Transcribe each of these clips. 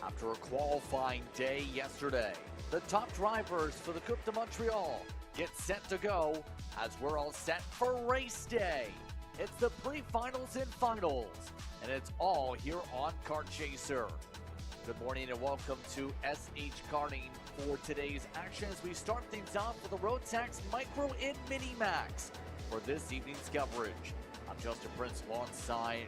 After a qualifying day yesterday, the top drivers for the Coupe de Montréal get set to go as we're all set for race day. It's the pre-finals and finals, and it's all here on Kart Chaser. Good morning and welcome to SH Karting for today's action as we start things off with the Rotax Micro and Mini Max for this evening's coverage. I'm Justin Prince. Alongside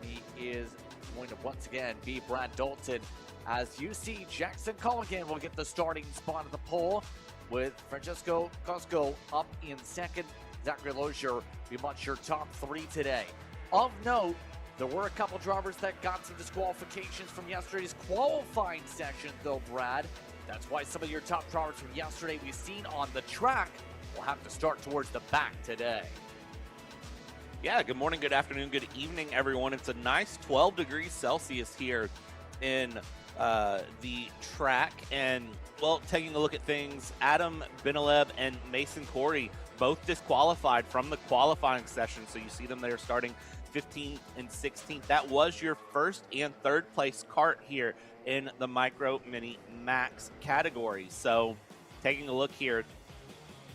me is going to once again be Brad Dalton. As you see, Jackson Colligan will get the starting spot at the pole with Francesco Cosco up in second. Zachary Lozier be much your top three today. Of note, there were a couple drivers that got some disqualifications from yesterday's qualifying session, though, Brad. That's why some of your top drivers from yesterday we've seen on the track will have to start towards the back today. Yeah, good morning, good afternoon, good evening, everyone. It's a nice 12 degrees Celsius here in the track. And, well, taking a look at things, Adam Benaleb and Mason Corey both disqualified from the qualifying session. So you see them there starting 15th and 16th. That was your first and third place kart here in the Micro Mini Max category. So taking a look here,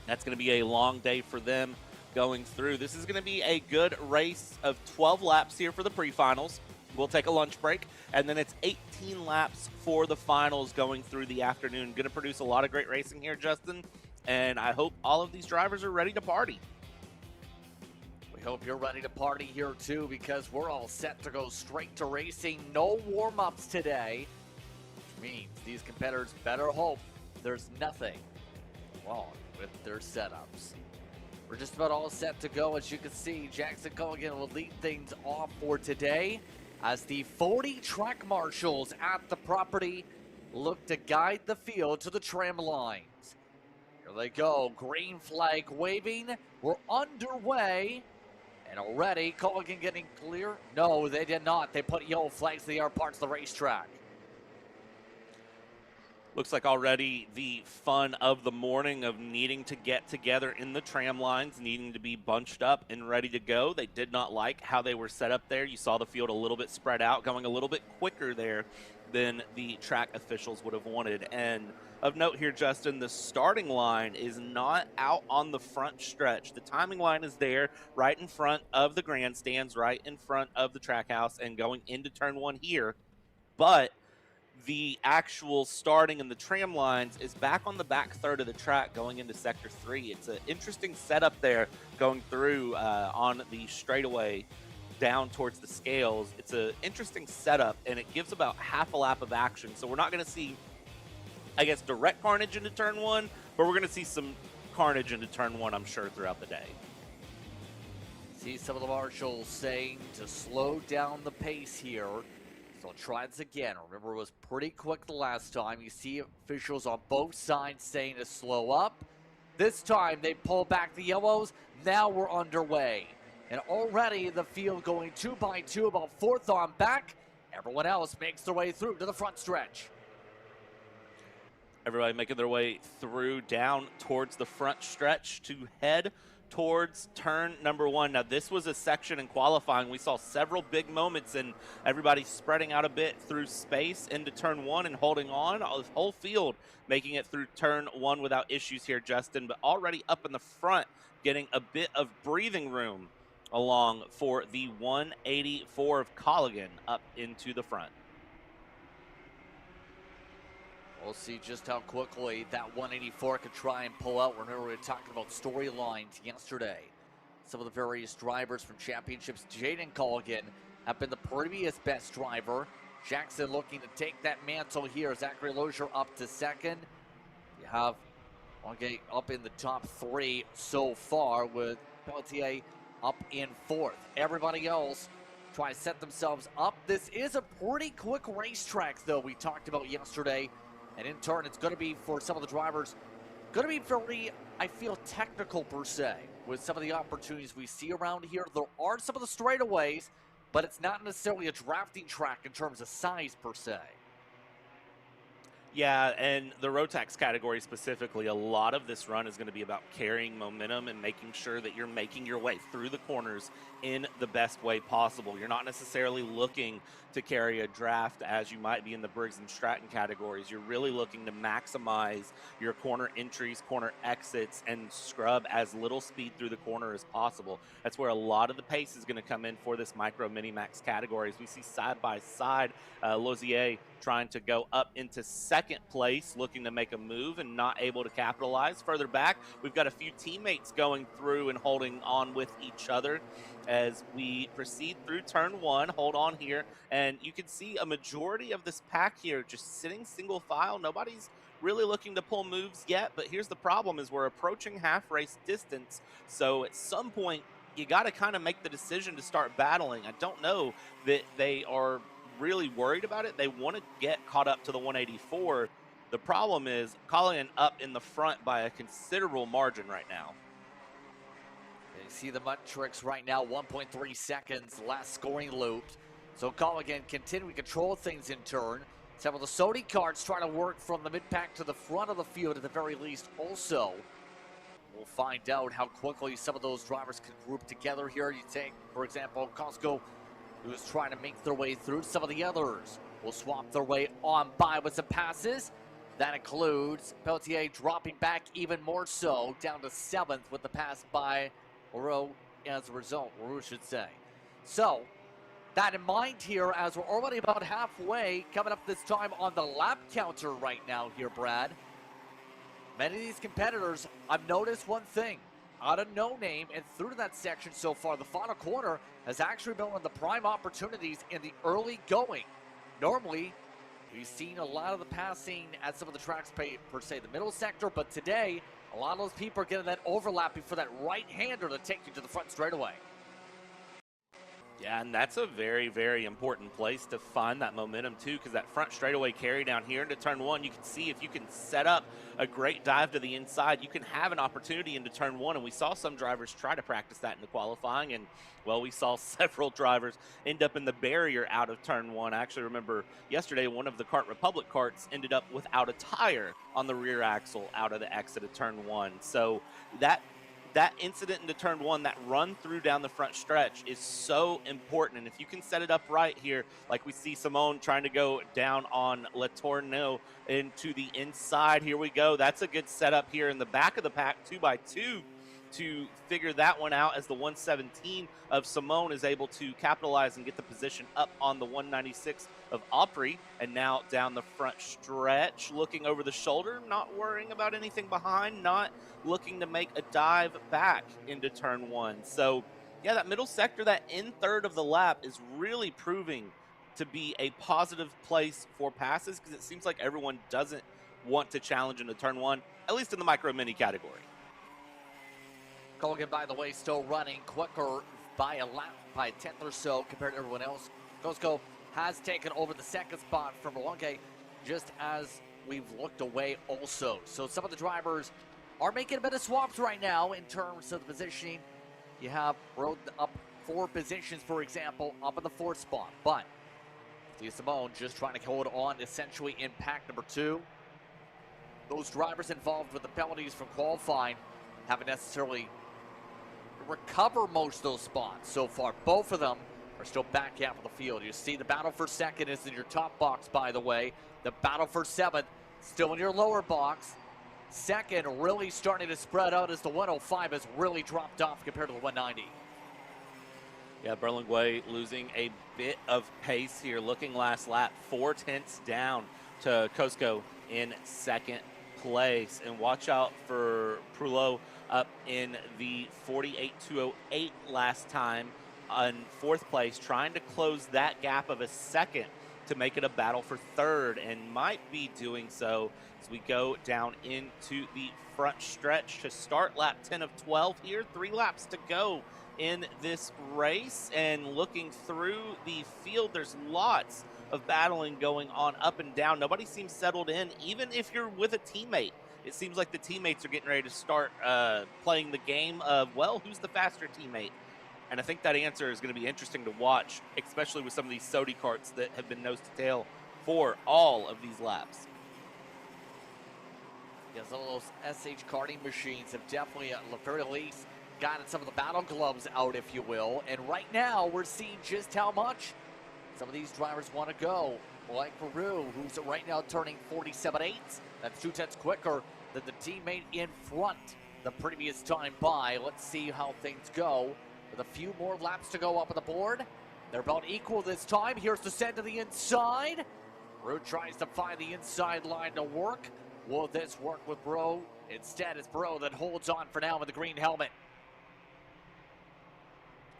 that's going to be a long day for them going through. This is going to be a good race of 12 laps here for the pre-finals. We'll take a lunch break, and then it's 18 laps for the finals going through the afternoon. Going to produce a lot of great racing here, Justin, and I hope all of these drivers are ready to party. We hope you're ready to party here too, because we're all set to go straight to racing. No warm-ups today, which means these competitors better hope there's nothing wrong with their setups. We're just about all set to go. As you can see, Jackson Colligan will lead things off for today as the 40 track marshals at the property look to guide the field to the tram lines. Here they go, green flag waving. We're underway. And already, Colligan getting clear. No, they did not. They put yellow flags to the other parts of the racetrack. Looks like already the fun of the morning of needing to get together in the tram lines, needing to be bunched up and ready to go. They did not like how they were set up there. You saw the field a little bit spread out, going a little bit quicker there than the track officials would have wanted. And of note here, Justin, the starting line is not out on the front stretch. The timing line is there right in front of the grandstands, right in front of the track house and going into turn one here. But the actual starting in the tram lines is back on the back third of the track going into sector 3. It's an interesting setup there going through on the straightaway down towards the scales. It's an interesting setup, and it gives about half a lap of action. So we're not going to see, I guess, direct carnage into turn one, but we're going to see some carnage into turn one, I'm sure, throughout the day. See some of the marshals saying to slow down the pace here. So try this again. Remember, it was pretty quick the last time. You see officials on both sides saying to slow up. This time they pull back the yellows. Now we're underway. And already the field going 2 by 2, about fourth on back. Everyone else makes their way through to the front stretch. Everybody making their way through down towards the front stretch to head towards turn number one. Now, this was a section in qualifying. We saw several big moments and everybody spreading out a bit through space into turn one and holding on. The whole field making it through turn one without issues here, Justin, but already up in the front, getting a bit of breathing room along for the 184 of Colligan up into the front. We'll see just how quickly that 184 could try and pull out. Remember, we were talking about storylines yesterday. Some of the various drivers from championships. Jaden Colligan have been the previous best driver. Jackson looking to take that mantle here. Zachary Lozier up to second. You have Wangate up in the top three so far, with Pelletier up in fourth. Everybody else try to set themselves up. This is a pretty quick racetrack, though, we talked about yesterday. And in turn, it's going to be, for some of the drivers, going to be very, I feel, technical per se, with some of the opportunities we see around here. There are some of the straightaways, but it's not necessarily a drafting track in terms of size per se. Yeah, and the Rotax category specifically, a lot of this run is going to be about carrying momentum and making sure that you're making your way through the corners in the best way possible. You're not necessarily looking to carry a draft as you might be in the Briggs and Stratton categories. You're really looking to maximize your corner entries, corner exits, and scrub as little speed through the corner as possible. That's where a lot of the pace is going to come in for this micro mini max categories. We see side by side Lozier trying to go up into second place, looking to make a move and not able to capitalize. Further back, we've got a few teammates going through and holding on with each other as we proceed through turn one. Hold on here, and you can see a majority of this pack here just sitting single file. Nobody's really looking to pull moves yet, but here's the problem is we're approaching half race distance, so at some point you got to kind of make the decision to start battling. I don't know that they are really worried about it. They want to get caught up to the 184. The problem is calling up in the front by a considerable margin right now. You see the metrics right now, 1.3 seconds, last scoring loop. So Colligan continuing to control things in turn. Several of the Sodi carts trying to work from the mid-pack to the front of the field at the very least also. We'll find out how quickly some of those drivers can group together here. You take, for example, Costco, who's trying to make their way through. Some of the others will swap their way on by with some passes. That includes Pelletier dropping back even more so, down to 7th with the pass by Oro as a result, Oro should say. So, that in mind here, as we're already about halfway, coming up this time on the lap counter right now here, Brad. Many of these competitors, I've noticed one thing. Out of no name and through to that section so far, the final corner has actually been one of the prime opportunities in the early going. Normally, we've seen a lot of the passing at some of the tracks per se the middle sector, but today, a lot of those people are getting that overlapping for that right-hander to take you to the front straightaway. Yeah, and that's a very, very important place to find that momentum too, because that front straightaway carry down here into turn one, you can see if you can set up a great dive to the inside, you can have an opportunity into turn one, and we saw some drivers try to practice that in the qualifying, and well, we saw several drivers end up in the barrier out of turn one. I actually remember yesterday one of the Kart Republic carts ended up without a tire on the rear axle out of the exit of turn one. So that incident into turn one, that run through down the front stretch is so important. And if you can set it up right here, like we see Simone trying to go down on Letourneau into the inside. Here we go. That's a good setup here in the back of the pack, 2x2, to figure that one out as the 117 of Simone is able to capitalize and get the position up on the 196 of Opry. And now down the front stretch, looking over the shoulder, not worrying about anything behind, not looking to make a dive back into turn one. So yeah, that middle sector, that in third of the lap is really proving to be a positive place for passes, because it seems like everyone doesn't want to challenge into turn one, at least in the micro mini category. Colgan, by the way, still running quicker by a lap, by a tenth or so compared to everyone else. Costco has taken over the second spot from Malonge just as we've looked away also. So some of the drivers are making a bit of swaps right now in terms of the positioning. You have rode up 4 positions, for example, up in the 4th spot. But Lee Simone just trying to hold on essentially in pack number 2. Those drivers involved with the penalties from qualifying haven't necessarily recover most of those spots so far. Both of them are still back out of the field. You see the battle for second is in your top box, by the way. The battle for 7th still in your lower box. Second really starting to spread out as the 105 has really dropped off compared to the 190. Yeah, Berlinguer losing a bit of pace here. Looking last lap, 4 tenths down to Costco in second place. And watch out for Prulot up in the 48.208 last time on 4th place, trying to close that gap of a second to make it a battle for 3rd, and might be doing so as we go down into the front stretch to start lap 10 of 12 here. 3 laps to go in this race, and looking through the field, there's lots of battling going on up and down. Nobody seems settled in, even if you're with a teammate. It seems like the teammates are getting ready to start playing the game of, well, who's the faster teammate? And I think that answer is going to be interesting to watch, especially with some of these Sodi carts that have been nose to tail for all of these laps. Yeah, some of those SH Karting machines have definitely, at the very least, gotten some of the battle gloves out, if you will. And right now, we're seeing just how much some of these drivers want to go. Like Peru, who's right now turning 47.8. That's 2/10 quicker than the teammate in front the previous time by. Let's see how things go. With a few more laps to go up on the board. They're about equal this time. Here's the send to the inside. Peru tries to find the inside line to work. Will this work with Bro? Instead, it's Bro that holds on for now with the green helmet.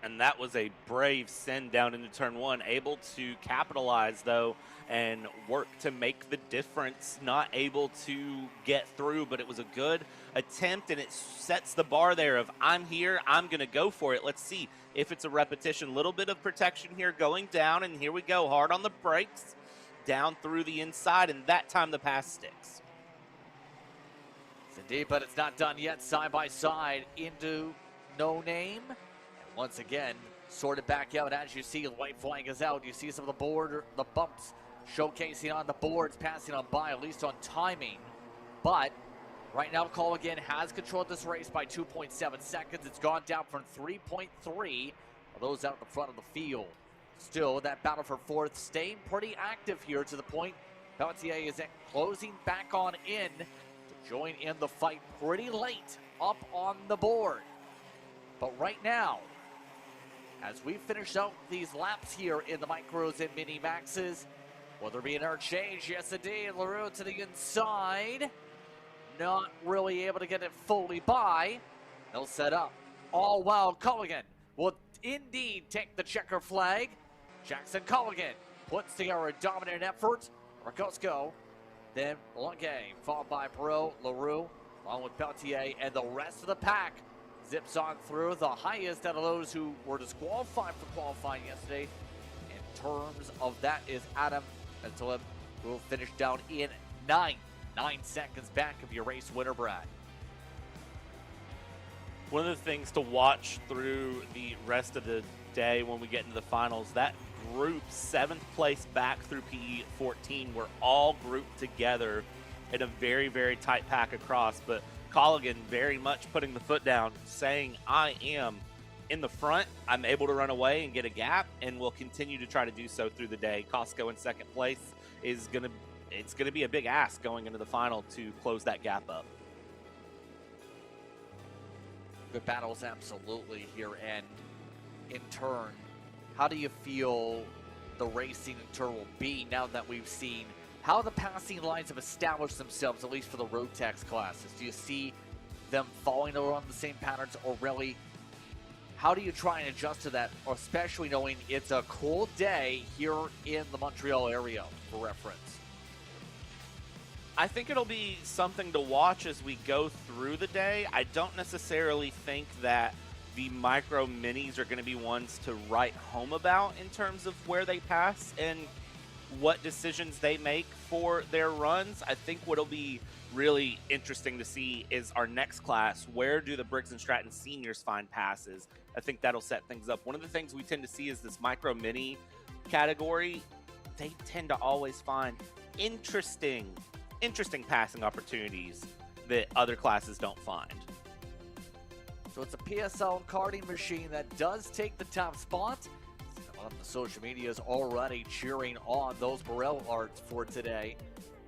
And that was a brave send down into turn one, able to capitalize though and work to make the difference. Not able to get through, but it was a good attempt, and it sets the bar there of I'm here, I'm gonna go for it. Let's see if it's a repetition. Little bit of protection here going down, and here we go, hard on the brakes, down through the inside, and that time the pass sticks. It's indeed, but it's not done yet. Side by side into No Name. Once again, sorted back out. As you see, the white flag is out. You see some of the bumps showcasing on the boards, passing on by, at least on timing. But right now, Call Again has controlled this race by 2.7 seconds. It's gone down from 3.3 of those out in the front of the field. Still, that battle for fourth staying pretty active here to the point Pelletier is closing back on in to join in the fight pretty late up on the board. But right now, as we finish out these laps here in the micros and mini maxes, will there be another change? Yes, indeed. LaRue to the inside. Not really able to get it fully by. They'll set up. All while Culligan will indeed take the checker flag. Jackson Culligan puts together a dominant effort. Racosco, then Longue, followed by Perot, LaRue, along with Pelletier, and the rest of the pack zips on through. The highest out of those who were disqualified for qualifying yesterday in terms of that is Adam Antilib, who will finish down in 9 seconds back of your race winner, Brad. One of the things to watch through the rest of the day when we get into the finals, that group 7th place back through PE 14 were all grouped together in a very, very tight pack across, but Colligan very much putting the foot down, saying, I am in the front, I'm able to run away and get a gap, and will continue to try to do so through the day. Costco in 2nd place is it's gonna be a big ask going into the final to close that gap up. Good battles, absolutely, here, and in turn, how do you feel the racing in turn will be now that we've seen how the passing lines have established themselves, at least for the Rotax classes? Do you see them following around the same patterns, or really, how do you try and adjust to that, especially knowing it's a cold day here in the Montreal area, for reference? I think it'll be something to watch as we go through the day. I don't necessarily think that the micro minis are going to be ones to write home about in terms of where they pass and what decisions they make for their runs. I think what'll be really interesting to see is our next class. Where do the Briggs and Stratton seniors find passes? I think that'll set things up. One of the things we tend to see is this micro mini category. They tend to always find interesting passing opportunities that other classes don't find. So it's a PSL karting machine that does take the top spot. On the social media is already cheering on those Morel arts for today.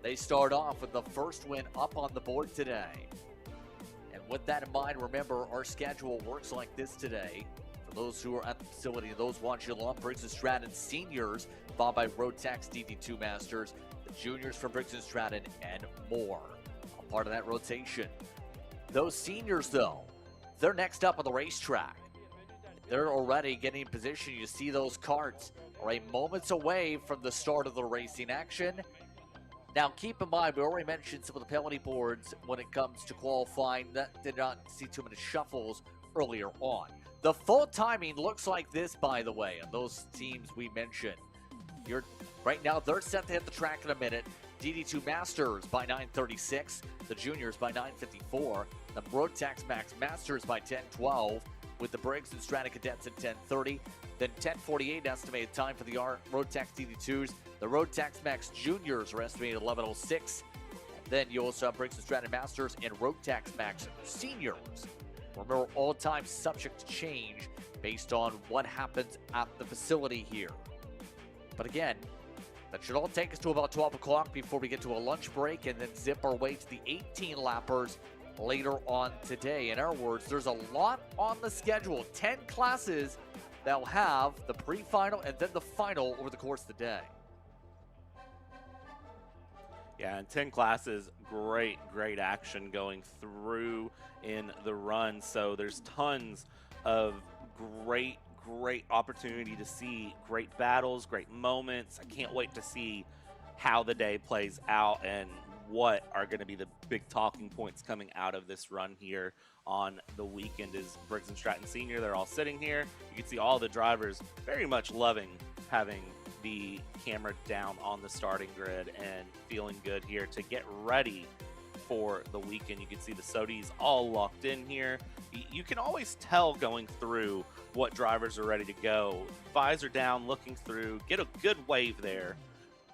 They start off with the first win up on the board today. And with that in mind, remember our schedule works like this today. For those who are at the facility, those watching along, Briggs and Stratton seniors, followed by Rotax DD2 Masters, the juniors from Briggs and Stratton, and more. A part of that rotation. Those seniors, though, they're next up on the racetrack. They're already getting in position. You see those carts are moments away from the start of the racing action. Now, keep in mind, we already mentioned some of the penalty boards when it comes to qualifying. That did not see too many shuffles earlier on. The full timing looks like this, by the way, of those teams we mentioned. Right now, they're set to hit the track in a minute. DD2 Masters by 9:36. The juniors by 9:54. The Rotax Max Masters by 10:12. With the Briggs and Stratton Cadets at 10:30. Then 10:48 estimated time for the Rotax DD2s. The Rotax Max Juniors are estimated 11:06. Then you also have Briggs and Stratton Masters and Rotax Max Seniors. Remember, all times subject to change based on what happens at the facility here. But again, that should all take us to about 12 o'clock before we get to a lunch break and then zip our way to the 18 lappers later on today. In other words, there's a lot on the schedule. 10 classes that will have the pre-final and then the final over the course of the day. Yeah, and 10 classes, great action going through in the run. So there's tons of great opportunity to see great battles, great moments. I can't wait to see how the day plays out and what are going to be the big talking points coming out of this run here on the weekend. Is Briggs and Stratton Senior, they're all sitting here. You can see all the drivers very much loving having the camera down on the starting grid and feeling good here to get ready for the weekend. You can see the SOTIs all locked in here. You can always tell going through what drivers are ready to go. Visor down, looking through, get a good wave there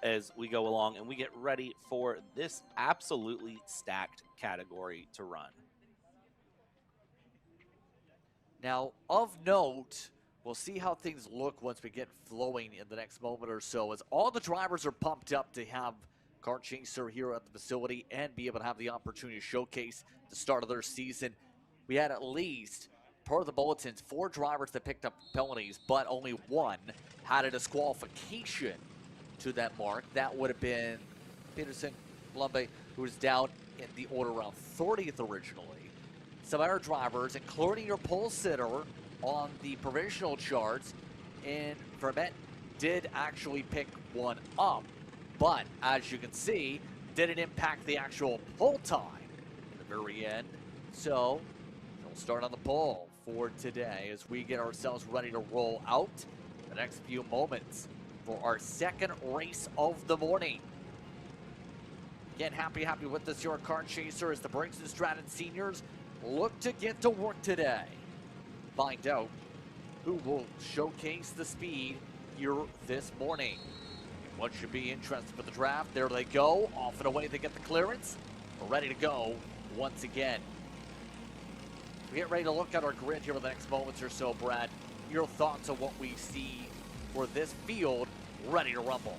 as we go along and we get ready for this absolutely stacked category to run. Now, of note, we'll see how things look once we get flowing in the next moment or so, as all the drivers are pumped up to have Kart Chaser here at the facility and be able to have the opportunity to showcase the start of their season. We had at least, per the bulletins, 4 drivers that picked up penalties, but only one had a disqualification to that mark. That would have been Peterson Lumbe, who was down in the order around 30th originally. Some other drivers, including your pole sitter on the provisional charts, and Vermette did actually pick one up, but as you can see, didn't impact the actual pole time at the very end. So we'll start on the pole for today as we get ourselves ready to roll out the next few moments for our second race of the morning. Again, happy with this your Kart Chaser as the Briggs and Stratton Seniors look to get to work today. Find out who will showcase the speed here this morning. What should be interesting for the draft. There they go, off and away they get the clearance. We're ready to go once again. We get ready to look at our grid here for the next moments or so, Brad. Your thoughts on what we see for this field ready to rumble?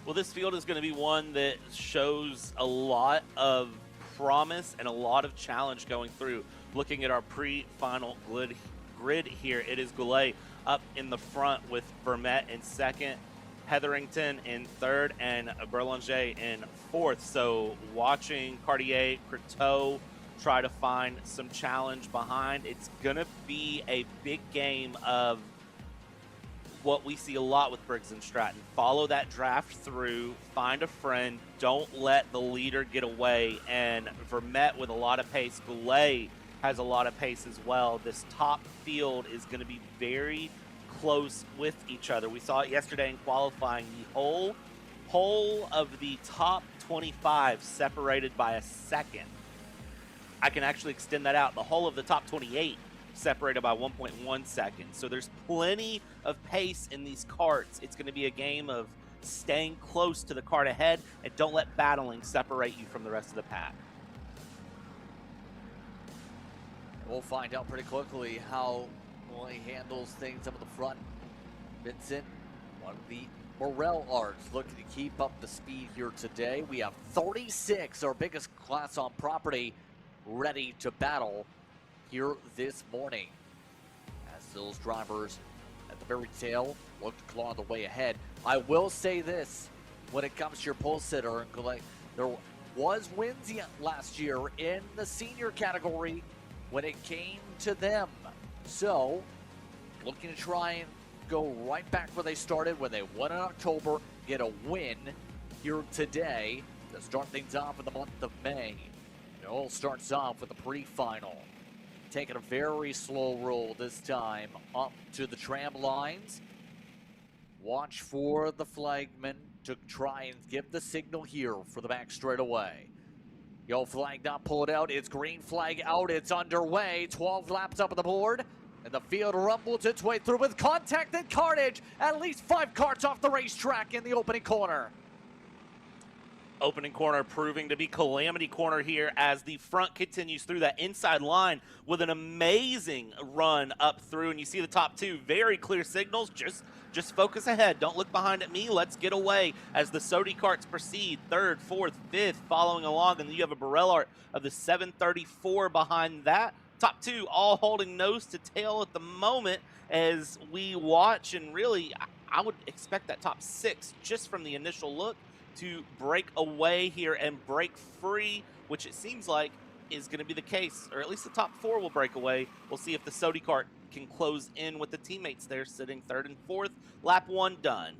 Well, this field is going to be one that shows a lot of promise and a lot of challenge going through. Looking at our pre-final grid here, it is Goulet up in the front with Vermette in second, Hetherington in third, and Berlanger in fourth. So watching Cartier, Croteau try to find some challenge behind. It's going to be a big game of what we see a lot with Briggs and Stratton. Follow that draft through, find a friend, don't let the leader get away, and Vermette with a lot of pace. Goulet has a lot of pace as well. This top field is going to be very close with each other. We saw it yesterday in qualifying. The whole of the top 25 separated by a second. I can actually extend that out. The whole of the top 28 separated by 1.1 seconds. So there's plenty of pace in these karts. It's going to be a game of staying close to the kart ahead and don't let battling separate you from the rest of the pack. We'll find out pretty quickly how he handles things up at the front. Vincent, one of the Morel arts, looking to keep up the speed here today. We have 36, our biggest class on property, ready to battle here this morning. As those drivers at the very tail look to claw the way ahead. I will say this, when it comes to your pole sitter, there was wins last year in the senior category when it came to them. So, looking to try and go right back where they started when they won in October, get a win here today to start things off in the month of May. It all starts off with the pre-final. Taking a very slow roll this time up to the tram lines. Watch for the flagman to try and give the signal here for the back straightaway. Yellow flag not pulled out. It's green flag out. It's underway. 12 laps up on the board. And the field rumbles its way through with contact and carnage. At least 5 karts off the racetrack in the opening corner. opening corner proving to be calamity corner here as the front continues through that inside line with an amazing run up through. And you see the top two, very clear signals. Just focus ahead. Don't look behind at me. Let's get away as the Sodi carts proceed. Third, fourth, fifth, following along. And then you have a Burrell art of the 734 behind that. Top two all holding nose to tail at the moment as we watch. And really, I would expect that top six, just from the initial look, to break away here and break free, which it seems like is going to be the case, or at least the top four will break away. We'll see if the Sodi cart can close in with the teammates there sitting third and fourth. Lap one done.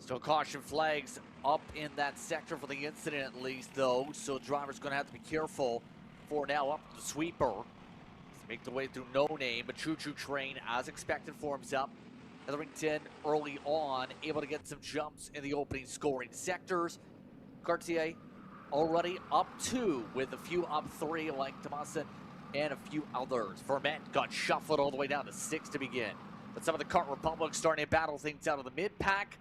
Still caution flags up in that sector for the incident at least, though, so drivers going to have to be careful. For now, up the sweeper. Make the way through No Name, a choo-choo train as expected forms up. Hetherington early on, able to get some jumps in the opening scoring sectors. Cartier already up two with a few up three like Tomasin and a few others. Vermette got shuffled all the way down to six to begin. But some of the Kart Republic starting to battle things out of the mid-pack.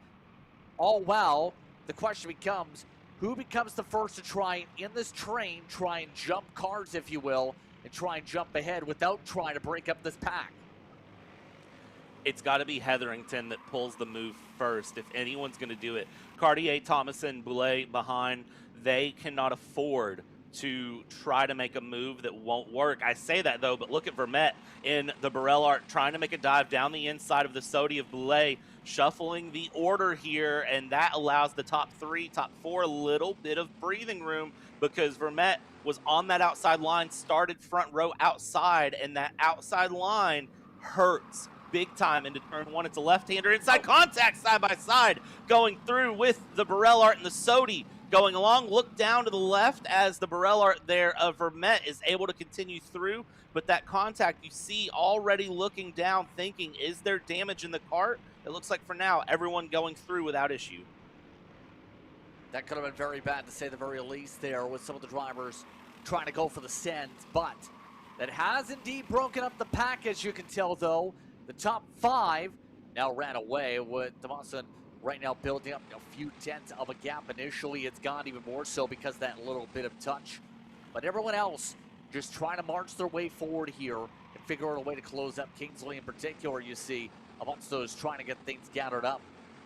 All well, the question becomes, who becomes the first to try in this train, try and jump cars, if you will, and try and jump ahead without trying to break up this pack? It's got to be Hetherington that pulls the move first if anyone's going to do it. Cartier, Thomason, Boulet behind. They cannot afford to try to make a move that won't work. I say that, though, but look at Vermette in the Burrell art trying to make a dive down the inside of the Sodi of Boulet, shuffling the order here, and that allows the top three, top four a little bit of breathing room because Vermette was on that outside line, started front row outside, and that outside line hurts big time into turn one. It's a left-hander inside contact side by side going through with the Burrell art and the Sodi going along. Look down to the left as the Burrell art there of Vermette is able to continue through, but that contact you see already looking down thinking, is there damage in the cart? It looks like for now everyone going through without issue. That could have been very bad to say the very least there with some of the drivers trying to go for the sends, but that has indeed broken up the pack, as you can tell, though. The top five now ran away with Tomasin right now building up a few tenths of a gap. Initially, it's gone even more so because of that little bit of touch. But everyone else just trying to march their way forward here and figure out a way to close up. Kingsley in particular, you see, amongst those trying to get things gathered up.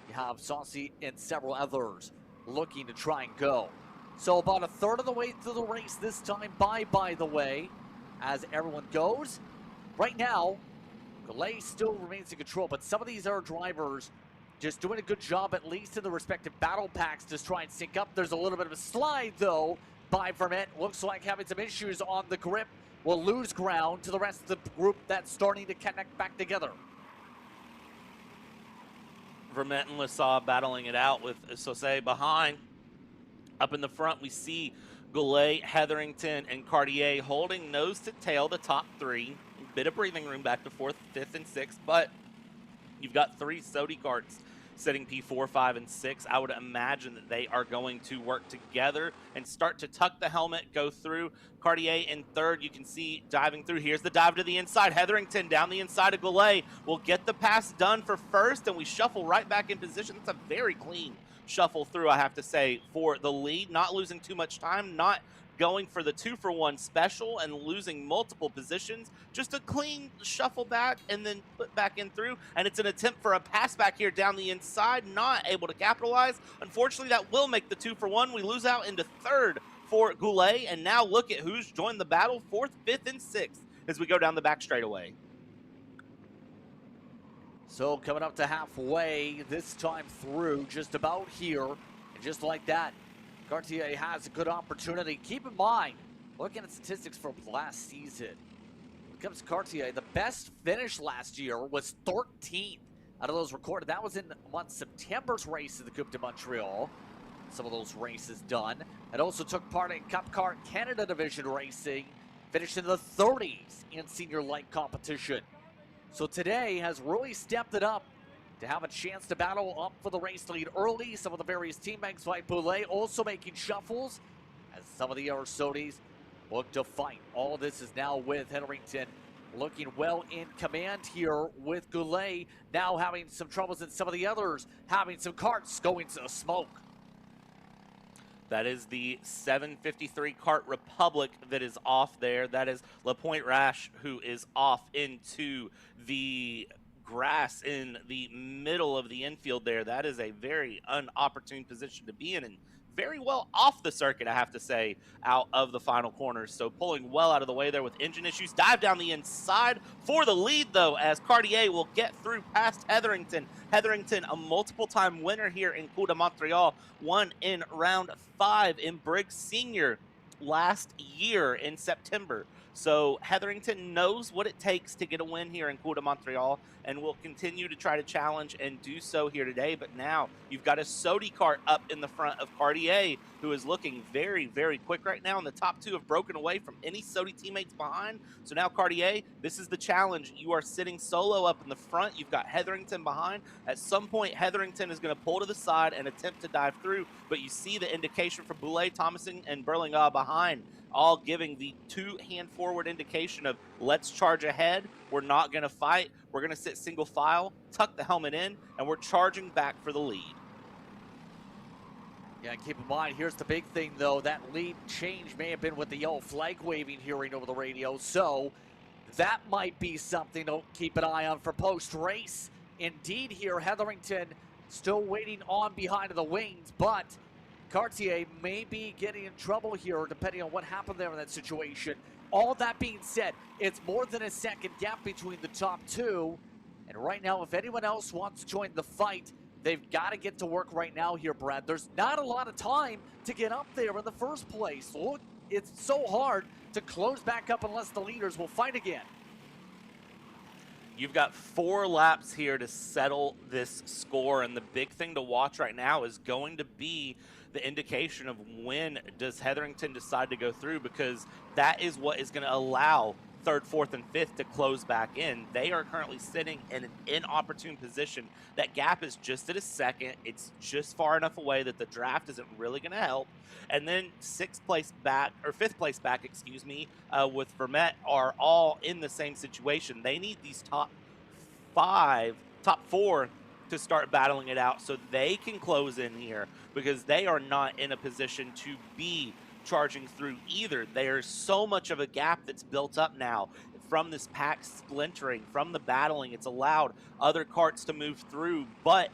You have Saucy and several others looking to try and go. So about a third of the way through the race this time by the way, as everyone goes. Right now, Galay still remains in control, but some of these are drivers just doing a good job, at least in the respective battle packs, to try and sync up. There's a little bit of a slide, though, by Vermette. Looks like having some issues on the grip. Will lose ground to the rest of the group that's starting to connect back together. Vermette and Lasalle battling it out with Sauce behind. Up in the front, we see Goulet, Hetherington, and Cartier holding nose to tail the top three. Bit of breathing room back to fourth, fifth, and sixth, but you've got three Sodi carts sitting P4, 5, and 6. I would imagine that they are going to work together and start to tuck the helmet, go through. Cartier in third, you can see diving through. Here's the dive to the inside. Hetherington down the inside of Goulet will get the pass done for first, and we shuffle right back in position. That's a very clean shuffle through, I have to say, for the lead. Not losing too much time, not going for the 2-for-1 special and losing multiple positions. Just a clean shuffle back and then put back in through. And it's an attempt for a pass back here down the inside, not able to capitalize. Unfortunately, that will make the 2-for-1. We lose out into third for Goulet. And now look at who's joined the battle, fourth, fifth, and sixth as we go down the back straightaway. So coming up to halfway, this time through, just about here. And just like that, Cartier has a good opportunity. Keep in mind, looking at statistics from last season, when it comes to Cartier, the best finish last year was 13th out of those recorded. That was in September's race in the Coupe de Montréal. Some of those races done. And also took part in Cup Kart Canada Division racing, finished in the 30s in senior light competition. So today has really stepped it up to have a chance to battle up for the race lead early. Some of the various teammates like Boulet also making shuffles as some of the other Sodis look to fight. All this is now with Hetherington looking well in command here with Goulet now having some troubles and some of the others having some carts going to smoke. That is the 753 Kart Republic that is off there. That is LaPointe Rash, who is off into the grass in the middle of the infield there. That is a very unopportune position to be in, and very well off the circuit, I have to say, out of the final corners. So pulling well out of the way there with engine issues. Dive down the inside for the lead, though, as Cartier will get through past Hetherington. Hetherington, a multiple-time winner here in Coupe de Montréal, won in round 5 in Briggs Senior last year in September. So Hetherington knows what it takes to get a win here in Coupe de Montréal and will continue to try to challenge and do so here today. But now you've got a Sodi kart up in the front of Cartier, who is looking very, very quick right now. And the top two have broken away from any Sodi teammates behind. So now Cartier, this is the challenge. You are sitting solo up in the front. You've got Hetherington behind. At some point, Hetherington is going to pull to the side and attempt to dive through. But you see the indication from Boulay, Thomason, and Berlinga behind, all giving the two-hand forward indication of let's charge ahead. We're not going to fight. We're going to sit single file, tuck the helmet in, and we're charging back for the lead. Yeah, keep in mind, here's the big thing, though. That lead change may have been with the yellow flag waving hearing over the radio, so that might be something to keep an eye on for post-race. Indeed here, Hetherington still waiting on behind of the wings, but Cartier may be getting in trouble here depending on what happened there in that situation. All that being said, it's more than a second gap between the top two. And right now, if anyone else wants to join the fight, they've got to get to work right now here, Brad. There's not a lot of time to get up there in the first place. Look, it's so hard to close back up unless the leaders will fight again. You've got 4 laps here to settle this score, and the big thing to watch right now is going to be the indication of when does Hetherington decide to go through, because that is what is going to allow 3rd, 4th, and 5th to close back in. They are currently sitting in an inopportune position. That gap is just at a second. It's just far enough away that the draft isn't really going to help. And then 5th place back, excuse me, with Vermette are all in the same situation. They need these top 4 to start battling it out so they can close in here, because they are not in a position to be charging through either. There's so much of a gap that's built up now from this pack splintering, from the battling. It's allowed other karts to move through, but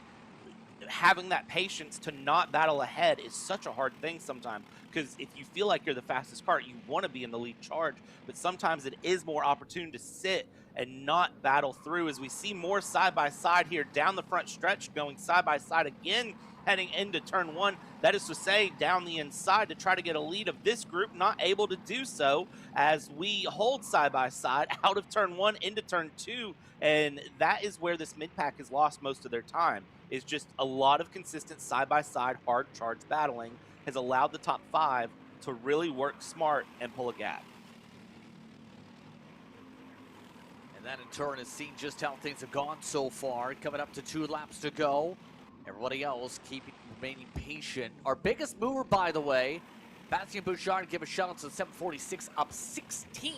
having that patience to not battle ahead is such a hard thing sometimes, because if you feel like you're the fastest kart, you want to be in the lead charge, but sometimes it is more opportune to sit and not battle through, as we see more side-by-side here down the front stretch, going side-by-side again, heading into turn 1. That is to say, down the inside to try to get a lead of this group, not able to do so as we hold side-by-side out of turn 1 into turn 2, and that is where this mid-pack has lost most of their time, is just a lot of consistent side-by-side hard charge battling has allowed the top 5 to really work smart and pull a gap. And that in turn has seen just how things have gone so far. Coming up to 2 laps to go. Everybody else remaining patient. Our biggest mover, by the way, Bastien Bouchard, give a shout out to the 746, up 16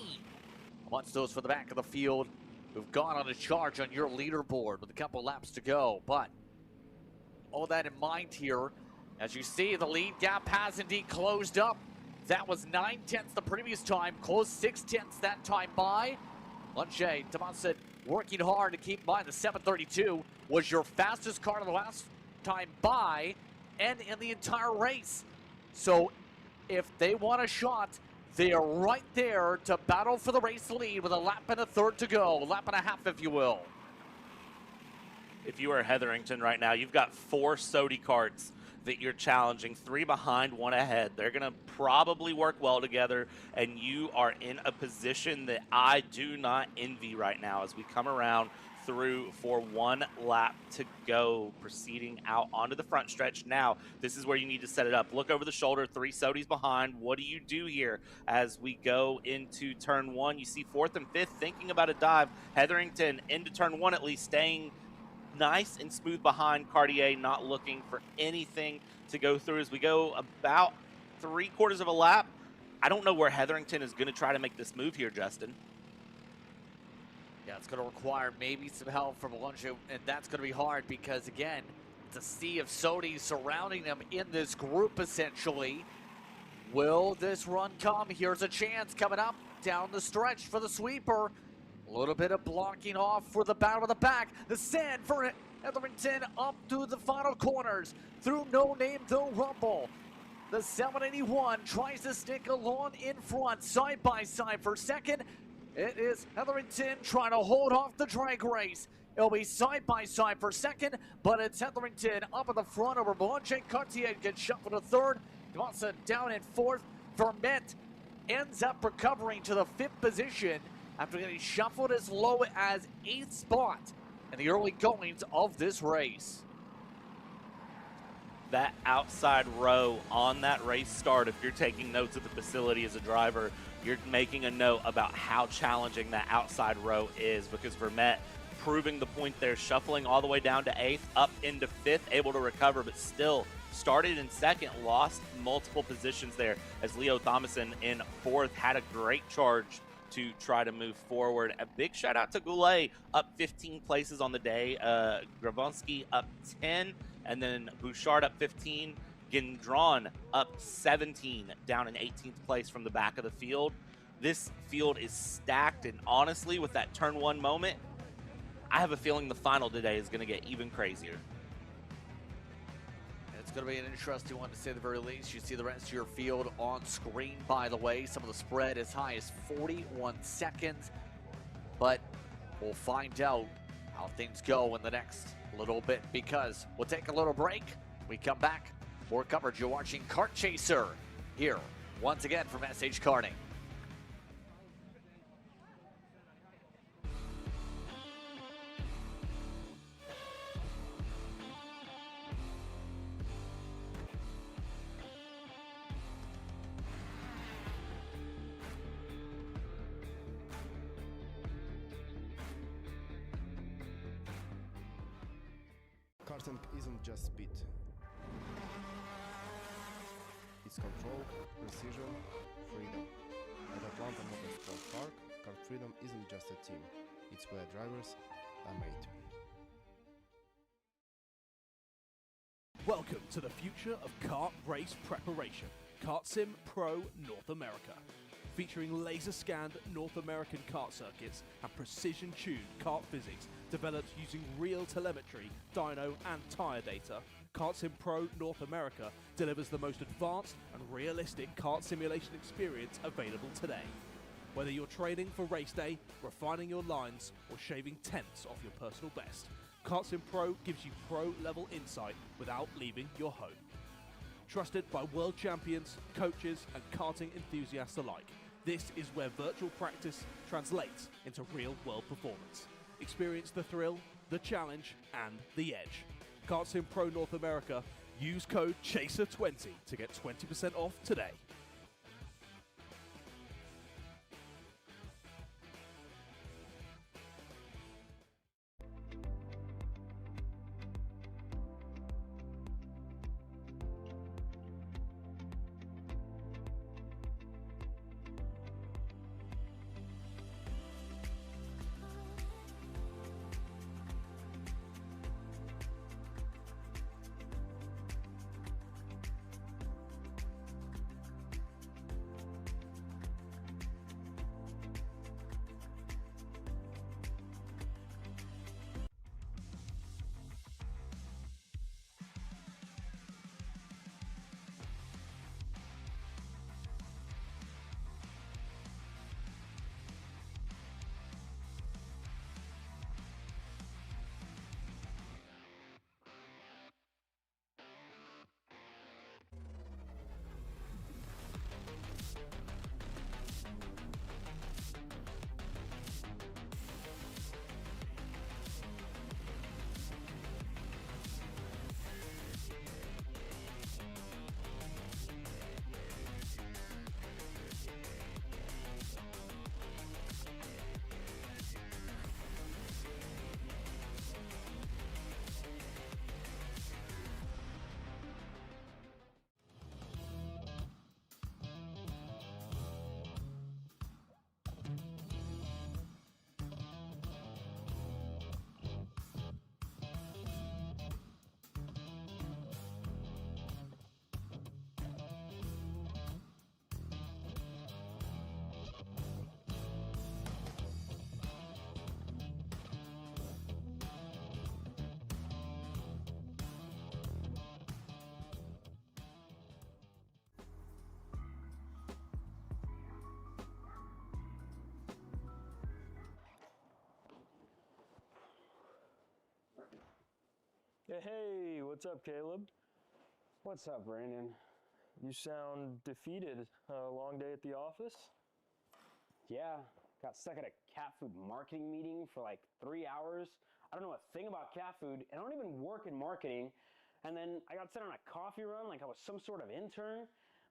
amongst those for the back of the field who've gone on a charge on your leaderboard with a couple laps to go. But all that in mind here, as you see, the lead gap has indeed closed up. That was 9/10 the previous time, closed 6/10 that time by Lunche. Thomason working hard to keep by. The 732 was your fastest car the last time by and in the entire race. So if they want a shot, they are right there to battle for the race lead with a lap and a third to go, a lap and a half, if you will. If you are Hetherington right now, you've got 4 Sodi karts that you're challenging, 3 behind, 1 ahead. They're going to probably work well together, and you are in a position that I do not envy right now as we come around through for 1 lap to go, proceeding out onto the front stretch. Now, this is where you need to set it up. Look over the shoulder, 3 Sodis behind. What do you do here as we go into turn 1? You see 4th and 5th thinking about a dive. Hetherington into turn 1 at least, staying nice and smooth behind Cartier, not looking for anything to go through as we go about 3/4 of a lap. I don't know where Hetherington is going to try to make this move here, Justin. Yeah, it's going to require maybe some help from Alonso, and that's going to be hard because, again, it's a sea of Sodis surrounding them in this group, essentially. Will this run come? Here's a chance coming up down the stretch for the sweeper. A little bit of blocking off for the battle of the back. The sand for Etherington up through the final corners. Through No Name, the rumble. The 781 tries to stick along in front, side by side for second. It is Etherington trying to hold off the drag race. It'll be side by side for second, but it's Etherington up at the front over Blanche. Cartier gets shuffled to third. Dawson down in fourth. Vermette ends up recovering to the fifth position after getting shuffled as low as 8th spot in the early goings of this race. That outside row on that race start, if you're taking notes at the facility as a driver, you're making a note about how challenging that outside row is, because Vermette proving the point there, shuffling all the way down to 8th, up into 5th, able to recover, but still started in 2nd, lost multiple positions there as Leo Thomason in 4th had a great charge to try to move forward. A big shout out to Goulet, up 15 places on the day. Gravonsky up 10, and then Bouchard up 15. Gendron up 17, down in 18th place from the back of the field. This field is stacked, and honestly, with that turn 1 moment, I have a feeling the final today is going to get even crazier. It's going to be an interesting one to say the very least. You see the rest of your field on screen, by the way. Some of the spread as high as 41 seconds. But we'll find out how things go in the next little bit, because we'll take a little break. We come back, more coverage. You're watching Kart Chaser here once again from SH Karting. Karting isn't just speed. It's control, precision, freedom. At Atlanta Motorsport Park, Kart Freedom isn't just a team. It's where drivers are made. Welcome to the future of kart race preparation. Kart Sim Pro North America. Featuring laser-scanned North American kart circuits and precision-tuned kart physics developed using real telemetry, dyno and tyre data, Kart Sim Pro North America delivers the most advanced and realistic kart simulation experience available today. Whether you're training for race day, refining your lines, or shaving tenths off your personal best, Kart Sim Pro gives you pro-level insight without leaving your home. Trusted by world champions, coaches and karting enthusiasts alike, this is where virtual practice translates into real-world performance. Experience the thrill, the challenge, and the edge. Kart Sim Pro North America, use code CHASER20 to get 20% off today. Hey, what's up, Caleb? What's up, Brandon? You sound defeated. A long day at the office? Yeah, got stuck at a cat food marketing meeting for like 3 hours. I don't know a thing about cat food, and I don't even work in marketing. And then I got sent on a coffee run like I was some sort of intern.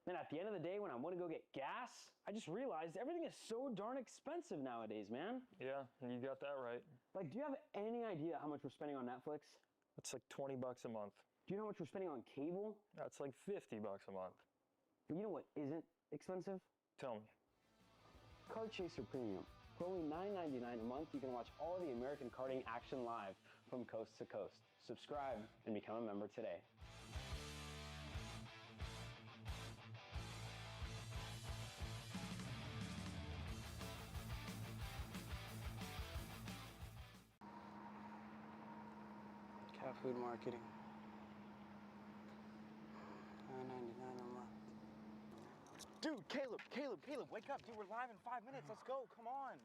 Then at the end of the day, when I went to go get gas, I just realized everything is so darn expensive nowadays, man. Yeah, you got that right. Like, do you have any idea how much we're spending on Netflix? It's like 20 bucks a month. Do you know how much we're spending on cable? That's like 50 bucks a month. But you know what isn't expensive? Tell me. Kart Chaser Premium. For only $9.99 a month, you can watch all of the American karting action live from coast to coast. Subscribe and become a member today. Cat food marketing. $9.99 a month. Dude, Caleb, wake up. Dude, we're live in 5 minutes. Let's go. Come on.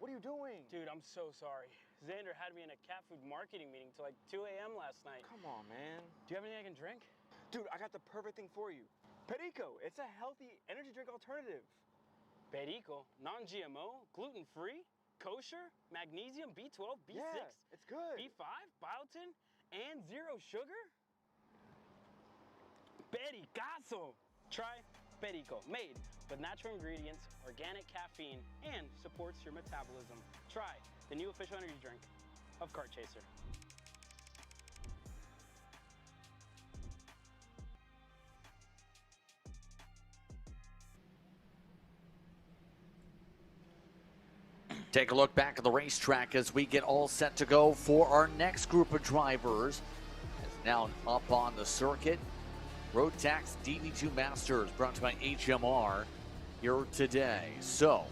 What are you doing? Dude, I'm so sorry. Xander had me in a cat food marketing meeting till like 2 a.m. last night. Come on, man. Do you have anything I can drink? Dude, I got the perfect thing for you. Perico. It's a healthy energy drink alternative. Perico, non-GMO, gluten-free, kosher, magnesium, B12, B6, Yeah, it's good. B5, biotin, and zero sugar? Pericazo! Try Perico, made with natural ingredients, organic caffeine, and supports your metabolism. Try the new official energy drink of Kart Chaser. Take a look back at the racetrack as we get all set to go for our next group of drivers. It's now up on the circuit. Rotax DD2 Masters brought to you by HMR here today. So,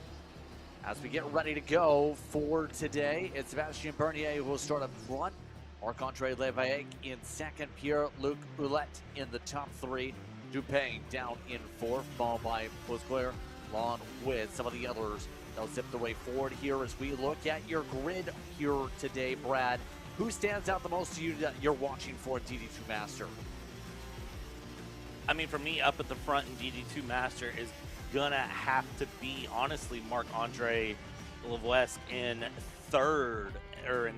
as we get ready to go for today, it's Sebastien Bernier who will start up front. Marc-Andre Lévesque in second. Pierre-Luc Ouellette in the top three. Dupin down in fourth, followed by Bosquer, along with some of the others. They'll zip the way forward here as we look at your grid here today, Brad. Who stands out the most to you that you're watching for DD2 Master? I mean, for me, up at the front in DD2 Master is gonna have to be, honestly, Marc-Andre Lévesque in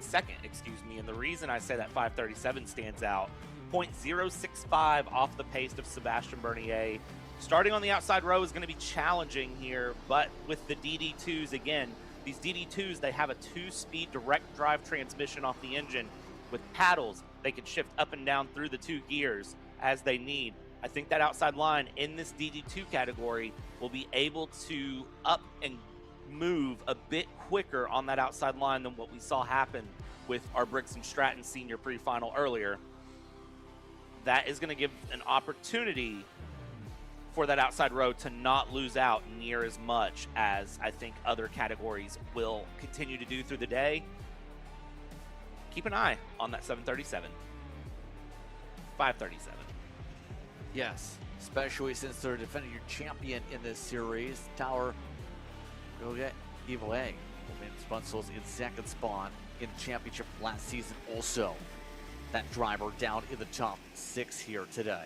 second, excuse me. And the reason I say that 537 stands out, 0.065 off the pace of Sebastien Bernier. Starting on the outside row is going to be challenging here, but with the DD2s, again, these DD2s, they have a 2-speed direct drive transmission off the engine. With paddles, they can shift up and down through the 2 gears as they need. I think that outside line in this DD2 category will be able to up and move a bit quicker on that outside line than what we saw happen with our Briggs and Stratton senior pre-final earlier. That is going to give an opportunity for that outside row to not lose out near as much as I think other categories will continue to do through the day. Keep an eye on that 737. 537. Yes, especially since they're defending your champion in this series. Tower will get Evil A. Spunsels in second spawn in the championship last season also. That driver down in the top 6 here today.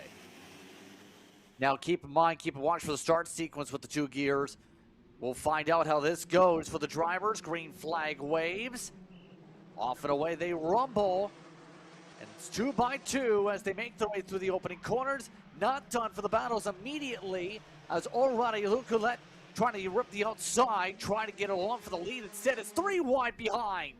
Now keep in mind, keep a watch for the start sequence with the 2 gears. We'll find out how this goes for the drivers. Green flag waves. Off and away they rumble. And it's 2 by 2 as they make their way through the opening corners. Not done for the battles immediately as already Luc Ouellette trying to rip the outside, trying to get along for the lead. Instead, it's 3 wide behind.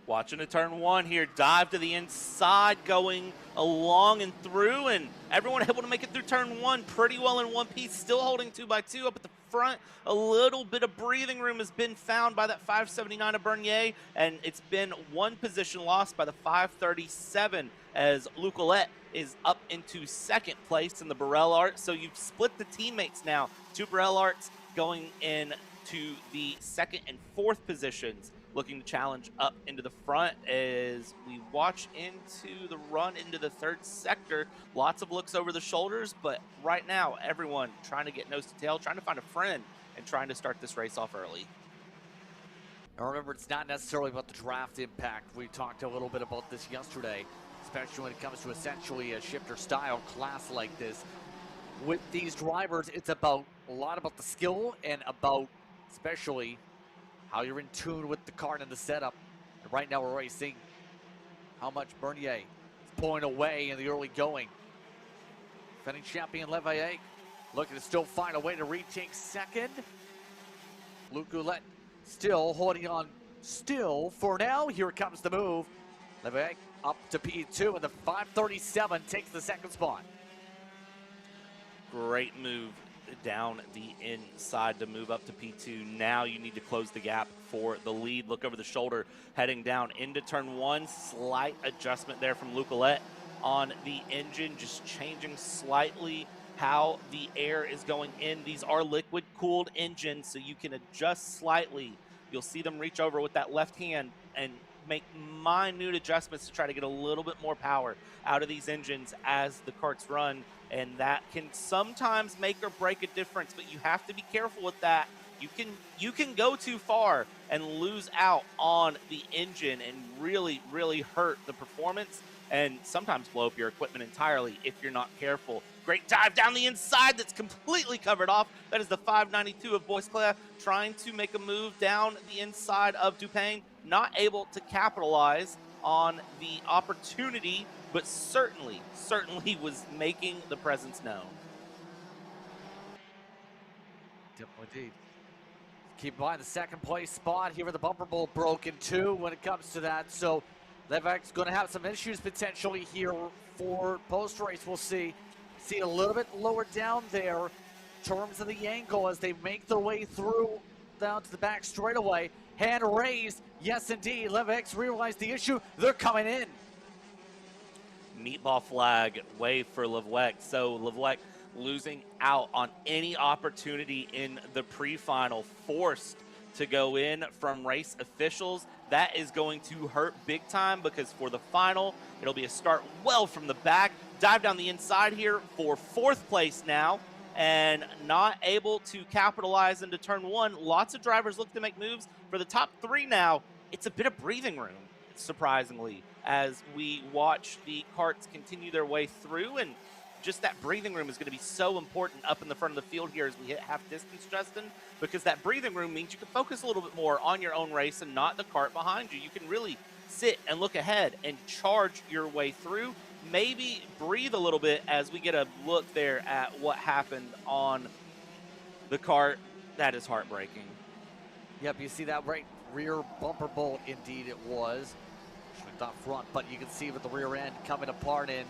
Watching a turn 1 here, dive to the inside, going along and through, and everyone able to make it through turn 1 pretty well in one piece, still holding 2 by 2 up at the front. A little bit of breathing room has been found by that 579 of Bernier, and it's been 1 position lost by the 537 as Luc Ouellette is up into second place in the Burrell Art. So you've split the teammates now. 2 Burrell Arts going in to the second and fourth positions, looking to challenge up into the front as we watch into the run into the third sector. Lots of looks over the shoulders, but right now everyone trying to get nose to tail, trying to find a friend, and trying to start this race off early. And remember, it's not necessarily about the draft impact. We talked a little bit about this yesterday, especially when it comes to essentially a shifter style class like this. With these drivers, it's about a lot about the skill and about especially how you're in tune with the kart and the setup. And right now we're already seeing how much Bernier is pulling away in the early going. Defending champion Levaille looking to still find a way to retake second. Luke Goulet still holding on still for now. Here comes the move. Levaille up to P2 and the 537 takes the second spot. Great move down the inside to move up to P2. Now you need to close the gap for the lead. Look over the shoulder, heading down into turn one. Slight adjustment there from Luke Goulet on the engine, just changing slightly how the air is going in. These are liquid cooled engines, so you can adjust slightly. You'll see them reach over with that left hand and make minute adjustments to try to get a little bit more power out of these engines as the karts run, and that can sometimes make or break a difference, but you have to be careful with that. You can go too far and lose out on the engine and really hurt the performance and sometimes blow up your equipment entirely if you're not careful. Great dive down the inside that's completely covered off. That is the 592 of Boisclair trying to make a move down the inside of Dupain. Not able to capitalize on the opportunity, but certainly was making the presence known. Definitely did. Keep in mind the second place spot here with the bumper bolt broken too when it comes to that. So Levaille's going to have some issues potentially here for post-race. We'll see. See a little bit lower down there in terms of the angle as they make their way through down to the back straightaway. Hand raised. Yes, indeed. Levaille's realized the issue. They're coming in. Meatball flag way for Levaille. So Levaille losing out on any opportunity in the pre-final, forced to go in from race officials. That is going to hurt big time because for the final, it'll be a start well from the back. Dive down the inside here for fourth place now and not able to capitalize into turn one. Lots of drivers look to make moves. For the top three now, it's a bit of breathing room, surprisingly, as we watch the karts continue their way through, and just that breathing room is going to be so important up in the front of the field here as we hit half distance, Justin, because that breathing room means you can focus a little bit more on your own race and not the kart behind you. You can really sit and look ahead and charge your way through. Maybe breathe a little bit as we get a look there at what happened on the kart. That is heartbreaking. Yep, you see that right rear bumper bolt, indeed it was. Not front, but you can see with the rear end coming apart, and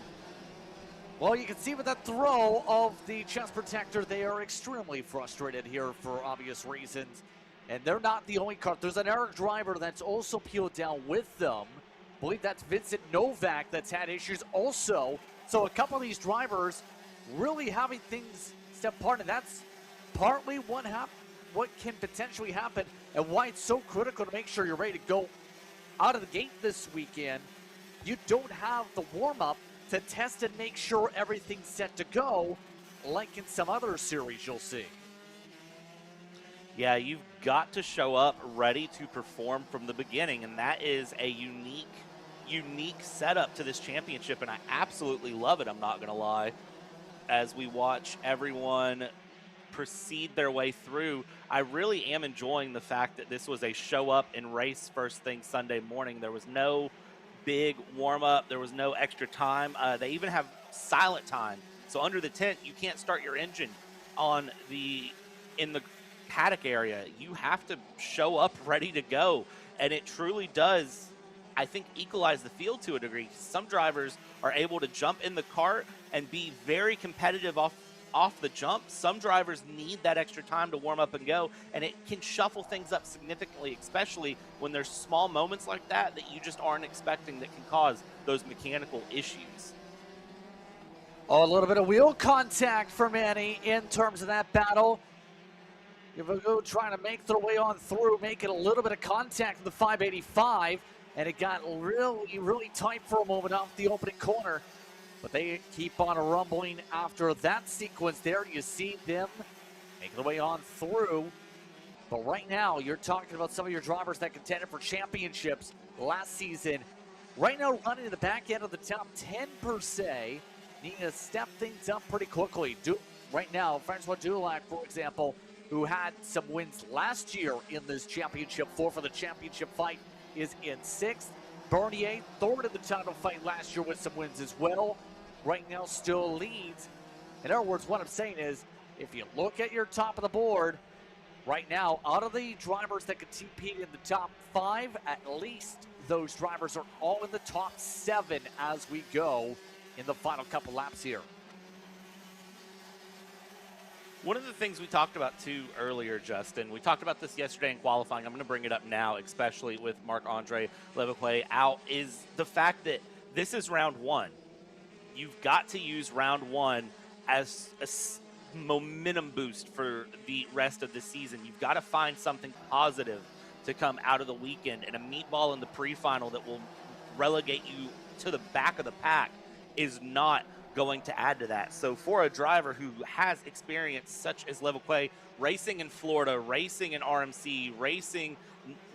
well, you can see with that throw of the chest protector, they are extremely frustrated here for obvious reasons. And they're not the only kart. There's an Eric driver that's also peeled down with them. I believe that's Vincent Novak that's had issues also. So a couple of these drivers really having things step apart, and that's partly what can potentially happen and why it's so critical to make sure you're ready to go out of the gate this weekend. You don't have the warm-up to test and make sure everything's set to go like in some other series you'll see. Yeah, you've got to show up ready to perform from the beginning, and that is a unique setup to this championship, and I absolutely love it, I'm not going to lie. As we watch everyone proceed their way through, I really am enjoying the fact that this was a show up and race first thing Sunday morning. There was no big warm-up, there was no extra time. They even have silent time. So under the tent, you can't start your engine in the paddock area. You have to show up ready to go. And it truly does, I think, equalize the field to a degree. Some drivers are able to jump in the kart and be very competitive off the jump. Some drivers need that extra time to warm up and go, and it can shuffle things up significantly, especially when there's small moments like that that you just aren't expecting that can cause those mechanical issues. Oh, a little bit of wheel contact for Manny in terms of that battle. Yavago trying to make their way on through, making a little bit of contact with the 585, and it got really tight for a moment off the opening corner. But they keep on rumbling after that sequence there. You see them make their way on through. But right now, you're talking about some of your drivers that contended for championships last season. Right now, running in the back end of the top 10 per se, needing to step things up pretty quickly. Right now, Francois Dulac, for example, who had some wins last year in this championship for the championship fight, is in 6th. Bernier, third in the title fight last year with some wins as well. Right now, still leads. In other words, what I'm saying is, if you look at your top of the board, right now, out of the drivers that could compete in the top 5, at least those drivers are all in the top 7 as we go in the final couple laps here. One of the things we talked about too earlier, Justin, we talked about this yesterday in qualifying. I'm going to bring it up now, especially with Marc-Andre Levaquet out, is the fact that this is round 1. You've got to use round 1 as a momentum boost for the rest of the season. You've got to find something positive to come out of the weekend, and a meatball in the pre-final that will relegate you to the back of the pack is not going to add to that. So for a driver who has experience such as Levaquet, racing in Florida, racing in RMC, racing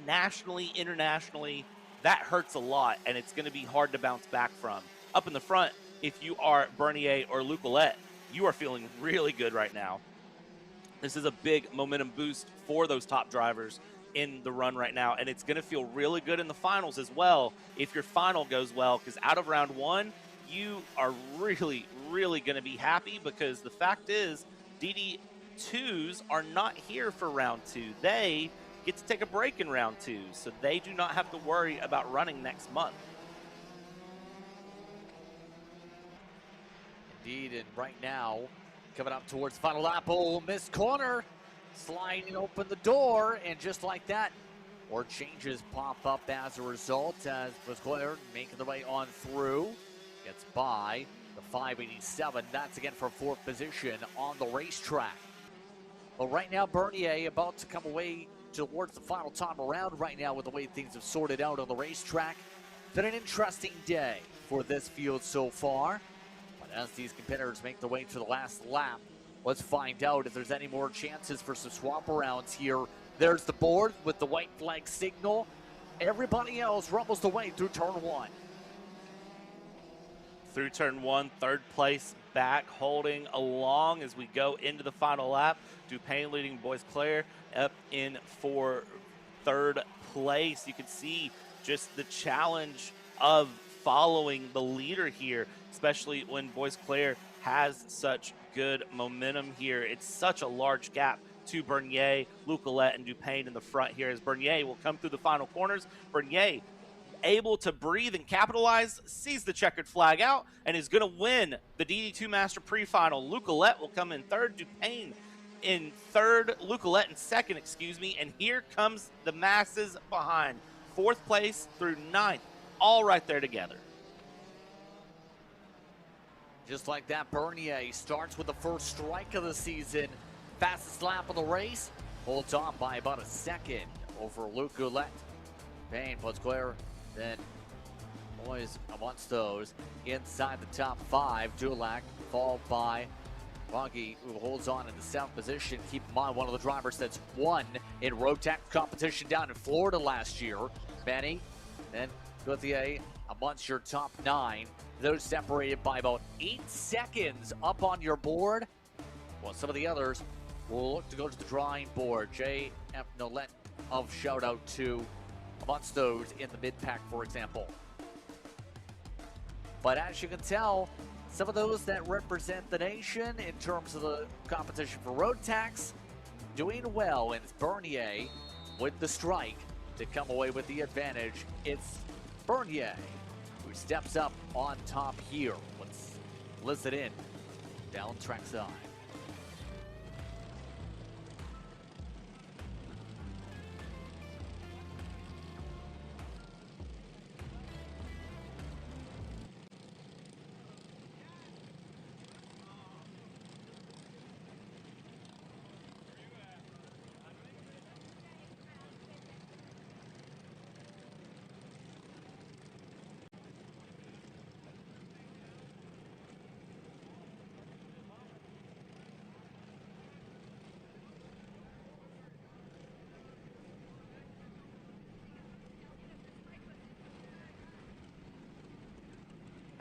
nationally, internationally, that hurts a lot, and it's going to be hard to bounce back from. Up in the front, if you are Bernier or Luc Ouellette, you are feeling really good right now. This is a big momentum boost for those top drivers in the run right now, and it's going to feel really good in the finals as well if your final goes well, because out of round 1, you are really, really going to be happy, because the fact is DD2s are not here for round 2. They get to take a break in round 2, so they do not have to worry about running next month. Indeed, and right now, coming up towards the final lap, oh, missed corner, sliding open the door, and just like that, more changes pop up as a result, as Vasquez making the way on through. Gets by the 587. That's again for 4th position on the racetrack. But right now, Bernier about to come away towards the final time around right now with the way things have sorted out on the racetrack. Been an interesting day for this field so far. But as these competitors make their way to the last lap, let's find out if there's any more chances for some swap arounds here. There's the board with the white flag signal. Everybody else rumbles the way through turn 1. Through turn 1, 3rd place back, holding along as we go into the final lap. Dupain leading Boisclair up in for 3rd place. You can see just the challenge of following the leader here, especially when Boisclair has such good momentum here. It's such a large gap to Bernier, Luc Ouellette, and Dupain in the front here, as Bernier will come through the final corners. Bernier able to breathe and capitalize, sees the checkered flag out, and is going to win the DD2 Master Pre-Final. Luc Ouellette will come in 3rd, Dupain in 3rd, Luc Ouellette in 2nd, excuse me, and here comes the masses behind. 4th place through 9th, all right there together. Just like that, Bernier starts with the first strike of the season. Fastest lap of the race, holds on by about a second over Luc Ouellette. Payne, Boisclair, then boys amongst those inside the top 5. Dulac followed by Foggy, who holds on in the 7th position. Keep in mind, one of the drivers that's won in Rotax competition down in Florida last year. Benny, then Gauthier amongst your top 9. Those separated by about 8 seconds up on your board. Well, some of the others will look to go to the drawing board. J.F. Nolette of shout out to amongst those in the mid-pack, for example. But as you can tell, some of those that represent the nation in terms of the competition for Rotax doing well, and it's Bernier with the strike to come away with the advantage. It's Bernier who steps up on top here. Let's listen in down trackside.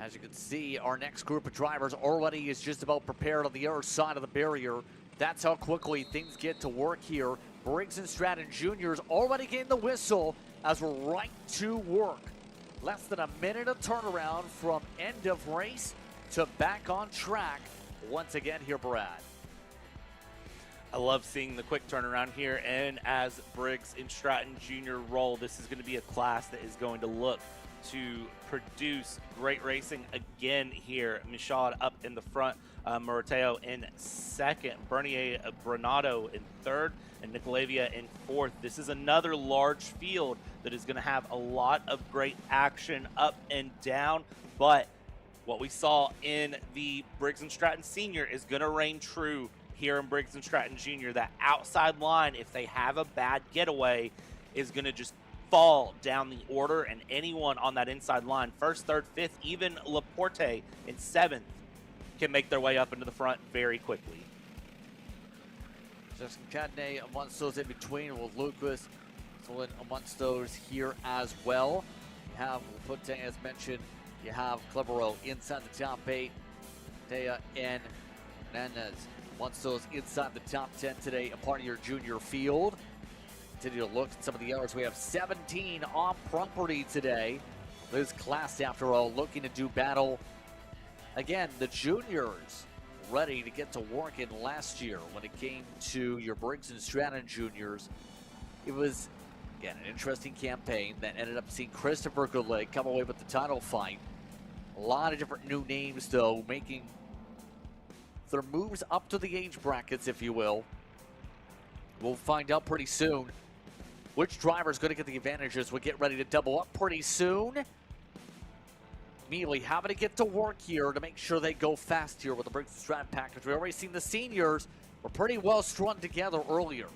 As you can see, our next group of drivers already is just about prepared on the other side of the barrier. That's how quickly things get to work here. Briggs and Stratton Juniors already getting the whistle as we're right to work. Less than a minute of turnaround from end of race to back on track once again here, Brad. I love seeing the quick turnaround here, and as Briggs and Stratton Jr. roll, this is going to be a class that is going to look to produce great racing again here. Michaud up in the front, Morateo in second, Bernier Bernardo in third, and Nicolavia in fourth. This is another large field that is going to have a lot of great action up and down, but what we saw in the Briggs and Stratton Senior is going to reign true here in Briggs and Stratton Jr. That outside line, if they have a bad getaway, is going to just fall down the order, and anyone on that inside line, first, third, fifth, even Laporte in seventh, can make their way up into the front very quickly. Justin Cadet amongst those in between, with Lucas still in amongst those here as well. You have Laporte, as mentioned. You have Clevero inside the top 8. Dea and Hernandez amongst those inside the top 10 today, a part of your junior field. Continue to look at some of the others. We have 17 on property today. This class, after all, looking to do battle. Again, the juniors ready to get to work in last year when it came to your Briggs and Stratton juniors. It was, again, an interesting campaign that ended up seeing Christopher Goulet come away with the title fight. A lot of different new names, though, making their moves up to the age brackets, if you will. We'll find out pretty soon which driver is going to get the advantages. We'll get ready to double up pretty soon. Immediately having to get to work here to make sure they go fast here with the Briggs and Stratton package. We've already seen the seniors were pretty well strung together earlier.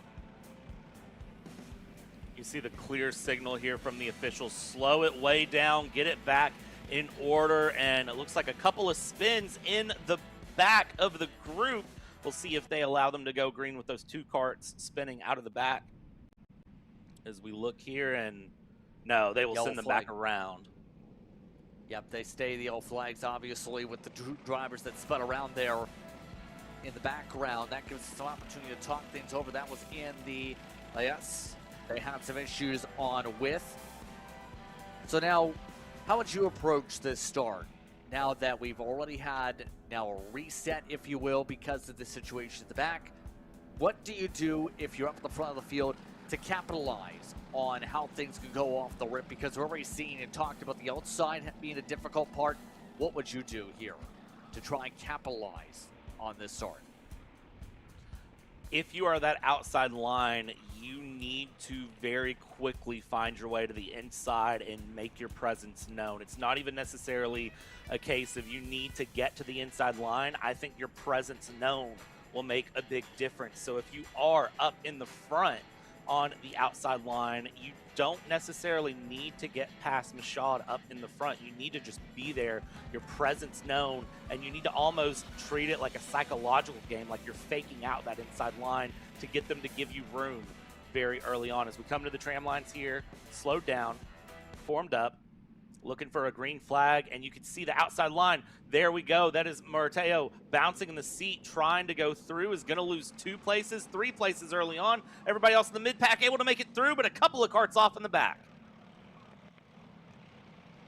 You see the clear signal here from the officials. Slow it way down, get it back in order, and it looks like a couple of spins in the back of the group. We'll see if they allow them to go green with those two carts spinning out of the back. As we look here, and no, they will Yellow send them flag. back around. Yep, they stay the yellow flags, obviously, with the drivers that spun around there in the background. That gives us some opportunity to talk things over. That was in the, yes, they had some issues on width. So now, how would you approach this start? Now that we've already had now a reset, if you will, because of the situation at the back, what do you do if you're up at the front of the field to capitalize on how things can go off the rip? Because we're already seen and talked about the outside being a difficult part. What would you do here to try and capitalize on this start? If you are that outside line, you need to very quickly find your way to the inside and make your presence known. It's not even necessarily a case of you need to get to the inside line. I think your presence known will make a big difference. So if you are up in the front on the outside line, you don't necessarily need to get past Michaud up in the front. You need to just be there, your presence known, and you need to almost treat it like a psychological game, like you're faking out that inside line to get them to give you room very early on. As we come to the tram lines here, slowed down, formed up, looking for a green flag, and you can see the outside line. There we go. That is Morateo bouncing in the seat, trying to go through, is going to lose 2 places, 3 places early on. Everybody else in the mid-pack able to make it through, but a couple of carts off in the back.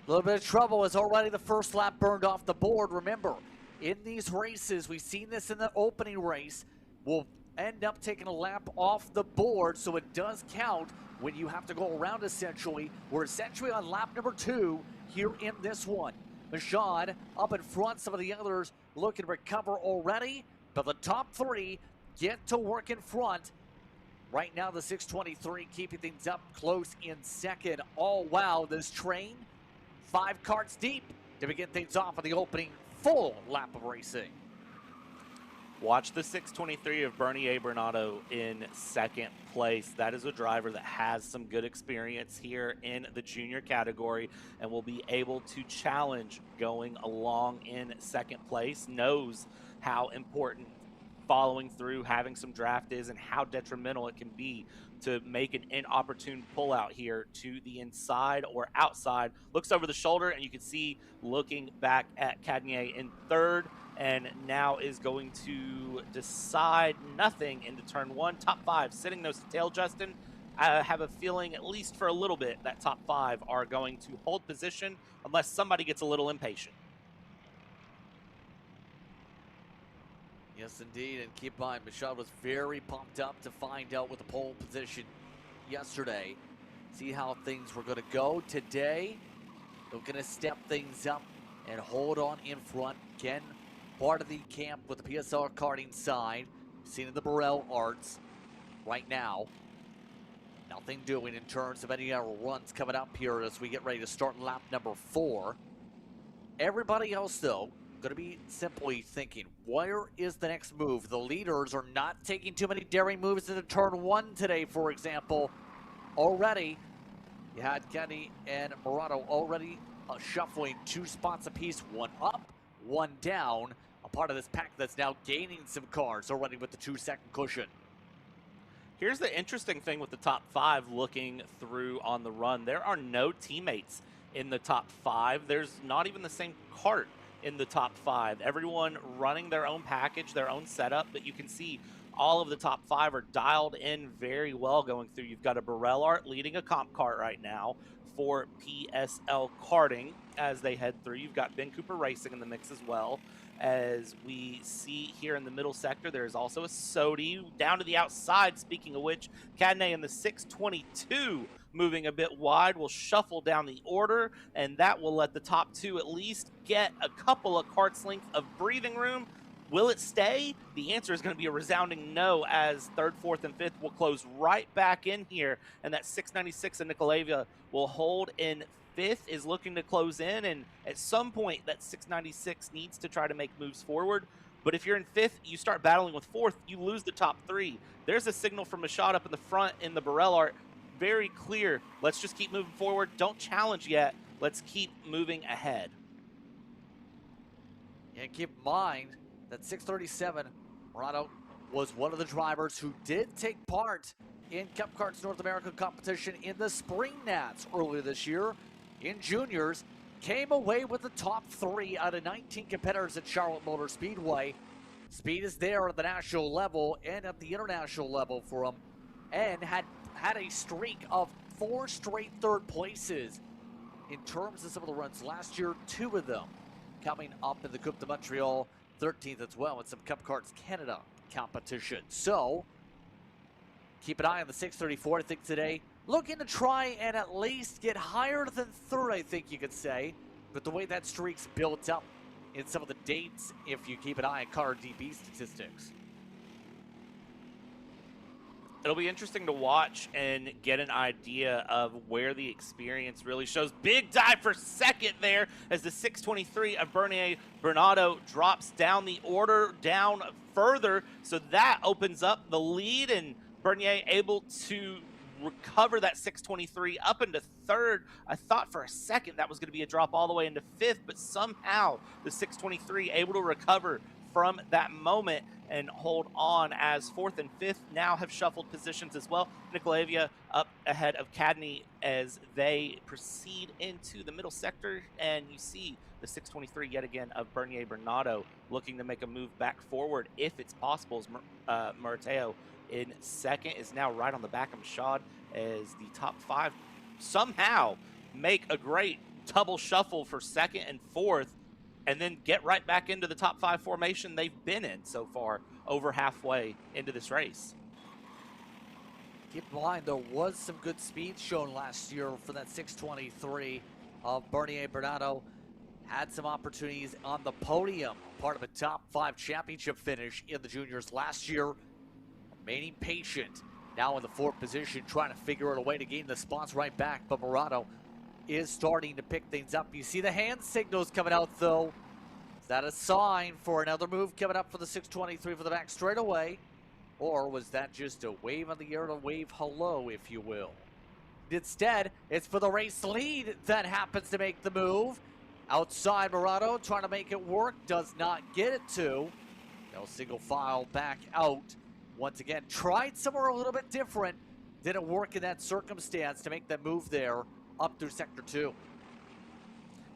A little bit of trouble as already the first lap burned off the board. Remember, in these races, we've seen this in the opening race, we'll end up taking a lap off the board, so it does count when you have to go around essentially. We're essentially on lap number 2 here in this one. Michaud up in front, some of the others looking to recover already, but the top 3 get to work in front. Right now the 623 keeping things up close in second. Oh wow, this train 5 carts deep to begin things off of the opening full lap of racing. Watch the 623 of Bernier Bernardo in second place. That is a driver that has some good experience here in the junior category and will be able to challenge going along in second place. Knows how important following through, having some draft is, and how detrimental it can be to make an inopportune pullout here to the inside or outside. Looks over the shoulder, and you can see looking back at Cadet in third, and now is going to decide nothing into turn one. Top five sitting nose to tail, Justin. I have a feeling, at least for a little bit, that top five are going to hold position unless somebody gets a little impatient. Yes, indeed. And keep in mind, Michaud was very pumped up to find out with the pole position yesterday. See how things were going to go today. They're going to step things up and hold on in front. Again, part of the camp with the PSR karting side. Seen in the Burrell Arts right now. Nothing doing in terms of any runs coming up here as we get ready to start lap number 4. Everybody else, though, going to be simply thinking, where is the next move? The leaders are not taking too many daring moves into turn 1 today, for example. Already, you had Kenny and Murado already shuffling 2 spots apiece, 1 up, 1 down. A part of this pack that's now gaining some cars already with the 2-second cushion. Here's the interesting thing with the top 5 looking through on the run. There are no teammates in the top 5. There's not even the same cart in the top 5. Everyone running their own package, their own setup, but you can see all of the top 5 are dialed in very well going through. You've got a Burrell Art leading a comp cart right now for PSL Karting as they head through. You've got Ben Cooper Racing in the mix as well. As we see here in the middle sector, there's also a Sodi down to the outside. Speaking of which, Cadet in the 622 moving a bit wide will shuffle down the order, and that will let the top 2 at least get a couple of carts length of breathing room. Will it stay? The answer is going to be a resounding no, as 3rd, 4th, and 5th will close right back in here, and that 696 of Nicolavia will hold in 5th, is looking to close in, and at some point that 696 needs to try to make moves forward. But if you're in 5th, you start battling with 4th, you lose the top 3. There's a signal from Michaud up in the front in the Burrell Art. Very clear. Let's just keep moving forward. Don't challenge yet. Let's keep moving ahead. And keep in mind that 637, Murado was one of the drivers who did take part in Cup Kart's North American competition in the Spring Nats earlier this year. In juniors, came away with the top 3 out of 19 competitors at Charlotte Motor Speedway. Speed is there at the national level and at the international level for him, and had a streak of 4 straight 3rd places in terms of some of the runs last year. 2 of them coming up in the Coupe de Montréal, 13th as well in some Cup Karts Canada competition. So keep an eye on the 634, I think, today. Looking to try and at least get higher than 3rd, I think you could say. But the way that streak's built up in some of the dates, if you keep an eye on car DB statistics. It'll be interesting to watch and get an idea of where the experience really shows. Big dive for 2nd there as the 623 of Bernier Bernardo drops down the order down further. So that opens up the lead, and Bernier able to recover that 623 up into 3rd. I thought for a second that was going to be a drop all the way into 5th, but somehow the 623 able to recover from that moment and hold on, as 4th and 5th now have shuffled positions as well. Nicolavia up ahead of Cadney as they proceed into the middle sector, and you see the 623 yet again of Bernier Bernardo looking to make a move back forward if it's possible, as Murateo in 2nd is now right on the back of Michaud, as the top 5 somehow make a great double shuffle for 2nd and 4th, and then get right back into the top 5 formation they've been in so far, over halfway into this race. Keep in mind, there was some good speed shown last year for that 623 of Bernier Bernardo. Had some opportunities on the podium, part of a top 5 championship finish in the juniors last year. Remaining patient, now in the 4th position, trying to figure out a way to gain the spots right back, but Murado is starting to pick things up. You see the hand signals coming out, though. Is that a sign for another move coming up for the 623 for the back straightaway? Or was that just a wave on the air to wave hello, if you will? Instead, it's for the race lead that happens to make the move. Outside, Murado trying to make it work, does not get it to. They'll single file back out. Once again, tried somewhere a little bit different. Didn't work in that circumstance to make that move there up through Sector 2.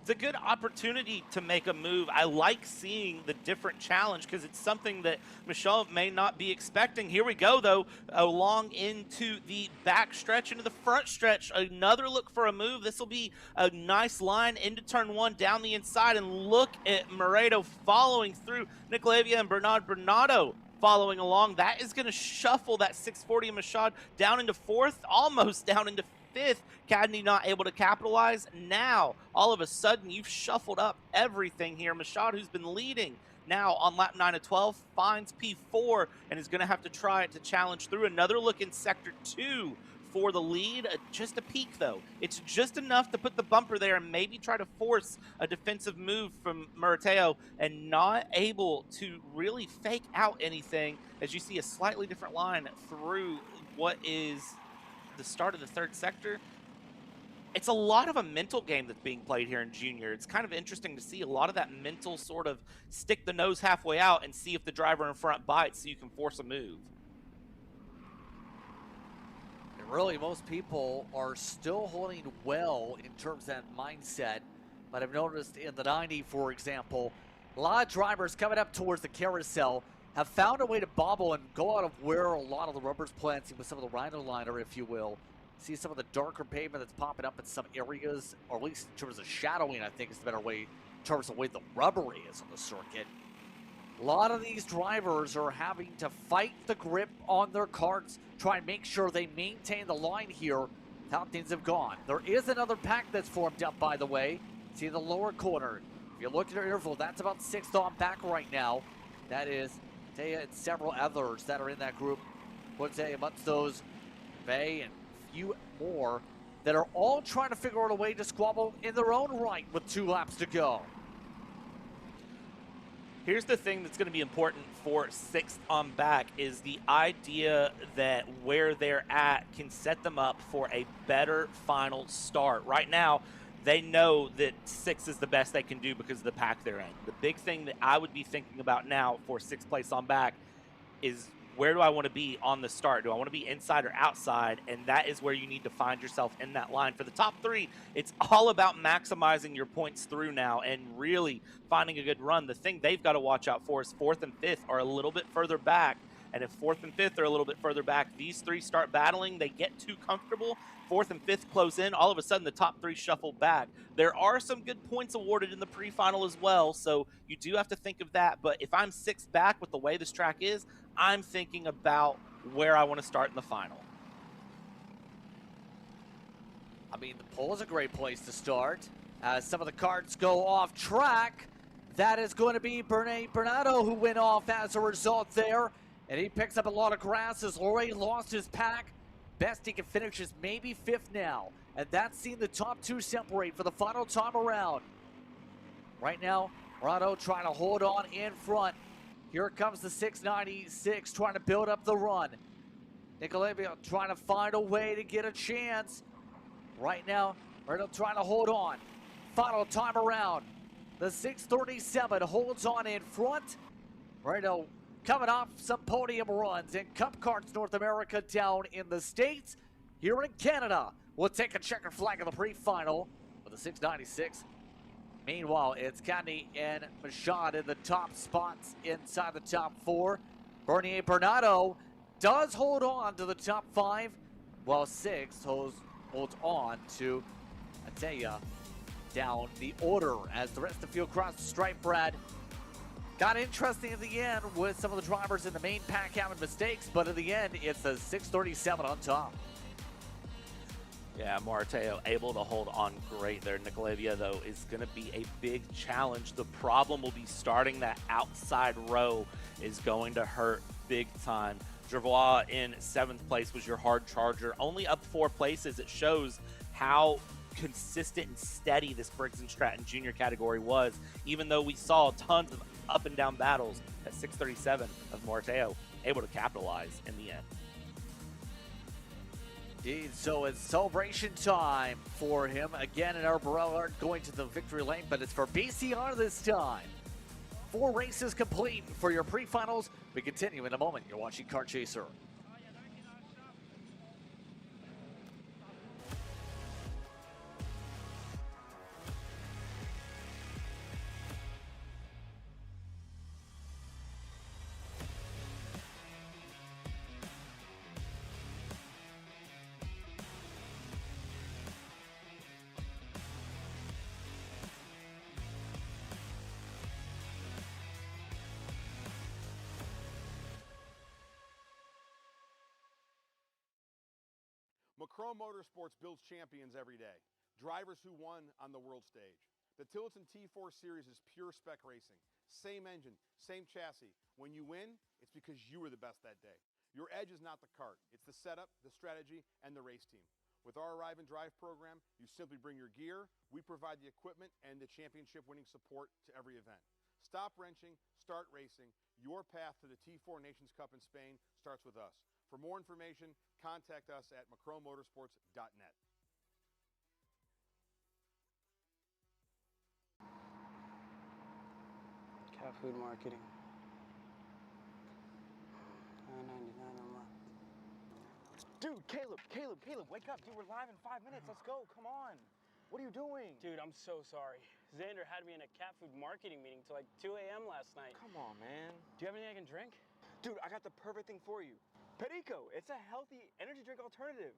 It's a good opportunity to make a move. I like seeing the different challenge because it's something that Michelle may not be expecting. Here we go, though, along into the back stretch, into the front stretch. Another look for a move. This will be a nice line into turn 1 down the inside. And look at Moreto following through. Nicolavia and Bernardo following along. That is going to shuffle that 640 of Mashad down into 4th, almost down into 5th. Cadet not able to capitalize. Now, all of a sudden, you've shuffled up everything here. Mashad, who's been leading now on lap 9 of 12, finds P4 and is going to have to try to challenge through. Another look in Sector 2 for the lead. Just a peek, though. It's just enough to put the bumper there and maybe try to force a defensive move from Murateo, and not able to really fake out anything as you see a slightly different line through what is the start of the 3rd sector. It's a lot of a mental game that's being played here in Junior. It's kind of interesting to see a lot of that mental sort of stick the nose halfway out and see if the driver in front bites so you can force a move. And really, most people are still holding well in terms of that mindset. But I've noticed in the 90, for example, a lot of drivers coming up towards the carousel have found a way to bobble and go out of where a lot of the rubber's planting with some of the Rhino liner, if you will. See some of the darker pavement that's popping up in some areas, or at least in terms of shadowing, I think is the better way, in terms of the way the rubber is on the circuit. A lot of these drivers are having to fight the grip on their karts, try and make sure they maintain the line here. How things have gone. There is another pack that's formed up, by the way. See the lower corner. If you look at your interval, that's about 6th on back right now. That is Taya and several others that are in that group. Would say amongst those, Bay and a few more that are all trying to figure out a way to squabble in their own right with 2 laps to go. Here's the thing that's going to be important for 6th on back is the idea that where they're at can set them up for a better final start. Right now, they know that 6 is the best they can do because of the pack they're in. The big thing that I would be thinking about now for 6th place on back is, where do I want to be on the start? Do I want to be inside or outside? And that is where you need to find yourself in that line. For the top 3, it's all about maximizing your points through now and really finding a good run. The thing they've got to watch out for is 4th and 5th are a little bit further back. And if 4th and 5th are a little bit further back, these 3 start battling, they get too comfortable, 4th and 5th close in, all of a sudden the top 3 shuffle back. There are some good points awarded in the pre-final as well, so you do have to think of that. But if I'm 6th back with the way this track is, I'm thinking about where I want to start in the final. I mean, the pole is a great place to start. As some of the karts go off track, that is going to be Bernardo who went off as a result there. And he picks up a lot of grass, has already lost his pack. Best he can finish is maybe 5th now. And that's seen the top 2 separate for the final time around. Right now, Bernardo trying to hold on in front. Here comes the 696 trying to build up the run. Nicolavia trying to find a way to get a chance. Right now, Bernardo trying to hold on. Final time around. The 637 holds on in front. Bernardo coming off some podium runs in Cup Karts North America down in the States. Here in Canada, we'll take a checkered flag of the pre-final with the 696. Meanwhile, it's Cadet and Mashad in the top spots inside the top 4. Bernier Bernardo does hold on to the top 5, while 6 holds on to Ataya down the order as the rest of the field crosses the stripe. Brad, got interesting at the end with some of the drivers in the main pack having mistakes, but in the end, it's the 637 on top. Yeah, Murateo able to hold on great there. Nicolavia, though, is going to be a big challenge. The problem will be starting that outside row is going to hurt big time. Jervois in 7th place was your hard charger. Only up 4 places. It shows how consistent and steady this Briggs and Stratton junior category was, even though we saw tons of up and down battles at 637 of Murateo able to capitalize in the end. Indeed, so it's celebration time for him. Again, and our Burrell aren't going to the victory lane, but it's for BCR this time. 4 races complete for your pre-finals. We continue in a moment. You're watching Kart Chaser. Macron Motorsports builds champions every day, drivers who won on the world stage. The Tillotson T4 Series is pure spec racing. Same engine, same chassis. When you win, it's because you were the best that day. Your edge is not the kart. It's the setup, the strategy, and the race team. With our Arrive and Drive program, you simply bring your gear, we provide the equipment and the championship-winning support to every event. Stop wrenching, start racing. Your path to the T4 Nations Cup in Spain starts with us. For more information, contact us at macronmotorsports.net. Cat food marketing. $9.99 a month. Dude, Caleb, wake up. Dude, we're live in 5 minutes. Let's go. Come on. What are you doing? Dude, I'm so sorry. Xander had me in a cat food marketing meeting till like 2 a.m. last night. Come on, man. Do you have anything I can drink? Dude, I got the perfect thing for you. Perico. It's a healthy energy drink alternative.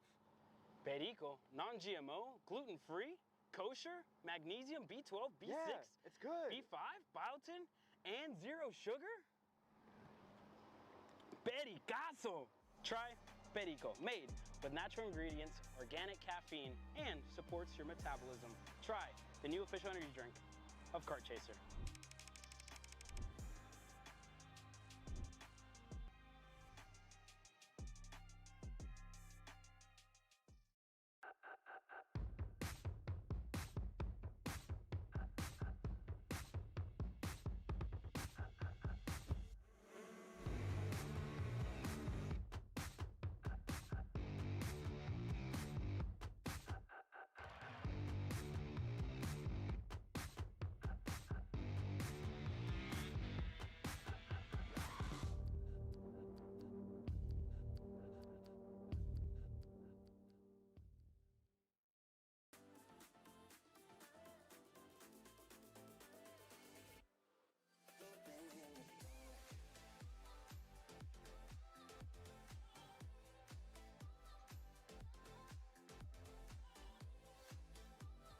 Perico, non-GMO, gluten-free, kosher, magnesium, B12, B6, Yeah, it's good. B5, biotin, and 0 sugar? Pericazo! Try Perico, made with natural ingredients, organic caffeine, and supports your metabolism. Try the new official energy drink of Kart Chaser.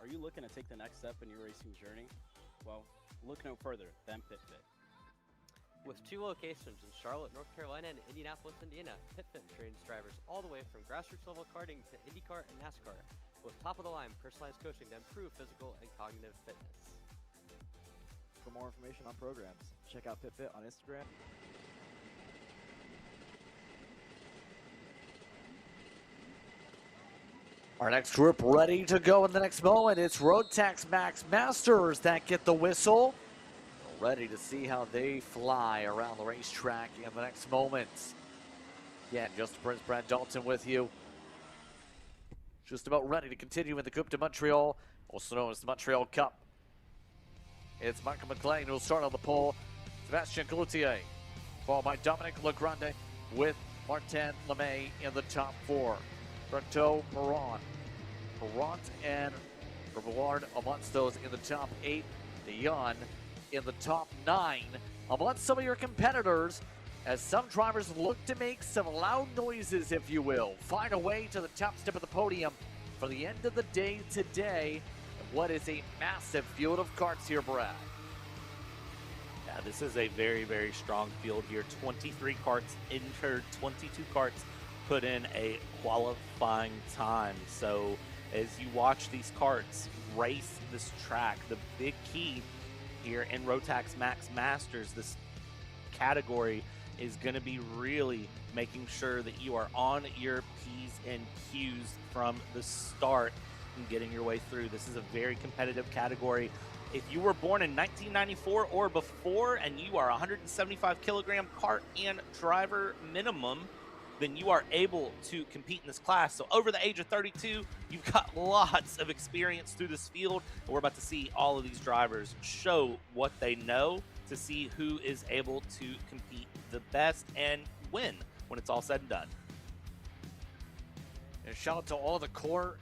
Are you looking to take the next step in your racing journey? Well, look no further than PitFit. With 2 locations in Charlotte, North Carolina and Indianapolis, Indiana, PitFit trains drivers all the way from grassroots level karting to IndyCar and NASCAR, with top-of-the-line personalized coaching to improve physical and cognitive fitness. For more information on programs, check out PitFit on Instagram. Our next group ready to go in the next moment. It's Rotax Max Masters that get the whistle. Ready to see how they fly around the racetrack in the next moments. Again, Justin Prince, Brad Dalton with you. Just about ready to continue in the Coupe de Montréal, also known as the Montreal Cup. It's Michael McLean who will start on the pole. Sebastian Cloutier, followed by Dominic Legrande with Martin Lemay in the top 4. Berto Perrant and Revillard amongst those in the top 8. Dion in the top 9 amongst some of your competitors as some drivers look to make some loud noises, if you will. Find a way to the top step of the podium for the end of the day today. What is a massive field of karts here, Brad? Yeah, this is a very, very strong field here. 23 karts entered, 22 karts put in a qualifying time. So as you watch these karts race this track, the big key here in Rotax Max Masters, this category, is going to be really making sure that you are on your P's and Q's from the start and getting your way through. This is a very competitive category. If you were born in 1994 or before and you are 175 kilogram kart and driver minimum, then you are able to compete in this class. So over the age of 32, you've got lots of experience through this field. And we're about to see all of these drivers show what they know to see who is able to compete the best and win when it's all said and done. And shout out to all the quarter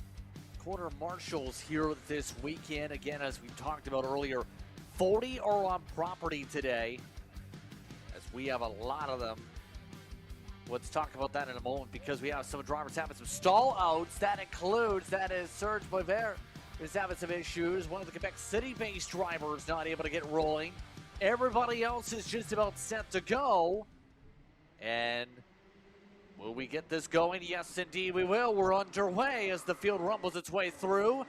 marshals here this weekend. Again, as we talked about earlier, 40 are on property today, as we have a lot of them. Let's talk about that in a moment, because we have some drivers having some stall outs. That includes, that is Serge Boisvert is having some issues. One of the Quebec City-based drivers not able to get rolling. Everybody else is just about set to go. And will we get this going? Yes, indeed we will. We're underway as the field rumbles its way through.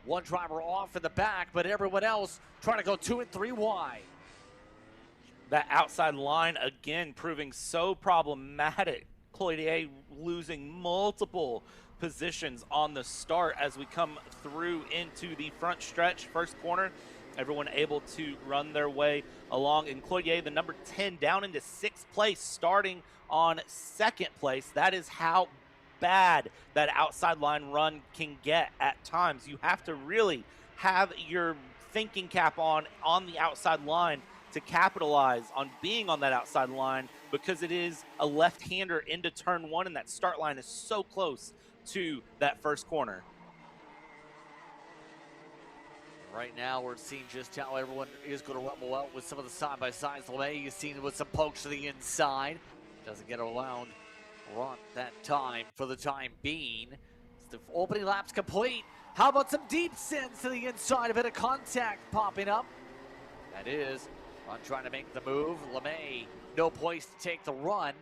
One driver off in the back, but everyone else trying to go 2 and 3 wide. That outside line, again, proving so problematic. Cloutier losing multiple positions on the start as we come through into the front stretch, first corner. Everyone able to run their way along. And Cloutier, the number 10, down into 6th place, starting on 2nd place. That is how bad that outside line run can get at times. You have to really have your thinking cap on the outside line to capitalize on being on that outside line, because it is a left-hander into turn 1, and that start line is so close to that first corner. Right now, we're seeing just how everyone is going to rumble out with some of the side-by-sides. LeMay, you've seen with some pokes to the inside. Doesn't get around run that time for the time being. The opening lap's complete. How about some deep sends to the inside? A bit of contact popping up. That is on trying to make the move. LeMay, no place to take the run.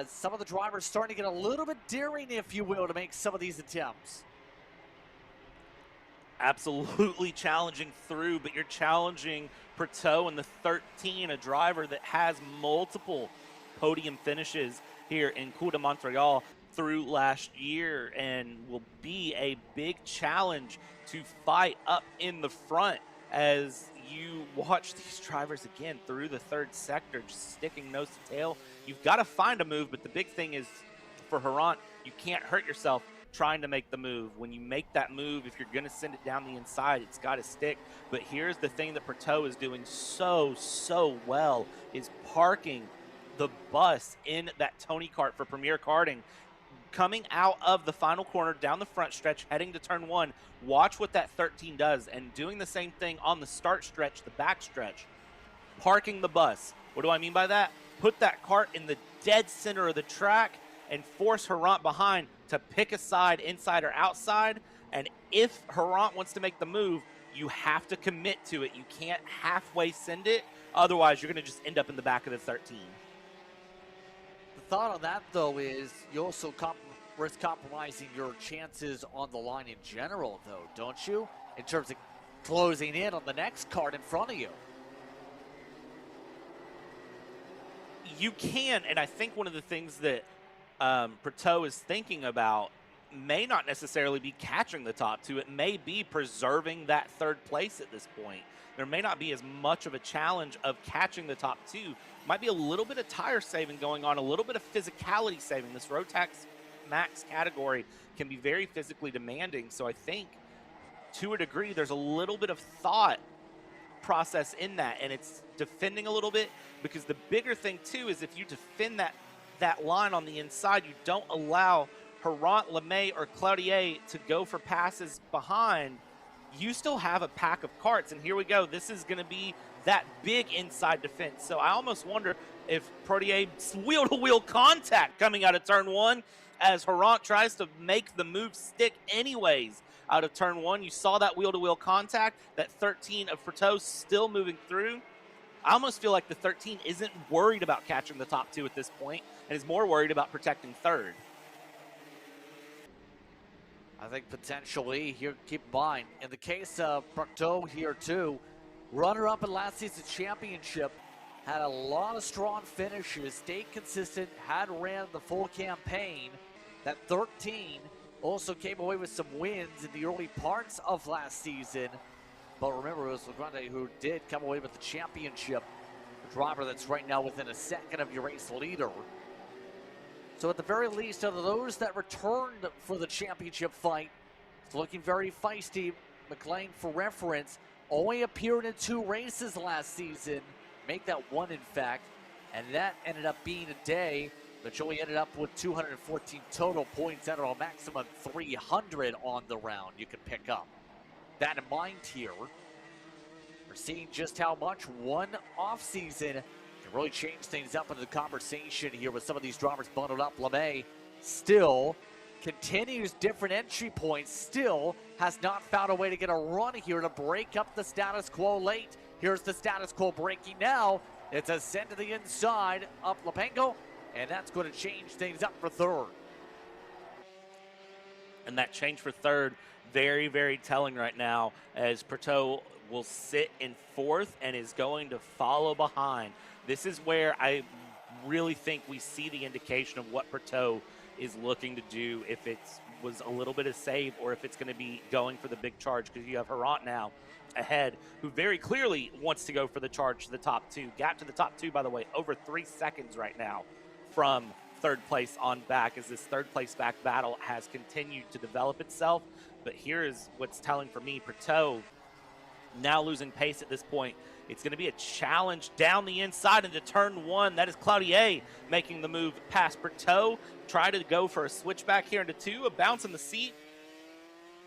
Some of the drivers starting to get a little bit daring, if you will, to make some of these attempts. Absolutely challenging through, but you're challenging Pretot and the 13, a driver that has multiple podium finishes here in Coupe de Montréal through last year, and will be a big challenge to fight up in the front as you watch these drivers again through the 3rd sector, just sticking nose to tail. You've got to find a move, but the big thing is for Harant, you can't hurt yourself trying to make the move. When you make that move, if you're going to send it down the inside, it's got to stick. But here's the thing that Pretot is doing so well, is parking the bus in that Tony kart for Premier Karting. Coming out of the final corner, down the front stretch, heading to turn 1, watch what that 13 does, and doing the same thing on the start stretch, the back stretch. Parking the bus. What do I mean by that? Put that kart in the dead center of the track and force Harant behind to pick a side, inside or outside. And if Harant wants to make the move, you have to commit to it. You can't halfway send it. Otherwise, you're going to just end up in the back of the 13. The thought on that, though, is you also risk compromising your chances on the line in general, though, don't you? In terms of closing in on the next kart in front of you. You can, and I think one of the things that Pretot is thinking about may not necessarily be catching the top 2. It may be preserving that 3rd place at this point. There may not be as much of a challenge of catching the top 2. Might be a little bit of tire saving going on, a little bit of physicality saving. This Rotax Max category can be very physically demanding, so I think to a degree there's a little bit of thought process in that, and it's defending a little bit, because the bigger thing too is if you defend that line on the inside, you don't allow Harant, LeMay, or Cloutier to go for passes behind, you still have a pack of karts. And here we go. This is going to be that big inside defense. So I almost wonder if Protier's wheel-to-wheel contact coming out of turn 1 as Harant tries to make the move stick anyways out of turn 1. You saw that wheel-to-wheel contact, that 13 of Pretot still moving through. I almost feel like the 13 isn't worried about catching the top 2 at this point and is more worried about protecting 3rd. I think potentially, here, keep in mind, in the case of Pretot here too, runner-up in last season's championship, had a lot of strong finishes, stayed consistent, had ran the full campaign. That 13 also came away with some wins in the early parts of last season. But remember, it was Legrande who did come away with the championship. The driver that's right now within a second of your race leader. So at the very least, of those that returned for the championship fight, it's looking very feisty. McLean, for reference, only appeared in 2 races last season. make that one, in fact, and that ended up being a day that Joey ended up with 214 total points out of a maximum 300 on the round you can pick up. That in mind here, we're seeing just how much one offseason can really change things up into the conversation here with some of these drivers bundled up. LeMay still continues different entry points, still has not found a way to get a run here to break up the status quo late. Here's the status quo breaking now. It's a send to the inside up Lepenko, and that's going to change things up for third. And that change for third, very, very telling right now, as Prateau will sit in fourth and is going to follow behind. This is where I really think we see the indication of what Prateau is looking to do, if it was a little bit of save or if it's going to be going for the big charge, because you have Harant now ahead, who very clearly wants to go for the charge to the top two. Gap to the top two, by the way, over 3 seconds right now from third place on back, as this third place back battle has continued to develop itself. But here is what's telling for me. Prateau now losing pace at this point. It's going to be a challenge down the inside into turn one. That is Cloutier making the move past Prateau. Try to go for a switchback here into two, a bounce in the seat.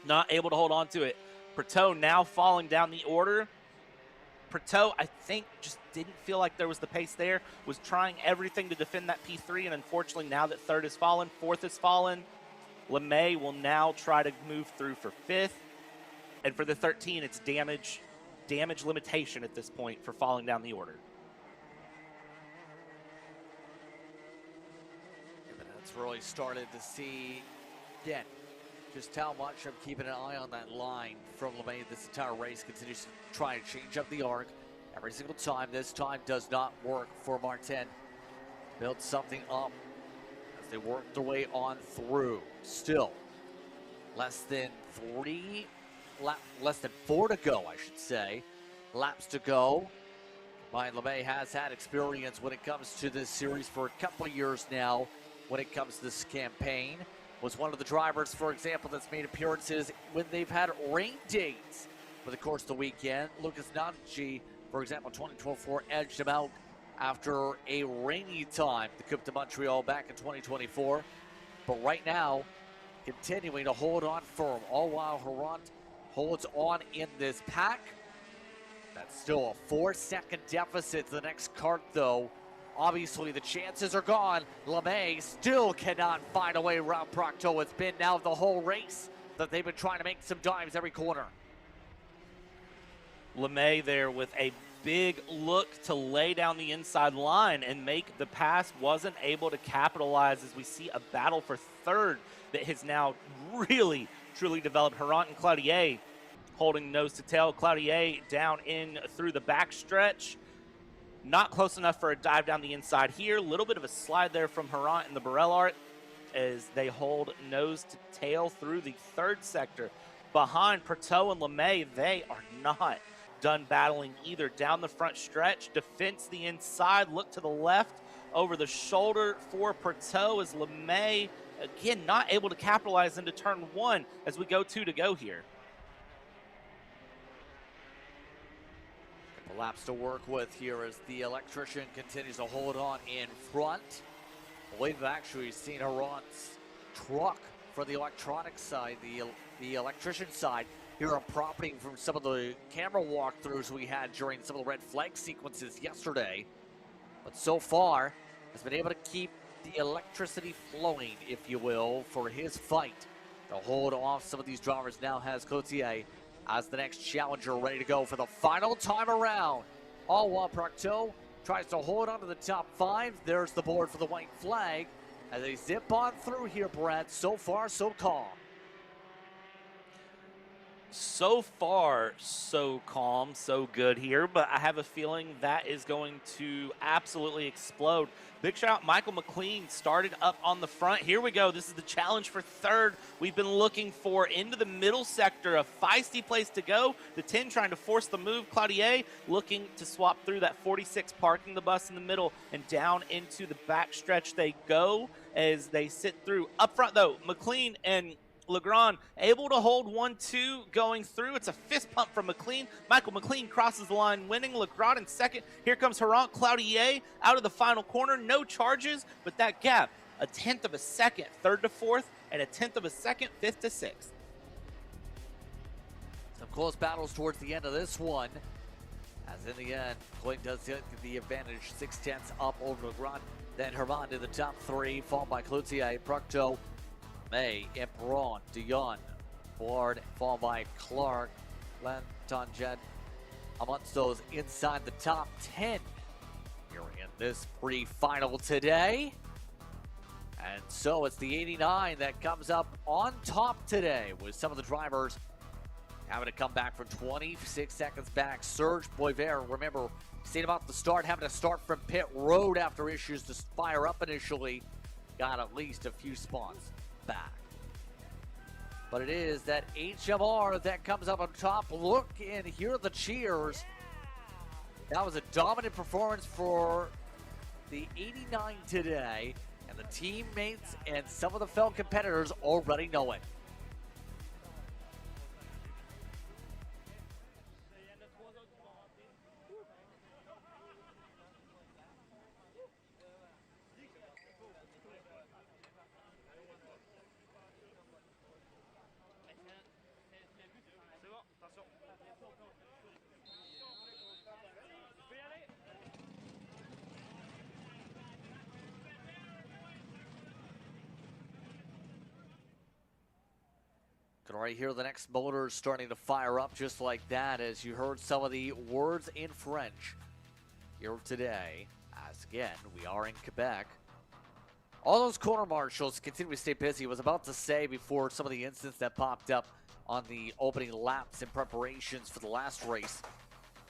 Not able to hold on to it. Prateau now falling down the order. Prateau, I think, just didn't feel like there was the pace there. Was trying everything to defend that P3, and unfortunately now that third has fallen, fourth has fallen, LeMay will now try to move through for fifth. And for the 13, it's damage limitation at this point for falling down the order. Yeah, but it's really started to see, again, just how much I'm keeping an eye on that line from LeMay. This entire race continues to try and change up the arc every single time. This time does not work for Martin. Built something up as they work their way on through. Still, less than 4 to go, I should say. Laps to go. Ryan LeMay has had experience when it comes to this series for a couple of years now. When it comes to this campaign, was one of the drivers, for example, that's made appearances when they've had rain dates for the course of the weekend. Lucas Nanji, for example, 2024 edged him out after a rainy time, the Coupe de Montréal back in 2024. But right now, continuing to hold on firm, all while Harant holds on in this pack. That's still a 4-second deficit to the next kart, though. Obviously, the chances are gone. LeMay still cannot find a way around Prateau. It's been now the whole race that they've been trying to make some dimes every corner. LeMay there with a big look to lay down the inside line and make the pass. Wasn't able to capitalize, as we see a battle for third that has now really, truly developed. Harant and Cloutier holding nose to tail. Cloutier down in through the backstretch. Not close enough for a dive down the inside here. A little bit of a slide there from Harant in the Burrell art as they hold nose to tail through the third sector. Behind Prateau and LeMay, they are not done battling either. Down the front stretch, defense the inside, look to the left, over the shoulder for Prateau as LeMay, again, not able to capitalize into turn one as we go 2 to go here. Laps to work with here as the electrician continues to hold on in front. We've actually seen Harant's truck for the electronic side, the electrician side, here on property from some of the camera walkthroughs we had during some of the red flag sequences yesterday. But so far, has been able to keep the electricity flowing, if you will, for his fight to hold off some of these drivers. Now has Cloutier as the next challenger ready to go for the final time around. All while Prateau tries to hold on to the top 5. There's the board for the white flag as they zip on through here, Brad. So far, so calm. So far, so calm, so good here, but I have a feeling that is going to absolutely explode. Big shout out, Michael McLean started up on the front. Here we go. This is the challenge for third. We've been looking for into the middle sector, a feisty place to go. The 10 trying to force the move. Cloutier looking to swap through that 46, parking the bus in the middle, and down into the back stretch they go as they sit through. Up front, though, McLean and Legrand able to hold 1-2 going through. It's a fist pump from McLean. Michael McLean crosses the line, winning. Legrand in second. Here comes Harant Cloutier out of the final corner. No charges, but that gap, a 1/10 of a second, 3rd to 4th, and a 1/10 of a second, 5th to 6th. Some close battles towards the end of this one. As in the end, Clayton does get the advantage, 6/10 up over Legrand. Then Herman in the top 3, followed by Cloutier, Procto, May, Emperon, Dion, Bard, followed by Clark, Lantonjet. Amongst those inside the top 10 here in this pre-final today. And so it's the 89 that comes up on top today, with some of the drivers having to come back from 26 seconds back. Serge Boisvert, remember, seen about the start, having to start from pit road after issues to fire up initially, got at least a few spots back. But it is that HMR that comes up on top. Look and hear the cheers. That was a dominant performance for the 89 today, and the teammates and some of the fellow competitors already know it. Can already hear the next motors starting to fire up just like that, as you heard some of the words in French here today. As again, we are in Quebec. All those corner marshals continue to stay busy. I was about to say before some of the incidents that popped up on the opening laps in preparations for the last race,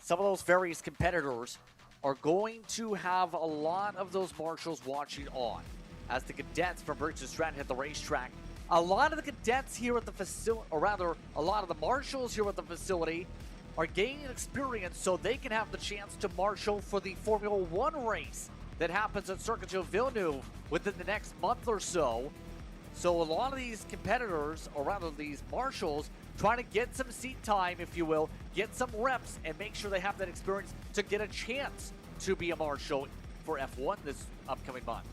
some of those various competitors are going to have a lot of those marshals watching on as the cadets from Briggs and Stratton hit the racetrack. A lot of the cadets here at the facility, or rather, a lot of the marshals here at the facility are gaining experience so they can have the chance to marshal for the Formula One race that happens at Circuit de Villeneuve within the next month or so. So a lot of these competitors, or rather these marshals, trying to get some seat time, if you will, get some reps, and make sure they have that experience to get a chance to be a marshal for F1 this upcoming month.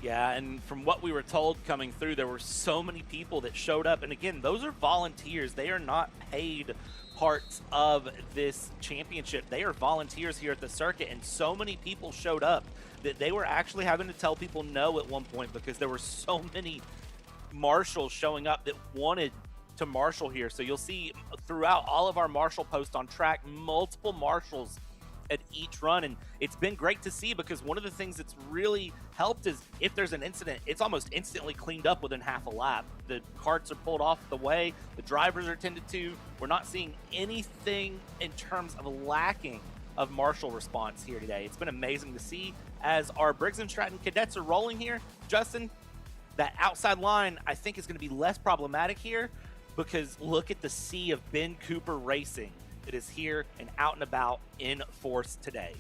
Yeah, and from what we were told coming through, there were so many people that showed up. And again, those are volunteers. They are not paid parts of this championship. They are volunteers here at the circuit, and so many people showed up that they were actually having to tell people no at one point because there were so many marshals showing up that wanted to marshal here. So you'll see throughout all of our marshal posts on track, multiple marshals at each run, and it's been great to see because one of the things that's really helped is if there's an incident, it's almost instantly cleaned up within half a lap. The carts are pulled off the way, the drivers are tended to. We're not seeing anything in terms of lacking of marshal response here today. It's been amazing to see as our Briggs and Stratton cadets are rolling here. Justin, that outside line I think is going to be less problematic here because look at the sea of Ben Cooper Racing. It is here and out and about in force today.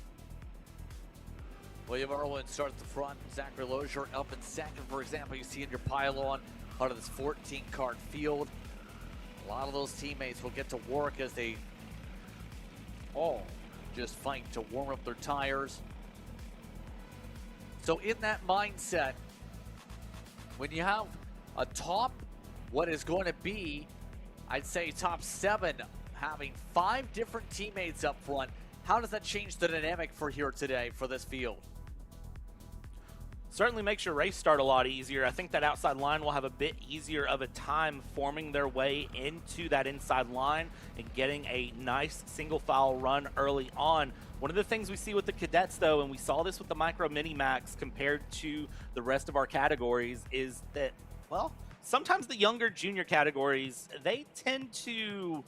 William Irwin starts at the front. Zachary Lozier up in second, for example. You see in your pylon, part of this 14-cart field. A lot of those teammates will get to work as they all just fight to warm up their tires. So in that mindset, when you have a top, what is going to be, I'd say top 7, having 5 different teammates up front, how does that change the dynamic for here today for this field? Certainly makes your race start a lot easier. I think that outside line will have a bit easier of a time forming their way into that inside line and getting a nice single file run early on. One of the things we see with the cadets, though, and we saw this with the Micro Mini Max compared to the rest of our categories, is that, well, sometimes the younger junior categories, they tend to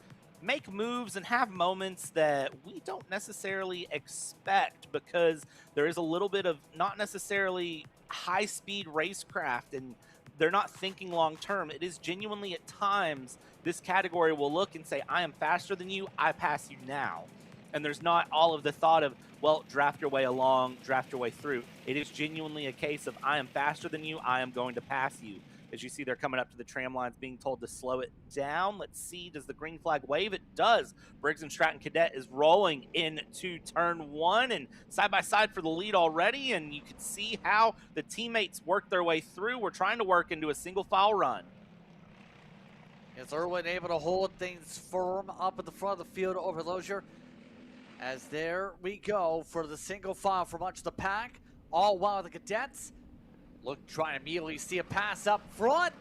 make moves and have moments that we don't necessarily expect because there is a little bit of not necessarily high-speed racecraft and they're not thinking long-term. It is genuinely at times this category will look and say, I am faster than you, I pass you now. And there's not all of the thought of, well, draft your way along, draft your way through. It is genuinely a case of, I am faster than you, I am going to pass you. As you see, they're coming up to the tram lines, being told to slow it down. Let's see, does the green flag wave? It does. Briggs and Stratton Cadet is rolling into turn 1 and side by side for the lead already, and you can see how the teammates work their way through. We're trying to work into a single file run. Is Irwin able to hold things firm up at the front of the field over Lozier? As there we go for the single file for much of the pack. All while the Cadets look trying to immediately see a pass up front.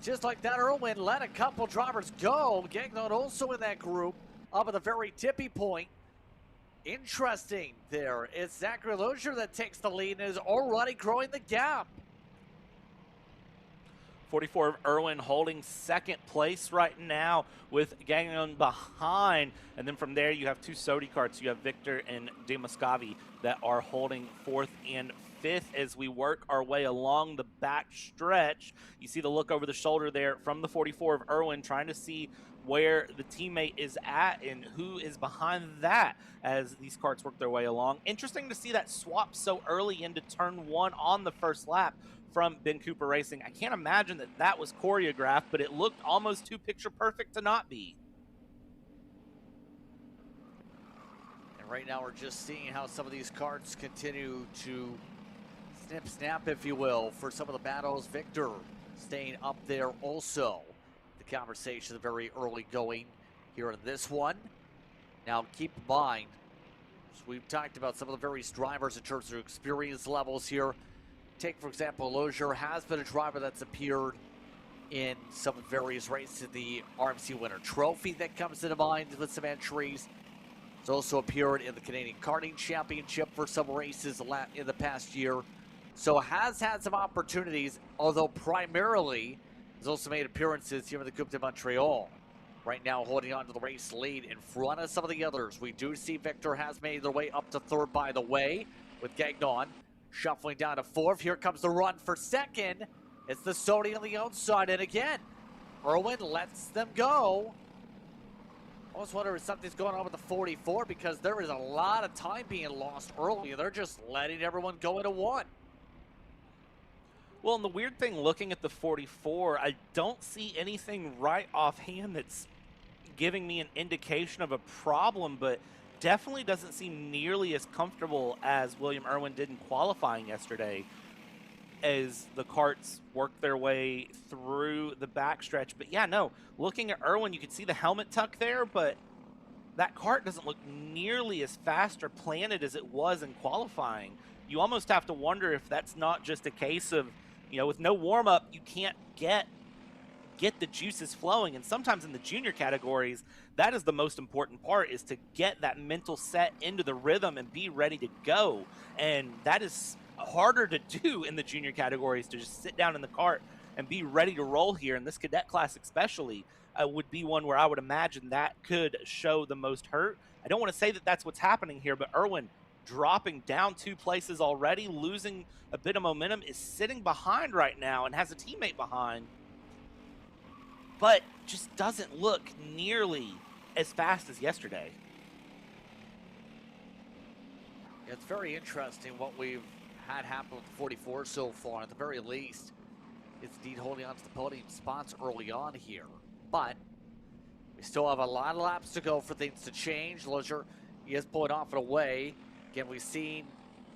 Just like that, Irwin let a couple drivers go. Gagnon also in that group up at the very tippy point. Interesting there. It's Zachary Lozier that takes the lead and is already growing the gap. 44 of Irwin holding second place right now with Gagnon behind. And then from there, you have two Sodi carts. You have Victor and De Moscavi that are holding fourth and fifth as we work our way along the back stretch. You see the look over the shoulder there from the 44 of Irwin, trying to see where the teammate is at and who is behind that as these carts work their way along. Interesting to see that swap so early into turn 1 on the first lap from Ben Cooper Racing. I can't imagine that that was choreographed, but it looked almost too picture perfect to not be. And right now we're just seeing how some of these carts continue to snap, if you will, for some of the battles. Victor staying up there also. The conversation is very early going here in this one. Now keep in mind, so we've talked about some of the various drivers in terms of experience levels here. Take, for example, Lozier has been a driver that's appeared in some various races. The RMC Winter Trophy that comes into mind with some entries. He's also appeared in the Canadian Karting Championship for some races in the past year. So has had some opportunities, although primarily has also made appearances here in the Coupe de Montréal. Right now holding on to the race lead in front of some of the others. We do see Victor has made their way up to third, by the way, with Gagnon shuffling down to fourth. Here comes the run for second. It's the Sodi on the outside, and again, Irwin lets them go. I almost wonder if something's going on with the 44 because there is a lot of time being lost early, and they're just letting everyone go into one. Well, and the weird thing looking at the 44, I don't see anything right offhand that's giving me an indication of a problem, but definitely doesn't seem nearly as comfortable as William Irwin did in qualifying yesterday as the carts work their way through the backstretch. But yeah, no, looking at Irwin, you can see the helmet tuck there, but that cart doesn't look nearly as fast or planted as it was in qualifying. You almost have to wonder if that's not just a case of, you know, with no warm-up, you can't get the juices flowing. And sometimes in the junior categories, that is the most important part, is to get that mental set into the rhythm and be ready to go. And that is harder to do in the junior categories, to just sit down in the cart and be ready to roll here. And this cadet class especially would be one where I would imagine that could show the most hurt. I don't want to say that that's what's happening here, but Irwin dropping down 2 places already, losing a bit of momentum, is sitting behind right now and has a teammate behind, but just doesn't look nearly as fast as yesterday. It's very interesting what we've had happen with the 44 so far. At the very least, it's indeed holding on to the podium spots early on here. But we still have a lot of laps to go for things to change. Lozier, he is pulling off and away. Again, we've seen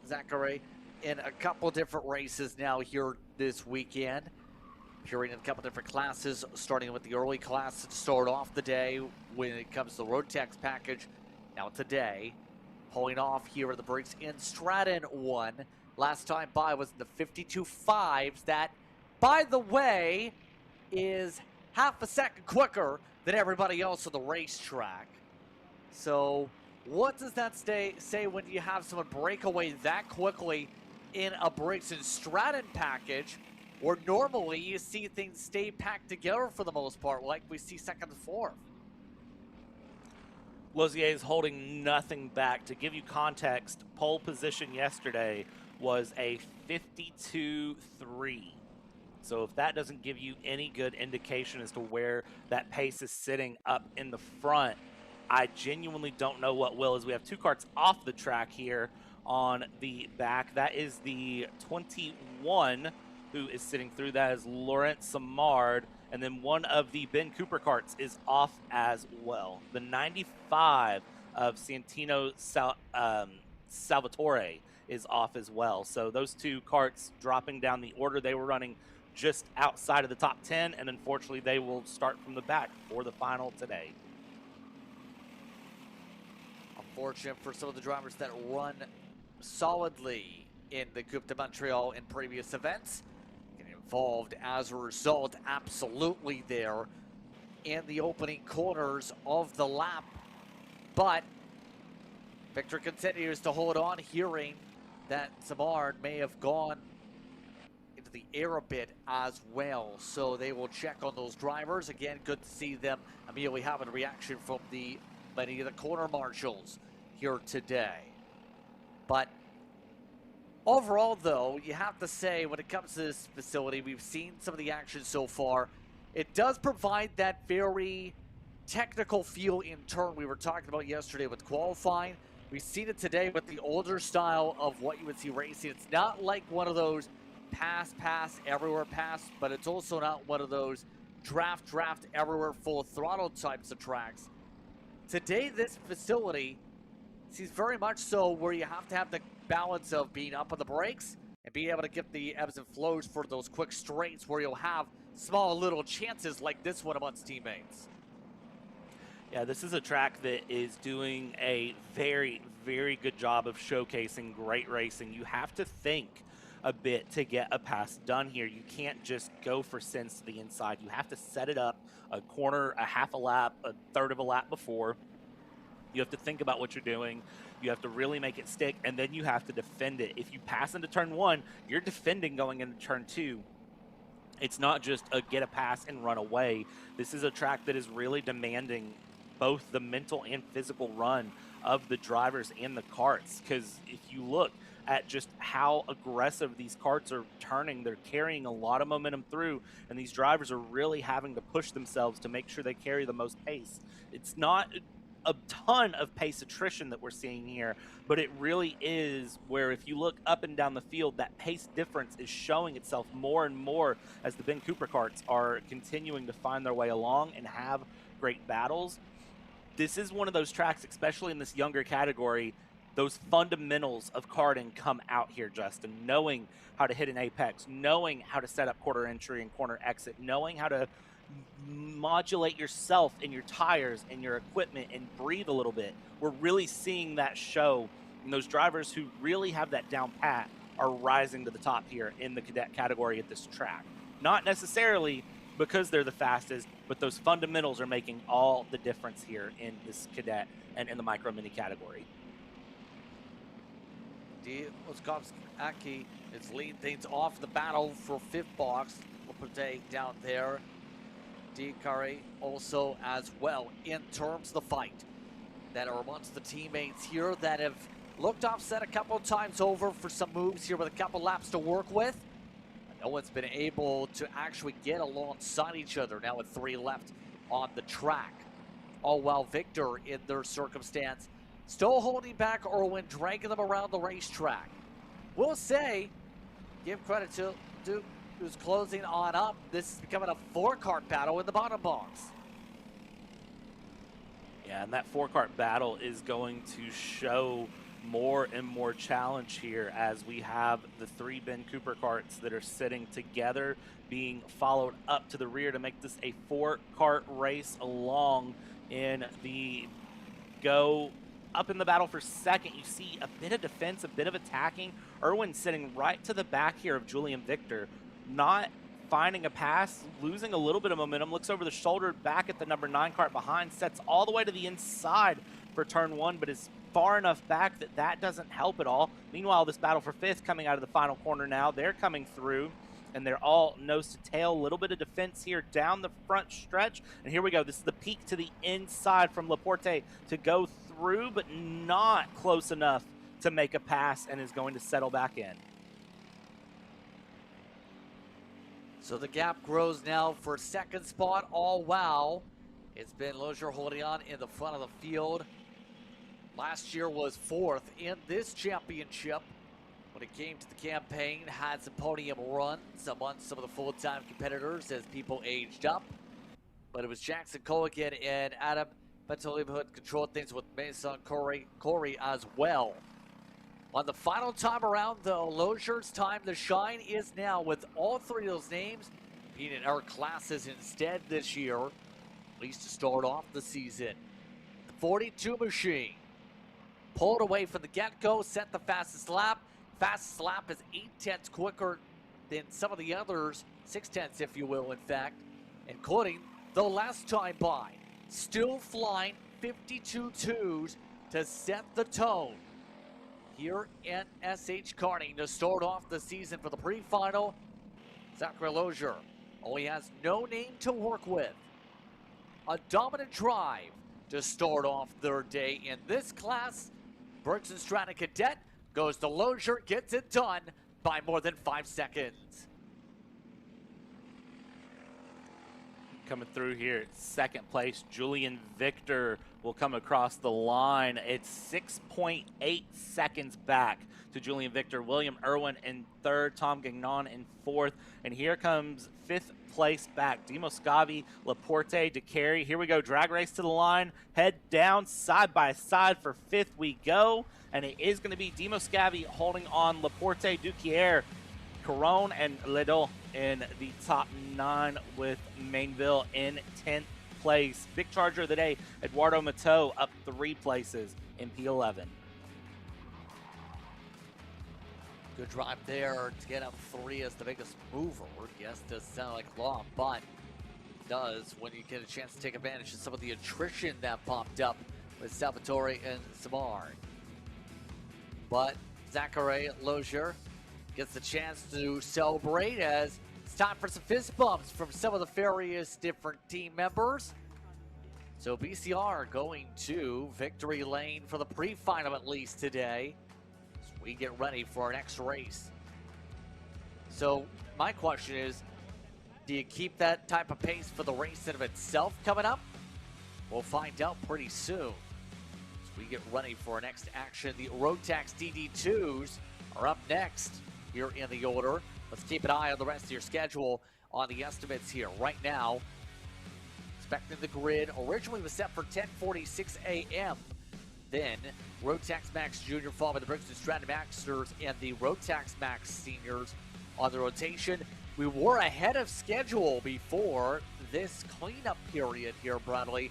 Zachary in a couple different races now here this weekend, appearing in a couple different classes, starting with the early class to start off the day when it comes to the Rotax package. Now today, pulling off here at the Briggs in Stratton 1. Last time by was the 52.5s. That, by the way, is half a second quicker than everybody else on the racetrack. So what does that say when you have someone break away that quickly in a Briggs and Stratton package, where normally you see things stay packed together for the most part, like we see second and fourth? Lozier is holding nothing back. To give you context, pole position yesterday was a 52.3. So if that doesn't give you any good indication as to where that pace is sitting up in the front, I genuinely don't know what will, as we have 2 carts off the track here on the back. That is the 21 who is sitting through. That is Laurent Samard. And then one of the Ben Cooper karts is off as well. The 95 of Santino Salvatore is off as well. So those two karts dropping down the order. They were running just outside of the top 10, and unfortunately they will start from the back for the final today. Unfortunate for some of the drivers that run solidly in the Coupe de Montréal in previous events. Getting involved as a result, absolutely there in the opening corners of the lap. But Victor continues to hold on, hearing that Samard may have gone into the air a bit as well. So they will check on those drivers. Again, good to see them immediately having a reaction from many of the corner marshals here today. But overall, though, you have to say when it comes to this facility, we've seen some of the action so far. It does provide that very technical feel in turn we were talking about yesterday with qualifying. We've seen it today with the older style of what you would see racing. It's not like one of those pass, everywhere pass, but it's also not one of those draft, everywhere full throttle types of tracks. Today, this facility seems very much so where you have to have the balance of being up on the brakes and being able to get the ebbs and flows for those quick straights where you'll have small little chances like this one amongst teammates. Yeah, this is a track that is doing a very, very good job of showcasing great racing. You have to think a bit to get a pass done here. You can't just go for sends to the inside. You have to set it up a corner, a half a lap, a third of a lap before. You have to think about what you're doing. You have to really make it stick, and then you have to defend it. If you pass into turn one, you're defending going into turn two. It's not just a get a pass and run away. This is a track that is really demanding both the mental and physical run of the drivers and the karts, because if you look at just how aggressive these karts are turning, they're carrying a lot of momentum through, and these drivers are really having to push themselves to make sure they carry the most pace. It's not a ton of pace attrition that we're seeing here, but it really is where if you look up and down the field, that pace difference is showing itself more and more as the Ben Cooper karts are continuing to find their way along and have great battles. This is one of those tracks, especially in this younger category, those fundamentals of karting come out here, Justin. Knowing how to hit an apex, knowing how to set up quarter entry and corner exit, knowing how to modulate yourself and your tires and your equipment and breathe a little bit. We're really seeing that show, and those drivers who really have that down pat are rising to the top here in the cadet category at this track. Not necessarily because they're the fastest, but those fundamentals are making all the difference here in this cadet and in the micro mini category. Oskowski is leading things off the battle for fifth box. Laporte down there. Curry also as well in terms of the fight that are amongst the teammates here that have looked offset a couple of times over for some moves here with a couple laps to work with. No one's been able to actually get alongside each other now with 3 left on the track. All while Victor, in their circumstance, still holding back Irwin, dragging them around the racetrack. We'll say, give credit to Duke, who's closing on up. This is becoming a 4-kart battle in the bottom box. Yeah, and that 4-kart battle is going to show more and more challenge here as we have the 3 Ben Cooper karts that are sitting together being followed up to the rear to make this a 4-kart race along in the go up in the battle for second. You see a bit of defense, a bit of attacking. Irwin sitting right to the back here of Julian Victor, not finding a pass, losing a little bit of momentum, looks over the shoulder back at the number 9 kart behind, sets all the way to the inside for turn 1, but is far enough back that that doesn't help at all. Meanwhile, this battle for 5th coming out of the final corner now. They're coming through, and they're all nose to tail. A little bit of defense here down the front stretch. And here we go. This is the peak to the inside from Laporte to go through, but not close enough to make a pass, and is going to settle back in. So the gap grows now for second spot. All wow. It's been Lozier holding on in the front of the field. Last year was 4th in this championship when it came to the campaign, had some podium runs amongst some of the full-time competitors as people aged up. But it was Jackson Colligan and Adam Bentolim who had controlled things with Mason Corey as well. On the final time around, though, Lozier's time to shine is now, with all three of those names being in our classes instead this year, at least to start off the season. The 42 machine pulled away from the get-go, set the fastest lap. Fastest lap is 8/10 quicker than some of the others, 6/10 if you will, in fact, including the last time by. Still flying 52 twos to set the tone here at SH Karting to start off the season for the pre-final. Zachary Lozier only has no name to work with. A dominant drive to start off their day in this class. Briggs and Stratton Cadet goes to Lozier, gets it done by more than 5 seconds. Coming through here, second place, Julian Victor will come across the line. It's 6.8 seconds back to Julian Victor. William Irwin in third, Tom Gagnon in fourth, and here comes fifth place back. Dimo Scavi, Laporte, DeCarry. Here we go, drag race to the line, head down, side by side for fifth we go, and it is going to be Dimo Scavi holding on Laporte, Duquier, Caron, and Ledo in the top 9 with Mainville in 10th place. Big charger of the day, Eduardo Mateau, up 3 places in P11. Good drive there to get up 3 as the biggest mover. Yes, does sound like a lot, but it does when you get a chance to take advantage of some of the attrition that popped up with Salvatore and Samar. But Zachary Lozier gets the chance to celebrate as it's time for some fist bumps from some of the various different team members. So BCR going to victory lane for the pre-final at least today, as we get ready for our next race. So my question is, do you keep that type of pace for the race in of itself coming up? We'll find out pretty soon. As we get ready for our next action, the Rotax DD2s are up next here in the order. Let's keep an eye on the rest of your schedule on the estimates here. Right now, expecting the grid originally was set for 10:46 a.m. Then Rotax Max Jr. followed by the Briggs and Stratton Maxers and the Rotax Max Seniors on the rotation. We were ahead of schedule before this cleanup period here, Bradley.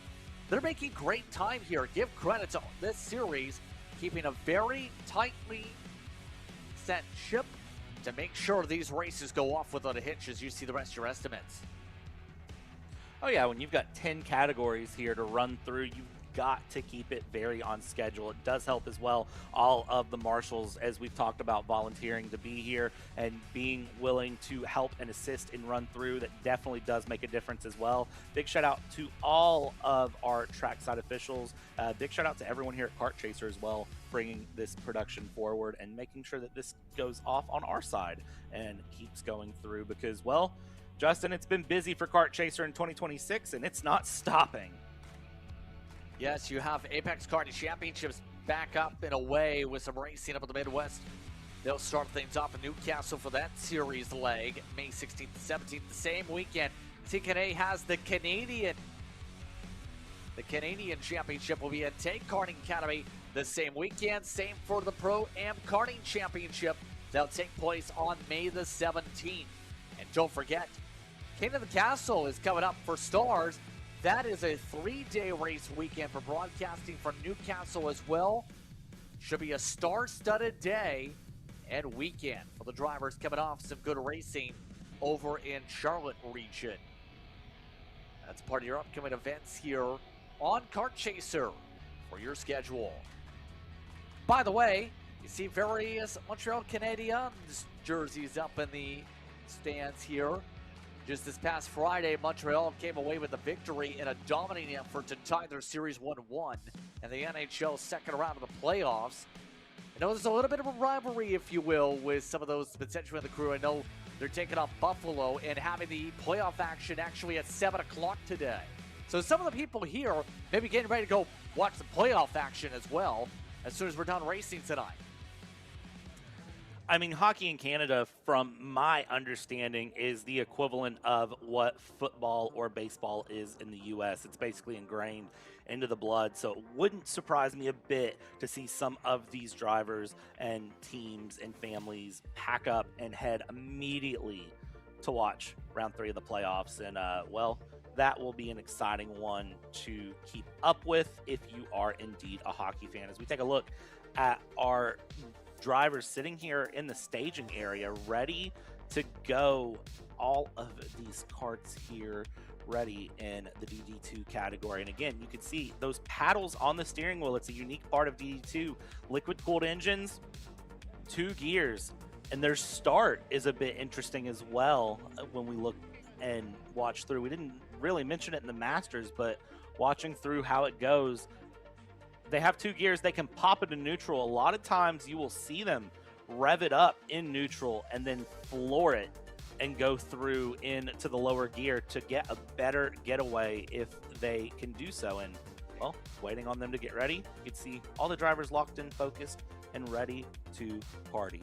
They're making great time here. Give credit to this series, keeping a very tightly set ship to make sure these races go off without a hitch as you see the rest of your estimates. Oh yeah, when you've got 10 categories here to run through, you've got to keep it very on schedule. It does help as well, all of the marshals, as we've talked about, volunteering to be here and being willing to help and assist in run through. That definitely does make a difference as well. Big shout out to all of our trackside officials. Big shout out to everyone here at Kart Chaser as well, bringing this production forward and making sure that this goes off on our side and keeps going through, because, well, Justin, it's been busy for Kart Chaser in 2026 and it's not stopping. Yes, you have Apex Karting Championships back up and away with some racing up in the Midwest. They'll start things off in Newcastle for that series leg, May 16th to 17th, the same weekend. TKA has the Canadian Championship will be at Take Karting Academy the same weekend. Same for the Pro-Am Karting Championship. That'll take place on May the 17th. And don't forget, King of the Castle is coming up for Stars. That is a 3-day race weekend for broadcasting from Newcastle as well. Should be a star-studded day and weekend for the drivers coming off some good racing over in Charlotte region. That's part of your upcoming events here on Kart Chaser for your schedule. By the way, you see various Montreal Canadiens jerseys up in the stands here. Just this past Friday, Montreal came away with a victory in a dominating effort to tie their Series 1-1 in the NHL second round of the playoffs. I know there's a little bit of a rivalry, if you will, with some of those potentially in the crew. I know they're taking off Buffalo and having the playoff action actually at 7 o'clock today. So some of the people here may be getting ready to go watch the playoff action as well as soon as we're done racing tonight. I mean, hockey in Canada, from my understanding, is the equivalent of what football or baseball is in the U.S. It's basically ingrained into the blood, so it wouldn't surprise me a bit to see some of these drivers and teams and families pack up and head immediately to watch round 3 of the playoffs. And, well, that will be an exciting one to keep up with if you are indeed a hockey fan. As we take a look at our drivers sitting here in the staging area ready to go, all of these carts here ready in the DD2 category. And again, you can see those paddles on the steering wheel. It's a unique part of DD2. Liquid cooled engines, 2 gears, and their start is a bit interesting as well. When we look and watch through, we didn't really mention it in the Masters, but watching through how it goes, they have 2 gears. They can pop into neutral. A lot of times you will see them rev it up in neutral and then floor it and go through into the lower gear to get a better getaway if they can do so. And, well, waiting on them to get ready. You can see all the drivers locked in, focused, and ready to party.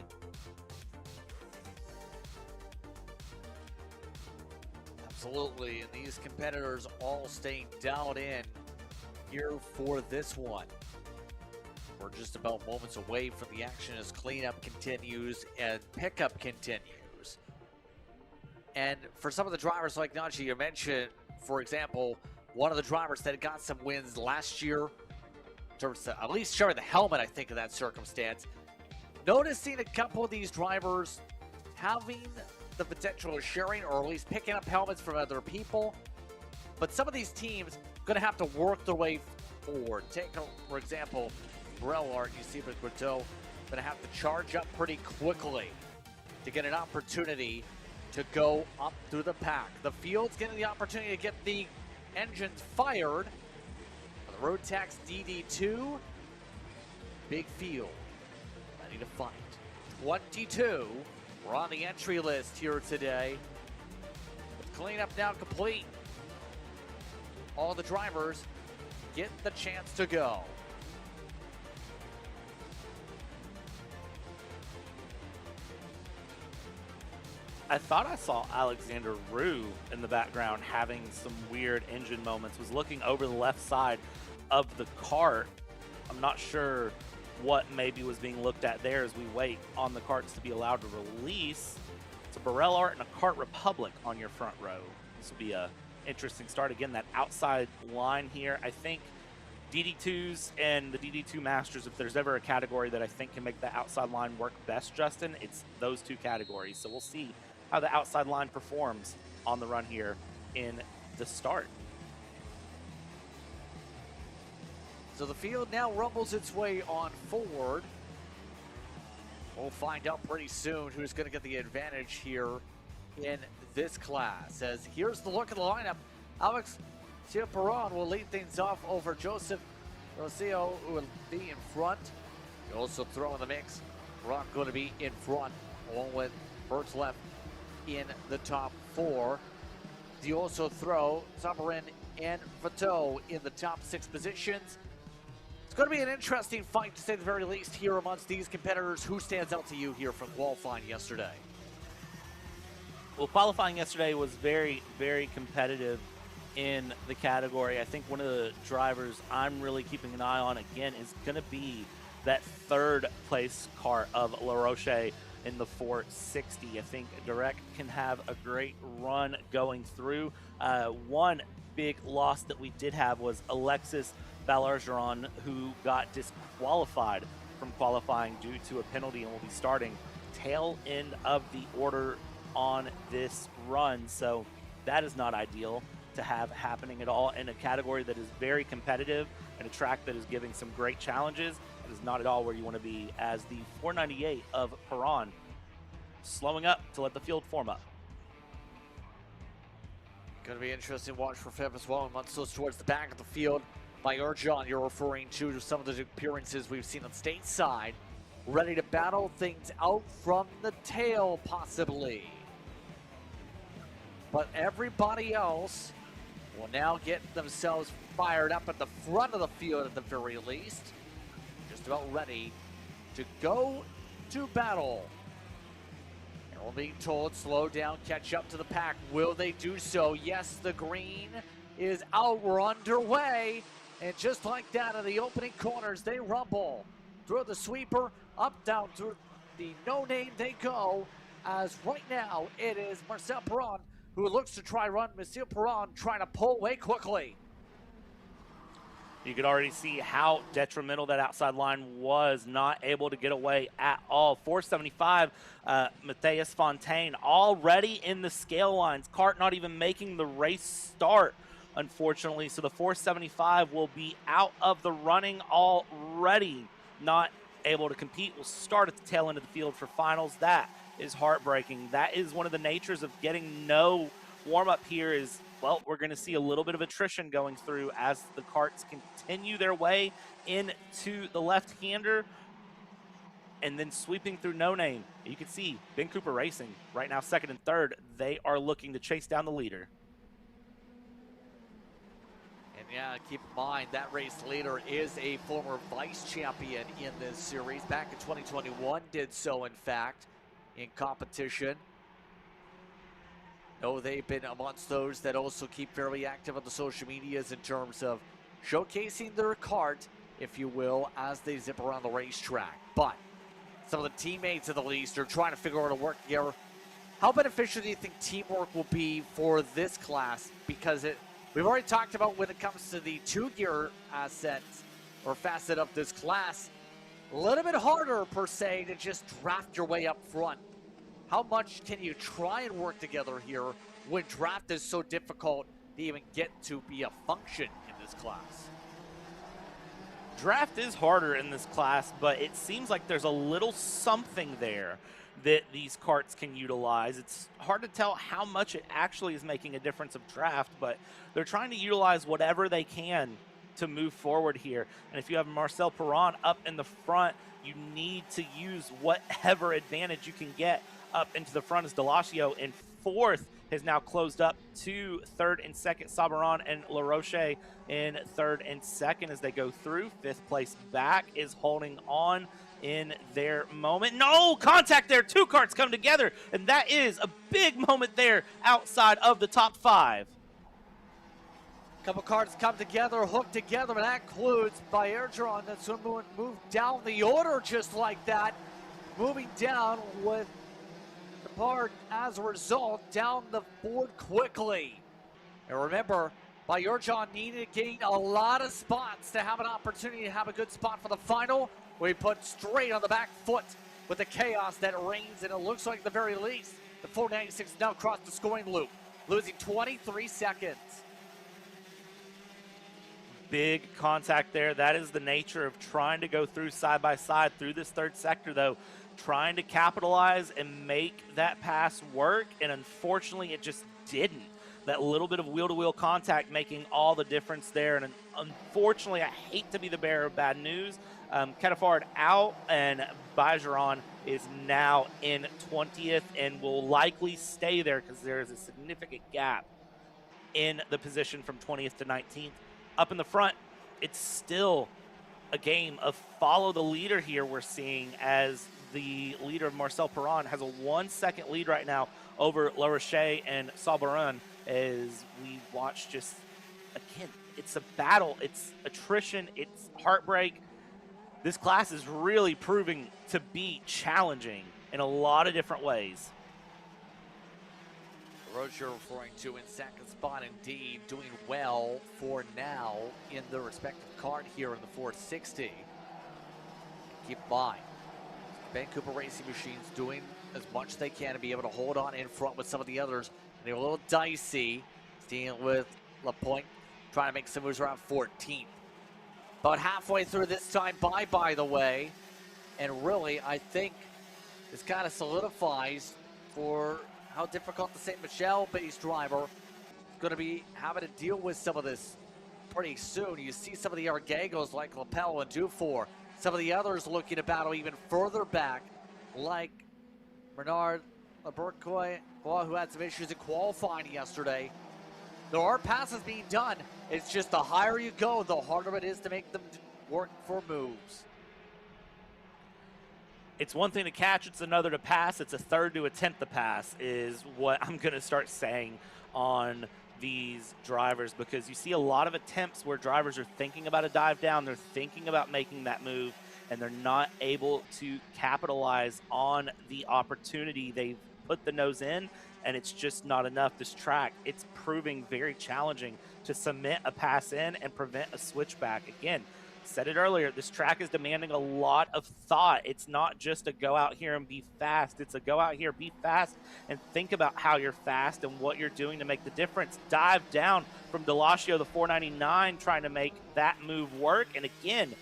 Absolutely, and these competitors all staying dialed in here for this one. We're just about moments away from the action as cleanup continues and pickup continues. And for some of the drivers like Najee, you mentioned, for example, one of the drivers that got some wins last year, in terms of at least sharing the helmet, I think, in that circumstance. Noticing a couple of these drivers having the potential of sharing or at least picking up helmets from other people. But some of these teams going to have to work their way forward. Take, for example, Brellart, you see with Guiteau, going to have to charge up pretty quickly to get an opportunity to go up through the pack. The field's getting the opportunity to get the engines fired. The Rotax DD2, big field, ready to fight. 22, we're on the entry list here today. With cleanup now complete, all the drivers get the chance to go. I thought I saw Alexander Rue in the background having some weird engine moments. Was looking over the left side of the cart. I'm not sure what maybe was being looked at there as we wait on the carts to be allowed to release. It's a Brellart and a Kart Republic on your front row. This will be a interesting start. Again, that outside line here, I think DD2s and the DD2 Masters, if there's ever a category that I think can make the outside line work best, Justin, it's those 2 categories. So we'll see how the outside line performs on the run here in the start. So the field now rumbles its way on forward. We'll find out pretty soon who's going to get the advantage here in this class. As here's the look at the lineup. Alex Ciaperon will lead things off over Joseph Rocio, who will be in front. You also throw in the mix. Rock going to be in front, along with Bert's left in the top 4. You also throw Sabarin and Fateau in the top 6 positions. It's going to be an interesting fight, to say the very least, here amongst these competitors. Who stands out to you here from qualifying yesterday? Well, qualifying yesterday was very, very competitive in the category. I think one of the drivers I'm really keeping an eye on, again, is going to be that 3rd place car of La Roche in the 460. I think Direct can have a great run going through. One big loss that we did have was Alexis Balargeron, who got disqualified from qualifying due to a penalty and will be starting tail end of the order on this run. So that is not ideal to have happening at all in a category that is very competitive and a track that is giving some great challenges. It is not at all where you want to be, as the 498 of Perron slowing up to let the field form up. Going to be interesting watch for Feb as well. Once goes towards the back of the field. By Urjon, you're referring to some of the appearances we've seen on stateside. Ready to battle things out from the tail, possibly. But everybody else will now get themselves fired up at the front of the field at the very least. Just about ready to go to battle Well, being told, slow down, catch up to the pack. Will they do so? Yes, the green is out. We're underway. And just like that, in the opening corners, they rumble. Through the sweeper, up, down, through the no-name they go. As right now, it is Marcel Perron who looks to try run. Marcel Perron trying to pull away quickly. You could already see how detrimental that outside line was, not able to get away at all. 475, Matthias Fontaine already in the scale lines. Kart not even making the race start, unfortunately. So the 475 will be out of the running already, not able to compete. Will start at the tail end of the field for finals. That is heartbreaking. That is one of the natures of getting no warm-up here is, well, we're going to see a little bit of attrition going through as the karts continue their way into the left-hander and then sweeping through no name. You can see Ben Cooper Racing right now, second and third. They are looking to chase down the leader. And yeah, keep in mind that race leader is a former vice champion in this series. Back in 2021, did so in fact in competition. No, they've been amongst those that also keep very active on the social medias in terms of showcasing their kart, if you will, as they zip around the racetrack. But some of the teammates at the least are trying to figure out how to work together. How beneficial do you think teamwork will be for this class? Because we've already talked about when it comes to the two-gear assets or facet of this class, a little bit harder per se to just draft your way up front. How much can you try and work together here when draft is so difficult to even get to be a function in this class? Draft is harder in this class, but it seems like there's a little something there that these karts can utilize. It's hard to tell how much it actually is making a difference of draft, but they're trying to utilize whatever they can to move forward here. And if you have Marcel Perron up in the front, you need to use whatever advantage you can get up into the front. As Delacio in fourth has now closed up to third and second. Sabaron and LaRoche in third and second as they go through. Fifth place back is holding on in their moment. No contact there. Two karts come together, and that is a big moment there outside of the top five. Couple karts come together, hooked together, and that includes Bayergeron that's going to move down the order just like that. Moving down with the part as a result down the board quickly. And remember, Bayergeron needed to gain a lot of spots to have an opportunity to have a good spot for the final. We put straight on the back foot with the chaos that reigns, and it looks like at the very least the 496 now crossed the scoring loop, losing 23 seconds. Big contact there. That is the nature of trying to go through side by side through this third sector, though, trying to capitalize and make that pass work, and unfortunately it just didn't. That little bit of wheel-to-wheel contact making all the difference there, and unfortunately, I hate to be the bearer of bad news, Catafard out, and Bajeron is now in 20th and will likely stay there because there is a significant gap in the position from 20th to 19th. Up in the front, it's still a game of follow the leader here we're seeing, as the leader of Marcel Perron has a 1 second lead right now over La Roche and Sabaron, as we watch just, again, it's a battle, it's attrition, it's heartbreak. This class is really proving to be challenging in a lot of different ways. Roger referring to in second spot, indeed, doing well for now in the respective kart here in the 460. Keep in mind, Ben Cooper Racing Machines doing as much as they can to be able to hold on in front with some of the others. They're a little dicey, dealing with LaPointe, trying to make some moves around 14th. About halfway through this time by the way, and really, I think this kind of solidifies for how difficult the St. Michel-based driver is going to be having to deal with some of this pretty soon. You see some of the Argagos like Lapel and Dufour. Some of the others looking to battle even further back, like Bernard Labourcois, who had some issues in qualifying yesterday. There are passes being done. It's just the higher you go, the harder it is to make them work for moves. It's one thing to catch, it's another to pass. It's a third to attempt the pass is what I'm going to start saying on these drivers, because you see a lot of attempts where drivers are thinking about a dive down, they're thinking about making that move, and they're not able to capitalize on the opportunity. They've put the nose in, and it's just not enough. This track, it's proving very challenging to cement a pass in and prevent a switchback. Again, said it earlier, this track is demanding a lot of thought. It's not just a go out here and be fast. It's a go out here, be fast, and think about how you're fast and what you're doing to make the difference. Dive down from Delasio, the 499, trying to make that move work. And again,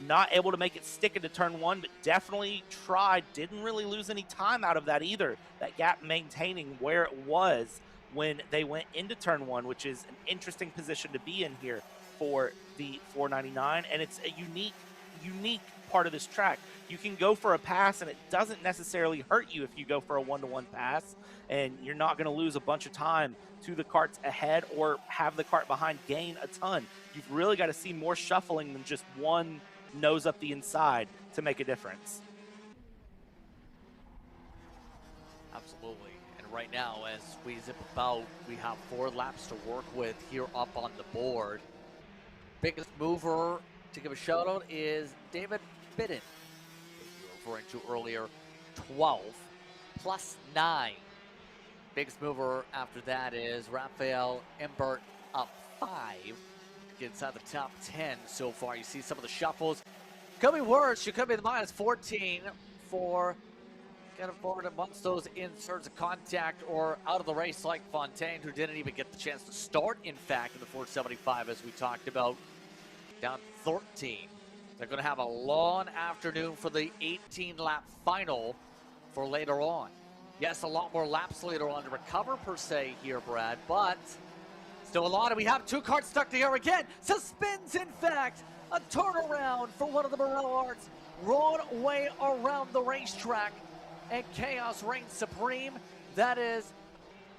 not able to make it stick into turn one, but definitely tried. Didn't really lose any time out of that either. That gap maintaining where it was when they went into turn one, which is an interesting position to be in here for the 499. And it's a unique part of this track. You can go for a pass and it doesn't necessarily hurt you if you go for a one-to-one pass, and you're not going to lose a bunch of time to the carts ahead or have the cart behind gain a ton. You've really got to see more shuffling than just one nose up the inside to make a difference. Absolutely. And right now, as we zip about, we have 4 laps to work with here up on the board. Biggest mover to give a shout out is David Bidden, as you were referring to earlier, 12 plus 9. Biggest mover after that is Raphael Imbert, up 5. Inside the top 10 so far. You see some of the shuffles. Could be worse. You could be the minus 14 for getting forward amongst those inserts of contact or out of the race like Fontaine, who didn't even get the chance to start, in fact, in the 475, as we talked about. Down 13. They're going to have a long afternoon for the 18-lap final for later on. Yes, a lot more laps later on to recover, per se, here, Brad, but still a lot, and we have 2 carts stuck together again. Suspends, in fact, a turnaround for one of the Morello Arts. Wrong way around the racetrack, and chaos reigns supreme. That is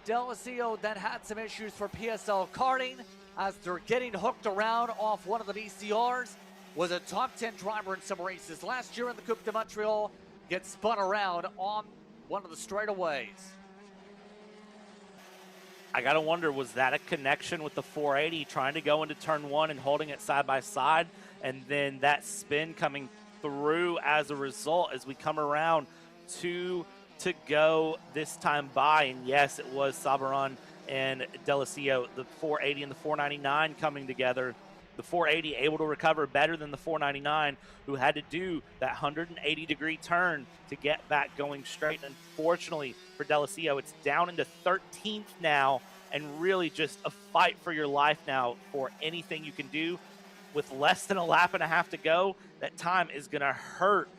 Delasio that had some issues for PSL Karting as they're getting hooked around off one of the VCRs. Was a top 10 driver in some races last year in the Coupe de Montréal. Gets spun around on one of the straightaways. I gotta wonder, was that a connection with the 480 trying to go into turn one and holding it side by side, and then that spin coming through as a result as we come around 2 to go this time by? And yes, it was Sabaron and Delasio, the 480 and the 499 coming together. The 480 able to recover better than the 499, who had to do that 180-degree turn to get back going straight. Unfortunately for Delasio, it's down into 13th now, and really just a fight for your life now for anything you can do. With less than a lap and a half to go, that time is going to hurt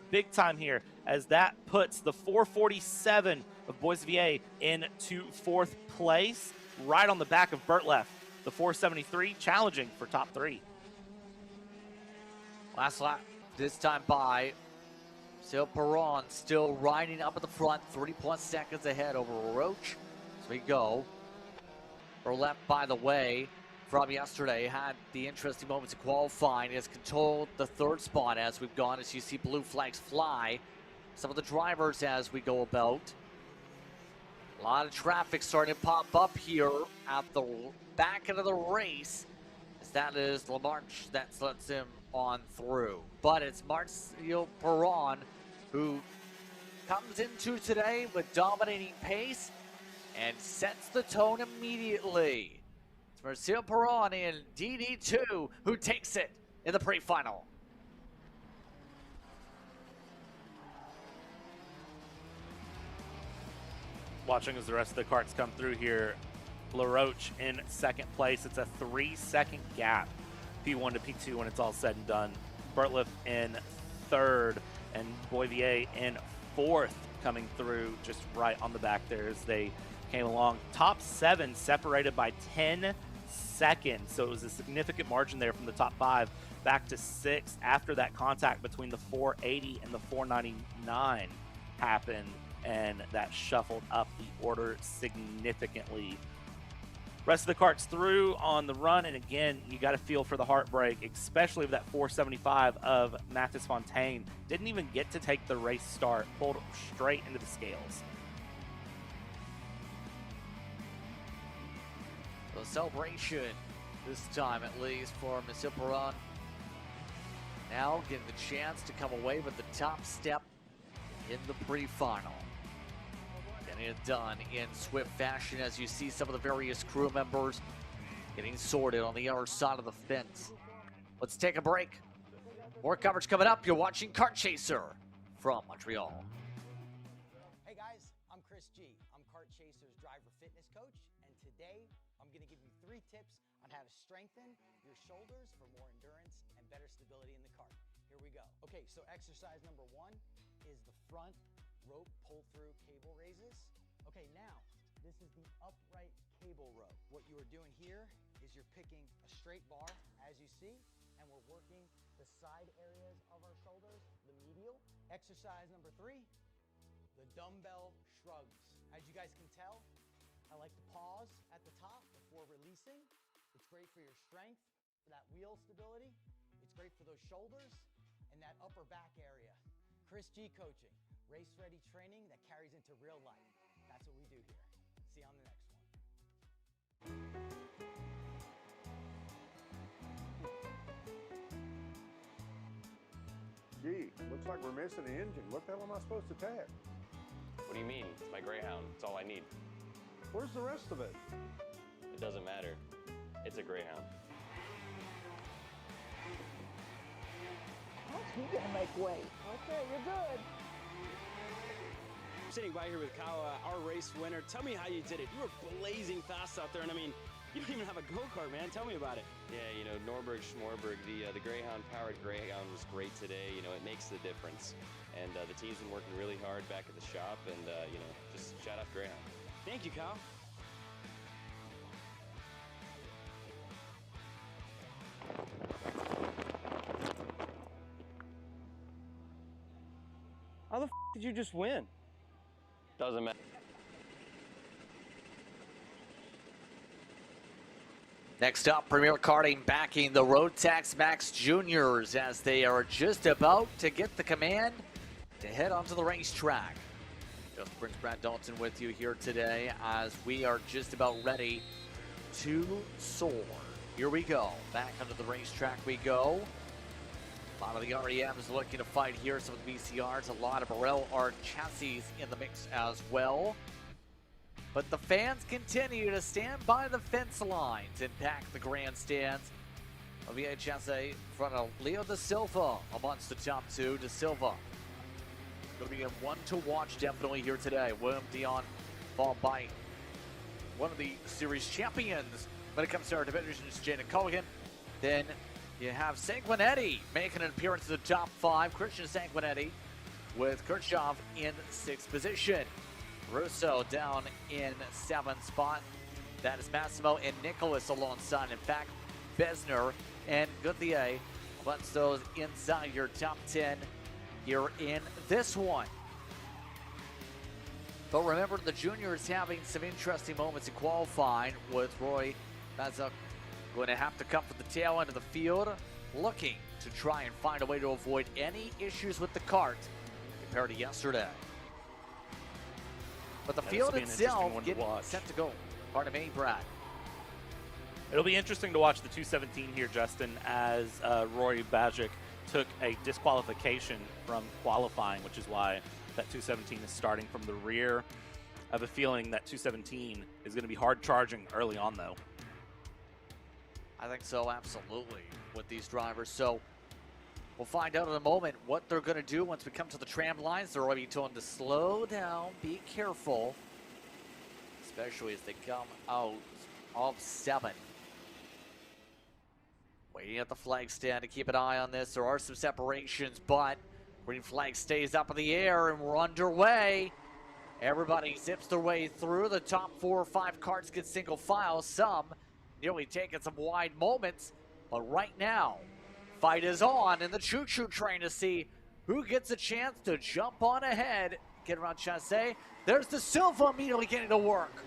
big time here, as that puts the 447 of Boisvier into 4th place, right on the back of Bertleff. The 473 challenging for top 3. Last lap this time by. Still Perron still riding up at the front, 30+ seconds ahead over Roach. So we go. Bertleff, by the way, from yesterday, had the interesting moments in qualifying. Has controlled the 3rd spot as we've gone, as you see blue flags fly. Some of the drivers as we go about. A lot of traffic starting to pop up here at the back end of the race, as that is Lamarche that lets him on through. But it's Marcel Perron who comes into today with dominating pace and sets the tone immediately. It's Marcel Perron in DD2 who takes it in the pre-final. Watching as the rest of the carts come through here, LaRoche in 2nd place. It's a 3-second gap, P1 to P2 when it's all said and done. Bertleff in 3rd, and Boivier in 4th, coming through just right on the back there as they came along. Top 7 separated by 10 seconds, so it was a significant margin there from the top 5 back to 6 after that contact between the 480 and the 499 happened, and that shuffled up the order significantly. Rest of the karts through on the run, and again, you got to feel for the heartbreak, especially with that 475 of Mathis Fontaine. Didn't even get to take the race start, pulled straight into the scales. The celebration, this time at least, for Monsieur Perron. Now getting the chance to come away with the top step in the pre-final. Getting it done in swift fashion as you see some of the various crew members getting sorted on the other side of the fence. Let's take a break. More coverage coming up. You're watching Kart Chaser from Montreal. Hey guys, I'm Chris G. I'm Kart Chaser's driver fitness coach, and today I'm going to give you 3 tips on how to strengthen your shoulders for more endurance and better stability in the kart. Here we go. Okay, so exercise number 1 is the front rope pull-through cable raises. Okay, now, this is the upright cable row. What you are doing here is you're picking a straight bar, as you see, and we're working the side areas of our shoulders, the medial. Exercise number 3, the dumbbell shrugs. As you guys can tell, I like to pause at the top before releasing. It's great for your strength, for that wheel stability. It's great for those shoulders and that upper back area. Chris G coaching, race-ready training that carries into real life. That's what we do here. See you on the next one. Gee, looks like we're missing the engine. What the hell am I supposed to tap? What do you mean? It's my Greyhound. It's all I need. Where's the rest of it? It doesn't matter. It's a Greyhound. You gotta make way. Okay, you're good. I'm sitting by here with Kyle, our race winner. Tell me how you did it. You were blazing fast out there, and I mean, you don't even have a go-kart, man. Tell me about it. Yeah, you know, Norberg, Schmorberg, the Greyhound-powered Greyhound was great today. You know, it makes the difference. And the team's been working really hard back at the shop, and, you know, just shout out Greyhound. Thank you, Kyle. How the f did you just win? Doesn't matter. Next up, Premier Karting backing the Rotax Max Juniors as they are just about to get the command to head onto the racetrack. Just Prince Brad Dalton with you here today as we are just about ready to soar. Here we go. Back onto the racetrack we go. A lot of the REMs looking to fight here. Some of the BCRs, a lot of Burrell Art chassis in the mix as well. But the fans continue to stand by the fence lines and pack the grandstands. VHSA in front of Leo Da Silva amongst the top 2. Da Silva going to be a one to watch definitely here today. William Dion followed by one of the series champions when it comes to our divisions, Jaden Culligan. Then you have Sanguinetti making an appearance in the top 5. Christian Sanguinetti with Kirchhoff in 6th position. Russo down in 7th spot. That is Massimo and Nicholas alongside. In fact, Besner and Goodlier puts those inside your top 10 here in this one. But remember, the juniors having some interesting moments in qualifying with Roy Mazuk going to have to come from the tail end of the field, looking to try and find a way to avoid any issues with the kart compared to yesterday. But the field itself getting set to go. Pardon me, Brad. It'll be interesting to watch the 217 here, Justin, as Rory Bajic took a disqualification from qualifying, which is why that 217 is starting from the rear. I have a feeling that 217 is going to be hard charging early on, though. I think so, absolutely, with these drivers. So we'll find out in a moment what they're going to do once we come to the tram lines. They're already told to slow down, be careful, especially as they come out of 7. Waiting at the flag stand to keep an eye on this. There are some separations, but green flag stays up in the air and we're underway. Everybody zips their way through. The top 4 or 5 karts get single file. Some nearly taking some wide moments, but right now, fight is on in the choo-choo train to see who gets a chance to jump on ahead, get around Chassé. There's the Silva immediately getting to work.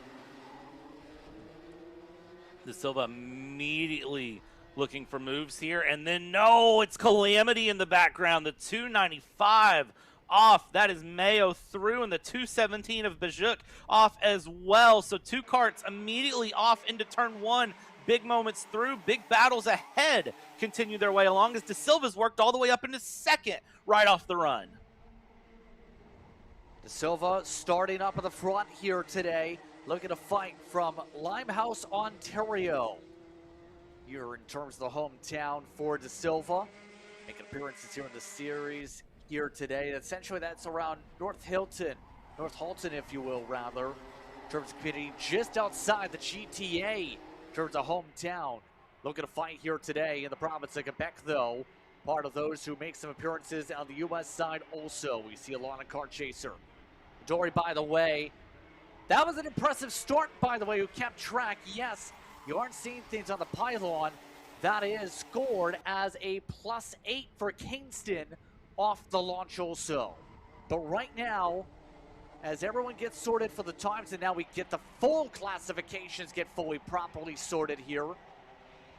De Silva immediately looking for moves here, and then no, it's Calamity in the background. The 295 off. That is Mayo through, and the 217 of Bajuk off as well. So 2 karts immediately off into turn 1. Big moments through, big battles ahead continue their way along as De Silva's worked all the way up into second right off the run. De Silva starting up at the front here today, looking to fight from Limehouse, Ontario. Here in terms of the hometown for De Silva, making appearances here in the series here today. Essentially, that's around North Halton, if you will, rather, in terms of competing just outside the GTA, in terms of hometown. Looking to fight here today in the province of Quebec, though. Part of those who make some appearances on the U.S. side also. We see Alana Kart Chaser. Dory, by the way, that was an impressive start, by the way, who kept track. Yes, you aren't seeing things on the pylon. That is scored as a +8 for Kingston off the launch also. But right now, as everyone gets sorted for the times, and now we get the full classifications get fully properly sorted here,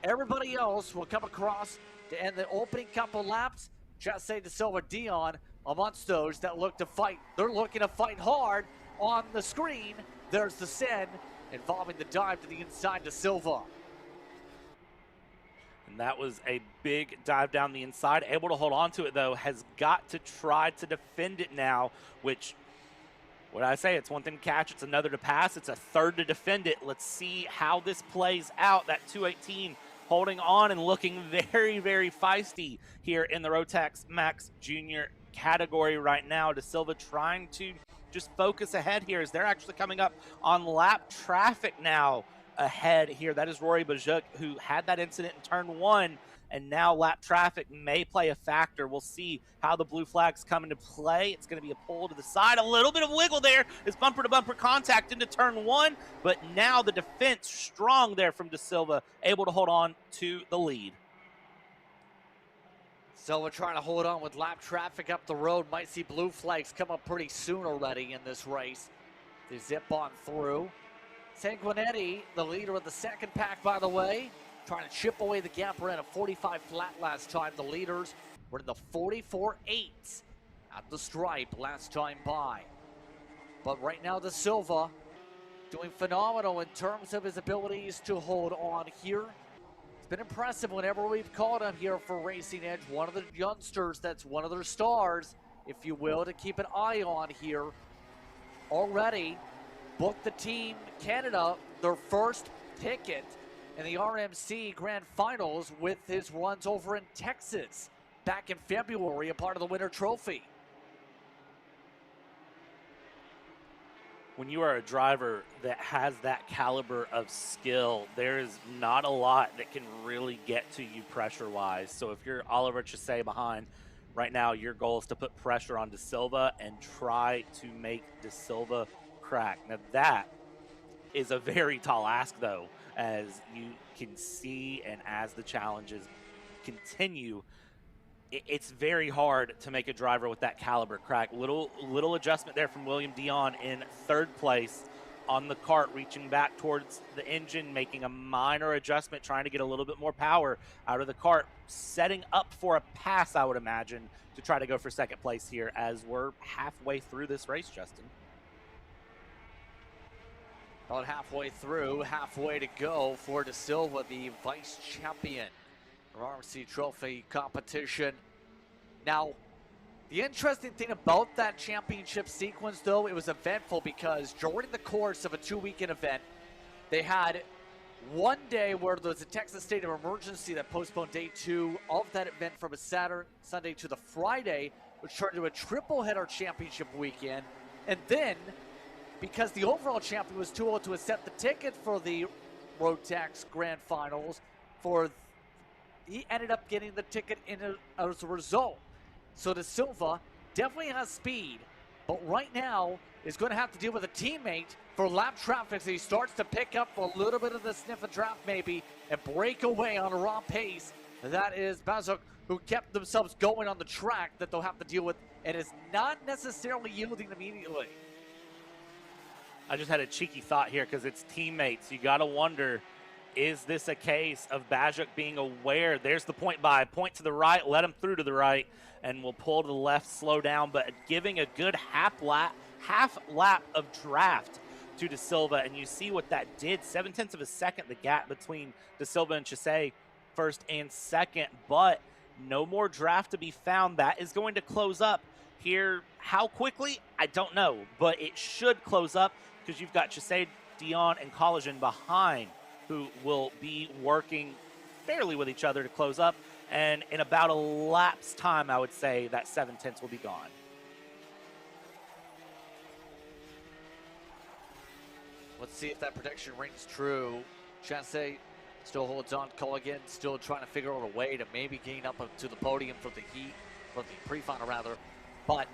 everybody else will come across to end the opening couple laps. Just say De Silva Dion amongst those that look to fight. They're looking to fight hard. On the screen, there's the send involving the dive to the inside De Silva. And that was a big dive down the inside. Able to hold on to it, though. Has got to try to defend it now, which, what did I say? It's one thing to catch. It's another to pass. It's a third to defend it. Let's see how this plays out. That 218 holding on and looking very, very feisty here in the Rotax Max Junior category right now. De Silva trying to just focus ahead here as they're actually coming up on lap traffic now ahead here. That is Rory Bajuk, who had that incident in turn 1, and now lap traffic may play a factor. We'll see how the blue flags come into play. It's going to be a pull to the side. A little bit of wiggle there is bumper-to-bumper contact into turn 1, but now the defense strong there from De Silva, able to hold on to the lead. Silva trying to hold on with lap traffic up the road. Might see blue flags come up pretty soon already in this race. They zip on through. Sanguinetti, the leader of the second pack, by the way, trying to chip away the gap. Ran a 45 flat last time. The leaders were in the 44.8s at the stripe last time by. But right now, De Silva doing phenomenal in terms of his abilities to hold on here. It's been impressive whenever we've called him here for Racing Edge. One of the youngsters that's one of their stars, if you will, to keep an eye on here. Already booked the Team Canada their first ticket in the RMC Grand Finals with his runs over in Texas back in February, a part of the Winter Trophy. When you are a driver that has that caliber of skill, there is not a lot that can really get to you pressure-wise. So if you're Oliver Chassé behind, right now your goal is to put pressure on De Silva and try to make De Silva crack. Now that is a very tall ask, though, as you can see, and as the challenges continue, it's very hard to make a driver with that caliber crack. Little adjustment there from William Dion in third place on the kart, reaching back towards the engine, making a minor adjustment, trying to get a little bit more power out of the kart, setting up for a pass, I would imagine, to try to go for second place here as we're halfway through this race, Justin. About halfway through, halfway to go for De Silva, the vice champion of RMC Trophy competition. Now, the interesting thing about that championship sequence, though, it was eventful because during the course of a 2-weekend event, they had one day where there was a Texas state of emergency that postponed day 2 of that event from a Sunday to the Friday, which turned into a triple-header championship weekend. And then, because the overall champion was too old to accept the ticket for the Rotax Grand Finals, he ended up getting the ticket as a result. So De Silva definitely has speed, but right now is going to have to deal with a teammate for lap traffic, so he starts to pick up a little bit of the sniff of draft maybe and break away on a raw pace. That is Bazuk, who kept themselves going on the track that they'll have to deal with and is not necessarily yielding immediately. I just had a cheeky thought here because it's teammates. You got to wonder Is this a case of Bajuk being aware? There's the point to the right, let him through to the right, and we'll pull to the left, slow down, but giving a good half lap of draft to De Silva, and you see what that did. 0.7 of a second, the gap between De Silva and Chassé, first and second, but no more draft to be found. That is going to close up here. How quickly? I don't know, but it should close up because you've got Chassé, Dion, and Collagen behind, who will be working fairly with each other to close up. And in about a lap's time, I would say that 0.7 will be gone. Let's see if that prediction rings true. Chassé still holds on. Culligan still trying to figure out a way to maybe gain up to the podium for the heat, for the pre-final rather. But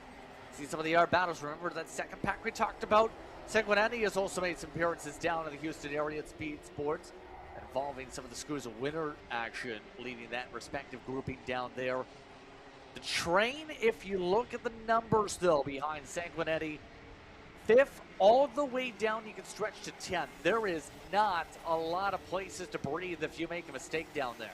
see some of the yard battles. Remember that second pack we talked about? Sanguinetti has also made some appearances down in the Houston area at Speed Sports, involving some of the Schools of Winter action, leading that respective grouping down there. The train, if you look at the numbers though, behind Sanguinetti, 5th all the way down, you can stretch to 10th. There is not a lot of places to breathe if you make a mistake down there.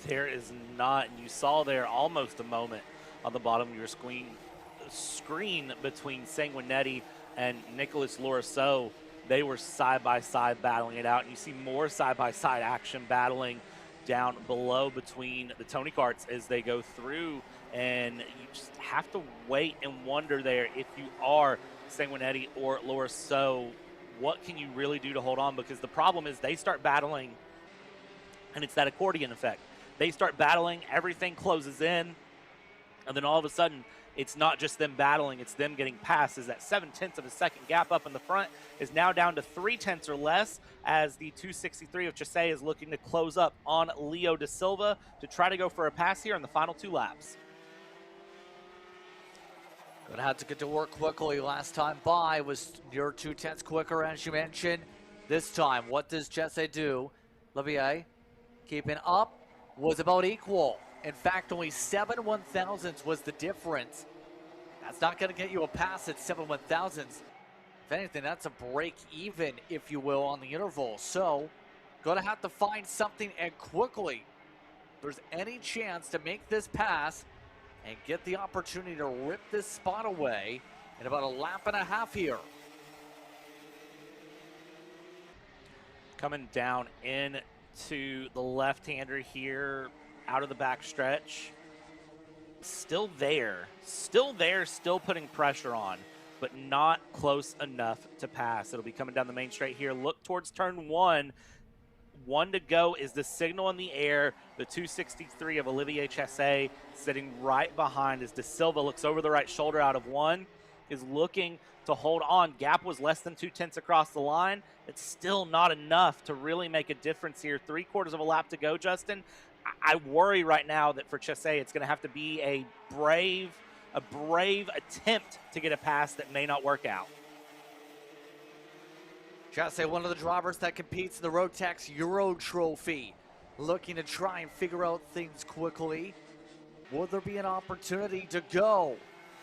There is not, and you saw there almost a moment on the bottom of your screen between Sanguinetti and Nicholas Lorenzo. They were side-by-side battling it out, and you see more side-by-side action battling down below between the Tony Karts as they go through, and you just have to wait and wonder there if you are Sanguinetti or Lorenzo, what can you really do to hold on? Because the problem is they start battling, and it's that accordion effect. They start battling, everything closes in, and then all of a sudden, it's not just them battling, it's them getting past. As that 0.7 of a second gap up in the front is now down to 0.3 or less, as the 263 of Chassé is looking to close up on Leo De Silva to try to go for a pass here in the final 2 laps. Gonna have to get to work quickly. Last time by was near 0.2 quicker, as you mentioned. This time, what does Chassé do? Levier keeping up, was about equal. In fact, only 7/1000ths was the difference. That's not going to get you a pass at 7/1000ths. If anything, that's a break even, if you will, on the interval. So, going to have to find something and quickly. If there's any chance to make this pass and get the opportunity to rip this spot away in about a lap and a half here. Coming down into the left-hander here, out of the back stretch. Still there, still putting pressure on, but not close enough to pass. It'll be coming down the main straight here. Look towards turn 1. 1 to go is the signal in the air. The 263 of Olivier Chassé sitting right behind as De Silva looks over the right shoulder out of 1, is looking to hold on. Gap was less than 0.2 across the line. It's still not enough to really make a difference here. 3/4 of a lap to go, Justin. I worry right now that for Chassé, it's going to have to be a brave attempt to get a pass that may not work out. Chassé, one of the drivers that competes in the Rotax Euro Trophy, looking to try and figure out things quickly. Will there be an opportunity to go?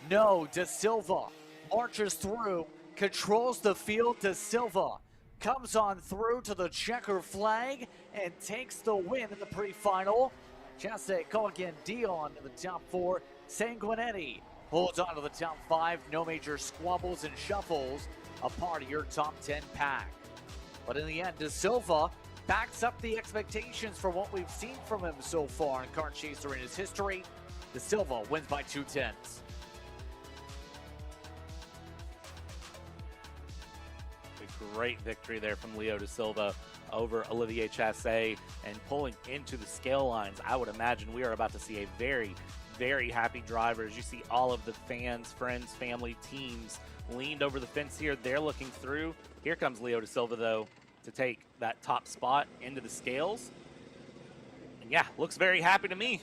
No, De Silva marches through, controls the field. De Silva comes on through to the checker flag and takes the win in the pre-final. Chassé, Culligan, Dion in the top 4. Sanguinetti holds on to the top 5. No major squabbles and shuffles, a part of your top 10 pack. But in the end, De Silva backs up the expectations for what we've seen from him so far in Kart Chaser in his history. De Silva wins by 0.2. Great victory there from Leo De Silva over Olivier Chassé and pulling into the scale lines. I would imagine we are about to see a very, very happy driver. As you see all of the fans, friends, family, teams leaned over the fence here. They're looking through. Here comes Leo De Silva, though, to take that top spot into the scales. And yeah, looks very happy to me.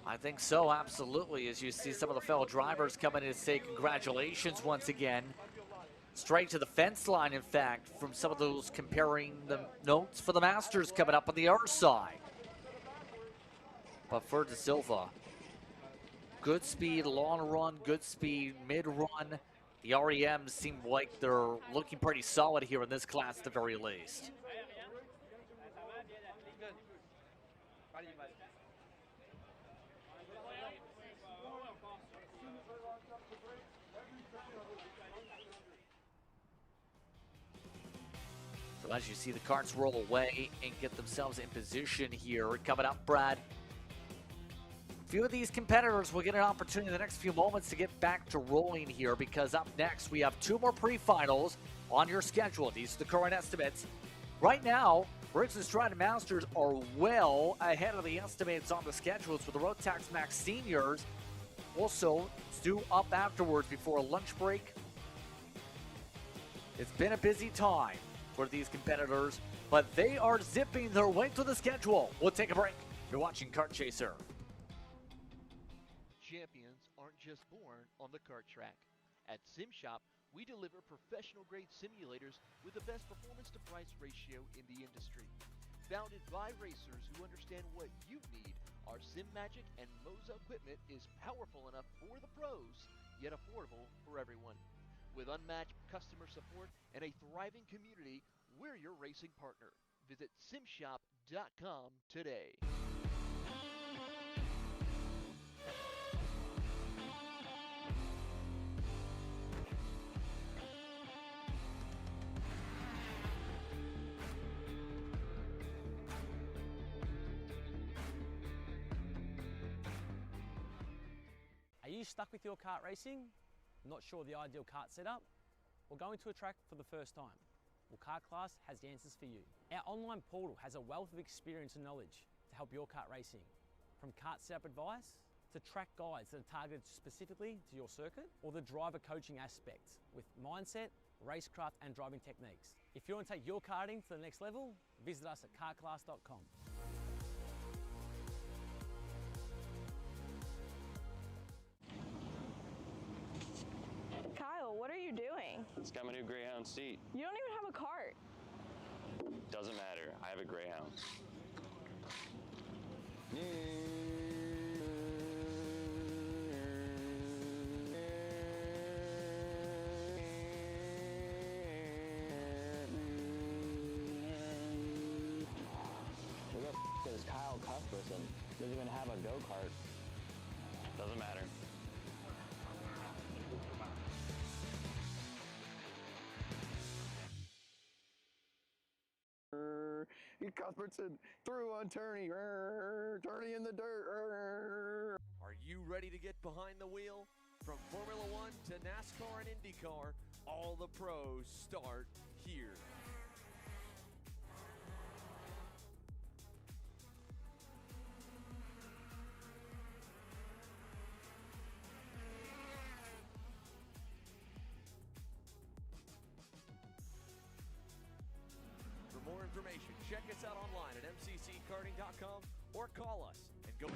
I think so, absolutely, as you see some of the fellow drivers coming in to say congratulations once again. Straight to the fence line, in fact, from some of those comparing the notes for the Masters coming up on the other side. But for De Silva, good speed, long run, good speed, mid run. The REMs seem like they're looking pretty solid here in this class at the very least. So as you see the carts roll away and get themselves in position here, coming up, Brad. A few of these competitors will get an opportunity in the next few moments to get back to rolling here, because up next we have 2 more pre-finals on your schedule. These are the current estimates. Right now, Briggs and Stratton Masters are well ahead of the estimates on the schedules, with the Rotax Max Seniors also due up afterwards before a lunch break. It's been a busy time for these competitors, but they are zipping their way to the schedule. We'll take a break. You're watching Kart Chaser. Champions aren't just born on the kart track. At SimShop, we deliver professional-grade simulators with the best performance-to-price ratio in the industry. Founded by racers who understand what you need, our SimMagic and Moza equipment is powerful enough for the pros, yet affordable for everyone. With unmatched customer support and a thriving community, we're your racing partner. Visit simshop.com today. Are you stuck with your kart racing? Not sure the ideal kart setup? Or going to a track for the first time? Well, Kart Class has the answers for you. Our online portal has a wealth of experience and knowledge to help your kart racing. From kart setup advice to track guides that are targeted specifically to your circuit, or the driver coaching aspects with mindset, racecraft and driving techniques. If you want to take your karting to the next level, visit us at kartclass.com. Kyle, what are you doing? It's got my new Greyhound seat. You don't even have a cart. Doesn't matter. I have a Greyhound. Who the f is Kyle Cuthbertson? Doesn't even have a go-kart. Doesn't matter. Cuthbertson through on Turney. Turney in the dirt. Are you ready to get behind the wheel? From Formula One to NASCAR and IndyCar, all the pros start here. For more information, check us out online at mcckarting.com or call us and go.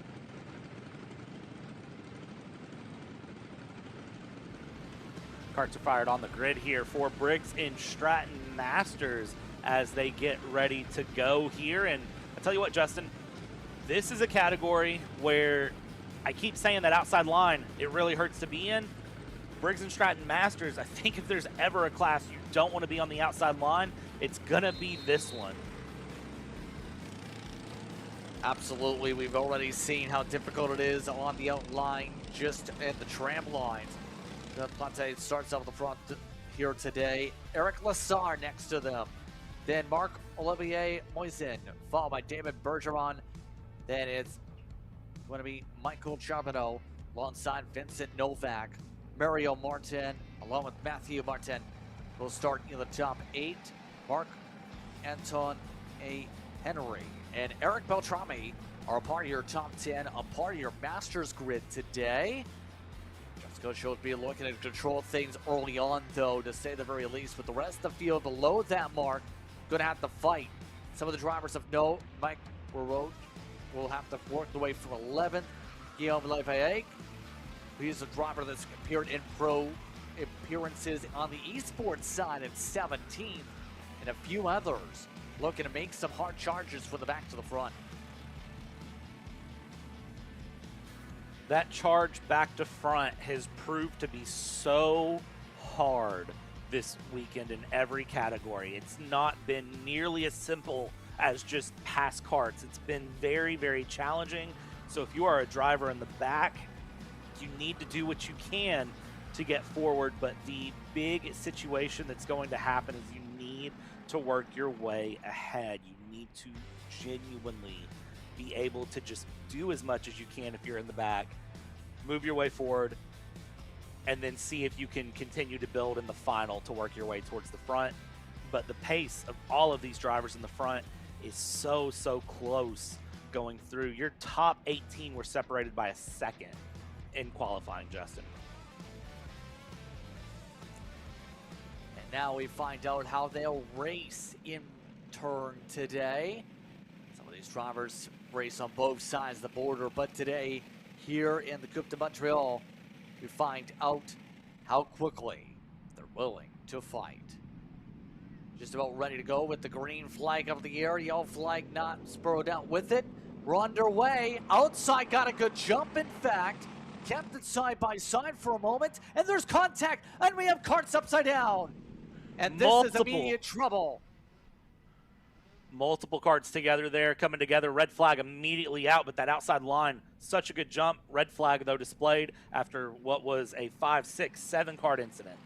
Carts are fired on the grid here for Briggs and Stratton Masters as they get ready to go here. And I tell you what, Justin, this is a category where I keep saying that outside line, it really hurts to be in. Briggs and Stratton Masters, I think if there's ever a class you don't want to be on the outside line, it's going to be this one. Absolutely. We've already seen how difficult it is on the outline, just at the tram lines. The Plante starts off the front here today. Eric Lassar next to them. Then Marc-Olivier Moisen, followed by David Bergeron. Then it's going to be Michael Charbonneau alongside Vincent Novak. Mario Martin, along with Matthew Martin, will start in the top 8. Marc-Anton A. Henry and Eric Beltrami are a part of your top 10, a part of your Masters grid today. Coach will be looking to control things early on, though, to say the very least. With the rest of the field below that mark, going to have to fight. Some of the drivers of note, Mike Roach will have to work the way from 11th. Guillaume Lefebvre, he's a driver that's appeared in pro appearances on the esports side at 17th, and a few others looking to make some hard charges from the back to the front. That charge back to front has proved to be so hard this weekend in every category. It's not been nearly as simple as just pass karts. It's been very, very challenging. So if you are a driver in the back, you need to do what you can to get forward, but the big situation that's going to happen is you need to work your way ahead. You need to genuinely be able to just do as much as you can if you're in the back, move your way forward, and then see if you can continue to build in the final to work your way towards the front. But the pace of all of these drivers in the front is so close going through. Your top 18 were separated by a second in qualifying, Justin. And now we find out how they'll race in turn today. Some of these drivers race on both sides of the border, but today here in the Coupe de Montréal, we find out how quickly they're willing to fight. Just about ready to go with the green flag up in the air, yellow flag not spurred out with it. We're underway. Outside got a good jump, in fact. Kept it side by side for a moment, and there's contact, and we have karts upside down. And this is immediate trouble. Multiple karts together there, coming together. Red flag immediately out, but that outside line, such a good jump. Red flag, though, displayed after what was a 5, 6, 7 kart incident.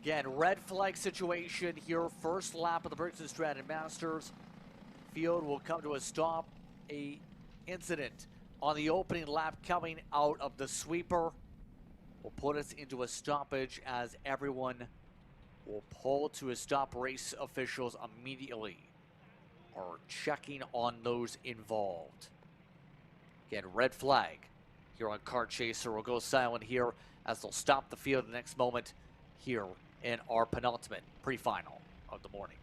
Again, red flag situation here. First lap of the Briggs and Stratton Masters. Field will come to a stop. A incident on the opening lap coming out of the sweeper will put us into a stoppage as everyone will pull to a stop. Race officials immediately are checking on those involved. Again, red flag here on Kart Chaser will go silent here as they'll stop the field the next moment here in our penultimate pre-final of the morning.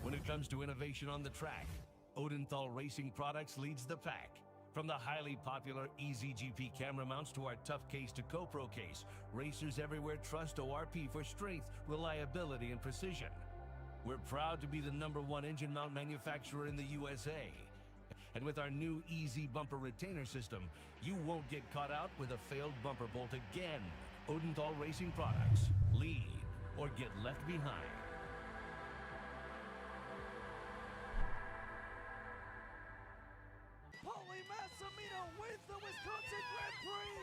When it comes to innovation on the track, Odenthal Racing Products leads the pack. From the highly popular EasyGP camera mounts to our tough case to GoPro case, racers everywhere trust ORP for strength, reliability, and precision. We're proud to be the #1 engine mount manufacturer in the USA. And with our new Easy Bumper Retainer System, you won't get caught out with a failed bumper bolt again. Odenthal Racing Products. Lead or get left behind. Wins the Wisconsin Grand Prix!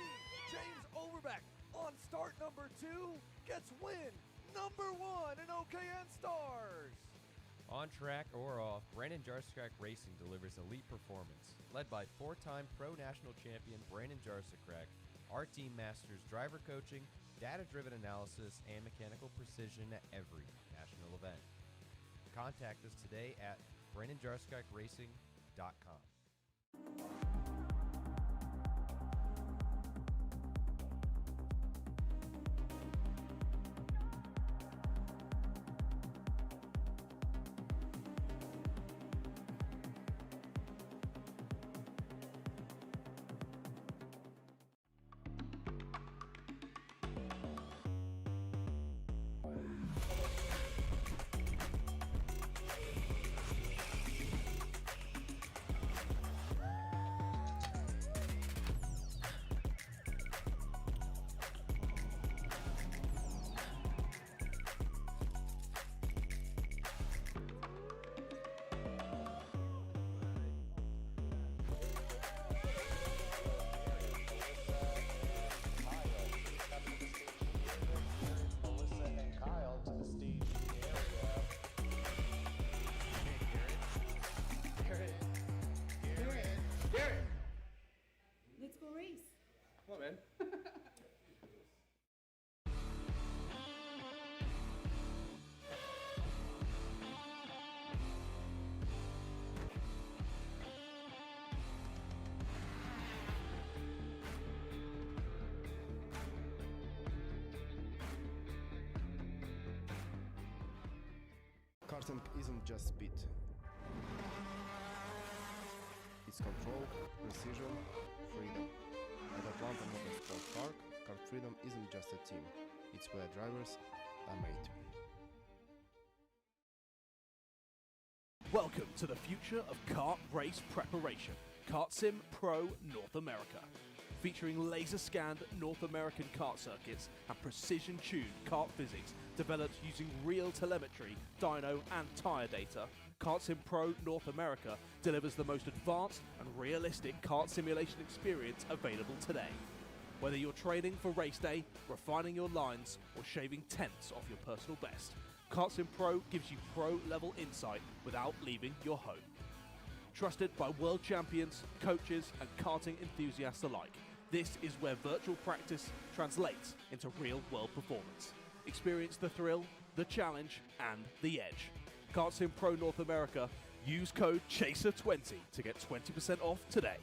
James Overbeck on start number 2 gets win #1 in OKN Stars! On track or off, Brandon Jarsekrak Racing delivers elite performance. Led by 4-time Pro National Champion Brandon Jarsekrak, our team masters driver coaching, data-driven analysis, and mechanical precision at every national event. Contact us today at BrandonJarsekrakracing.com. Let's go race. Come on, man. Karting isn't just speed. It's control, precision, freedom. At Atlanta Motorsport Park, Kart Freedom isn't just a team, it's where drivers are made. Welcome to the future of kart race preparation, Kart Sim Pro North America. Featuring laser-scanned North American kart circuits and precision-tuned kart physics developed using real telemetry, dyno and tyre data, Kart Sim Pro North America delivers the most advanced and realistic kart simulation experience available today. Whether you're training for race day, refining your lines, or shaving tenths off your personal best, Kart Sim Pro gives you pro-level insight without leaving your home. Trusted by world champions, coaches and karting enthusiasts alike, this is where virtual practice translates into real-world performance. Experience the thrill, the challenge, and the edge. Kart Sim Pro North America. Use code CHASER20 to get 20% off today.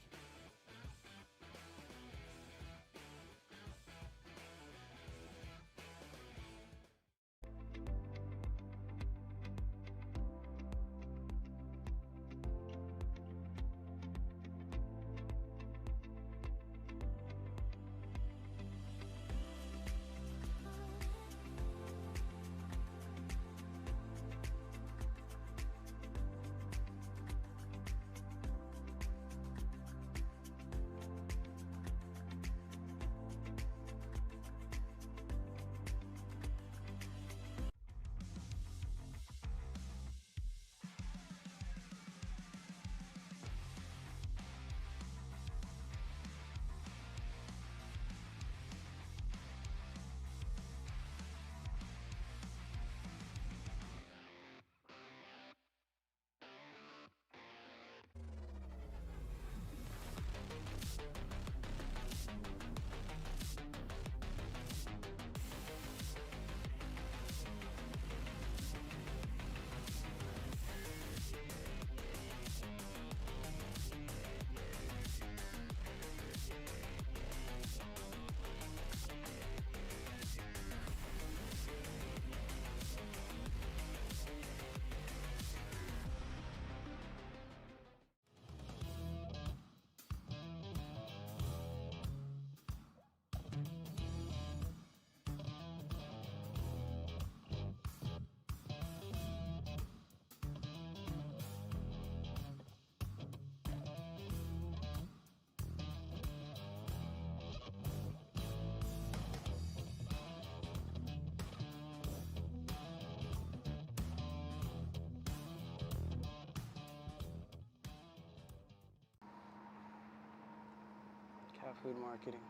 Cat food marketing.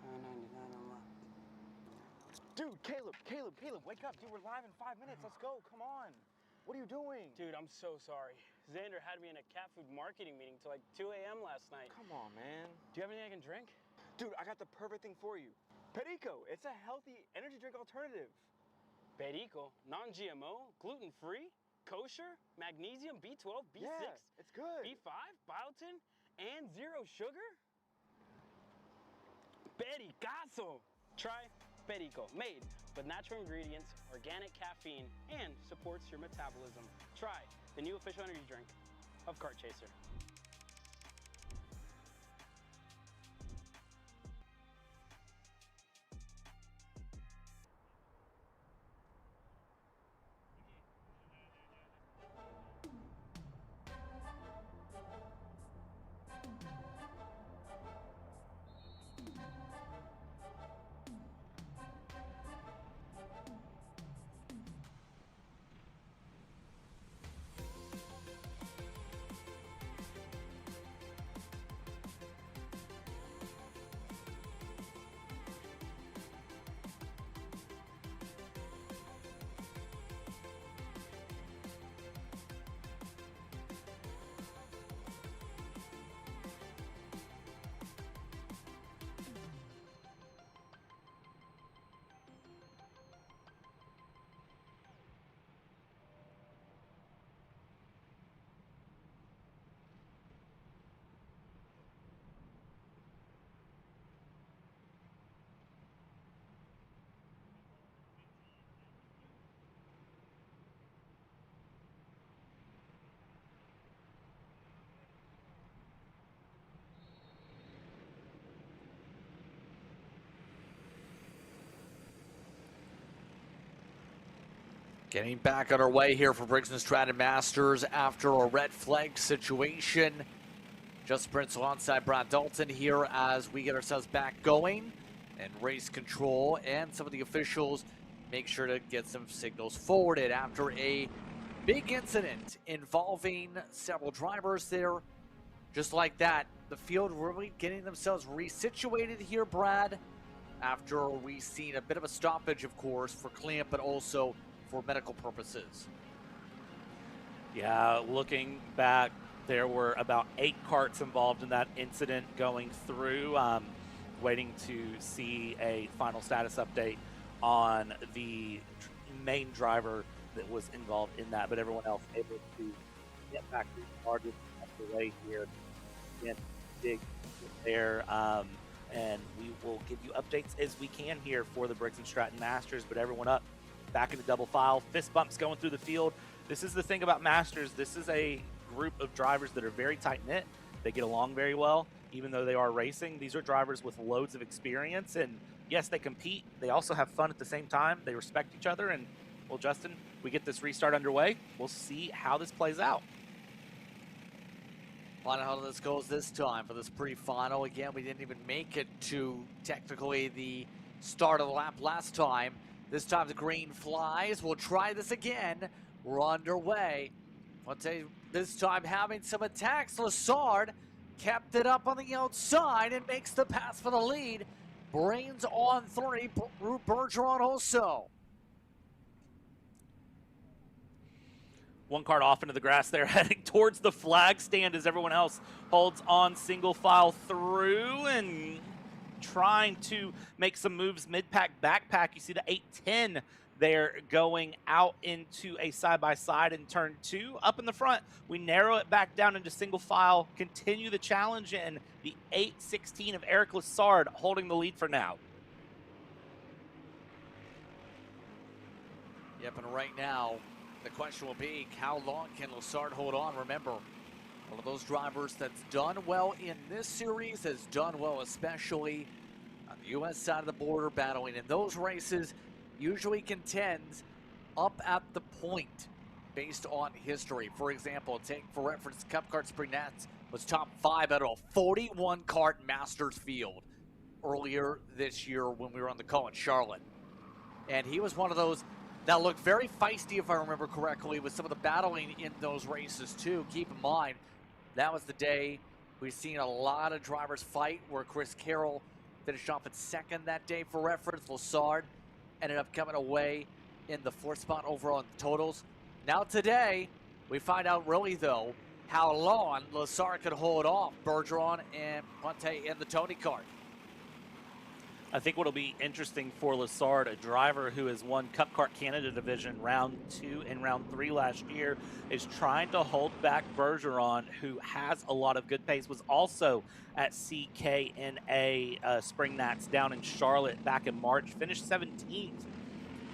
$9.99 a month. Dude, Caleb, wake up. Dude, we're live in 5 minutes. Let's go. Come on. What are you doing? Dude, I'm so sorry. Xander had me in a cat food marketing meeting till like 2 a.m. last night. Come on, man. Do you have anything I can drink? Dude, I got the perfect thing for you. Perico. It's a healthy energy drink alternative. Perico, non-GMO, gluten-free, kosher, magnesium, B12, B6, Yeah, it's good. B5, biotin, and zero sugar? Pericazo! Try Perico, made with natural ingredients, organic caffeine, and supports your metabolism. Try the new official energy drink of Kart Chaser. Getting back on our way here for Briggs and Stratton Masters after a red flag situation. Just Prince alongside Brad Dalton here as we get ourselves back going and race control, and some of the officials make sure to get some signals forwarded after a big incident involving several drivers there. Just like that, the field really getting themselves resituated here, Brad, after we've seen a bit of a stoppage, of course, for cleanup, but also for medical purposes. Yeah, looking back, there were about 8 carts involved in that incident going through. Waiting to see a final status update on the main driver that was involved in that, but everyone else able to get back restarted the way here. Again, big there, and we will give you updates as we can here for the Briggs and Stratton Masters, but everyone up back in the double file, fist bumps going through the field. This is the thing about Masters. This is a group of drivers that are very tight-knit. They get along very well, even though they are racing. These are drivers with loads of experience, and yes, they compete. They also have fun at the same time. They respect each other, and, well, Justin, we get this restart underway. We'll see how this plays out. Find out how this goes this time for this pre-final. Again, we didn't even make it to technically the start of the lap last time. This time the green flies. We'll try this again. We're underway. I'll tell you, this time having some attacks. Lessard kept it up on the outside and makes the pass for the lead. Brains on 3, Bergeron also. One cart off into the grass there, heading towards the flag stand as everyone else holds on single file through and trying to make some moves mid-pack, backpack. You see the 810 there going out into a side-by-side in turn 2. Up in the front, we narrow it back down into single file, continue the challenge, and the 816 of Eric Lessard holding the lead for now. Yep, and right now, the question will be, how long can Lessard hold on? Remember, one of those drivers that's done well in this series, has done well especially on the U.S. side of the border, battling in those races, usually contends up at the point based on history. For example, take for reference, Cup Kart Spring Nats was top 5 out of a 41-kart Masters field earlier this year when we were on the call in Charlotte. And he was one of those that looked very feisty, if I remember correctly, with some of the battling in those races too. Keep in mind, that was the day we've seen a lot of drivers fight, where Chris Carroll finished off in second that day. For reference, Lessard ended up coming away in the 4th spot overall in the totals. Now today, we find out really, though, how long Lessard could hold off Bergeron and Ponte in the Tony Kart. I think what'll be interesting for Lessard, a driver who has won Cup Kart Canada Division round 2 and round 3 last year, is trying to hold back Bergeron, who has a lot of good pace, was also at CKNA Spring Nats down in Charlotte back in March, finished 17th,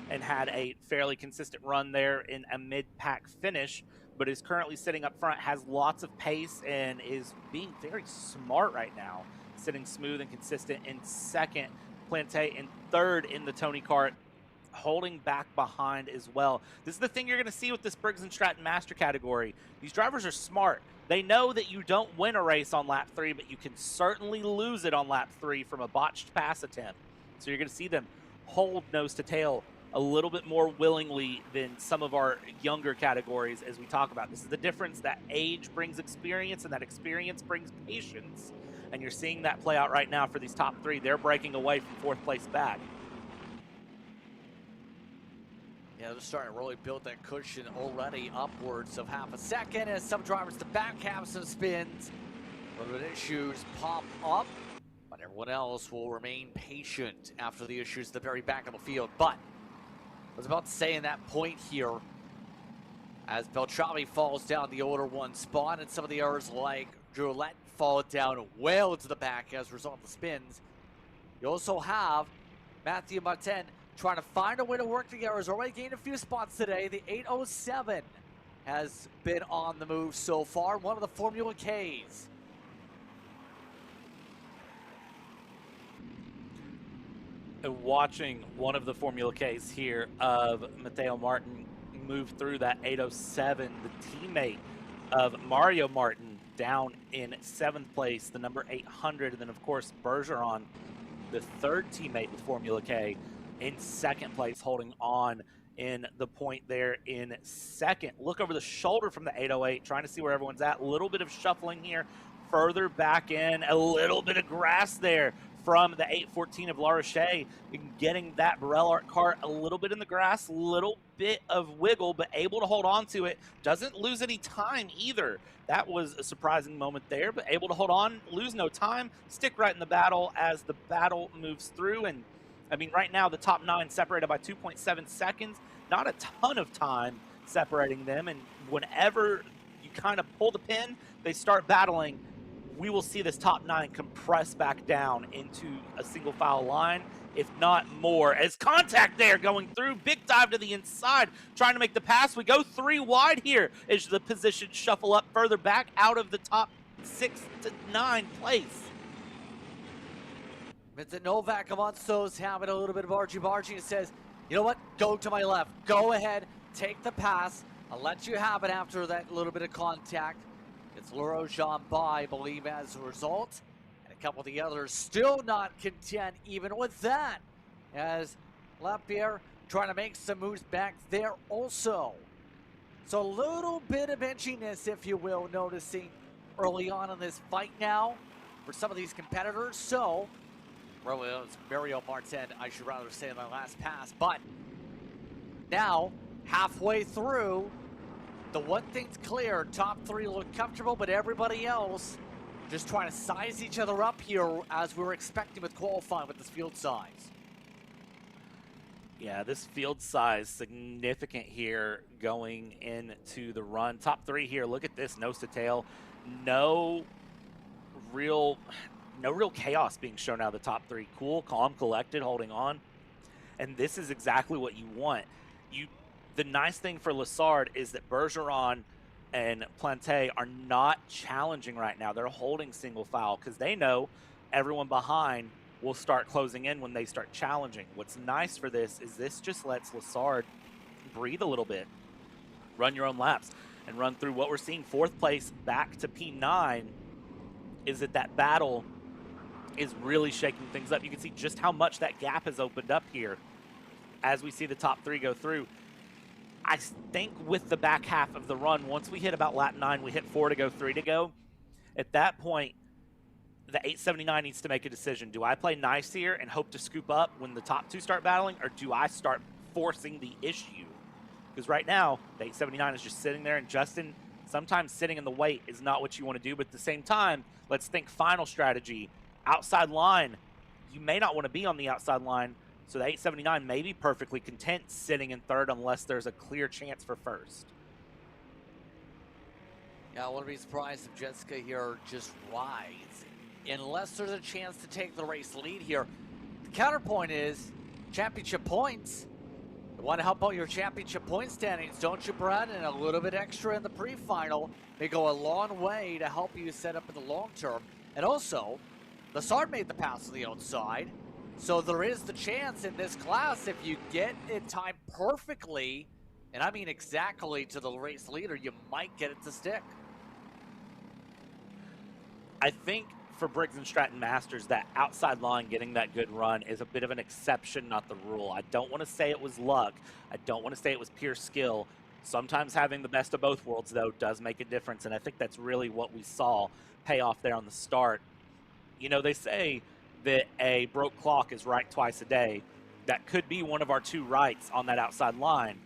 and had a fairly consistent run there in a mid-pack finish, but is currently sitting up front, has lots of pace, and is being very smart right now, sitting smooth and consistent in second. Plante in third in the Tony Kart, holding back behind as well. This is the thing you're going to see with this Briggs and Stratton Master category. These drivers are smart. They know that you don't win a race on lap 3, but you can certainly lose it on lap 3 from a botched pass attempt. So you're going to see them hold nose to tail a little bit more willingly than some of our younger categories as we talk about. This is the difference, that age brings experience, and that experience brings patience. And you're seeing that play out right now for these top 3. They're breaking away from 4th place back. Yeah, they're starting to really build that cushion already upwards of half a second as some drivers to back have some spins. A little bit of issues pop up, but everyone else will remain patient after the issues at the very back of the field. But I was about to say, in that point here, as Beltravi falls down the older 1 spot, and some of the others like Droulette fall down well to the back as a result of the spins. You also have Matthew Martin trying to find a way to work together. Has already gained a few spots today. The 807 has been on the move so far, one of the Formula Ks. Watching one of the Formula Ks here of Matteo Martin move through that 807, the teammate of Mario Martin down in 7th place, the number 800, and then of course Bergeron, the third teammate with Formula K, in 2nd place, holding on in the point there in 2nd. Look over the shoulder from the 808, trying to see where everyone's at. A little bit of shuffling here, further back in, a little bit of grass there from the 814 of La Roche, getting that Burrell Art cart a little bit in the grass, little bit of wiggle, but able to hold on to it. Doesn't lose any time either. That was a surprising moment there, but able to hold on, lose no time, stick right in the battle as the battle moves through. And I mean, right now the top 9 separated by 2.7 seconds, not a ton of time separating them. And whenever you kind of pull the pin, they start battling. We will see this top 9 compress back down into a single file line, if not more. As contact there going through, big dive to the inside, trying to make the pass. We go 3 wide here as the position shuffle up further back out of the top 6 to 9 place. Vincent Novak amongst those having a little bit of argy-bargy and says, you know what, go to my left, go ahead, take the pass, I'll let you have it after that little bit of contact. It's Laurent Jean by, I believe, as a result. And a couple of the others still not content even with that, as Lapierre trying to make some moves back there also. So a little bit of edginess, if you will, noticing early on in this fight now for some of these competitors. So, well, it was Mario Martin, I should rather say, in the last pass. But now, halfway through, the one thing's clear, top 3 look comfortable, but everybody else just trying to size each other up here as we were expecting with qualifying with this field size. Yeah, this field size significant here going into the run. Top 3 here, look at this, nose to tail. No real chaos being shown out of the top 3. Cool, calm, collected, holding on. And this is exactly what you want. The nice thing for Lessard is that Bergeron and Plante are not challenging right now. They're holding single file because they know everyone behind will start closing in when they start challenging. What's nice for this is this just lets Lessard breathe a little bit, run your own laps, and run through. What we're seeing 4th place back to P9 is that battle is really shaking things up. You can see just how much that gap has opened up here as we see the top 3 go through. I think with the back half of the run, once we hit about lap 9, we hit 4 to go, 3 to go. At that point, the 879 needs to make a decision. Do I play nice here and hope to scoop up when the top 2 start battling, or do I start forcing the issue? Because right now, the 879 is just sitting there, and Justin, sometimes sitting in the weight is not what you want to do, but at the same time, let's think final strategy. Outside line, you may not want to be on the outside line, so the 879 may be perfectly content sitting in 3rd unless there's a clear chance for 1st. Yeah, I wouldn't be surprised if Jessica here just rides, unless there's a chance to take the race lead here. The counterpoint is championship points. You want to help out your championship point standings, don't you, Brad? And a little bit extra in the pre-final may go a long way to help you set up in the long term. And also, Lessard made the pass to the outside. So there is the chance in this class, if you get it timed perfectly, and I mean exactly to the race leader, you might get it to stick. I think for Briggs and Stratton Masters, that outside line getting that good run is a bit of an exception, not the rule. I don't want to say it was luck. I don't want to say it was pure skill. Sometimes having the best of both worlds, though, does make a difference, and I think that's really what we saw pay off there on the start. You know, they say that a broke clock is right twice a day. That could be one of our 2 rights on that outside line.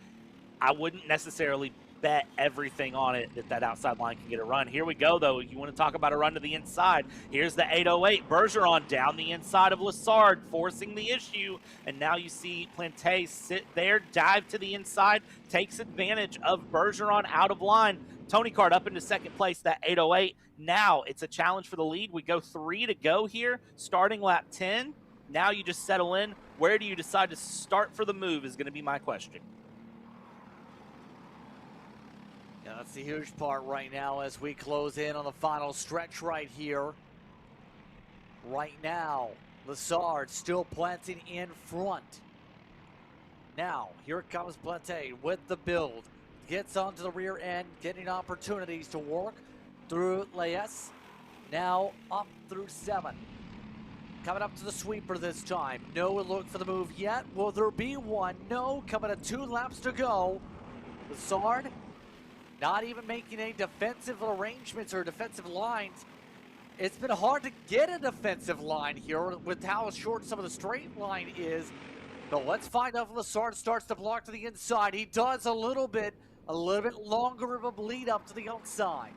I wouldn't necessarily bet everything on it that outside line can get a run. Here we go, though. You want to talk about a run to the inside. Here's the 808. Bergeron down the inside of Lessard, forcing the issue. And now you see Plante sit there, dive to the inside, takes advantage of Bergeron out of line. Tony Kart up into 2nd place, that 808. Now it's a challenge for the lead. We go 3 to go here, starting lap 10. Now you just settle in. Where do you decide to start for the move is going to be my question. Yeah, that's the huge part right now as we close in on the final stretch right here. Right now, Lessard still planting in front. Now, here comes Plante with the build. Gets onto the rear end, getting opportunities to work through Lees. Now up through 7. Coming up to the sweeper this time. No look for the move yet. Will there be one? No. Coming to 2 laps to go. Lassard not even making any defensive arrangements or defensive lines. It's been hard to get a defensive line here with how short some of the straight line is. But let's find out if Lassard starts to block to the inside. He does a little bit longer of a bleed up to the outside.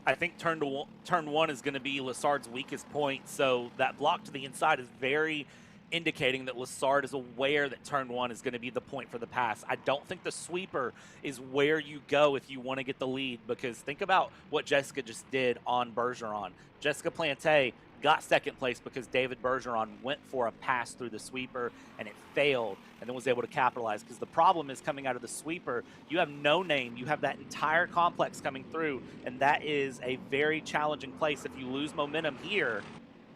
I think turn 1 is going to be Lassard's weakest point, so that block to the inside is very indicating that Lassard is aware that turn 1 is going to be the point for the pass. I don't think the sweeper is where you go if you want to get the lead, because think about what Jessica just did on Bergeron. Jessica Plante got second place because David Bergeron went for a pass through the sweeper and it failed, and then was able to capitalize. Because the problem is, coming out of the sweeper, you have no name, you have that entire complex coming through, and that is a very challenging place if you lose momentum here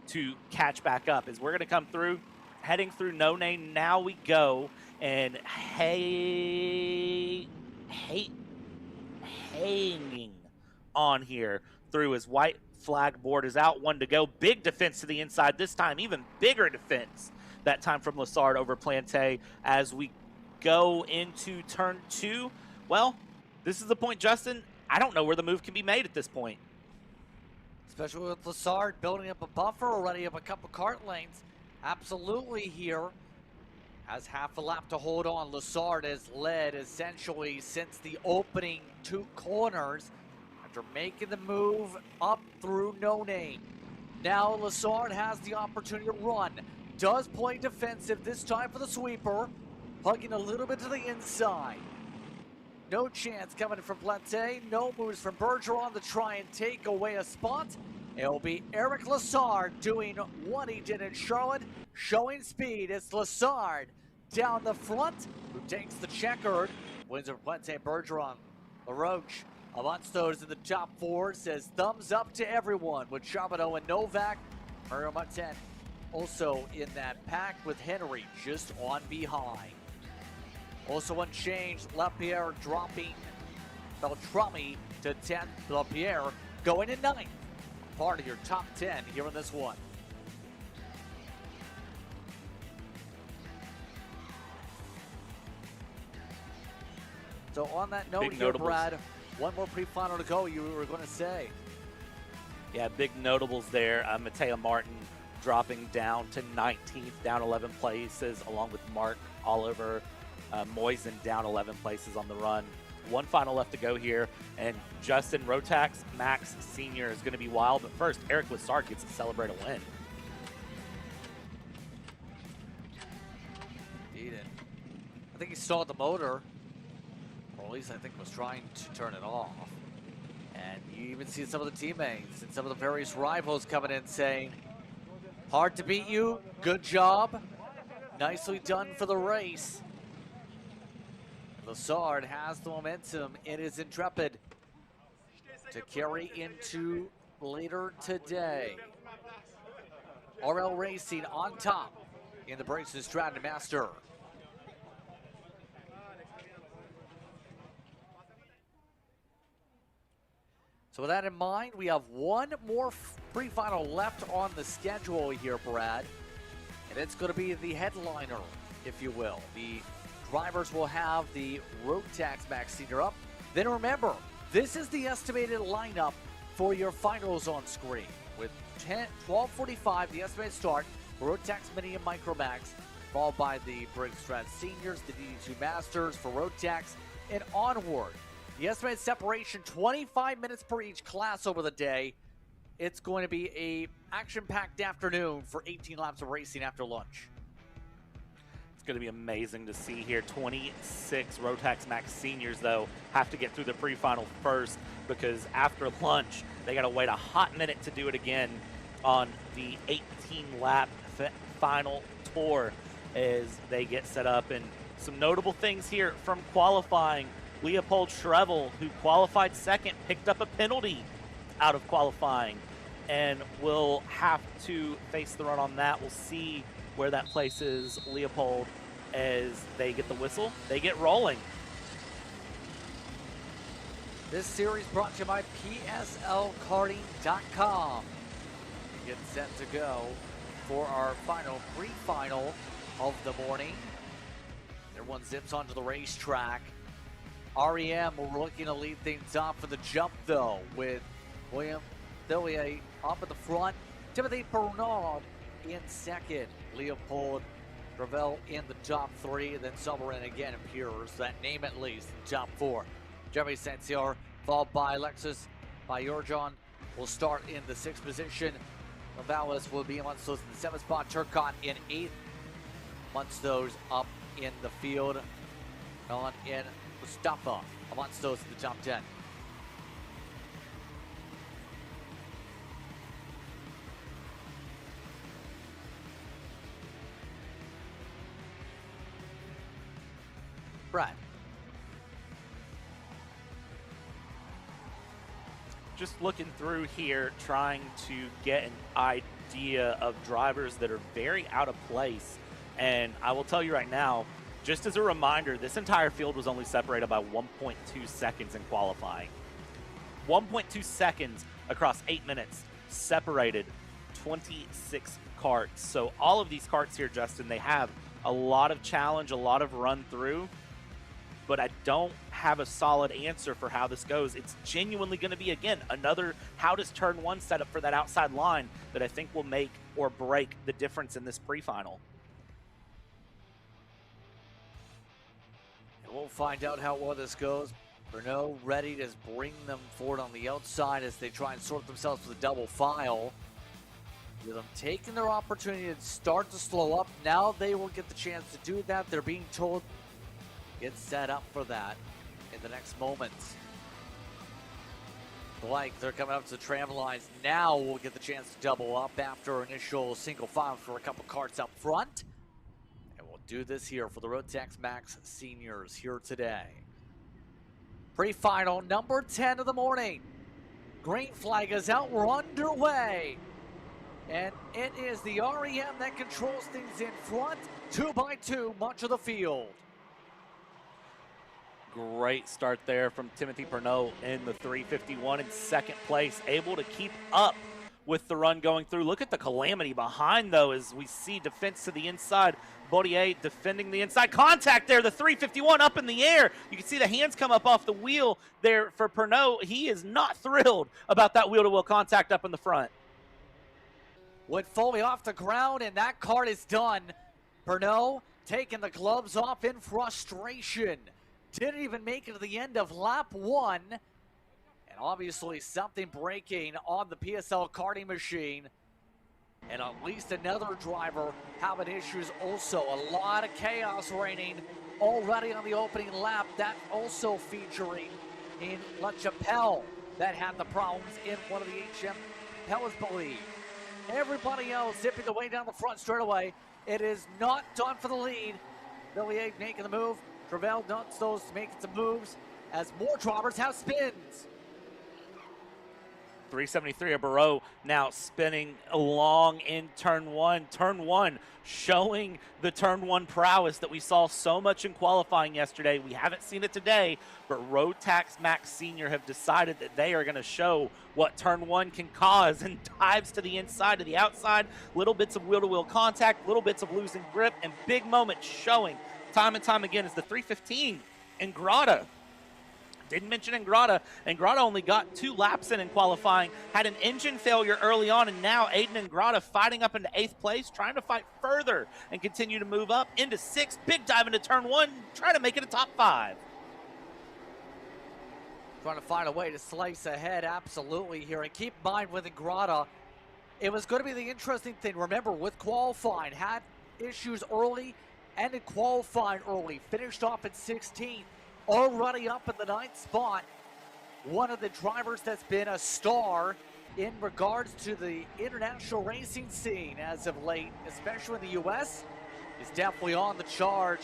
to catch back up. As we're going to come through, heading through no name, now we go, and hanging on here through his white flag board is out. 1 to go. Big defense to the inside this time. Even bigger defense that time from Lassard over Plante. As we go into turn 2, well, this is the point, Justin. I don't know where the move can be made at this point. Especially with Lassard building up a buffer, already up a couple kart lanes. Absolutely here. Has half a lap to hold on. Lassard has led essentially since the opening 2 corners. After making the move up through no name. Now Lassard has the opportunity to run. Does play defensive this time for the sweeper. Hugging a little bit to the inside. No chance coming from Plante. No moves from Bergeron to try and take away a spot. It'll be Eric Lassard doing what he did in Charlotte. Showing speed. It's Lassard down the front who takes the checkered. Wins over Plante. Bergeron. LaRoche. Amonsto's in the top 4, says thumbs up to everyone with Charbonneau and Novak. Mario Martin also in that pack with Henry just on behind. Also unchanged, Lapierre dropping Beltrami to 10th. Lapierre going in 9th. Part of your top 10 here in this one. So on that note here, Brad, one more pre-final to go, you were going to say. Yeah, big notables there. Mattea Martin dropping down to 19th, down 11 places, along with Mark Oliver. Moisen down 11 places on the run. One final left to go here, and Justin Rotax Max Sr. is going to be wild. But first, Eric Lassard gets to celebrate a win. Indeed. I think he stalled the motor. Or at least I think was trying to turn it off. And you even see some of the teammates and some of the various rivals coming in saying, hard to beat you, good job, nicely done for the race. Lassard has the momentum in his Intrepid to carry into later today. RL Racing on top in the Briggs and Stratton Master. So with that in mind, we have one more pre-final left on the schedule here, Brad. And it's going to be the headliner, if you will. The drivers will have the Rotax Max Senior up. Then remember, this is the estimated lineup for your finals on screen. With 12:45, the estimated start, Rotax Mini and Micro Max, followed by the Briggs Stratton Seniors, the DD2 Masters for Rotax, and onward. The estimated separation, 25 minutes per each class over the day. It's going to be a action-packed afternoon for 18 laps of racing after lunch. It's going to be amazing to see here. 26 Rotax Max Seniors, though, have to get through the pre-final first, because after lunch, they got to wait a hot minute to do it again on the 18-lap final tour as they get set up. And some notable things here from qualifying. Leopold Schrevel, who qualified second, picked up a penalty out of qualifying and will have to face the run on that. We'll see where that places Leopold as they get the whistle, they get rolling. This series brought to you by PSLKarting.com. Get set to go for our final pre-final of the morning. Everyone zips onto the racetrack. REM we're looking to lead things off for the jump though, with William Thillier up at the front, Timothy Bernard in second, Leopold Gravel in the top three, and then Soberin again appears, that name at least, in top four. Jeremy Sancier, followed by Lexus Bayorjon, will start in the sixth position. Novalis will be amongst those in the seventh spot. Turcotte in eighth. Amongst those up in the field. On in Mustafa amongst those in the top 10. Brad. Just looking through here, trying to get an idea of drivers that are very out of place. And I will tell you right now, just as a reminder, this entire field was only separated by 1.2 seconds in qualifying. 1.2 seconds across 8 minutes separated 26 karts. So all of these karts here, Justin, they have a lot of challenge, a lot of run through, but I don't have a solid answer for how this goes. It's genuinely going to be, again, another how does turn one set up for that outside line that I think will make or break the difference in this pre-final. And we'll find out how well this goes. Renault ready to bring them forward on the outside as they try and sort themselves with a double file. With them taking their opportunity to start to slow up, now they will get the chance to do that. They're being told get set up for that in the next moments. Like they're coming up to the tram lines. Now we'll get the chance to double up after initial single file for a couple karts up front. And we'll do this here for the Rotax Max seniors here today. Pre-final number 10 of the morning. Green flag is out, we're underway. And it is the REM that controls things in front, 2 by 2, much of the field. Great start there from Timothy Pernod in the 351 in second place, able to keep up with the run going through. Look at the calamity behind, though, as we see defense to the inside. Baudrier defending the inside. Contact there, the 351 up in the air. You can see the hands come up off the wheel there for Pernod. He is not thrilled about that wheel-to-wheel contact up in the front. Went fully off the ground, and that kart is done. Pernod taking the gloves off in frustration. Didn't even make it to the end of lap 1. And obviously something breaking on the PSL karting machine. And at least another driver having issues also. A lot of chaos reigning already on the opening lap. That also featuring in La Chapelle that had the problems in one of the HM Pellets believe. Everybody else zipping the way down the front straight away. It is not done for the lead. Villiers making the move. Gravel nuts those to make some moves as more drivers have spins. 373 of Barreau now spinning along in turn one. Turn one showing the turn one prowess that we saw so much in qualifying yesterday. We haven't seen it today, but Rotax Max Senior have decided that they are going to show what turn one can cause, and dives to the inside, to the outside, little bits of wheel-to-wheel contact, little bits of losing grip, and big moments showing time and time again is the 315 Ingrata. Didn't mention Ingrata. Ingrata only got 2 laps in qualifying, had an engine failure early on, and now Aiden Ingrata fighting up into 8th place, trying to fight further and continue to move up into 6th. Big dive into turn 1, try to make it a top 5. Trying to find a way to slice ahead, absolutely here. And keep in mind with Ingrata, it was going to be the interesting thing. Remember, with qualifying, had issues early and in qualifying early. Finished off at 16th. Already up in the 9th spot. One of the drivers that's been a star in regards to the international racing scene as of late, especially in the U.S., is definitely on the charge.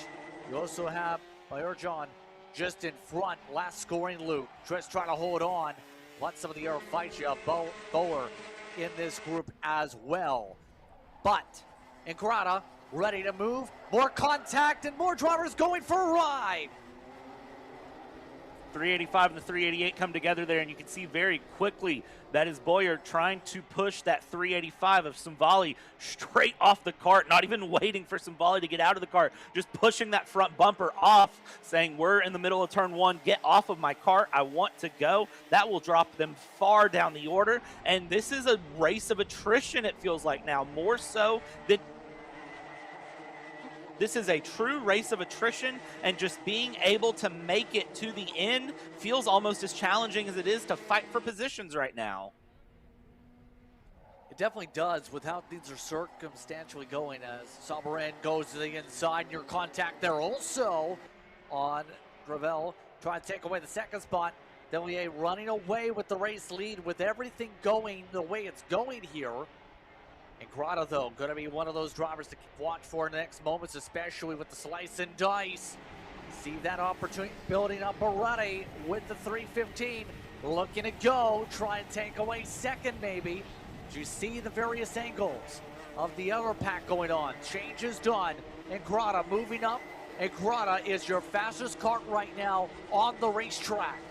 You also have Bayorjon just in front, last scoring loop. Just trying to hold on. Let some of the air fight you. Bower in this group as well. But Ingrata ready to move. More contact and more drivers going for a ride. 385 and the 388 come together there, and you can see very quickly that is Boyer trying to push that 385 of Simvali straight off the cart, not even waiting for Simvali to get out of the cart, just pushing that front bumper off, saying, we're in the middle of turn 1, get off of my cart, I want to go. That will drop them far down the order, and this is a race of attrition, it feels like now, more so than... This is a true race of attrition, and just being able to make it to the end feels almost as challenging as it is to fight for positions right now. It definitely does with how things are circumstantially going as Sabarin goes to the inside. Your contact there also on Gravel, trying to take away the second spot. Delia running away with the race lead with everything going the way it's going here. And Grata, though, going to be one of those drivers to watch for in the next moments, especially with the slice and dice. See that opportunity building up already with the 315. Looking to go, try and take away second maybe. Do you see the various angles of the other pack going on? Change is done, and Grata moving up. And Grata is your fastest kart right now on the racetrack.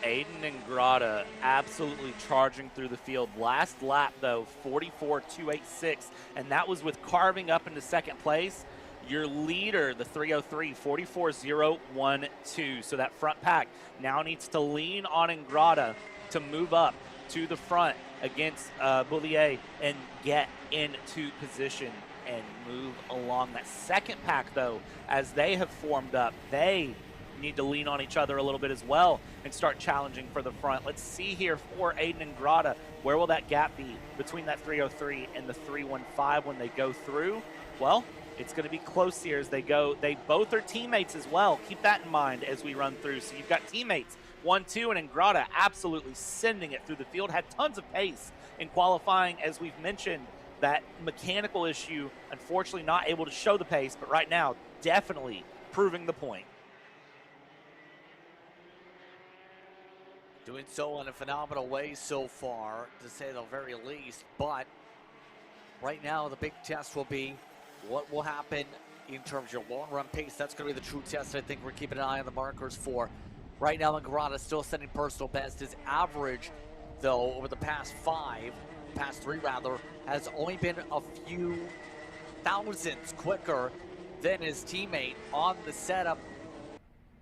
Aiden and Grata absolutely charging through the field. Last lap, though, 44.286, and that was with carving up into second place. Your leader, the 303, 44.012. So that front pack now needs to lean on Ingrata to move up to the front against Boulier and get into position and move along. That second pack, though, as they have formed up, they need to lean on each other a little bit as well and start challenging for the front. Let's see here for Aiden and Grata, where will that gap be between that 303 and the 315 when they go through? Well, it's going to be close here as they go. They both are teammates as well. Keep that in mind as we run through. So you've got teammates 1-2, and Ingrata absolutely sending it through the field. Had tons of pace in qualifying, as we've mentioned. That mechanical issue, unfortunately not able to show the pace, but right now definitely proving the point. Doing so in a phenomenal way so far, to say the very least. But right now, the big test will be what will happen in terms of your long-run pace. That's going to be the true test I think we're keeping an eye on the markers for. Right now, Ingrata still setting personal best. His average, though, over the past three rather, has only been a few thousandths quicker than his teammate on the setup.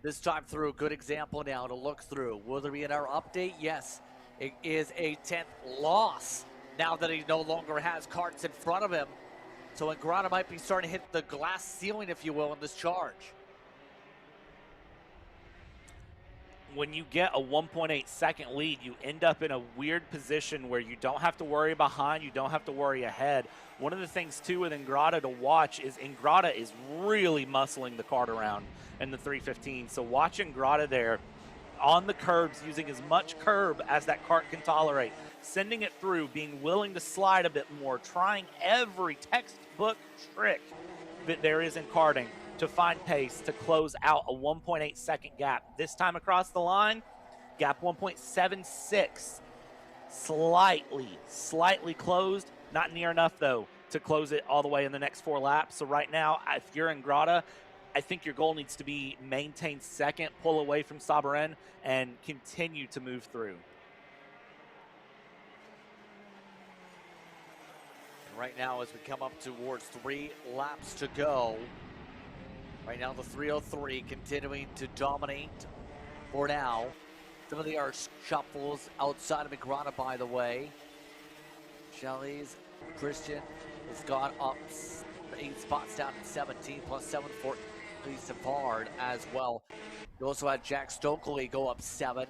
This time through, good example now to look through. Will there be another update? Yes. It is a 10th loss now that he no longer has karts in front of him. So Ingrata might be starting to hit the glass ceiling, if you will, in this charge. When you get a 1.8 second lead, you end up in a weird position where you don't have to worry behind, you don't have to worry ahead. One of the things, too, with Ingrata to watch is Ingrata is really muscling the kart around in the 315. So watch Ingrata there on the curbs, using as much curb as that kart can tolerate, sending it through, being willing to slide a bit more, trying every textbook trick that there is in karting to find pace to close out a 1.8 second gap. This time across the line, gap 1.76. Slightly closed. Not near enough, though, to close it all the way in the next 4 laps. So right now, if you're Ingrata, I think your goal needs to be maintain second, pull away from Sabarin, and continue to move through. And right now, as we come up towards 3 laps to go, right now the 303 continuing to dominate for now. Some of the shuffles outside of Ingrata, by the way. Shelley's Christian has gone up 8 spots down to 17, plus 7 for Savard as well. You also had Jack Stokely go up 7.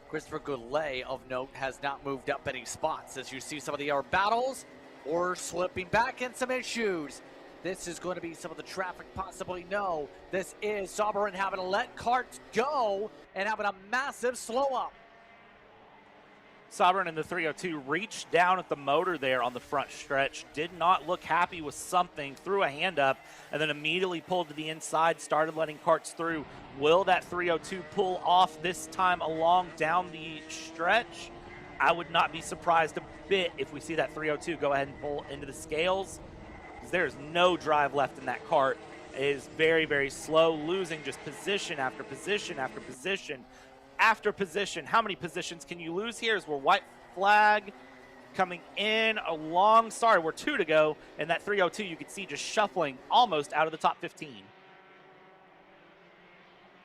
Christopher Goulet, of note, has not moved up any spots. As you see some of the air battles, or slipping back in some issues. This is going to be some of the traffic possibly. No, this is Sabarin having to let karts go and having a massive slow up. Sabarin in the 302 reached down at the motor there on the front stretch, did not look happy with something, threw a hand up, and then immediately pulled to the inside, started letting karts through. Will that 302 pull off this time along down the stretch? I would not be surprised a bit if we see that 302 go ahead and pull into the scales, because there's no drive left in that kart. It is very, very slow, losing just position after position after position after position. How many positions can you lose here? As we're white flag coming in along. Sorry, we're 2 to go, and that 302 you can see just shuffling almost out of the top 15.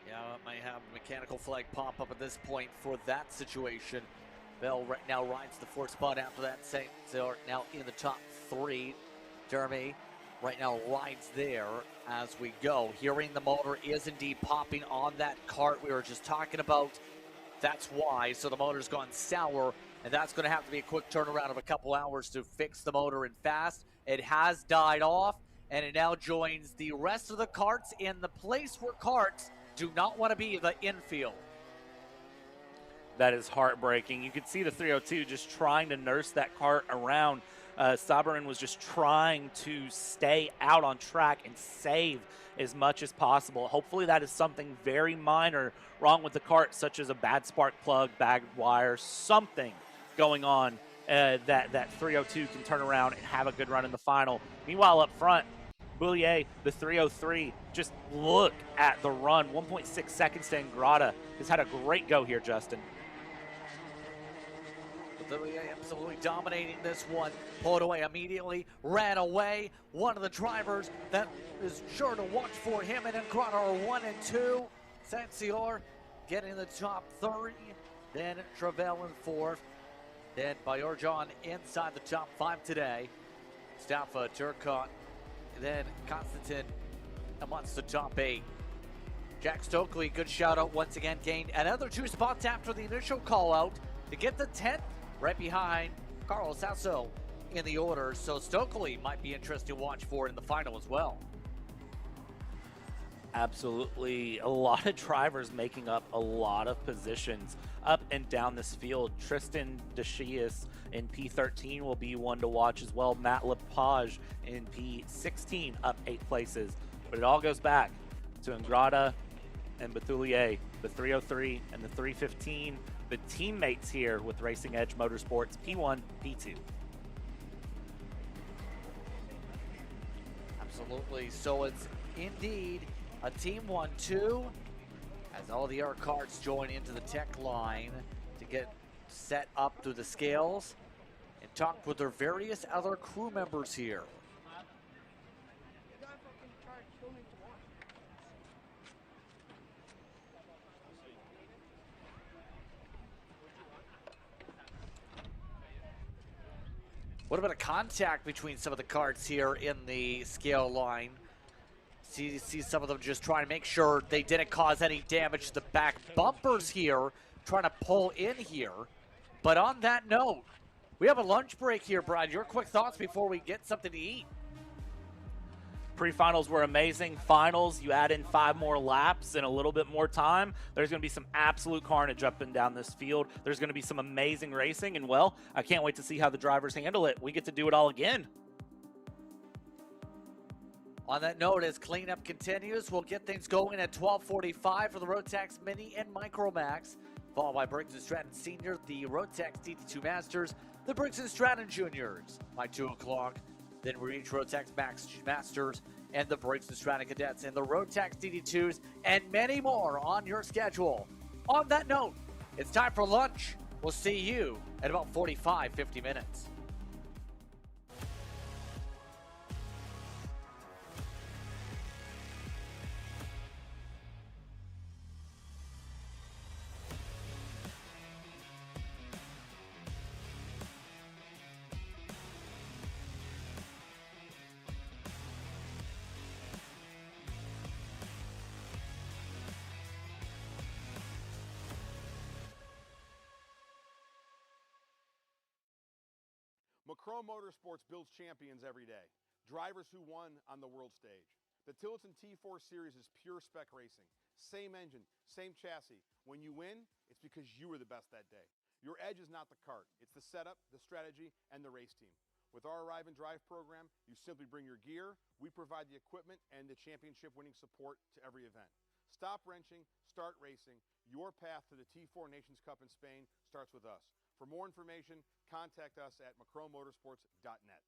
Yeah, it might have a mechanical flag pop up at this point for that situation. Bell right now rides the 4th spot after that. Saints are now in the top 3. Jeremy right now rides there as we go. Hearing the motor is indeed popping on that kart we were just talking about. That's why. So the motor's gone sour, and that's going to have to be a quick turnaround of a couple hours to fix the motor in fast. It has died off, and it now joins the rest of the karts in the place where karts do not want to be, the infield. That is heartbreaking. You could see the 302 just trying to nurse that kart around. Sabarin was just trying to stay out on track and save as much as possible. Hopefully that is something very minor wrong with the kart, such as a bad spark plug, bagged wire, something going on that 302 can turn around and have a good run in the final. Meanwhile, up front, Boulier, the 303, just look at the run. 1.6 seconds to Ingrata. Has had a great go here, Justin. Absolutely dominating this one. Pulled away immediately, ran away. One of the drivers that is sure to watch for him and Ingrata are 1 and 2. Sancior getting the top 3. Then Travell in 4th. Then Bayorjan inside the top 5 today. Staffa, Turcotte, then Konstantin amongst the top 8. Jack Stokely, good shout out once again, gained another 2 spots after the initial call out to get the 10th, right behind Carlos Sasso in the order. So Stokely might be interesting to watch for in the final as well. Absolutely. A lot of drivers making up a lot of positions up and down this field. Tristan Deschius in P13 will be one to watch as well. Matt Lepage in P16 up 8 places. But it all goes back to Ingrata and Bethulier, the 303 and the 315. The teammates here with Racing Edge Motorsports, P1, P2. Absolutely. So it's indeed a Team 1-2 as all the other karts join into the tech line to get set up through the scales and talk with their various other crew members here. What about a contact between some of the karts here in the scale line? See some of them just trying to make sure they didn't cause any damage to the back bumpers here, trying to pull in here. But on that note, we have a lunch break here, Brad. Your quick thoughts before we get something to eat. Pre-finals were amazing. Finals, you add in 5 more laps and a little bit more time. There's going to be some absolute carnage up and down this field. There's going to be some amazing racing, and well, I can't wait to see how the drivers handle it. We get to do it all again. On that note, as cleanup continues, we'll get things going at 12:45 for the Rotax Mini and Micromax, followed by Briggs and Stratton Senior, the Rotax DD2 Masters, the Briggs and Stratton Juniors by 2 o'clock. Then we reach Rotax Masters and the Briggs and Stratton Cadets and the Rotax DD2s and many more on your schedule. On that note, it's time for lunch. We'll see you at about 45-50 minutes. Macron Motorsports builds champions every day, drivers who won on the world stage. The Tillotson T4 Series is pure spec racing. Same engine, same chassis. When you win, it's because you were the best that day. Your edge is not the kart. It's the setup, the strategy, and the race team. With our Arrive and Drive program, you simply bring your gear, we provide the equipment and the championship-winning support to every event. Stop wrenching, start racing. Your path to the T4 Nations Cup in Spain starts with us. For more information, contact us at macromotorsports.net.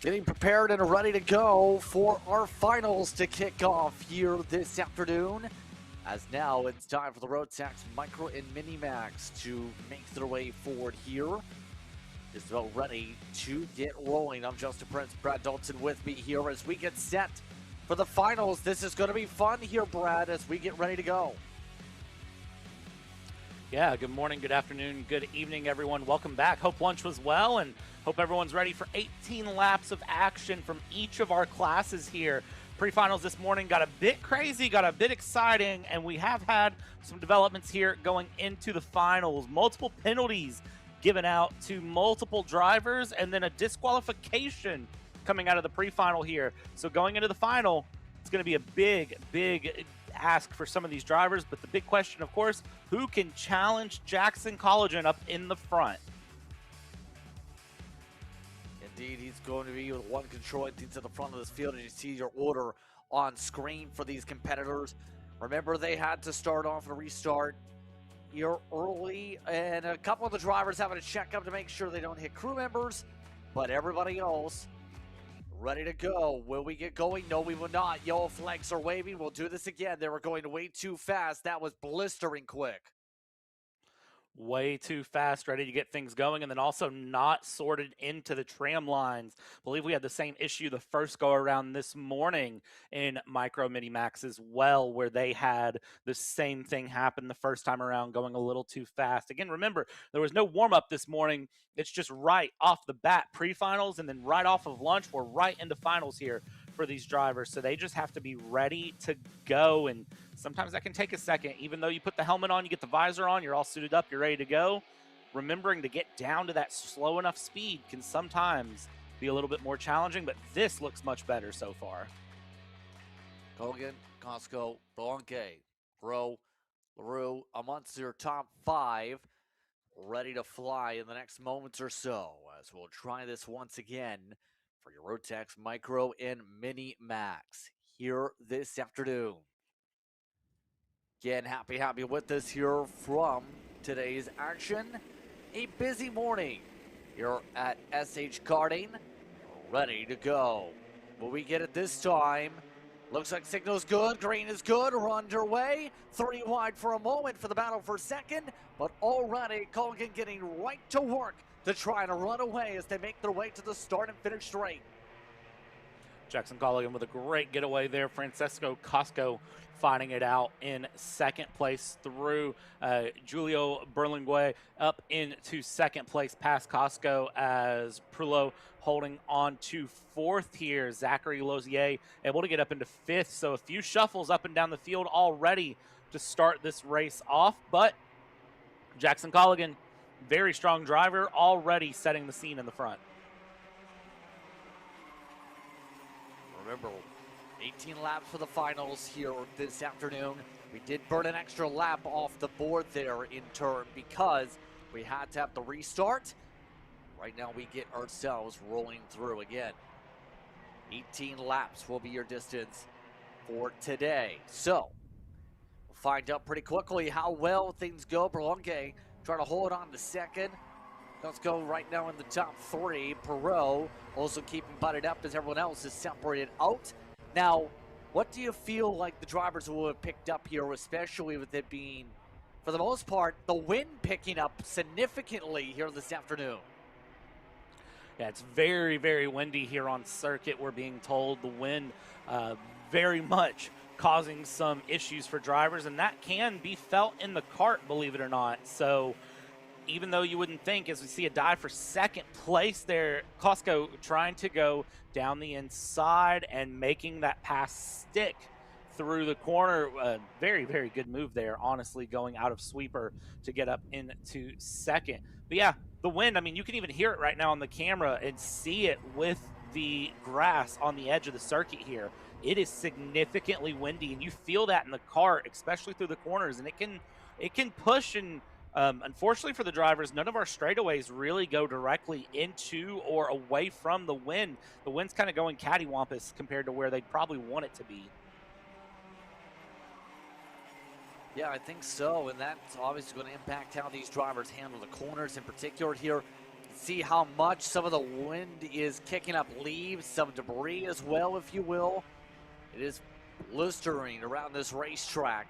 Getting prepared and ready to go for our finals to kick off here this afternoon. As now it's time for the Rotax Micro and Mini Max to make their way forward here. Just about ready to get rolling. I'm Justin Prince, Brad Dalton with me here as we get set for the finals. This is going to be fun here, Brad, as we get ready to go. Yeah, good morning, good afternoon, good evening, everyone. Welcome back. Hope lunch was well, and hope everyone's ready for 18 laps of action from each of our classes here. Pre-finals this morning got a bit crazy, got a bit exciting, and we have had some developments here going into the finals. Multiple penalties given out to multiple drivers, and then a disqualification coming out of the pre-final here. So going into the final, it's going to be a big ask for some of these drivers, but the big question, of course, who can challenge Jackson Collagen up in the front? Indeed, he's going to be with one control into the front of this field, and you see your order on screen for these competitors. Remember, they had to start off and restart here early, and a couple of the drivers having to check up to make sure they don't hit crew members, but everybody else ready to go. Will we get going? No, we will not. Yellow flags are waving. We'll do this again. They were going way too fast. That was blistering quick. Way too fast, ready to get things going, and then also not sorted into the tram lines. I believe we had the same issue the first go around this morning in Micro Mini Max as well, where they had the same thing happen the first time around, going a little too fast. Again, remember, there was no warm-up this morning. It's just right off the bat, pre-finals, and then right off of lunch, we're right into finals here for these drivers. So they just have to be ready to go, and sometimes that can take a second. Even though you put the helmet on, you get the visor on, you're all suited up, you're ready to go. Remembering to get down to that slow enough speed can sometimes be a little bit more challenging, but this looks much better so far. Colgan, Costco, Blanque, Bro, LaRue amongst your top 5, ready to fly in the next moments or so, as we'll try this once again for your Rotax Micro and Mini Max here this afternoon. Again, happy with this here from today's action. A busy morning here at SH Karting, ready to go. Will we get it this time? Looks like signal's good, green is good, we're underway. 3 wide for a moment for the battle for second, but already Colgan getting right to work to try to run away as they make their way to the start and finish straight. Jackson Colligan with a great getaway there. Francesco Costco finding it out in second place through Julio Berlingue up into second place past Costco, as Prullo holding on to fourth here. Zachary Lozier able to get up into fifth. So a few shuffles up and down the field already to start this race off. But Jackson Colligan, very strong driver, already setting the scene in the front. Remember, 18 laps for the finals here this afternoon. We did burn an extra lap off the board there in turn because we had to have the restart. Right now we get ourselves rolling through again. 18 laps will be your distance for today. So, we'll find out pretty quickly how well things go. Berlunge trying to hold on to second. Let's go right now in the top 3. Perot also keeping butted up as everyone else is separated out. Now, what do you feel like the drivers will have picked up here, especially with it being, for the most part, the wind picking up significantly here this afternoon? Yeah, it's very windy here on circuit. We're being told the wind very much causing some issues for drivers, and that can be felt in the kart, believe it or not. So even though you wouldn't think, as we see a dive for second place there, Costco trying to go down the inside and making that pass stick through the corner. Very good move there, honestly, going out of sweeper to get up into second. But yeah, the wind, I mean, you can even hear it right now on the camera and see it with the grass on the edge of the circuit here. It is significantly windy, and you feel that in the kart, especially through the corners, and it can push. And unfortunately for the drivers, none of our straightaways really go directly into or away from the wind. The wind's kind of going cattywampus compared to where they'd probably want it to be. Yeah, I think so, and that's obviously going to impact how these drivers handle the corners in particular here. see how much some of the wind is kicking up leaves, some debris as well, if you will. It is blistering around this racetrack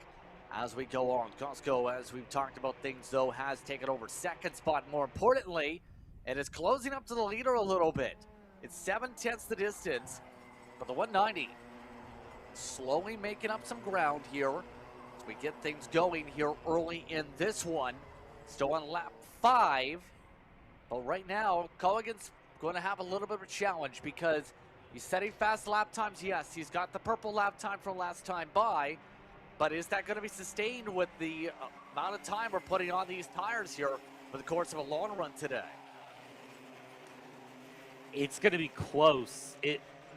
as we go on. Costco, as we've talked about things, though, has taken over second spot. More importantly, it is closing up to the leader a little bit. It's 7/10 the distance, but the 190 slowly making up some ground here as we get things going here early in this one. Still on lap 5, but right now, Culligan's going to have a little bit of a challenge because he's setting fast lap times. Yes, he's got the purple lap time from last time by, but is that going to be sustained with the amount of time we're putting on these tires here for the course of a long run today? It's going to be close.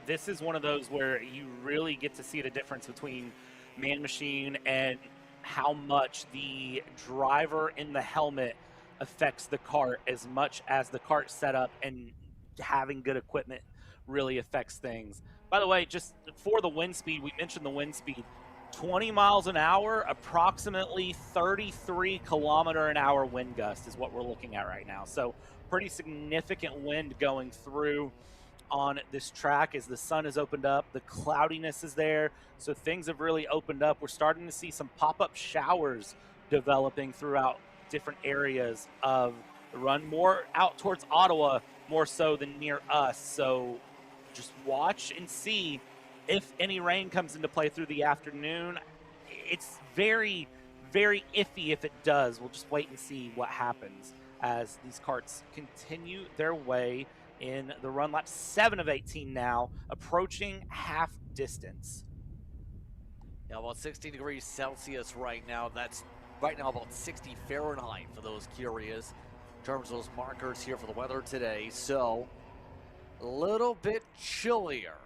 This is one of those where you really get to see the difference between Man Machine and how much the driver in the helmet affects the kart as much as the kart setup and having good equipment really affects things. By the way, just for the wind speed, we mentioned the wind speed. 20 miles an hour, approximately 33 kilometer an hour wind gust is what we're looking at right now. So pretty significant wind going through on this track as the sun has opened up. The cloudiness is there, so things have really opened up. We're starting to see some pop-up showers developing throughout different areas of the run, more out towards Ottawa, more so than near us. So just watch and see if any rain comes into play through the afternoon. It's very, very iffy if it does. We'll just wait and see what happens as these karts continue their way in the run. Lap 7 of 18 now, approaching half distance. Yeah, about 16 degrees Celsius right now. That's right now about 60 Fahrenheit for those curious in terms of those markers here for the weather today. So a little bit chillier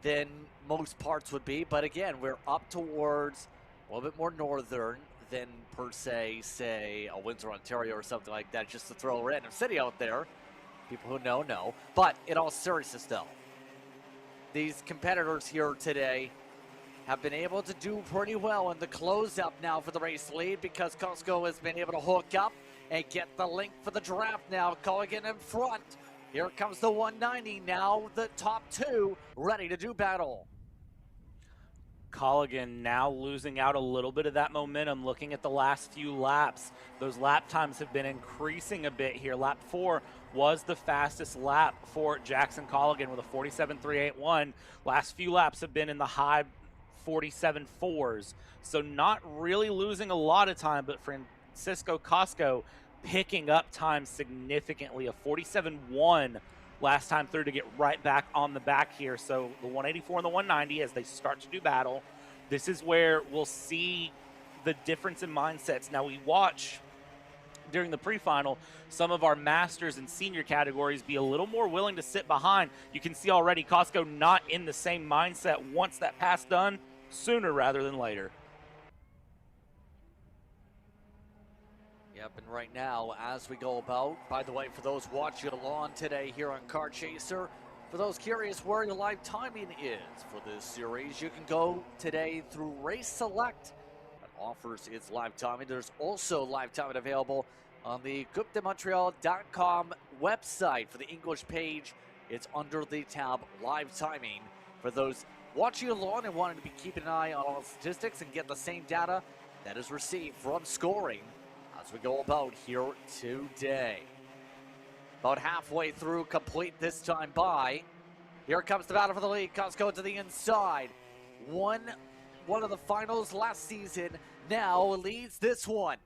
than most parts would be, but again, we're up towards a little bit more northern than per se, say, a Windsor, Ontario or something like that, just to throw a random city out there. People who know. But in all seriousness, though, these competitors here today have been able to do pretty well in the close-up now for the race lead because Costco has been able to hook up and get the link for the draft now. Culligan in front. Here comes the 190 now, the top two ready to do battle. Culligan now losing out a little bit of that momentum. Looking at the last few laps, those lap times have been increasing a bit here. Lap 4 was the fastest lap for Jackson Culligan with a 47.381. Last few laps have been in the high 47.4s, so not really losing a lot of time, but Francisco Costco picking up time significantly. A 47.1 last time through to get right back on the back here. So the 184 and the 190 as they start to do battle. This is where we'll see the difference in mindsets. Now we watch during the pre-final some of our masters and senior categories be a little more willing to sit behind. You can see already Costco not in the same mindset. Once that pass done, sooner rather than later. Yep, and right now, as we go about, by the way, for those watching along today here on Kart Chaser, for those curious where your live timing is for this series, you can go today through Race Select. That offers its live timing. There's also live timing available on the CoupeDeMontreal.com website. For the English page, it's under the tab Live Timing. For those watching along and wanting to be keeping an eye on all statistics and get the same data that is received from scoring as we go about here today. About halfway through, complete this time by. Here comes the battle for the lead. Costco to the inside. One of the finals last season now leads this one.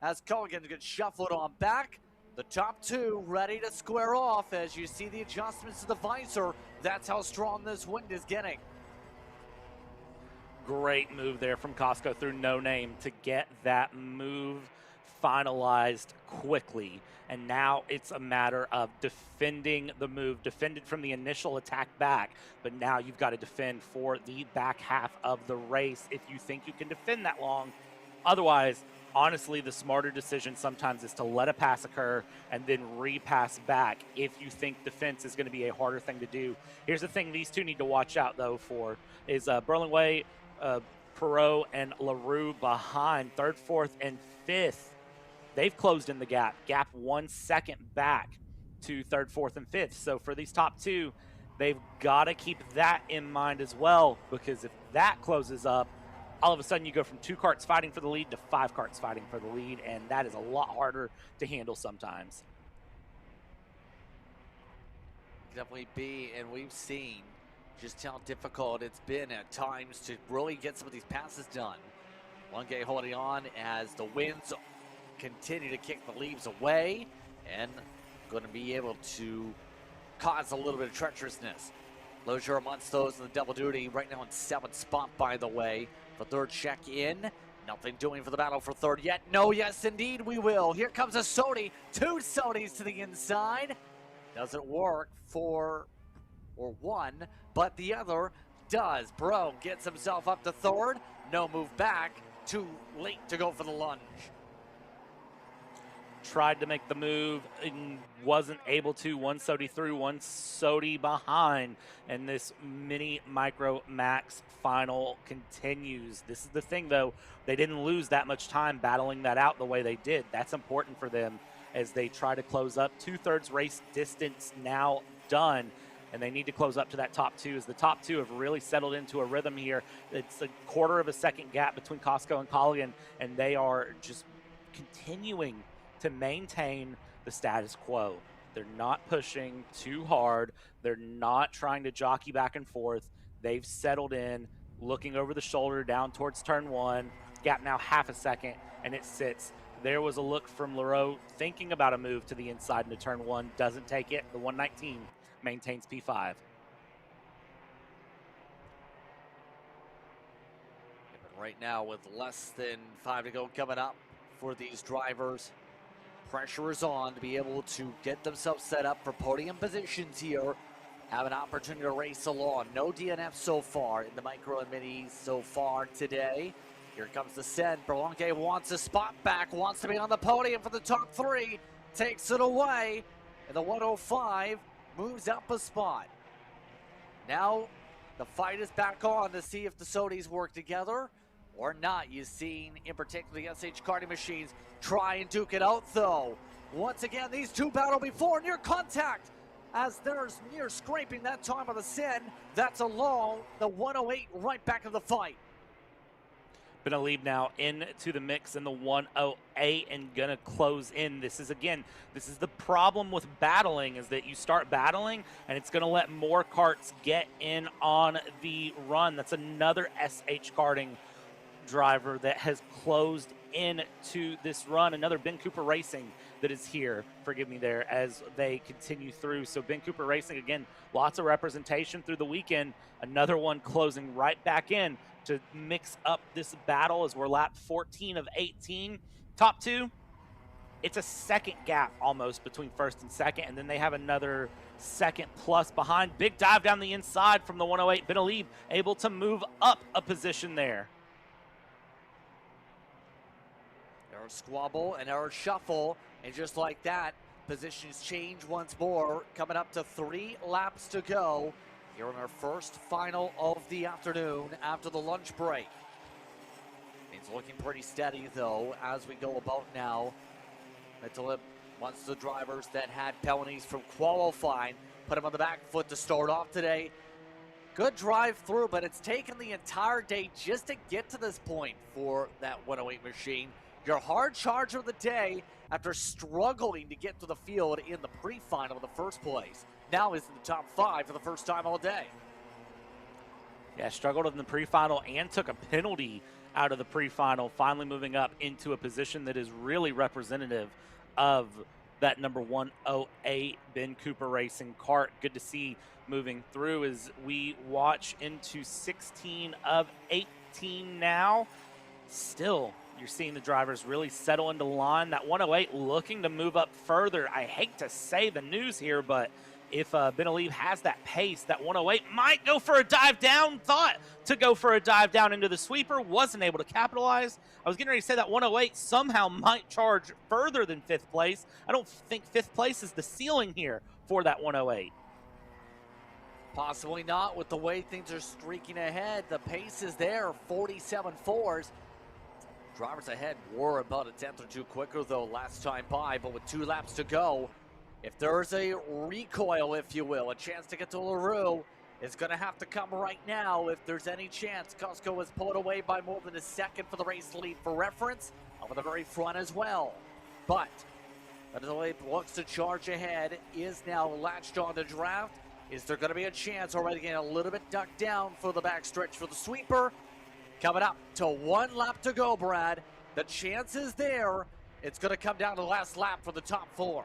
As Culligan gets shuffled on back. The top two ready to square off as you see the adjustments to the visor. That's how strong this wind is getting. Great move there from Costco through No Name to get that move finalized quickly, and now it's a matter of defending the move. Defended from the initial attack back, but now you've got to defend for the back half of the race if you think you can defend that long. Otherwise, honestly, the smarter decision sometimes is to let a pass occur and then repass back if you think defense is going to be a harder thing to do. Here's the thing these two need to watch out, though, for is Berlingway, Perot, and LaRue behind, third, fourth, and fifth. They've closed in the gap 1 second back to 3rd, 4th, and 5th. So for these top 2, they've got to keep that in mind as well, because if that closes up, all of a sudden you go from 2 karts fighting for the lead to 5 karts fighting for the lead, and that is a lot harder to handle sometimes. Definitely be, and we've seen just how difficult it's been at times to really get some of these passes done. Lunge holding on as the winds continue to kick the leaves away, and going to be able to cause a little bit of treacherousness. Lozier amongst those in the double duty, right now in 7th spot, by the way. The 3rd check in. Nothing doing for the battle for 3rd yet. No, yes, indeed, we will. Here comes a Sodi. 2 Sodis to the inside. Doesn't work for or 1, but the other does. Bro gets himself up to 3rd. No move back. Too late to go for the lunge. Tried to make the move and wasn't able to. 1 Sodi through, 1 Sodi behind, and this mini micro max final continues. This is the thing, though, they didn't lose that much time battling that out the way they did. That's important for them as they try to close up. 2/3 race distance now done, and they need to close up to that top 2, as the top 2 have really settled into a rhythm here. It's a 1/4 of a second gap between Costco and Colligan, and they are just continuing to maintain the status quo. They're not pushing too hard. They're not trying to jockey back and forth. They've settled in, looking over the shoulder down towards turn 1. Gap now 1/2 a second, and it sits. There was a look from Leroux thinking about a move to the inside into turn 1. Doesn't take it. The 119 maintains P5. Right now, with less than 5 to go coming up for these drivers, pressure is on to be able to get themselves set up for podium positions here. Have an opportunity to race along. No DNF so far in the micro and minis so far today. Here comes the send. Berlanga wants a spot back, wants to be on the podium for the top 3. Takes it away. And the 105 moves up a spot. Now the fight is back on to see if the Sodis work together or not. You've seen, in particular, the SH Karting machines try and duke it out, though. Once again, these 2 battle before near contact, as there's near scraping that time of the send. That's along the 108 right back in the fight. Benalib now into the mix in the 108 and gonna close in. This is the problem with battling, is that you start battling and it's gonna let more karts get in on the run. That's another SH Karting driver that has closed into this run. Another Ben Cooper Racing that is here, forgive me there, as they continue through. So Ben Cooper Racing, again, lots of representation through the weekend. Another one closing right back in to mix up this battle as we're lap 14 of 18. Top 2, it's a second gap almost between 1st and 2nd, and then they have another second plus behind. Big dive down the inside from the 108. Benalib able to move up a position there. Our squabble and our shuffle, and just like that, positions change once more. Coming up to 3 laps to go here in our first final of the afternoon after the lunch break. It's looking pretty steady, though, as we go about now. Metalip wants the drivers that had penalties from qualifying, put them on the back foot to start off today. Good drive through, but it's taken the entire day just to get to this point for that 108 machine. Your hard charger of the day after struggling to get to the field in the pre-final in the first place. Now is in the top 5 for the first time all day. Yeah, struggled in the pre-final and took a penalty out of the pre-final, finally moving up into a position that is really representative of that number 108 Ben Cooper Racing kart. Good to see moving through as we watch into 16 of 18 now. Still, you're seeing the drivers really settle into line. That 108 looking to move up further. I hate to say the news here, but if Benalib has that pace, that 108 might go for a dive down. Thought to go for a dive down into the sweeper. Wasn't able to capitalize. I was getting ready to say that 108 somehow might charge further than 5th place. I don't think 5th place is the ceiling here for that 108. Possibly not with the way things are streaking ahead. The pace is there, 47.4s. Drivers ahead were about a 10th or 2 quicker, though, last time by, but with 2 laps to go, If there's a recoil, if you will, a chance to get to LaRue, it's going to have to come right now if there's any chance. Costco is pulled away by more than a second for the race lead for reference, up at the very front as well. But Adelaide looks to charge ahead, is now latched on the draft. Is there going to be a chance already getting a little bit ducked down for the backstretch for the sweeper? Coming up to 1 lap to go, Brad. The chance is there. It's going to come down to the last lap for the top 4.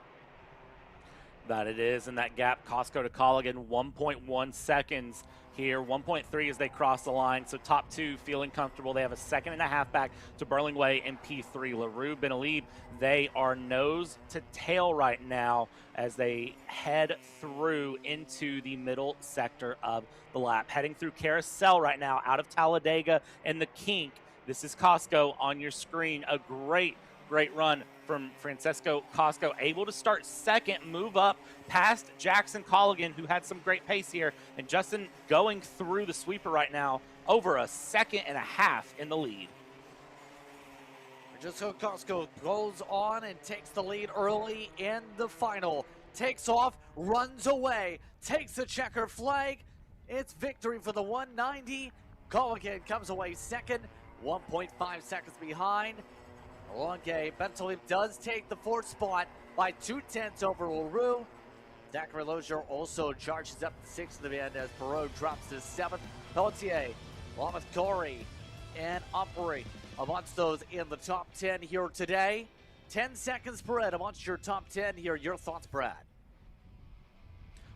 That it is, and that gap, Costco to Colligan, 1.1 seconds here, 1.3 as they cross the line. So top 2 feeling comfortable. They have a 1.5 seconds back to Burlingway and P3. LaRue, Benalib, they are nose to tail right now as they head through into the middle sector of the lap. Heading through Carousel right now out of Talladega and the Kink. This is Costco on your screen. A great run from Francesco Costco, able to start second, move up past Jackson Colligan, who had some great pace here, and Justin going through the sweeper right now, over a 1.5 seconds in the lead. Francesco Costco goes on and takes the lead early in the final. Takes off, runs away, takes the checker flag. It's victory for the 190. Colligan comes away second, 1.5 seconds behind. Longue Bentalib does take the 4th spot by 0.2 over LaRue. Zachary Lozier also charges up to 6th in the end as Perot drops to 7th. Pelletier, Lameth Corey, and Opry amongst those in the top 10 here today. 10 seconds spread amongst your top 10 here. Your thoughts, Brad?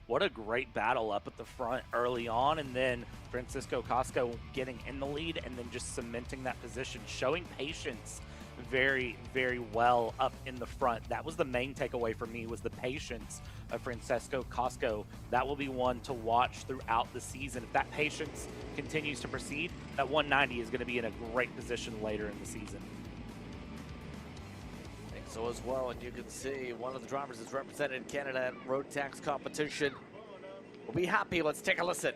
What a great battle up at the front early on, and then Francisco Costco getting in the lead and then just cementing that position, showing patience very well up in the front. That was the main takeaway for me, was the patience of Francesco Costco. That will be one to watch throughout the season. If that patience continues to proceed, that 190 is going to be in a great position later in the season. I think so as well, and you can see one of the drivers is represented Canada at Rotax competition. We'll be happy. Let's take a listen.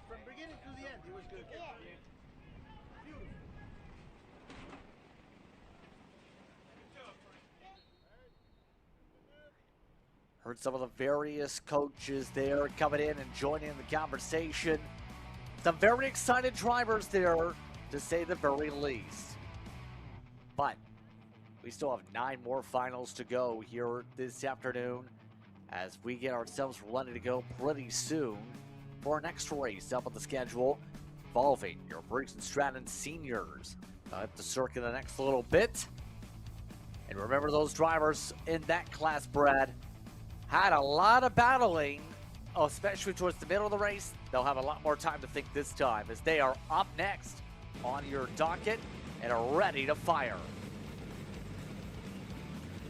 From beginning to the end, it was good. Yeah. Beautiful. Heard some of the various coaches there coming in and joining the conversation. Some very excited drivers there, to say the very least. But we still have 9 more finals to go here this afternoon as we get ourselves ready to go pretty soon for our next race up on the schedule, involving your Briggs and Stratton seniors. At the circuit the next little bit. And remember, those drivers in that class, Brad, had a lot of battling, especially towards the middle of the race. They'll have a lot more time to think this time, as they are up next on your docket and are ready to fire.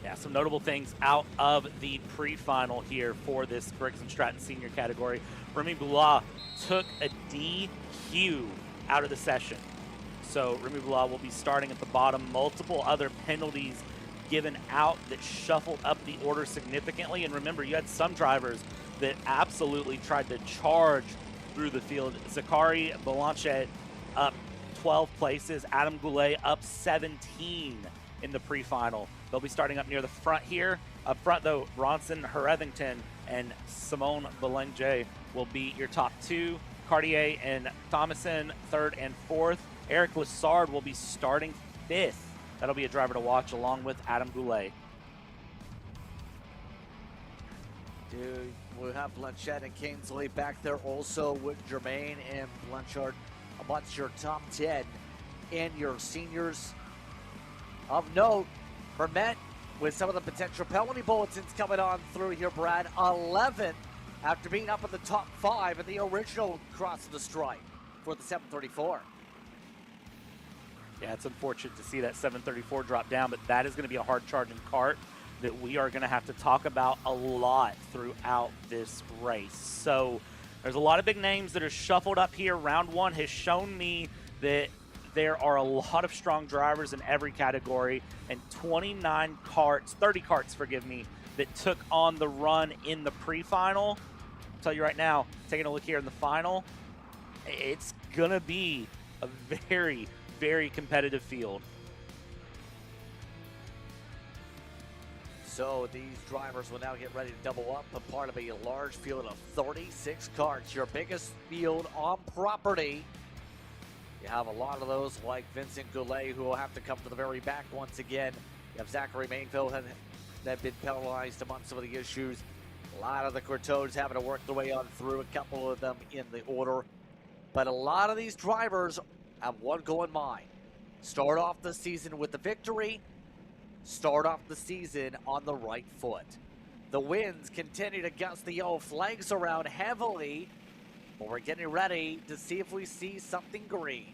Yeah, some notable things out of the pre-final here for this Briggs and Stratton senior category. Remy Boulard took a DQ out of the session. So Remy Boulard will be starting at the bottom. Multiple other penalties given out that shuffled up the order significantly. And remember, you had some drivers that absolutely tried to charge through the field. Zachary Belanchet up 12 places. Adam Goulet up 17 in the pre-final. They'll be starting up near the front here. Up front, though, Bronson Herethington and Simone Belanger will be your top 2. Cartier and Thomason, 3rd and 4th. Eric Lessard will be starting 5th. That'll be a driver to watch, along with Adam Goulet. Dude, we'll have Blanchett and Kingsley back there also with Germain and Blanchard amongst your top 10 and your seniors. Of note, Vermette with some of the potential penalty bulletins coming on through here, Brad. 11 after being up in the top 5 in the original cross of the stripe for the 734. Yeah, it's unfortunate to see that 734 drop down, but that is going to be a hard charging kart that we are going to have to talk about a lot throughout this race. So there's a lot of big names that are shuffled up here. Round 1 has shown me that there are a lot of strong drivers in every category, and 29 carts, 30 carts, forgive me, that took on the run in the pre-final. I'll tell you right now, taking a look here in the final, it's gonna be a very, very competitive field. So these drivers will now get ready to double up, a part of a large field of 36 carts, your biggest field on property. You have a lot of those like Vincent Goulet, who will have to come to the very back once again. You have Zachary Mainville that have been penalized amongst some of the issues. A lot of the Courtois having to work their way on through, a couple of them in the order. But a lot of these drivers have one goal in mind. Start off the season with the victory. Start off the season on the right foot. The winds continue to gust the yellow flags around heavily, but we're getting ready to see if we see something green.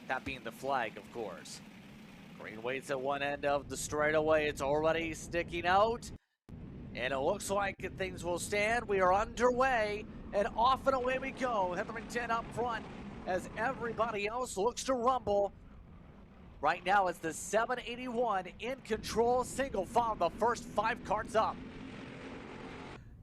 That being the flag, of course. Green waits at one end of the straightaway. It's already sticking out, and it looks like things will stand. We are underway, and off and away we go. Hetherington up front as everybody else looks to rumble. Right now, it's the 781 in control, single file, the first 5 carts up.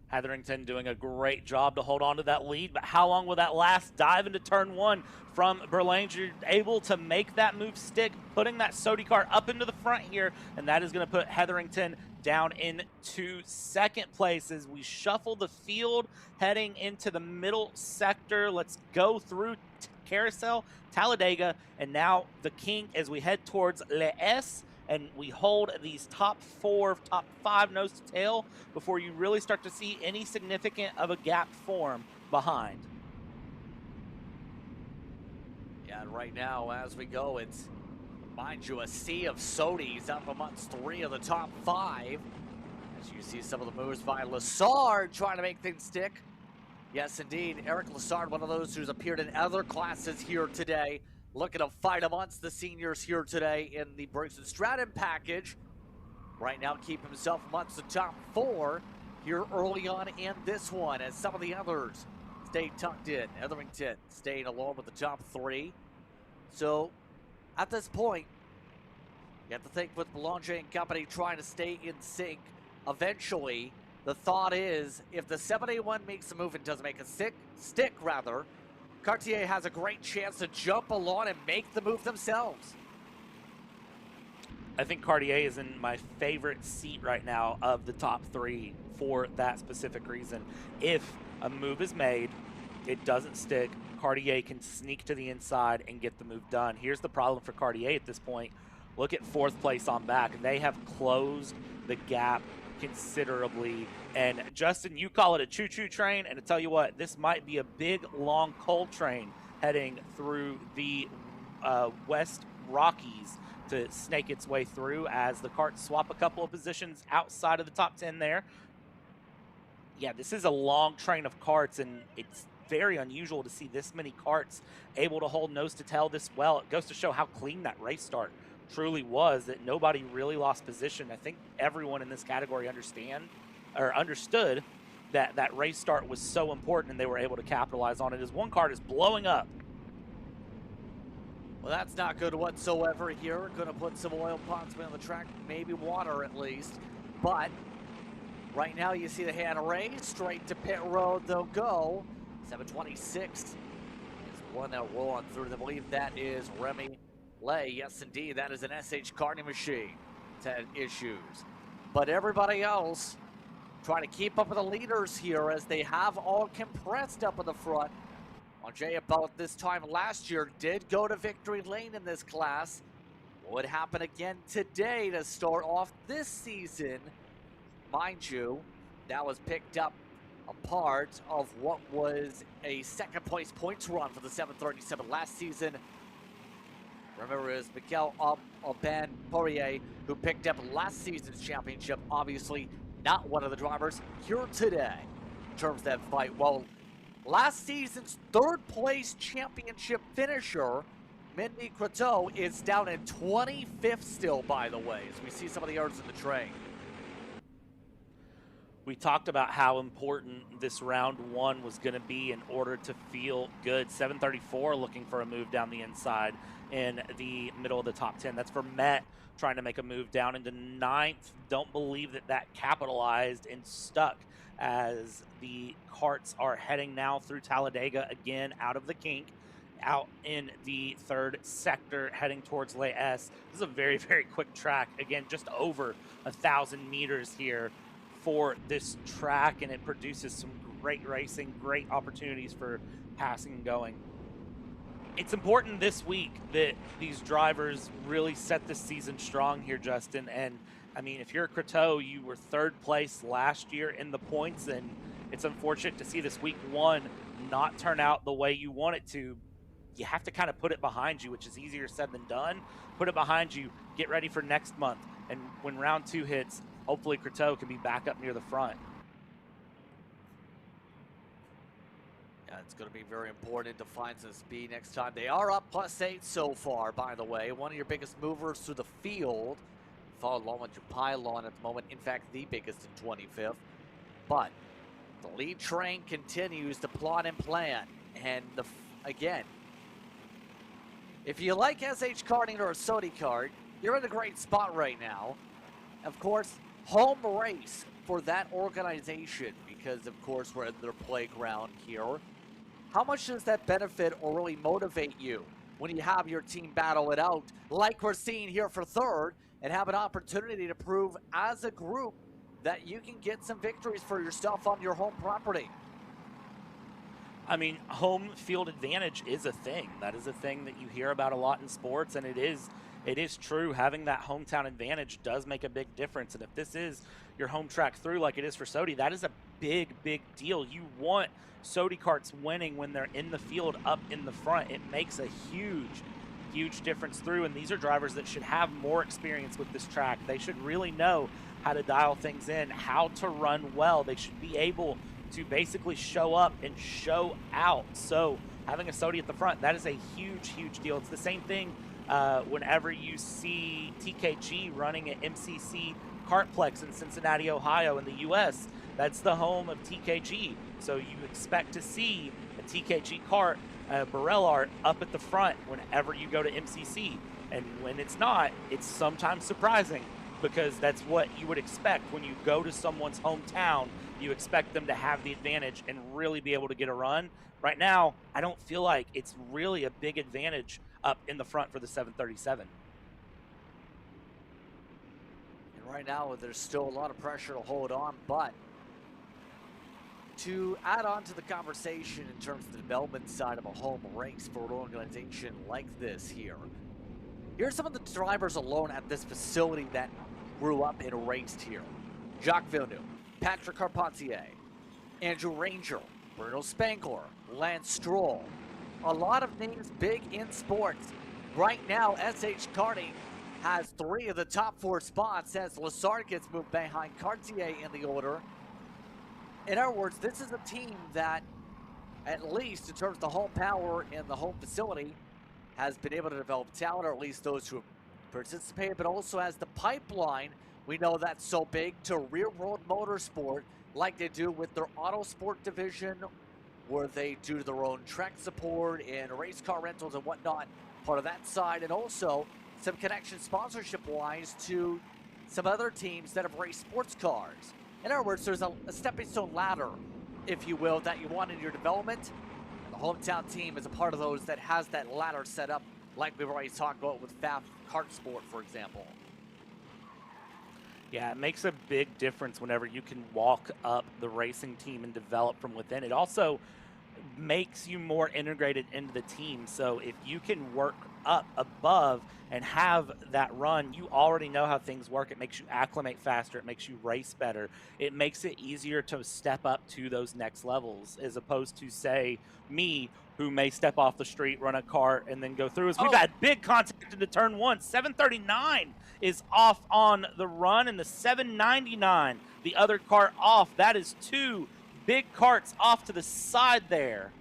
Hetherington doing a great job to hold on to that lead, but how long will that last? Dive into turn 1 from Berlanger, able to make that move stick, putting that Sodi car up into the front here, and that is going to put Hetherington down into second place as we shuffle the field heading into the middle sector. Let's go through Carousel, Talladega, and now the King as we head towards Les, and we hold these top 4, top 5 nose to tail before you really start to see any significant of a gap form behind. Yeah, and right now as we go, it's, mind you, a sea of Sodis up amongst 3 of the top 5. As you see some of the moves by Lassard trying to make things stick. Yes, indeed, Eric Lassard, one of those who's appeared in other classes here today, looking to fight amongst the seniors here today in the Briggs and Stratton package. Right now, keep himself amongst the top 4 here early on in this one, as some of the others stay tucked in. Hetherington staying alone with the top 3. So, at this point, you have to think with Boulanger and company trying to stay in sync. Eventually, the thought is, if the 781 makes a move and doesn't make a stick, Cartier has a great chance to jump along and make the move themselves. I think Cartier is in my favorite seat right now of the top 3 for that specific reason. If a move is made, it doesn't stick, Cartier can sneak to the inside and get the move done. Here's the problem for Cartier at this point. Look at 4th place on back. They have closed the gap considerably. And Justin, you call it a choo-choo train, and I tell you what, this might be a big, long coal train heading through the West Rockies to snake its way through as the carts swap a couple of positions outside of the top 10 there. Yeah, this is a long train of carts, and it's very unusual to see this many carts able to hold nose to tail this well. It goes to show how clean that race start truly was, that nobody really lost position. I think everyone in this category understood that that race start was so important, and they were able to capitalize on it as one cart is blowing up. Well, that's not good whatsoever here. Going to put some oil possibly on the track, maybe water at least. But right now you see the hand race, straight to pit road they'll go. 726 is one that will roll on through. I believe that is Remy Lay. Yes, indeed, that is an SH Karting machine. It's had issues. But everybody else trying to keep up with the leaders here as they have all compressed up in the front. Andre, about this time last year, did go to victory lane in this class. Would happen again today to start off this season. Mind you, that was picked up a part of what was a second place points run for the 737 last season. Remember, it was Mikel Aubin Poirier who picked up last season's championship. Obviously, not one of the drivers here today in terms of that fight. Well, last season's 3rd place championship finisher, Mindy Croteau, is down in 25th still, by the way, as we see some of the others in the train. We talked about how important this round one was going to be in order to feel good. 734 looking for a move down the inside in the middle of the top 10. That's for Met trying to make a move down into 9th. Don't believe that that capitalized and stuck as the carts are heading now through Talladega again out of the kink, out in the 3rd sector heading towards Lay S. This is a very, very quick track. Again, just over 1,000 meters here for this track, and it produces some great racing, great opportunities for passing and going. It's important this week that these drivers really set this season strong here, Justin. And I mean, if you're a Croteau, you were 3rd place last year in the points, and it's unfortunate to see this week 1 not turn out the way you want it to. You have to kind of put it behind you, which is easier said than done. Put it behind you, get ready for next month, and when round 2 hits, hopefully Croteau can be back up near the front. Yeah, it's going to be very important to find some speed next time. They are up +8 so far, by the way. One of your biggest movers through the field. Followed along with your pylon at the moment. In fact, the biggest in 25th. But the lead train continues to plot and plan. And again, if you like SH Karting or a Sodi Kart, you're in a great spot right now. Of course, home race for that organization because, of course, we're in their playground here. How much does that benefit or really motivate you when you have your team battle it out like we're seeing here for 3rd and have an opportunity to prove as a group that you can get some victories for yourself on your home property? I mean, home field advantage is a thing. That is a thing that you hear about a lot in sports, and it is true. Having that hometown advantage does make a big difference. And if this is your home track through like it is for Sodi, that is a big, big deal. You want Sodi karts winning when they're in the field up in the front. It makes a huge difference through, and these are drivers that should have more experience with this track. They should really know how to dial things in, how to run well. They should be able to basically show up and show out. So having a Sodi at the front, that is a huge deal. It's the same thing whenever you see TKG running at MCC Kartplex in Cincinnati, Ohio in the US. That's the home of TKG. So you expect to see a TKG kart, Burrell art up at the front whenever you go to MCC. And when it's not, it's sometimes surprising because that's what you would expect when you go to someone's hometown. You expect them to have the advantage and really be able to get a run. Right now, I don't feel like it's really a big advantage up in the front for the 737. And right now, there's still a lot of pressure to hold on, but to add on to the conversation in terms of the development side of a home race for an organization like this here, here's some of the drivers alone at this facility that grew up and raced here. Jacques Villeneuve, Patrick Carpentier, Andrew Ranger, Bruno Spangler, Lance Stroll. A lot of names big in sports. Right now, SH Karting has 3 of the top 4 spots as Lassard gets moved behind Cartier in the order. In other words, this is a team that, at least in terms of the home power and the home facility, has been able to develop talent, or at least those who have participated, but also has the pipeline. We know that's so big to real-world motorsport, like they do with their Autosport division, where they do their own track support and race car rentals and whatnot, part of that side, and also some connection sponsorship-wise to some other teams that have raced sports cars. In other words, there's a stepping stone ladder, if you will, that you want in your development. The hometown team is a part of those that has that ladder set up, like we've already talked about with FAF Kart Sport, for example. Yeah, it makes a big difference whenever you can walk up the racing team and develop from within. It also makes you more integrated into the team. So if you can work up above and have that run, you already know how things work. It makes you acclimate faster. It makes you race better. It makes it easier to step up to those next levels, as opposed to, say, me, who may step off the street, run a cart, and then go through. As we've had big contact into turn 1. 739 is off on the run, and the 799, the other cart off. That is 2 big carts off to the side there.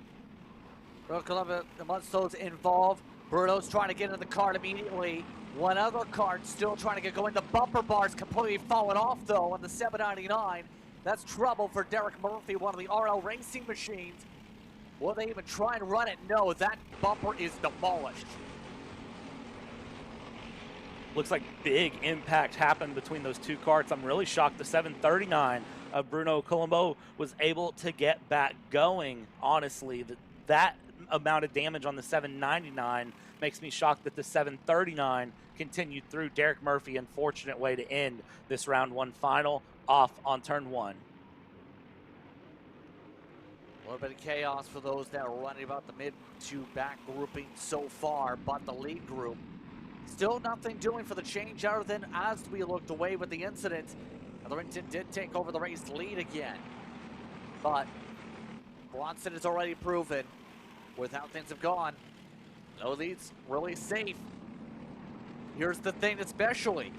Amongst those involved, Bruno's trying to get into the cart immediately. One other cart still trying to get going. The bumper bar's completely fallen off, though, on the 799. That's trouble for Derek Murphy, one of the RL Racing machines. Will they even try and run it? No, that bumper is demolished. Looks like big impact happened between those two karts. I'm really shocked the 739 of Bruno Colombo was able to get back going. Honestly, that amount of damage on the 799 makes me shocked that the 739 continued through. Derek Murphy, unfortunate way to end this round one final off on turn one. A little bit of chaos for those that are running about the mid to back grouping so far, but the lead group still nothing doing for the change other than as we looked away with the incident, Hetherington did take over the race lead again. But Bronson has already proven with how things have gone, no lead's really safe. Here's the thing especially,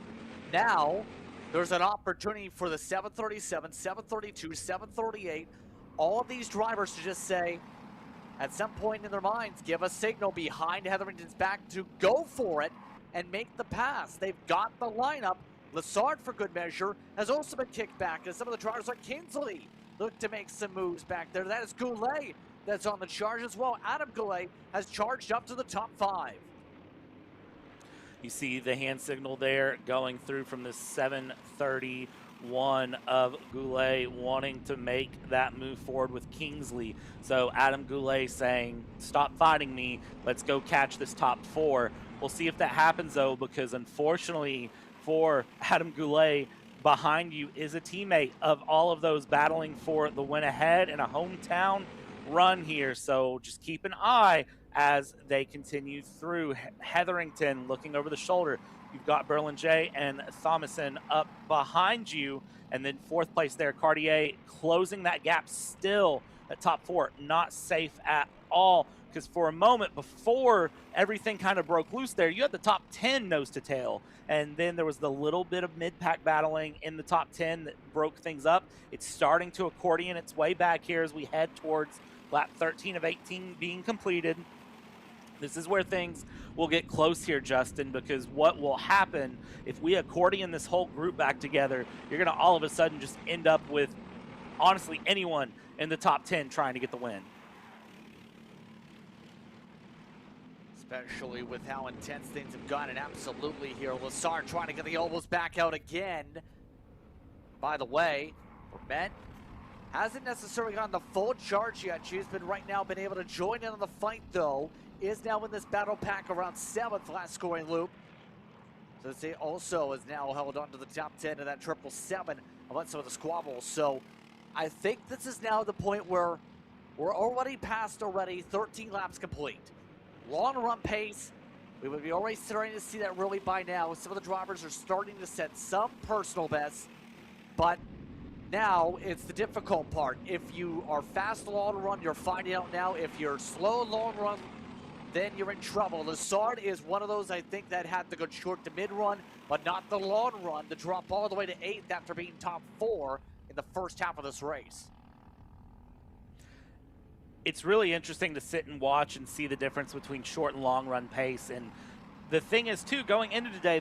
now there's an opportunity for the 737, 732, 738, all of these drivers to just say, at some point in their minds, give a signal behind Hetherington's back to go for it and make the pass. They've got the lineup. Lassard, for good measure, has also been kicked back as some of the drivers like Kinsley look to make some moves back there. That is Goulet that's on the charge as well. Adam Goulet has charged up to the top 5. You see the hand signal there going through from the 731 of Goulet wanting to make that move forward with Kingsley. So Adam Goulet saying, stop fighting me, let's go catch this top 4. We'll see if that happens though, because unfortunately for Adam Goulet, behind you is a teammate of all of those battling for the win ahead in a hometown run here. So just keep an eye as they continue through. Hetherington looking over the shoulder. You've got Berlinger and Thomason up behind you. And then 4th place there, Cartier closing that gap still at top 4. Not safe at all, because for a moment before everything kind of broke loose there, you had the top 10 nose to tail. And then there was the little bit of mid-pack battling in the top 10 that broke things up. It's starting to accordion its way back here as we head towards lap 13 of 18 being completed. This is where things will get close here, Justin, because what will happen if we accordion this whole group back together, you're going to all of a sudden just end up with, honestly, anyone in the top 10 trying to get the win. Especially with how intense things have gotten, absolutely here. Lassard trying to get the elbows back out again. By the way, Vermette hasn't necessarily gotten the full charge yet. She's been able to join in on the fight though. Is now in this battle pack around 7th last scoring loop. So they also is now held on to the top 10 of that 777 among some of the squabbles. So I think this is now the point where we're already past 13 laps complete. Long run pace, we would be already starting to see that really by now. Some of the drivers are starting to set some personal bests, but now it's the difficult part. If you are fast long run, you're finding out now. If you're slow long run, then you're in trouble. Lassard is one of those, I think, that had to go short to mid-run, but not the long run to drop all the way to 8th after being top 4 in the first half of this race. It's really interesting to sit and watch and see the difference between short and long run pace. And the thing is, too, going into today,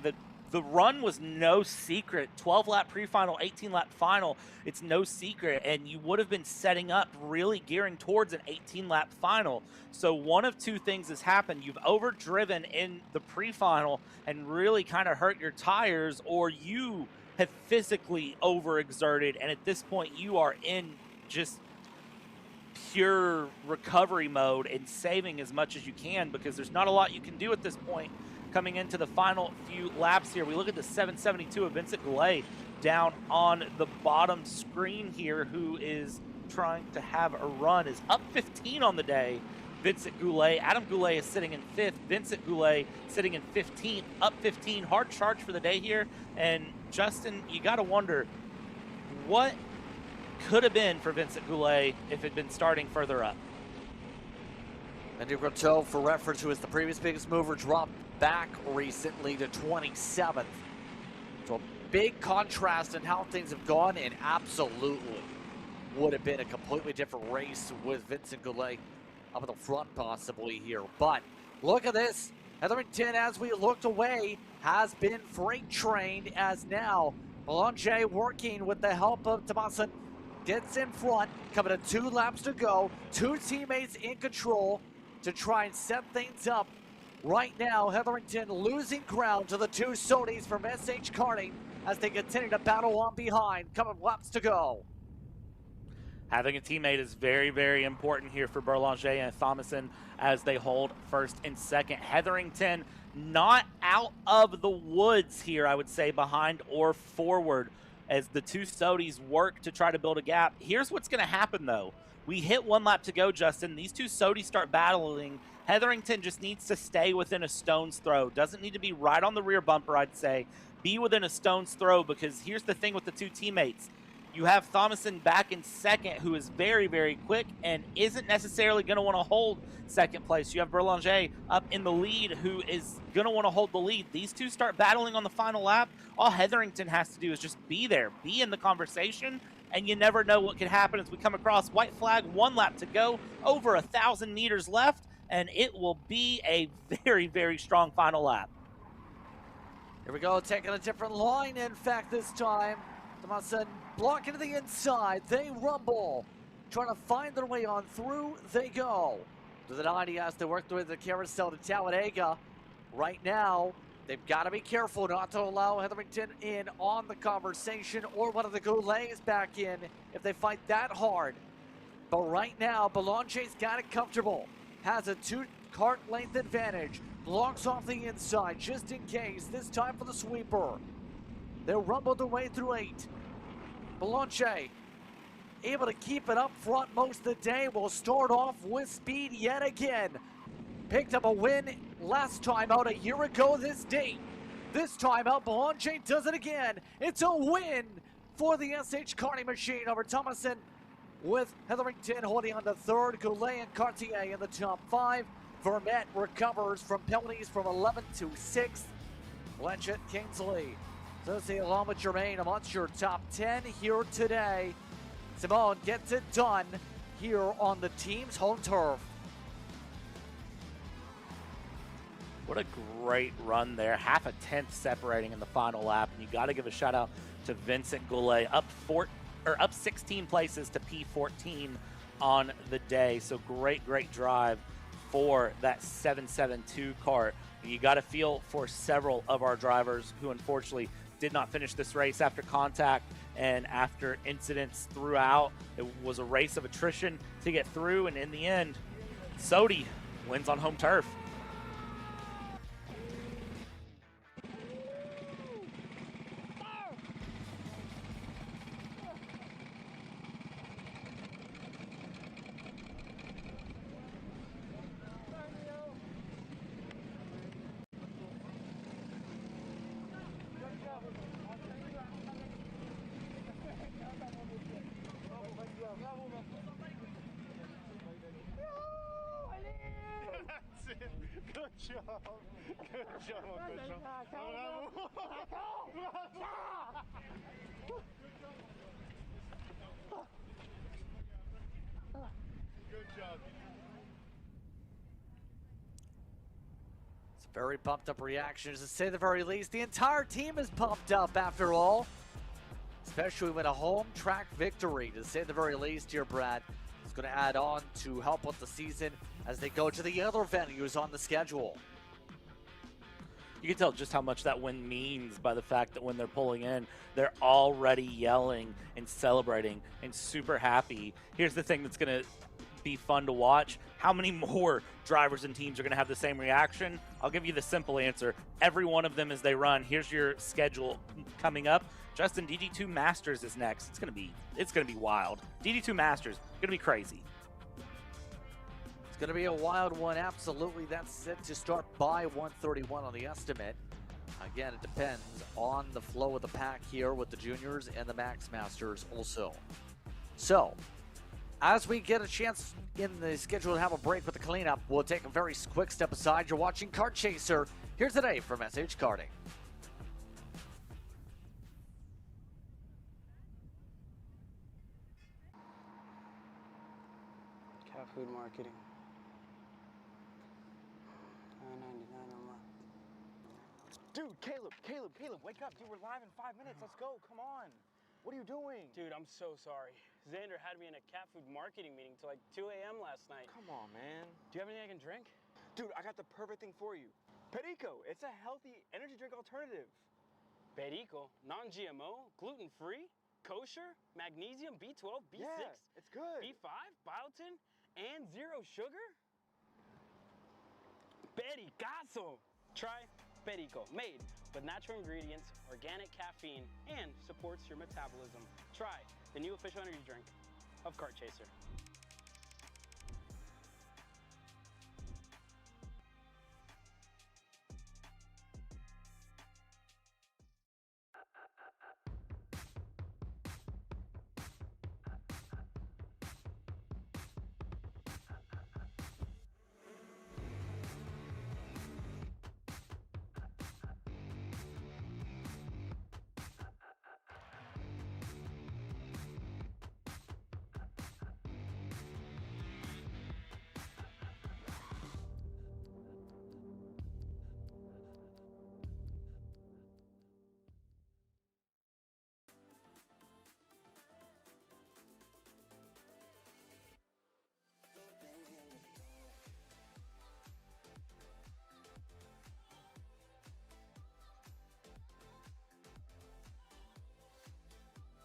the run was no secret. 12-lap pre-final, 18-lap final. It's no secret. And you would have been setting up, really gearing towards an 18-lap final. So one of two things has happened. You've overdriven in the pre-final and really kind of hurt your tires, or you have physically overexerted. And at this point, you are in just pure recovery mode and saving as much as you can, because there's not a lot you can do at this point coming into the final few laps here. We look at the 772 of Vincent Goulet down on the bottom screen here, who is trying to have a run, is up 15 on the day. Vincent Goulet, Adam Goulet is sitting in 5th, Vincent Goulet sitting in 15th, up 15, hard charge for the day here. And Justin, you got to wonder what could have been for Vincent Goulet if it had been starting further up. Andy Groteau, for reference, who is the previous biggest mover, dropped back recently to 27th. So a big contrast in how things have gone, and absolutely would have been a completely different race with Vincent Goulet up at the front possibly here. But look at this. Hetherington, as we looked away, has been freight trained, as now Belanger working with the help of Thomason gets in front, coming to 2 laps to go. 2 teammates in control to try and set things up. Right now, Hetherington losing ground to the 2 Sodis from SH Karting as they continue to battle on behind. Coming laps to go. Having a teammate is very, very important here for Berlanger and Thomason as they hold first and second. Hetherington not out of the woods here, I would say, behind or forward as the 2 Sodis work to try to build a gap. Here's what's going to happen, though. We hit 1 lap to go, Justin. These 2 Sodis start battling. Hetherington just needs to stay within a stone's throw. Doesn't need to be right on the rear bumper, I'd say. Be within a stone's throw, because here's the thing with the 2 teammates. You have Thomason back in second, who is very, very quick and isn't necessarily going to want to hold second place. You have Berlanger up in the lead, who is going to want to hold the lead. These 2 start battling on the final lap. All Hetherington has to do is just be there, be in the conversation, and you never know what could happen as we come across white flag, 1 lap to go, over 1,000 meters left, and it will be a very, very strong final lap. Here we go, taking a different line, in fact, this time. Thomason blocking to the inside. They rumble. Trying to find their way on through. They go. To the 90 as they work through the carousel to Talladega. Right now, they've got to be careful not to allow Hetherington in on the conversation or one of the Goulets back in if they fight that hard. But right now, Belanger's got it comfortable. Has a 2-kart length advantage. Blocks off the inside just in case. This time for the sweeper. They rumbled their way through 8. Belanger able to keep it up front most of the day. Will start off with speed yet again. Picked up a win last time out a year ago this date. This time out, Belanger does it again. It's a win for the SH Karting machine over Thomason, with Hetherington holding on to 3rd, Goulet and Cartier in the top 5. Vermette recovers from penalties from 11th to 6th. Blanchett, Kingsley, Sosie along with Jermaine amongst your top 10 here today. Simone gets it done here on the team's home turf. What a great run there. Half a tenth separating in the final lap. And you got to give a shout out to Vincent Goulet, up 16 places to P14 on the day. So great, great drive for that 772 kart. And you got to feel for several of our drivers who unfortunately did not finish this race after contact and after incidents throughout. It was a race of attrition to get through, and in the end, Sodi wins on home turf. Good job. Good job, mon cochon. Bravo. Good job. It's a very pumped up reaction, to say the very least. The entire team is pumped up after all, especially with a home track victory, to say the very least here, Brad. It's going to add on to help with the season as they go to the other venues on the schedule. You can tell just how much that win means by the fact that when they're pulling in, they're already yelling and celebrating and super happy. Here's the thing that's going to be fun to watch. How many more drivers and teams are going to have the same reaction? I'll give you the simple answer. Every one of them as they run. Here's your schedule coming up. Justin, DD2 Masters is next. It's going to be wild. DD2 Masters, going to be crazy. It's going to be a wild one, absolutely. That's set to start by 1:31 on the estimate. Again, it depends on the flow of the pack here with the juniors and the Max Masters also. So, as we get a chance in the schedule to have a break with the cleanup, we'll take a very quick step aside. You're watching Kart Chaser here today from SH Karting. Cat food marketing. $9.99 a month. Dude, Caleb, wake up. Dude, we're live in 5 minutes. Let's go. Come on. What are you doing? Dude, I'm so sorry. Xander had me in a cat food marketing meeting till like 2 a.m. last night. Come on, man. Do you have anything I can drink? Dude, I got the perfect thing for you. Perico, it's a healthy energy drink alternative. Perico, non-GMO, gluten-free, kosher, magnesium, B12, B6, Yeah, it's good. B5, biotin, and zero sugar? Pericazo! Try Perico, made with natural ingredients, organic caffeine, and supports your metabolism. Try the new official energy drink of Kart Chaser.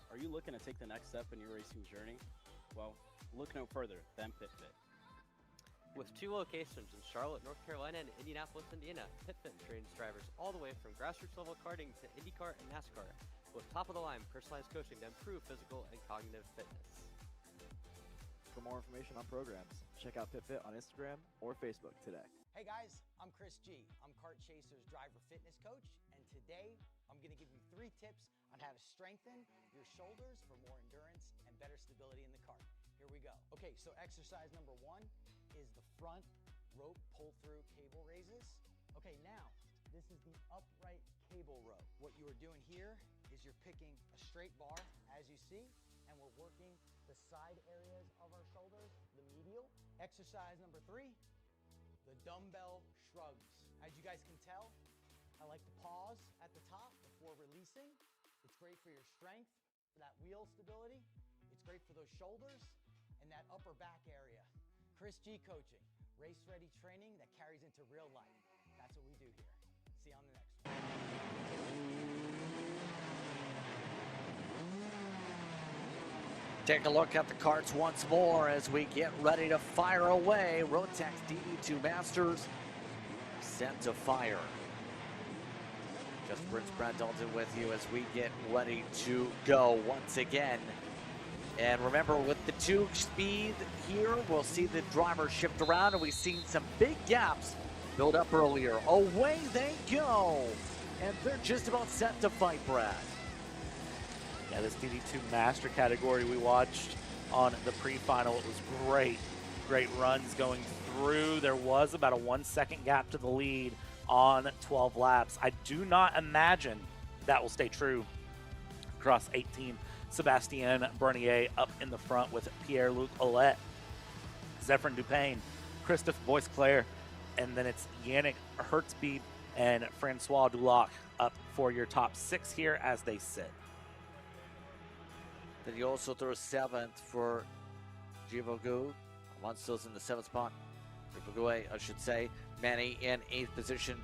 Are you looking to take the next step in your racing journey? Well, look no further than PitFit. With 2 locations in Charlotte, North Carolina and Indianapolis, Indiana, PitFit trains drivers all the way from grassroots level karting to IndyCar and NASCAR with top-of-the-line personalized coaching to improve physical and cognitive fitness. For more information on programs, check out PitFit on Instagram or Facebook today. Hey guys, I'm Chris G. I'm Kart Chaser's driver fitness coach, and today I'm going to give you 3 tips on how to strengthen your shoulders for more endurance and better stability in the kart. Here we go. Okay, so exercise number 1 is the front rope pull-through cable raises. Okay, now this is the upright cable row. What you are doing here is you're picking a straight bar, as you see, and we're working the side areas of our shoulders, the medial. Exercise number 3, the dumbbell shrugs. As you guys can tell, I like to pause at the top before releasing. It's great for your strength, for that wheel stability. It's great for those shoulders and that upper back area. Chris G coaching, race-ready training that carries into real life. That's what we do here. See you on the next one. Take a look at the karts once more as we get ready to fire away. Rotax DD2 Masters set to fire. Just Prince Brad Dalton with you as we get ready to go once again. And remember, with the 2-speed here, we'll see the drivers shift around, and we've seen some big gaps build up earlier. Away they go, and they're just about set to fight, Brad. Yeah, this DD2 Master category we watched on the pre-final, it was great. Great runs going through. There was about a 1-second gap to the lead on 12 laps. I do not imagine that will stay true across 18. Sebastien Bernier up in the front with Pierre-Luc Ouellet, Zephyrin Dupain, Christophe Boisclair, and then it's Yannick Hertzby and Francois Dulac up for your top 6 here as they sit. Then you also throw 7th for Givogu. Monstill's in the 7th spot. Givogu, I should say. Manny in 8th position.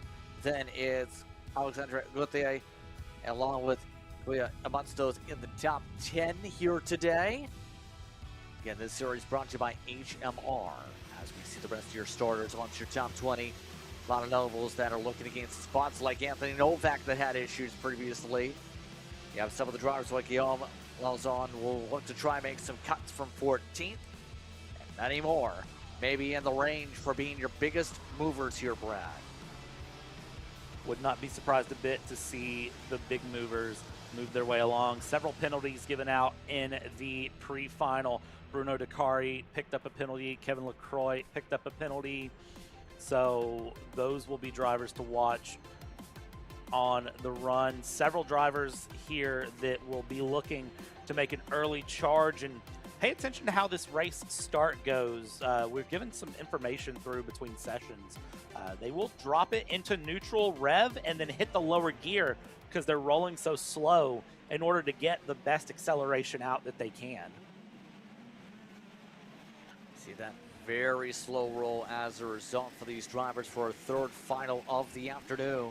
Then it's Alexandre Gauthier along with Monstill's in the top 10 here today. Again, this series brought to you by HMR. As we see the rest of your starters onto your top 20. A lot of notables that are looking against spots like Anthony Novak that had issues previously. You have some of the drivers like Guillaume Lauzon will look to try and make some cuts from 14th. And many more maybe in the range for being your biggest movers here, Brad. Would not be surprised a bit to see the big movers move their way along. Several penalties given out in the pre-final. Bruno Decari picked up a penalty. Kevin LaCroix picked up a penalty. So those will be drivers to watch on the run. Several drivers here that will be looking to make an early charge, and pay attention to how this race start goes. We're given some information through between sessions. They will drop it into neutral rev and then hit the lower gear because they're rolling so slow in order to get the best acceleration out that they can. See that very slow roll as a result for these drivers for a third final of the afternoon.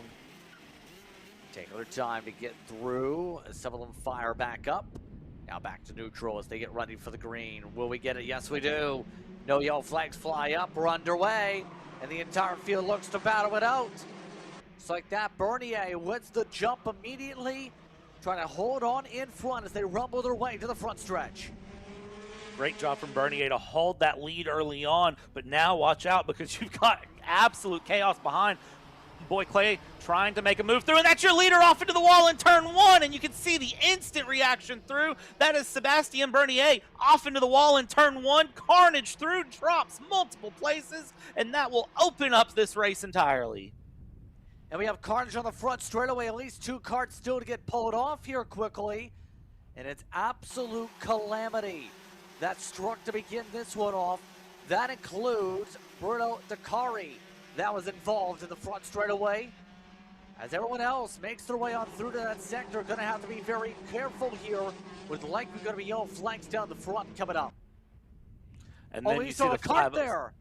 Taking their time to get through. Some of them fire back up. Now back to neutral as they get ready for the green. Will we get it? Yes, we do. No yellow flags fly up. We're underway. And the entire field looks to battle it out. It's like that. Bernier wins the jump immediately, trying to hold on in front as they rumble their way to the front stretch. Great job from Bernier to hold that lead early on, but now watch out because you've got absolute chaos behind. Boy Clay trying to make a move through, and that's your leader off into the wall in turn one, and you can see the instant reaction through. That is Sebastien Bernier off into the wall in turn one. Carnage through, drops multiple places, and that will open up this race entirely. And we have Carnage on the front straightaway. At least 2 carts still to get pulled off here quickly. And it's absolute calamity that struck to begin this one off. That includes Bruno Dakari. That was involved in the front straightaway. As everyone else makes their way on through to that sector, going to have to be very careful here with likely going to be yellow flags down the front coming up. And then you see saw the a cart 5-0. there.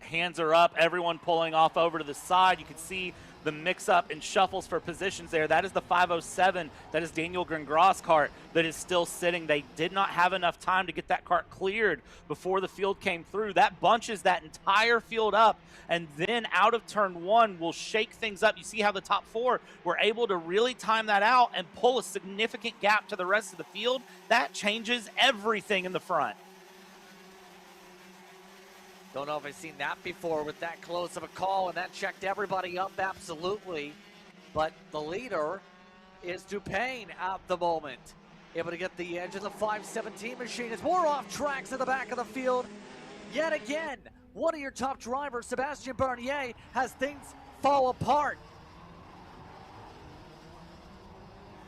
Hands are up, everyone pulling off over to the side. You can see the mix-up and shuffles for positions there. That is the 507. That is Daniel Gringras' cart that is still sitting. They did not have enough time to get that cart cleared before the field came through. That bunches that entire field up, and then out of turn one will shake things up. You see how the top 4 were able to really time that out and pull a significant gap to the rest of the field. That changes everything in the front. Don't know if I've seen that before with that close of a call, and that checked everybody up absolutely. But the leader is Dupain at the moment. Able to get the edge of the 517 machine. It's more off tracks at the back of the field. Yet again, one of your top drivers, Sebastien Bernier, has things fall apart.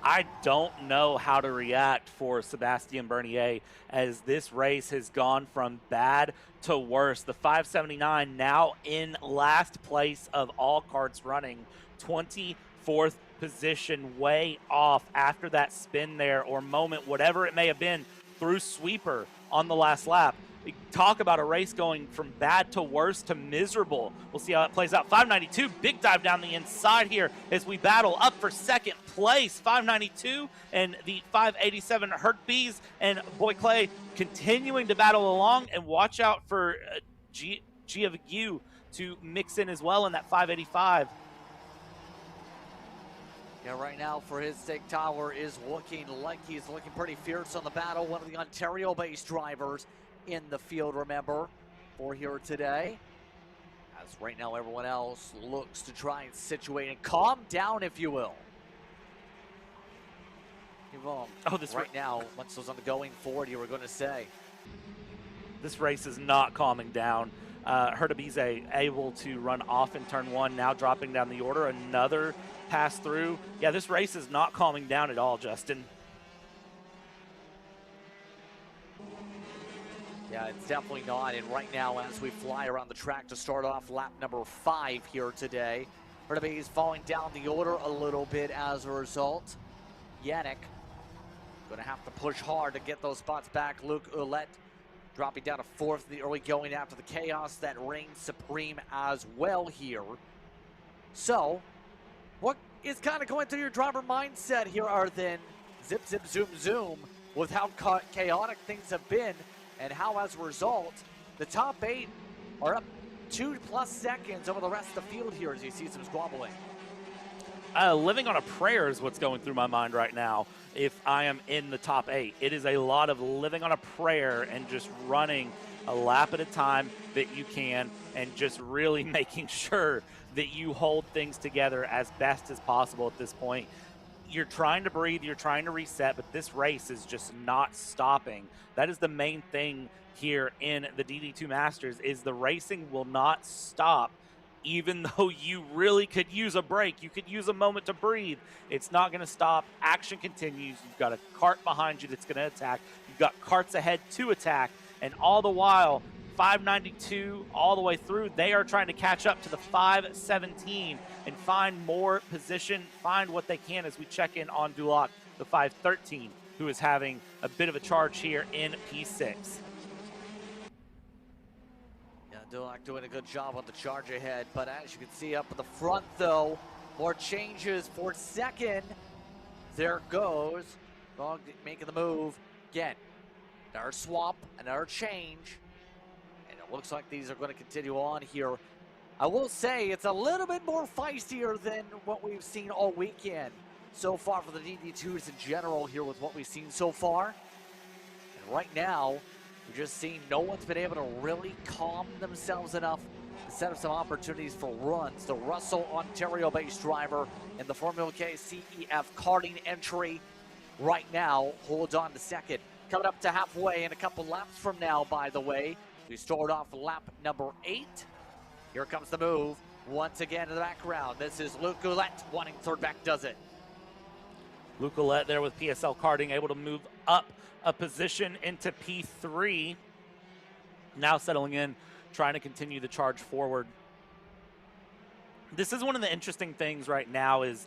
I don't know how to react for Sebastien Bernier as this race has gone from bad to worse. The 579 now in last place of all carts running, 24th position, way off after that spin there or moment, whatever it may have been, through sweeper on the last lap. Talk about a race going from bad to worse to miserable. We'll see how that plays out. 592, big dive down the inside here as we battle up for second place. 592 and the 587 Hurt Bees and Boy Clay continuing to battle along, and watch out for Giavagu to mix in as well in that 585. Yeah, right now for his sake, Tower is looking like he's looking pretty fierce on the battle. One of the Ontario-based drivers in the field, remember, for here today. As right now everyone else looks to try and situate and calm down, if you will. Right now, once it was on the going forward, you were going to say. This race is not calming down. Hertabize able to run off in turn one, now dropping down the order. Another pass through. Yeah, this race is not calming down at all, Justin. Yeah, it's definitely not. And right now, as we fly around the track to start off lap number 5 here today, Hertabize falling down the order a little bit as a result. Yannick going to have to push hard to get those spots back. Luke Ouellette dropping down to 4th in the early going after the chaos that reigns supreme as well here. So, what is kind of going through your driver mindset here are then zip, zip, zoom, zoom with how chaotic things have been, and how, as a result, the top 8 are up 2+ seconds over the rest of the field here as you see some squabbling. Living on a prayer is what's going through my mind right now if I am in the top 8. It is a lot of living on a prayer and just running a lap at a time that you can, and just really making sure that you hold things together as best as possible at this point. You're trying to breathe, you're trying to reset, but this race is just not stopping. That is the main thing here in the DD2 Masters, is the racing will not stop. Even though you really could use a break, you could use a moment to breathe, it's not going to stop. Action continues. You've got a cart behind you that's going to attack. You've got carts ahead to attack, and all the while, 592 all the way through, they are trying to catch up to the 517 and find more position, find what they can as we check in on Dulac, the 513, who is having a bit of a charge here in P6. Dulac doing a good job on the charge ahead, but as you can see up at the front though, more changes for second. There goes Dog making the move again. Another swap, another change, and it looks like these are going to continue on here. I will say it's a little bit more feistier than what we've seen all weekend so far for the DD2s in general here with what we've seen so far. And right now, we're just seeing no one's been able to really calm themselves enough to set up some opportunities for runs. The Russell, Ontario-based driver in the Formula K CEF karting entry right now holds on to second. Coming up to halfway in a couple laps from now, by the way. We start off lap number 8. Here comes the move. Once again in the background. This is Luke Goulette wanting third back does it. Luke Goulette there with PSL Karting able to move up a position into P3. Now settling in, trying to continue the charge forward. This is one of the interesting things right now is,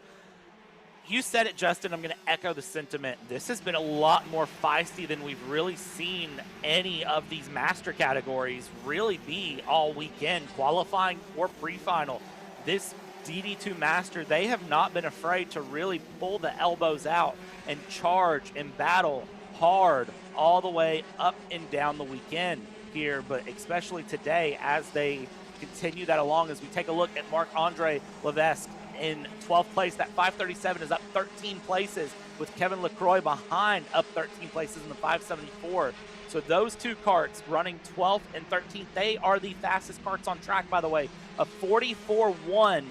you said it, Justin, I'm going to echo the sentiment. This has been a lot more feisty than we've really seen any of these master categories really be all weekend, qualifying or pre-final. This DD2 Master, they have not been afraid to really pull the elbows out and charge and battle hard all the way up and down the weekend here, but especially today as they continue that along. As we take a look at Marc-Andre Levesque in 12th place, that 537 is up 13 places with Kevin Lacroix behind, up 13 places in the 574. So those two karts running 12th and 13th, they are the fastest karts on track, by the way, a 44.1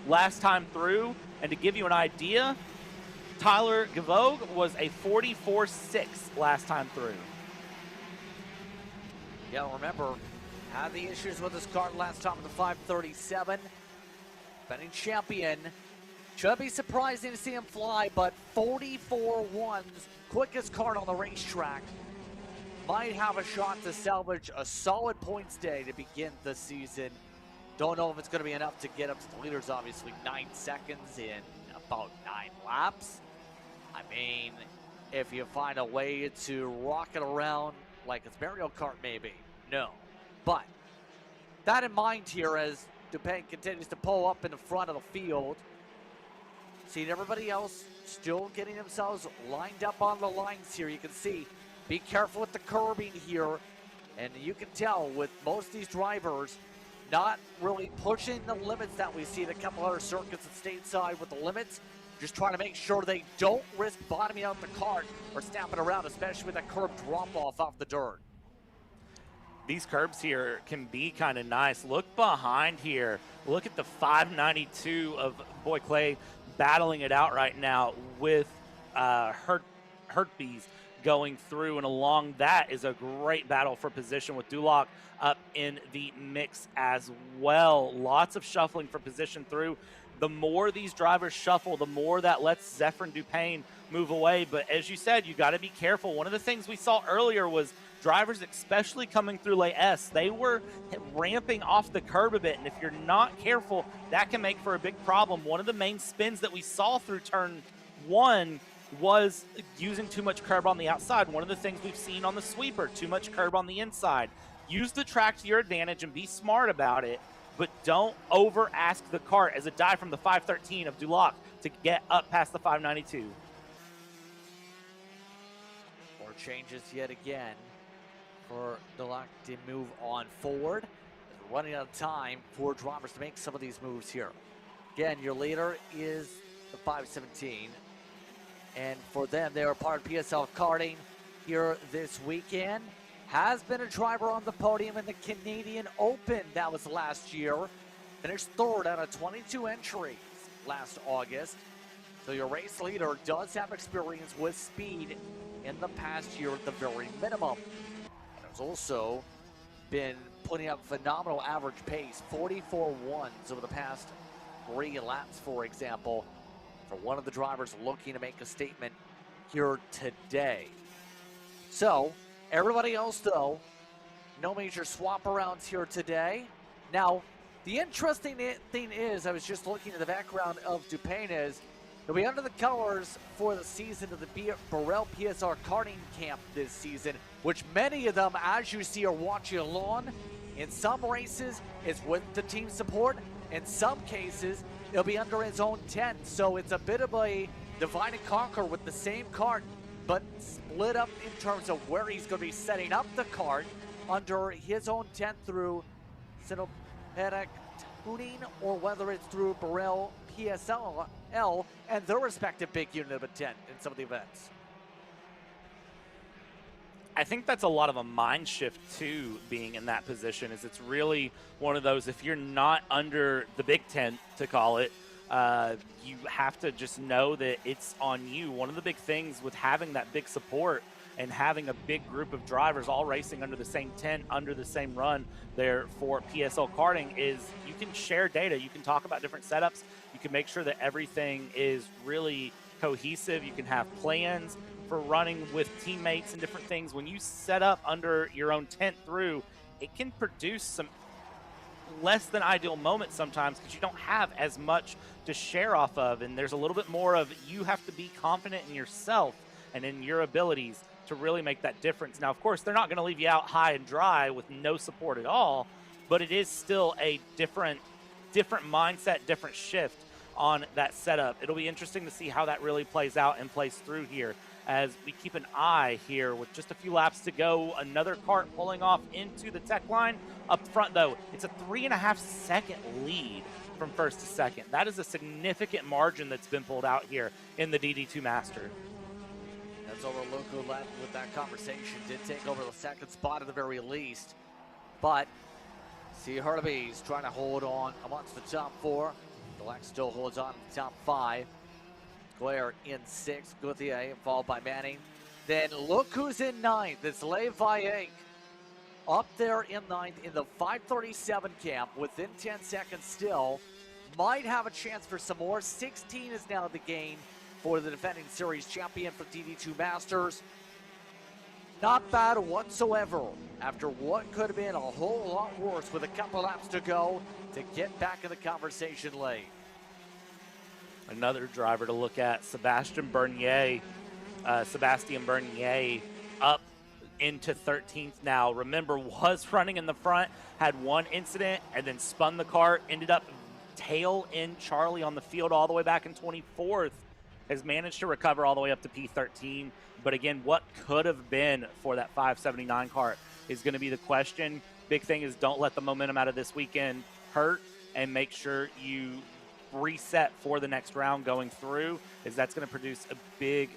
last time through. And to give you an idea, Tyler Gavogue was a 44.6 last time through. Yeah, remember, had the issues with his kart last time in the 537. Defending champion. Should be surprising to see him fly, but 44.1's quickest kart on the racetrack. Might have a shot to salvage a solid points day to begin the season. Don't know if it's going to be enough to get up to the leaders, obviously. 9 seconds in about 9 laps. I mean, if you find a way to rock it around like it's Mario Kart, maybe. No. But that in mind here as Dupain continues to pull up in the front of the field. Seeing everybody else still getting themselves lined up on the lines here. You can see, be careful with the curbing here. And you can tell with most of these drivers not really pushing the limits that we see in a couple other circuits at stateside with the limits. Just trying to make sure they don't risk bottoming out the kart or snapping around, especially with that curb drop-off off the dirt. These curbs here can be kind of nice. Look behind here. Look at the 592 of Boy Clay battling it out right now with Hurtbees going through, and along that is a great battle for position with Dulac up in the mix as well. Lots of shuffling for position through. The more these drivers shuffle, the more that lets Zephyrin Dupain move away. But as you said, you got to be careful. One of the things we saw earlier was drivers, especially coming through Lane S, they were ramping off the curb a bit. And if you're not careful, that can make for a big problem. One of the main spins that we saw through turn 1 was using too much curb on the outside. One of the things we've seen on the sweeper, too much curb on the inside. Use the track to your advantage and be smart about it, but don't over ask the kart as a dive from the 513 of Dulac to get up past the 592. More changes yet again for Dulac to move on forward. We're running out of time for drivers to make some of these moves here. Again, your leader is the 517. And for them, they are part of PSL Karting here this weekend. Has been a driver on the podium in the Canadian Open. That was last year. Finished third out of 22 entries last August. So your race leader does have experience with speed in the past year at the very minimum. And has also been putting up phenomenal average pace, 44.1s over the past 3 laps, for example, for one of the drivers looking to make a statement here today. So, everybody else, though, no major swap arounds here today. Now, the interesting thing is, I was just looking at the background of Dupain, is he'll be under the colors for the season of the Burrell PSR karting camp this season, which many of them, as you see, are watching along. In some races, it's with the team support. In some cases, it'll be under his own tent. So it's a bit of a divide and conquer with the same kart, but split up in terms of where he's going to be setting up the kart under his own tent through Cinepedic tuning, or whether it's through Burrell PSL and their respective big unit of a tent in some of the events. I think that's a lot of a mind shift too, being in that position, is it's really one of those, if you're not under the big tent, to call it, you have to just know that it's on you. One of the big things with having that big support and having a big group of drivers all racing under the same tent, under the same run there for PSL karting, is you can share data, you can talk about different setups, you can make sure that everything is really cohesive, you can have plans for running with teammates and different things. When you set up under your own tent through, it can produce some less than ideal moments sometimes because you don't have as much to share off of, and there's a little bit more of, you have to be confident in yourself and in your abilities to really make that difference. Now, of course, they're not going to leave you out high and dry with no support at all, but it is still a different mindset, different shift on that setup. It'll be interesting to see how that really plays out and plays through here as we keep an eye here with just a few laps to go. Another kart pulling off into the tech line. Up front, though, it's a 3.5-second lead from first to second. That is a significant margin that's been pulled out here in the DD2 Master. That's over Luku led with that conversation. Did take over the second spot at the very least. But see Hurtubise trying to hold on amongst the top four. Gillette still holds on to the top five. Claire in sixth, Gauthier followed by Manning. Then look who's in ninth. It's Levi up there in ninth in the 5:37 camp within 10 seconds still. Might have a chance for some more. 16 is now the gain for the defending series champion for DD2 Masters. Not bad whatsoever after what could have been a whole lot worse with a couple laps to go to get back in the conversation late. Another driver to look at, Sebastian Bernier up into 13th now. Remember, was running in the front, had one incident, and then spun the kart, ended up tail in Charlie on the field all the way back in 24th. Has managed to recover all the way up to P13. But again, what could have been for that 579 kart is going to be the question. Big thing is, don't let the momentum out of this weekend hurt, and make sure you reset for the next round going through, as that's going to produce a big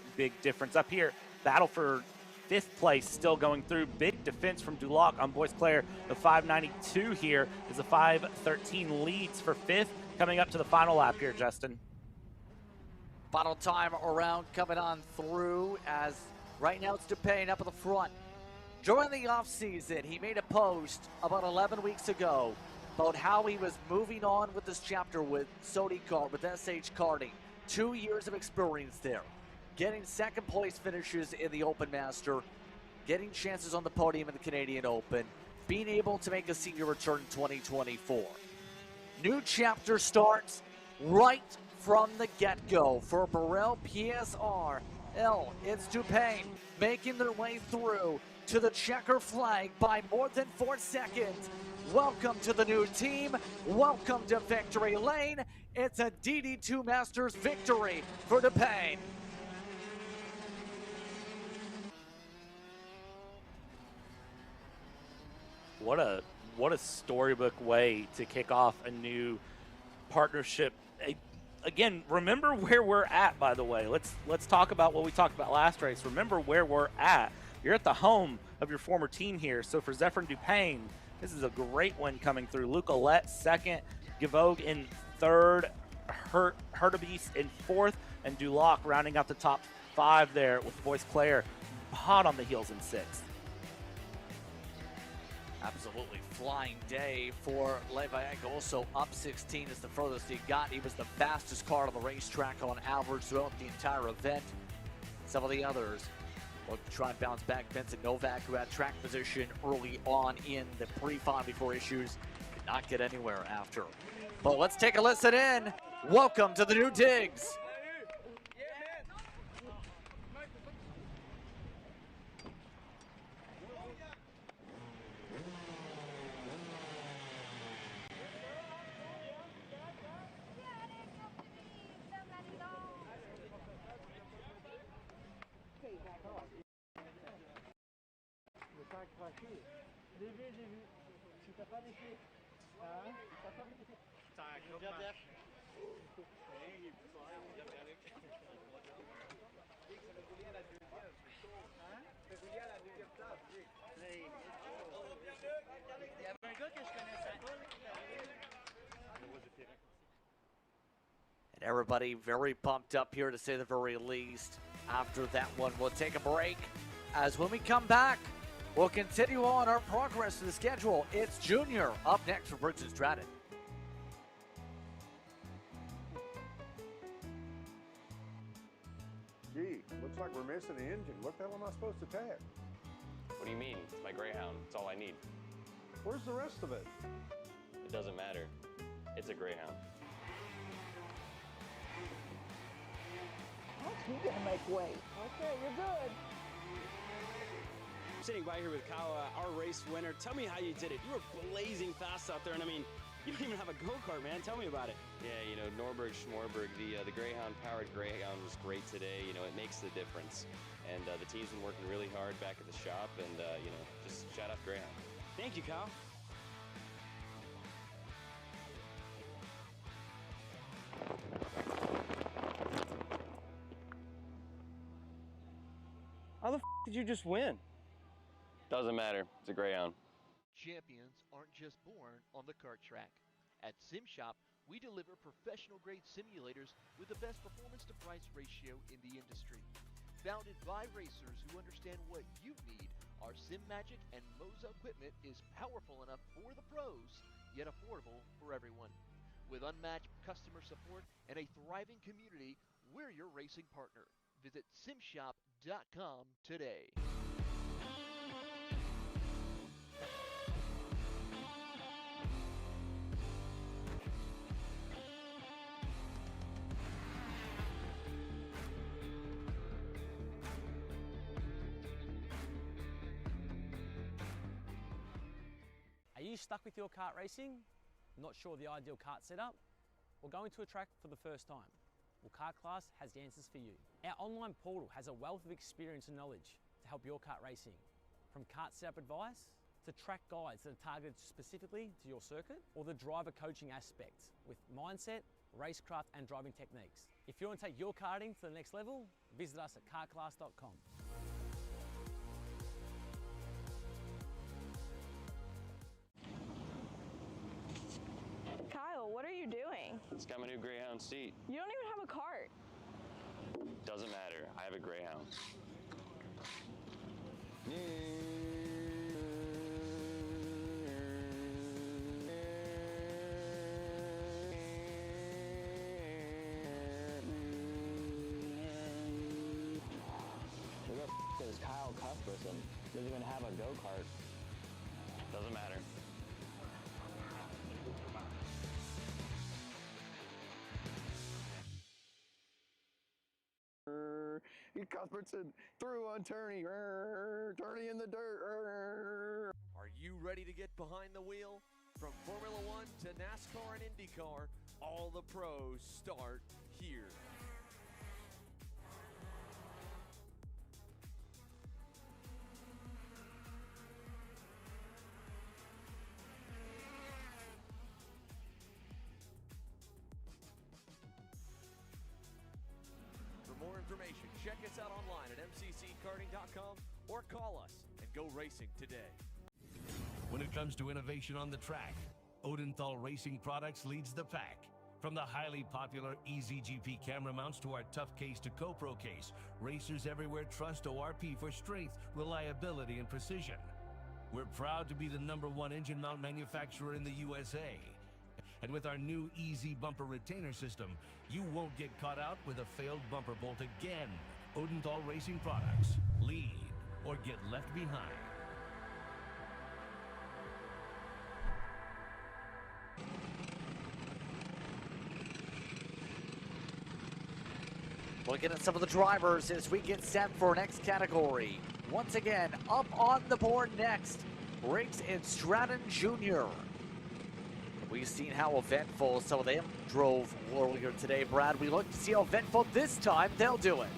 difference. Up here, battle for 5th place still going through. Big defense from Duloc on Bois Claire. The 592 here is the 513 leads for 5th. Coming up to the final lap here, Justin. Final time around coming on through, as right now it's DePayne up at the front. During the offseason, he made a post about 11 weeks ago about how he was moving on with this chapter with Sony Kart, with SH Karting. 2 years of experience there. Getting second place finishes in the Open Master, getting chances on the podium in the Canadian Open, being able to make a senior return in 2024. New chapter starts right from the get-go for Burrell PSR. It's DuPain making their way through to the checker flag by more than 4 seconds. Welcome to the new team. Welcome to victory lane. It's a DD2 Masters victory for DuPain. What a storybook way to kick off a new partnership. Again, remember where we're at, by the way. Let's talk about what we talked about last race. Remember where we're at. You're at the home of your former team here. So for Zephyr DuPain, this is a great win coming through. Luke Olette second, Gavogue in third, Hurtubise in fourth, and Duloc rounding out the top 5 there with Bois Claire hot on the heels in sixth. Absolutely flying day for Levac. Also up 16 is the furthest he got. He was the fastest car on the racetrack on average throughout the entire event. Some of the others look to try and bounce back. Vincent Novak, who had track position early on in the pre-final before issues, did not get anywhere after. But let's take a listen in. Welcome to the new digs. And everybody very pumped up here, to say the very least. After that one, we'll take a break. As when we come back, we'll continue on our progress to the schedule. It's Junior up next for Briggs and Stratton. Gee, looks like we're missing the engine. What the hell am I supposed to tap? What do you mean? It's my Greyhound. It's all I need. Where's the rest of it? It doesn't matter. It's a Greyhound. You gotta make weight. Okay, you're good. I'm sitting by here with Kyle, our race winner. Tell me how you did it. You were blazing fast out there, and I mean, you don't even have a go-kart, man. Tell me about it. Yeah, you know, Norberg, Schmorberg, the Greyhound-powered Greyhound was great today. You know, it makes the difference. And the team's been working really hard back at the shop, and, you know, just shout out Greyhound. Thank you, Kyle. How the f did you just win? Doesn't matter. It's a Greyhound. Champions aren't just born on the kart track. At SimShop, we deliver professional-grade simulators with the best performance-to-price ratio in the industry. Founded by racers who understand what you need, our SimMagic and Moza equipment is powerful enough for the pros, yet affordable for everyone. With unmatched customer support and a thriving community, we're your racing partner. Visit simshop.com today. Are you stuck with your kart racing? Not sure the ideal kart setup? Or going to a track for the first time? Well, Kart Class has the answers for you. Our online portal has a wealth of experience and knowledge to help your kart racing. From kart setup advice to track guides that are targeted specifically to your circuit, or the driver coaching aspects with mindset, racecraft and driving techniques. If you want to take your karting to the next level, visit us at kartclass.com. Kyle, what are you doing? It's got my new Greyhound seat. You don't even have a cart. Doesn't matter. I have a Greyhound. Who the f is Kyle Cuthbertson? Doesn't even have a go-kart. Doesn't matter. Cuthbertson through on Turney. Turney in the dirt. Are you ready to get behind the wheel? From Formula 1 to NASCAR and IndyCar, all the pros start here. For more information, check us out online at mcckarting.com or call us and go racing today. When it comes to innovation on the track, Odenthal Racing Products leads the pack. From the highly popular EasyGP camera mounts to our tough case to GoPro case, racers everywhere trust ORP for strength, reliability, and precision. We're proud to be the #1 engine mount manufacturer in the USA. And with our new Easy Bumper Retainer System, you won't get caught out with a failed bumper bolt again. Odenthal Racing Products. Lead or get left behind. Looking at some of the drivers as we get set for our next category. Once again, up on the board next, Briggs and Stratton Jr. We've seen how eventful some of them drove earlier today, Brad. We look to see how eventful this time they'll do it.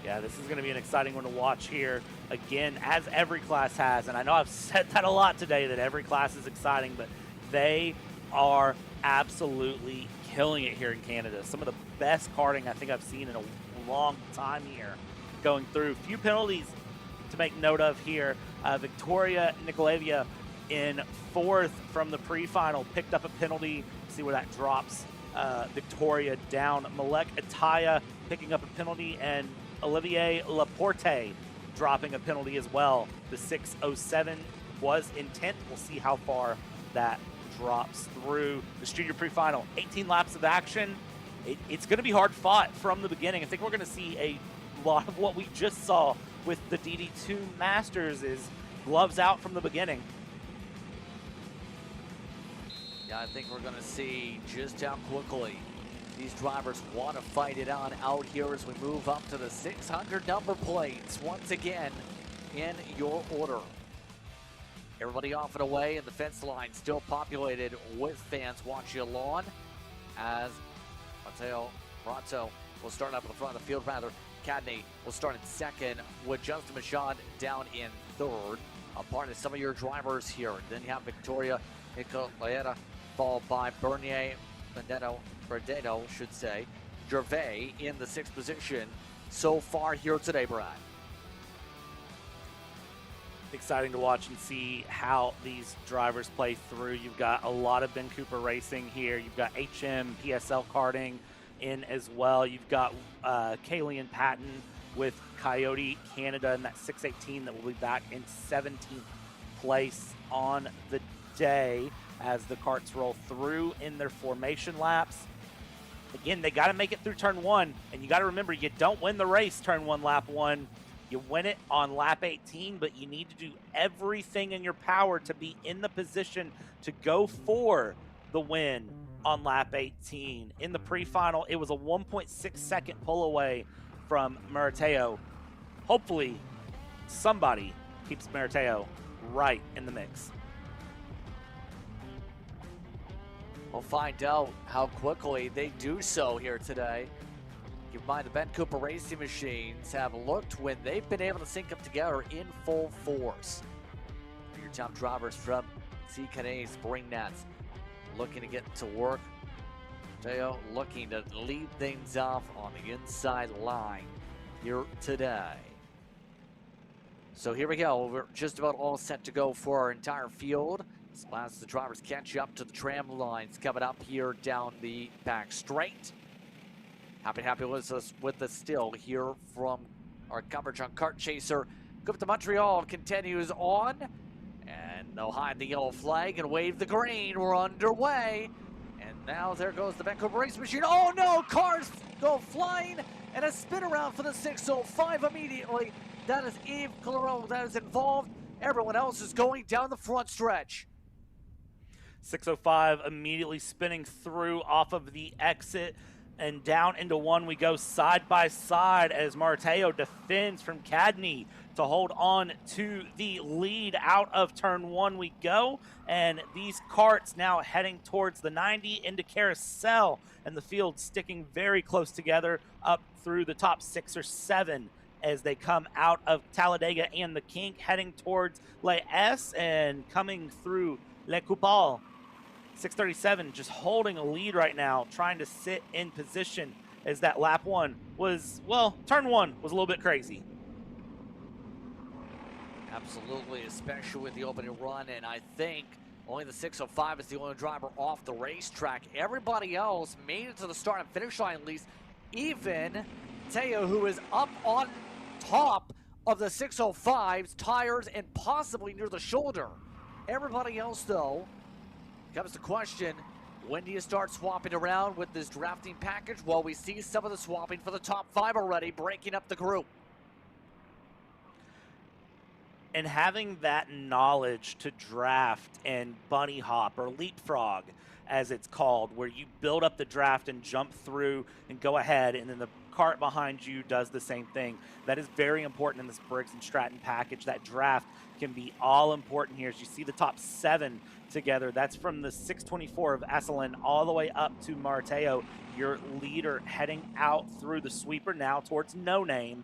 Yeah, this is going to be an exciting one to watch here. again, as every class has, and I know I've said that a lot today, that every class is exciting, but they are absolutely killing it here in Canada. Some of the best karting I think I've seen in a long time here going through. Few penalties to make note of here. Victoria Nikolaevia in 4th from the pre-final picked up a penalty. See where that drops Victoria down. Malek Ataya picking up a penalty, and Olivier Laporte dropping a penalty as well. The 6:07 was in 10th. We'll see how far that drops through the junior pre-final. 18 laps of action. It's going to be hard fought from the beginning. I think we're going to see a lot of what we just saw with the DD2 Masters, is gloves out from the beginning. Yeah, I think we're going to see just how quickly these drivers want to fight it out here as we move up to the 600 number plates once again in your order. Everybody off and away, and the fence line still populated with fans watching along as Mateo Pronto will start up at the front of the field. Cadet will start in 2nd with Justin Michaud down in 3rd. A part of some of your drivers here. And then you have Victoria Nicoleta, followed by Bernier Berdetto, should say. Gervais in the 6th position so far here today, Brad. Exciting to watch and see how these drivers play through. You've got a lot of Ben Cooper Racing here. You've got HM PSL Karting in as well. You've got Kalian Patton with Coyote Canada in that 618 that will be back in 17th place on the day as the karts roll through in their formation laps. Again, they got to make it through turn 1, and you got to remember, you don't win the race turn 1, lap 1. You win it on lap 18, but you need to do everything in your power to be in the position to go for the win on lap 18. In the pre-final, it was a 1.6 second pull away from Marateo. Hopefully, somebody keeps Marateo right in the mix. We'll find out how quickly they do so here today. Keep in mind, the Ben Cooper Racing machines have looked when they've been able to sync up together in full force. Your top drivers from CKA Spring Nets looking to get to work. Teo looking to lead things off on the inside line here today. So here we go. We're just about all set to go for our entire field. As the drivers catch up to the tram lines coming up here down the back straight. Happy with us still here from our coverage on Kart Chaser. Coupe de Montréal continues on, and they'll hide the yellow flag and wave the green. We're underway, and now there goes the Ben Cooper race machine. Oh no, cars go flying, and a spin around for the 605 immediately. That is Yves Claro that is involved. Everyone else is going down the front stretch. 605 immediately spinning through off of the exit. And down into 1 we go side by side as Marateo defends from Cadney to hold on to the lead. Out of turn 1 we go, and these karts now heading towards the 90 into Carousel, and the field sticking very close together up through the top 6 or 7 as they come out of Talladega and the Kink, heading towards Les S and coming through Le Coupal. 637 just holding a lead right now, trying to sit in position as that lap 1 was, well, turn 1 was a little bit crazy. Absolutely, especially with the opening run, and I think only the 605 is the only driver off the racetrack. Everybody else made it to the start and finish line at least. Even Teo, who is up on top of the 605's tires and possibly near the shoulder. Everybody else, though, comes the question, when do you start swapping around with this drafting package? Well, we see some of the swapping for the top 5 already, breaking up the group. And having that knowledge to draft and bunny hop or leapfrog, as it's called, where you build up the draft and jump through and go ahead, and then the cart behind you does the same thing. That is very important in this Briggs and Stratton package. That draft can be all important here. As you see the top 7 together, that's from the 624 of Asselin all the way up to Marateo, your leader, heading out through the sweeper now towards No Name.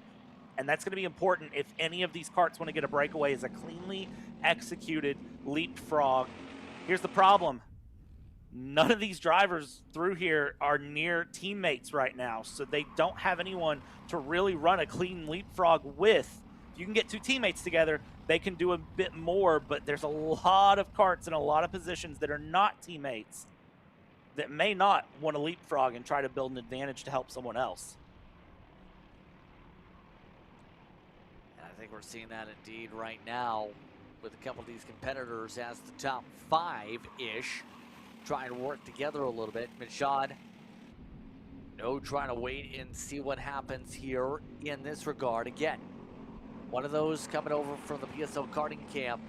And that's going to be important if any of these karts want to get a breakaway, is a cleanly executed leapfrog. Here's the problem. None of these drivers through here are near teammates right now, so they don't have anyone to really run a clean leapfrog with. If you can get two teammates together, they can do a bit more, but there's a lot of karts in a lot of positions that are not teammates that may not want to leapfrog and try to build an advantage to help someone else. And I think we're seeing that indeed right now with a couple of these competitors as the top 5-ish trying to work together a little bit. Mishad, trying to wait and see what happens here in this regard. Again, one of those coming over from the PSL karting camp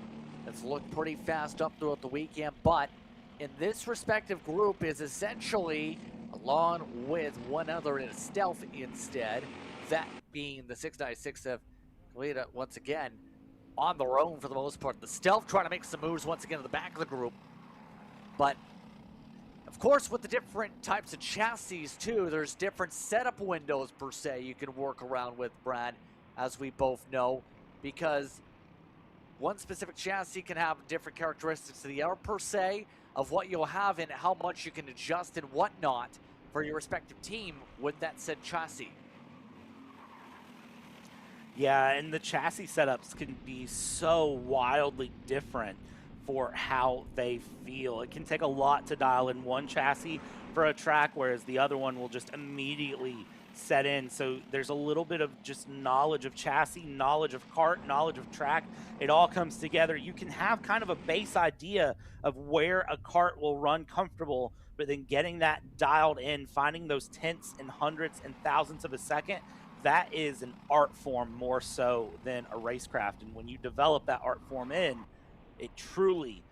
that's looked pretty fast up throughout the weekend, but in this respective group is essentially, along with one other in a stealth instead, that being the 696 of Kalita once again on their own for the most part. The stealth trying to make some moves once again in the back of the group, but of course, with the different types of chassis too, there's different setup windows per se you can work around with, Brad, as we both know, because one specific chassis can have different characteristics to the other per se of what you'll have and how much you can adjust and whatnot for your respective team with that said chassis. Yeah, and the chassis setups can be so wildly different for how they feel. It can take a lot to dial in one chassis for a track, whereas the other one will just immediately set in. So there's a little bit of just knowledge of chassis, knowledge of kart, knowledge of track. It all comes together. You can have kind of a base idea of where a kart will run comfortable, but then getting that dialed in, finding those tenths and hundredths and thousandths of a second, that is an art form more so than a racecraft. And when you develop that art form in, it truly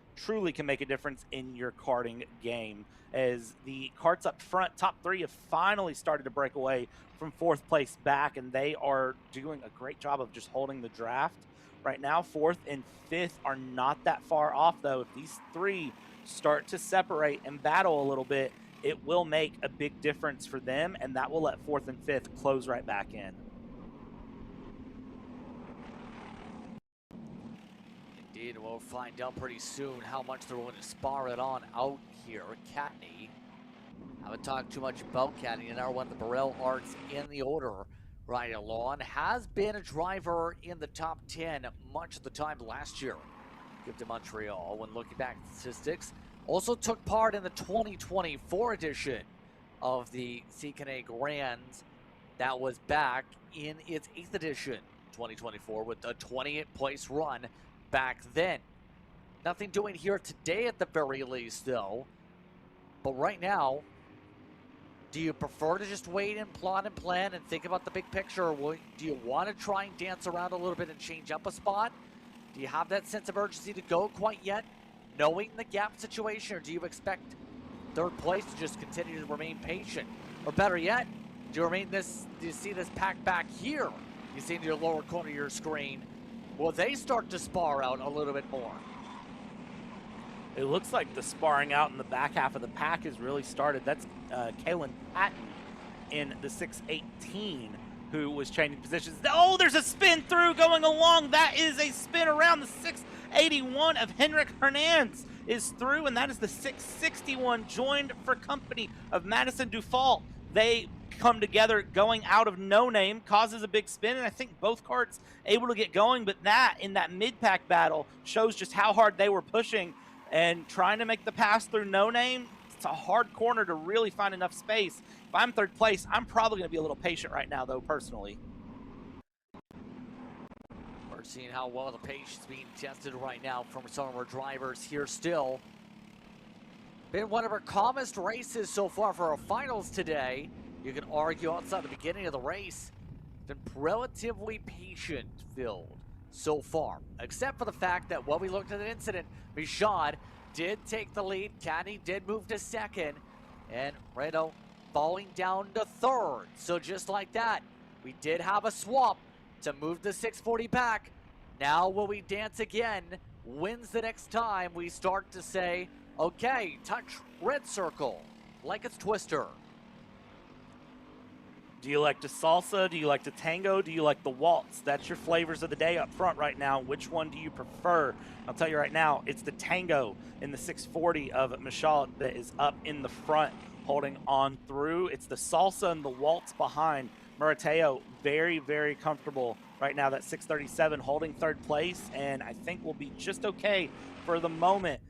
can make a difference in your karting game. As the karts up front, top 3 have finally started to break away from 4th place back, and they are doing a great job of just holding the draft. Right now, 4th and 5th are not that far off, though. If these 3 start to separate and battle a little bit, it will make a big difference for them, and that will let 4th and 5th close right back in. Indeed, we'll find out pretty soon how much they're willing to spar it on out here. Katney, haven't talked too much about Katney, and now one of the Burrell arts in the order right along. Has been a driver in the top 10 much of the time last year. Coupe de Montréal, when looking back at statistics. Also took part in the 2024 edition of the CKNA Grands that was back in its 8th edition, 2024, with a 20th place run back then. Nothing doing here today at the very least, though. But right now, do you prefer to just wait and plot and plan and think about the big picture, or do you want to try and dance around a little bit and change up a spot? Do you have that sense of urgency to go quite yet, knowing the gap situation, or do you expect 3rd place to just continue to remain patient? Or better yet, do you see this pack back here? You see in your lower corner of your screen, will they start to spar out a little bit more? It looks like the sparring out in the back half of the pack has really started. That's Kalen Patton in the 618 who was changing positions. Oh, there's a spin through going along. That is a spin around. The 681 of Henrik Hernandez is through, and that is the 661 joined for company of Madison Dufault. They come together going out of no name, causes a big spin, and I think both karts able to get going, but that in that mid-pack battle shows just how hard they were pushing and trying to make the pass through no name. It's a hard corner to really find enough space. If I'm 3rd place, I'm probably going to be a little patient right now, though, personally. We're seeing how well the patience being tested right now from some of our drivers here still. Been one of our calmest races so far for our finals today. You can argue outside the beginning of the race. Been relatively patient-filled so far, except for the fact that when we looked at the incident, Mishad did take the lead. Caddy did move to 2nd, and Redo falling down to 3rd. So just like that, we did have a swap to move the 640 back. Now will we dance again? Wins the next time we start to say, okay, touch red circle like it's Twister. Do you like the salsa? Do you like the tango? Do you like the waltz? That's your flavors of the day up front right now. Which one do you prefer? I'll tell you right now, it's the tango in the 640 of Michaud that is up in the front, holding on through. It's the salsa and the waltz behind. Murateo, very, very comfortable right now. That 637 holding third place, and I think will be just okay for the moment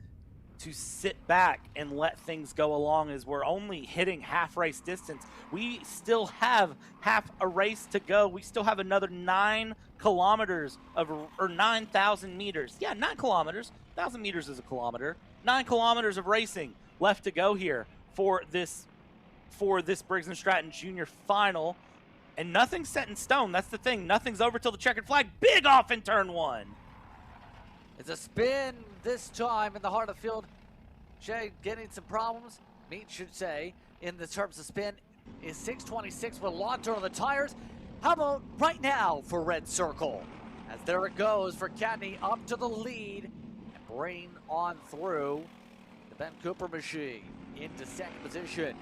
to sit back and let things go along, as we're only hitting half race distance. We still have half a race to go. We still have another 9 kilometers of, or 9,000 meters. Yeah, 9 kilometers. 1,000 meters is a kilometer. 9 kilometers of racing left to go here for this Briggs and Stratton Junior final. And nothing's set in stone. That's the thing. Nothing's over till the checkered flag. Big off in turn 1. It's a spin this time in the heart of the field. Jay getting some problems, Meat should say, in the terms of spin. Is 626 with a lot on the tires. How about right now for Red Circle? As there it goes for Cadet up to the lead and bring on through the Ben Cooper machine into second position.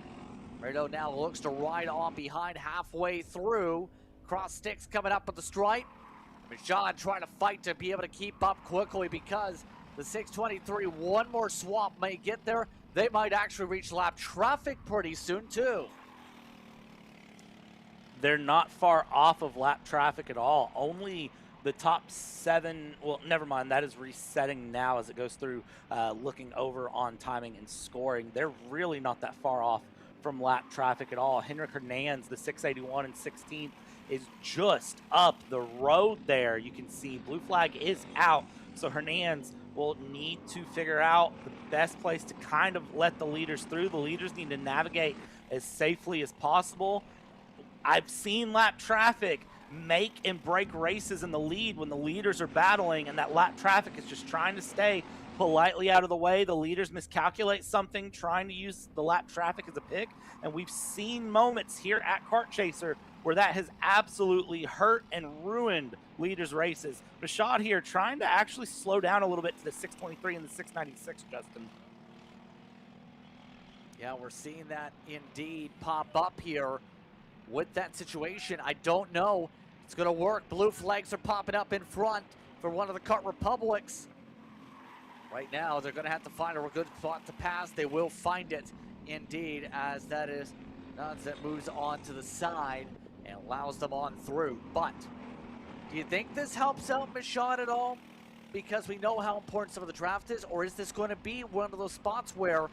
Rado now looks to ride on behind halfway through. Cross sticks coming up with the stripe. Michaud trying to fight to be able to keep up quickly, because the 623, one more swap may get there. They might actually reach lap traffic pretty soon too. They're not far off of lap traffic at all. Only the top 7, well, never mind. That is resetting now as it goes through looking over on timing and scoring. They're really not that far off from lap traffic at all. Henrik Hernandez, the 681 and 16th, is just up the road there. You can see blue flag is out, so Hernandez will need to figure out the best place to kind of let the leaders through. The leaders need to navigate as safely as possible. I've seen lap traffic make and break races in the lead when the leaders are battling, and that lap traffic is just trying to stay politely out of the way. The leaders miscalculate something, trying to use the lap traffic as a pick, and we've seen moments here at Kart Chaser where that has absolutely hurt and ruined leaders' races. Michaud here trying to actually slow down a little bit to the 623 and the 696, Justin. Yeah, we're seeing that indeed pop up here with that situation. I don't know if it's going to work. Blue flags are popping up in front for one of the Kart Republics. Right now, they're going to have to find a good spot to pass. They will find it indeed, as that is that moves on to the side and allows them on through. But do you think this helps out Michaud at all? Because we know how important some of the draft is, or is this going to be one of those spots where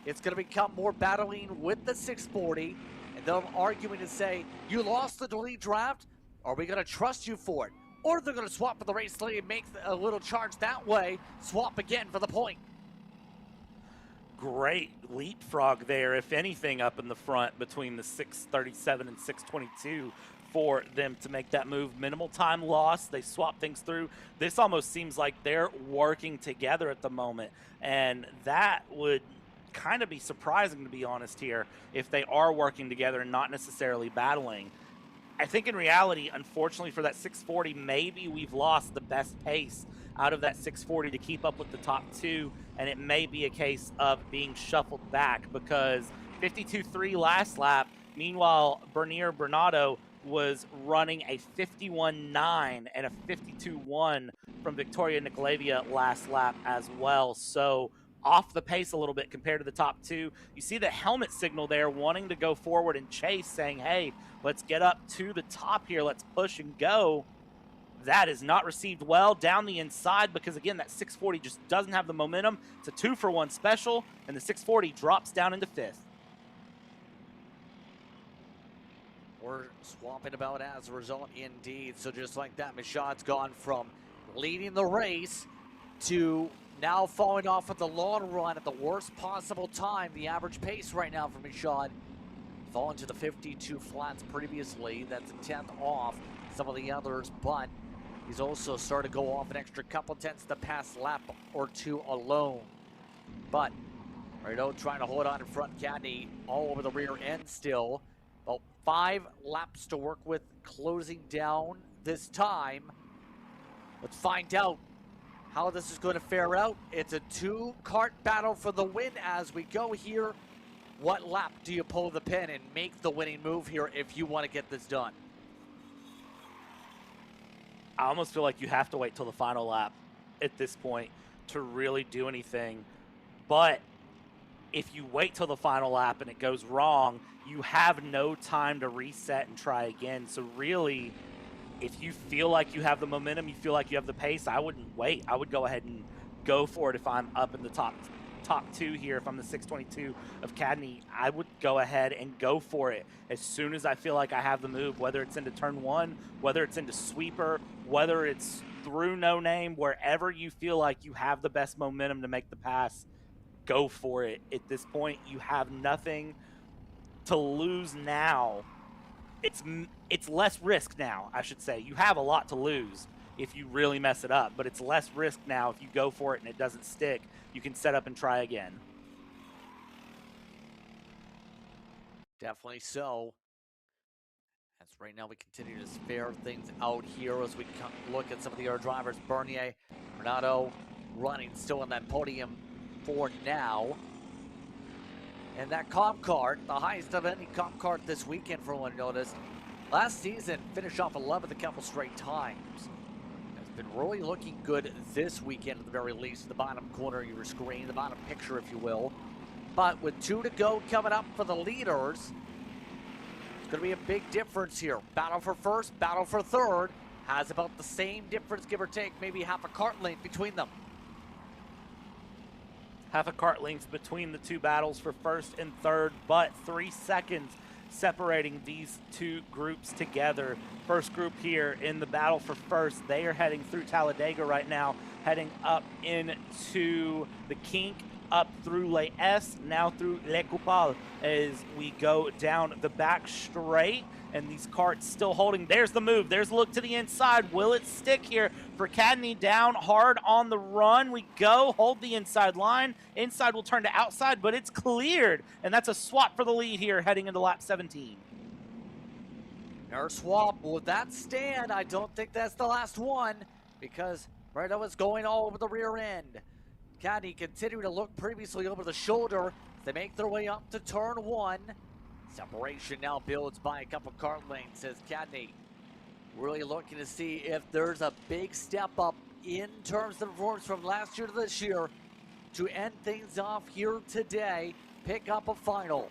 it's going to become more battling with the 640, and them arguing to say, you lost the lead draft, are we going to trust you for it? Or they're going to swap for the race lead, make a little charge that way, swap again for the point. Great leapfrog there, if anything, up in the front between the 637 and 622 for them to make that move. Minimal time lost. They swap things through. This almost seems like they're working together at the moment, and that would kind of be surprising, to be honest, here, if they are working together and not necessarily battling. I think in reality, unfortunately for that 640, maybe we've lost the best pace out of that 640 to keep up with the top 2, and it may be a case of being shuffled back, because 52.3 last lap. Meanwhile, Bernier Bernardo was running a 51.9 and a 52.1 from Victoria Nikolevia last lap as well. So off the pace a little bit compared to the top 2. You see the helmet signal there, wanting to go forward and chase, saying, hey, let's get up to the top here. Let's push and go. That is not received well down the inside, because, again, that 640 just doesn't have the momentum. It's a 2-for-1 special, and the 640 drops down into 5th. We're swapping about as a result indeed. So just like that, Michaud's gone from leading the race to now falling off at the long run at the worst possible time. The average pace right now for Michaud falling to the 52 flats previously. That's a 10th off some of the others, but he's also started to go off an extra couple tenths the past lap or 2 alone. But Rado trying to hold on in front. Cadet all over the rear end still. About 5 laps to work with, closing down this time. Let's find out how this is going to fare out. It's a 2-kart battle for the win as we go here what lap do you pull the pin and make the winning move here if you want to get this done? I almost feel like you have to wait till the final lap at this point to really do anything. But if you wait till the final lap and it goes wrong, you have no time to reset and try again. So really, if you feel like you have the momentum, you feel like you have the pace, I wouldn't wait. I would go ahead and go for it if I'm up in the top two here. If I'm the 622 of Cadet, I would go ahead and go for it as soon as I feel like I have the move, whether it's into turn one, whether it's into sweeper, whether it's through no name, wherever you feel like you have the best momentum to make the pass, go for it. At this point, you have nothing to lose now. It's less risk now, I should say. You have a lot to lose if you really mess it up, but it's less risk now if you go for it and it doesn't stick. You can set up and try again. Definitely so. As right now we continue to spare things out here as we look at some of the other drivers. Bernier, Renato running still in that podium for now. And that comp cart, the highest of any comp cart this weekend for one noticed. Last season, finished off 11th a couple straight times. Has been really looking good this weekend at the very least. The bottom corner of your screen, the bottom picture if you will. But with 2 to go coming up for the leaders, it's going to be a big difference here. Battle for first, battle for third. Has about the same difference, give or take, maybe half a kart length between them. Half a kart length between the two battles for first and third, but 3 seconds separating these two groups together. First group here in the battle for first, they are heading through Talladega right now, heading up into the kink, up through Les S, now through Les Coupales as we go down the back straight. And these carts still holding. There's the move. There's a look to the inside. Will it stick here for Cadet? Down hard on the run. We go. Hold the inside line. Inside will turn to outside, but it's cleared. And that's a swap for the lead here heading into lap 17. Air swap with that stand. I don't think that's the last one because Renato is going all over the rear end. Cadet continuing to look previously over the shoulder as they make their way up to turn one. Separation now builds by a couple kart lengths as Cadet really looking to see if there's a big step up in terms of performance from last year to this year to end things off here today. Pick up a final.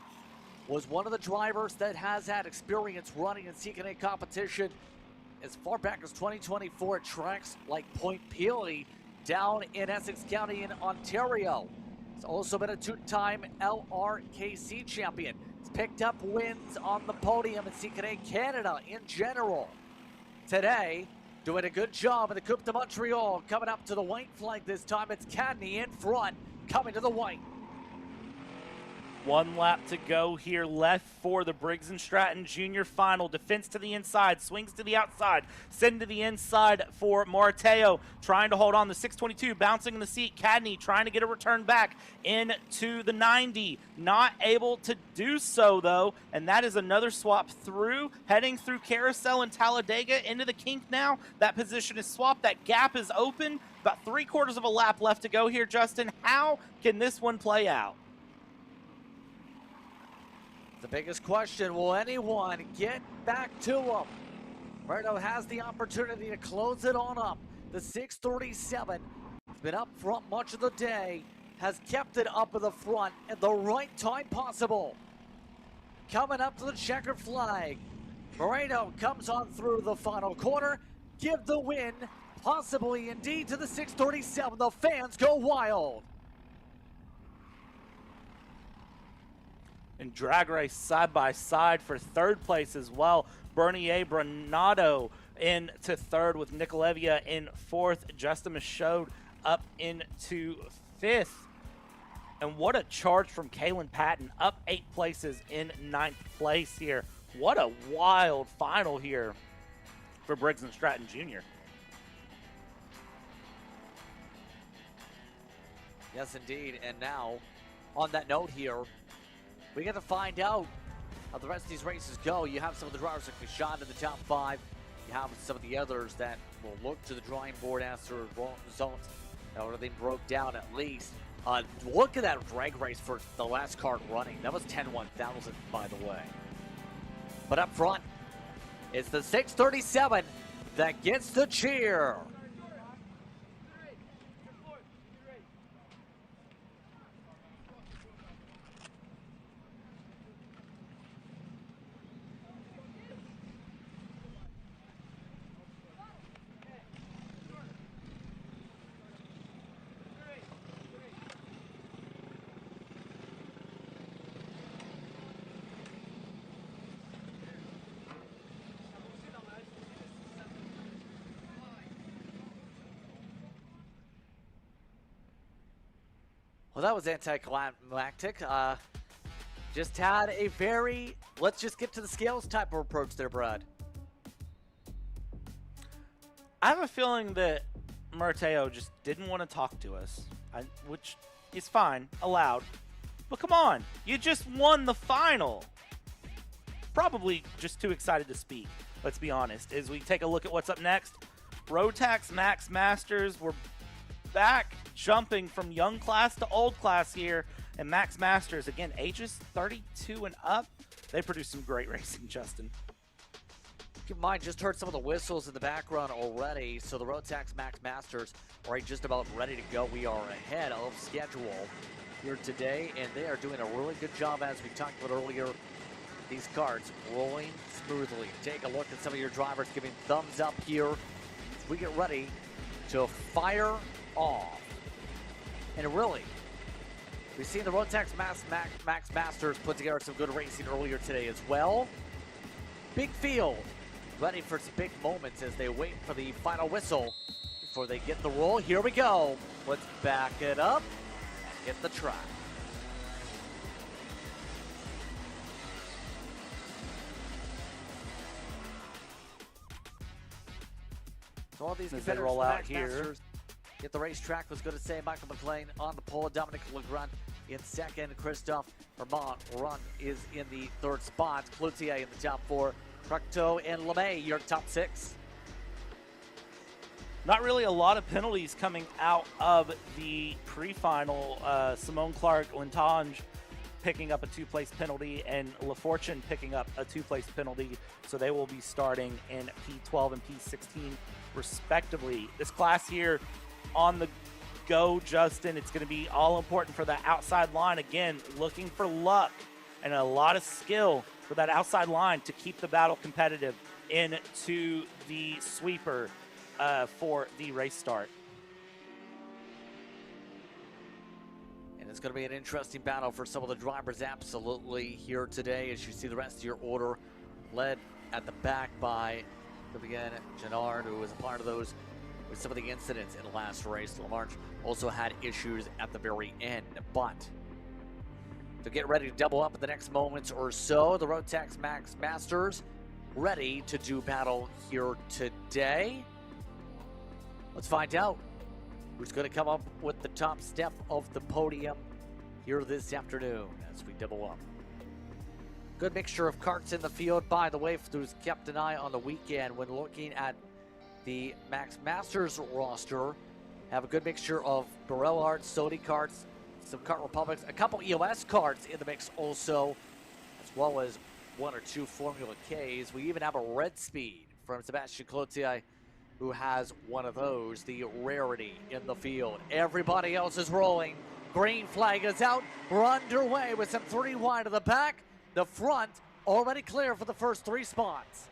Was one of the drivers that has had experience running in CKA competition as far back as 2024 at tracks like Point Peely down in Essex County in Ontario. He's also been a two-time LRKC champion. Picked up wins on the podium in CKA Canada in general. Today, doing a good job in the Coupe de Montréal, coming up to the white flag this time. It's Cadet in front, coming to the white. 1 lap to go here left for the Briggs and Stratton Junior Final. Defense to the inside, swings to the outside, send to the inside for Marateo, trying to hold on the 622, bouncing in the seat. Cadet trying to get a return back into the 90. Not able to do so, though, and that is another swap through, heading through Carousel and Talladega into the kink now. That position is swapped. That gap is open. About 3/4 of a lap left to go here, Justin. How can this one play out? The biggest question, will anyone get back to him? Renato has the opportunity to close it on up. The 637 has been up front much of the day, has kept it up in the front at the right time possible. Coming up to the checkered flag. Moreno comes on through the final corner, give the win, possibly indeed to the 637. The fans go wild. And drag race side by side for third place as well. Bernier Bernardo into third with Nicolevia in fourth. Justin Michaud up into fifth. And what a charge from Kalen Patton, up 8 places in 9th place here. What a wild final here for Briggs and Stratton Jr. Yes, indeed. And now, on that note here, we got to find out how the rest of these races go. You have some of the drivers that can shot in the top 5. You have some of the others that will look to the drawing board after results. Everything broke down at least Look at that drag race for the last kart running. That was 10-1000, by the way. But up front, it's the 637 that gets the cheer. Well, that was anticlimactic. Just had a very, let's just get to the scales type of approach there, Brad. I have a feeling that Marteo just didn't want to talk to us, which is fine, allowed. But come on, you just won the final. Probably just too excited to speak, let's be honest. As we take a look at what's up next, Rotax Max Masters, we're back jumping from young class to old class here, and Max Masters, again, ages 32 and up. They produce some great racing, Justin. Keep in mind, just heard some of the whistles in the background already, so the Rotax Max Masters are just about ready to go. We are ahead of schedule here today, and they are doing a really good job, as we talked about earlier. These carts rolling smoothly. Take a look at some of your drivers giving thumbs up here as we get ready to fire off. And really, we've seen the Rotax Max Masters put together some good racing earlier today as well. Big field, ready for some big moments as they wait for the final whistle before they get the roll. Here we go. Let's back it up and hit the track. So all these as they competitors roll for out Max here. Masters get the racetrack. Was going to say Michael McLean on the pole, Dominic Legrand in second, Christophe Vermont Run is in the third spot, Cloutier in the top four, Procto and LeMay, your top six. Not really a lot of penalties coming out of the pre-final. Simone Clark-Lintange picking up a two-place penalty, and LaFortune picking up a two-place penalty. So they will be starting in P12 and P16 respectively. This class here on the go, Justin, it's going to be all important for that outside line. Again, looking for luck and a lot of skill for that outside line to keep the battle competitive into the sweeper for the race start. And it's going to be an interesting battle for some of the drivers absolutely here today, as you see the rest of your order led at the back by, again, Gennard, who was a part of those with some of the incidents in the last race. Lamarche also had issues at the very end, but to get ready to double up in the next moments or so, the Rotax Max Masters ready to do battle here today. Let's find out who's going to come up with the top step of the podium here this afternoon as we double up. Good mixture of karts in the field, by the way, who's kept an eye on the weekend when looking at the Max Masters roster. Have a good mixture of Burrell Arts, Sony karts, some Kart Republics, a couple EOS karts in the mix also, as well as one or two Formula Ks. We even have a Red Speed from Sebastian Cloutier, who has one of those, the rarity in the field. Everybody else is rolling. Green flag is out. We're underway with some 3 wide of the back. The front already clear for the first 3 spots.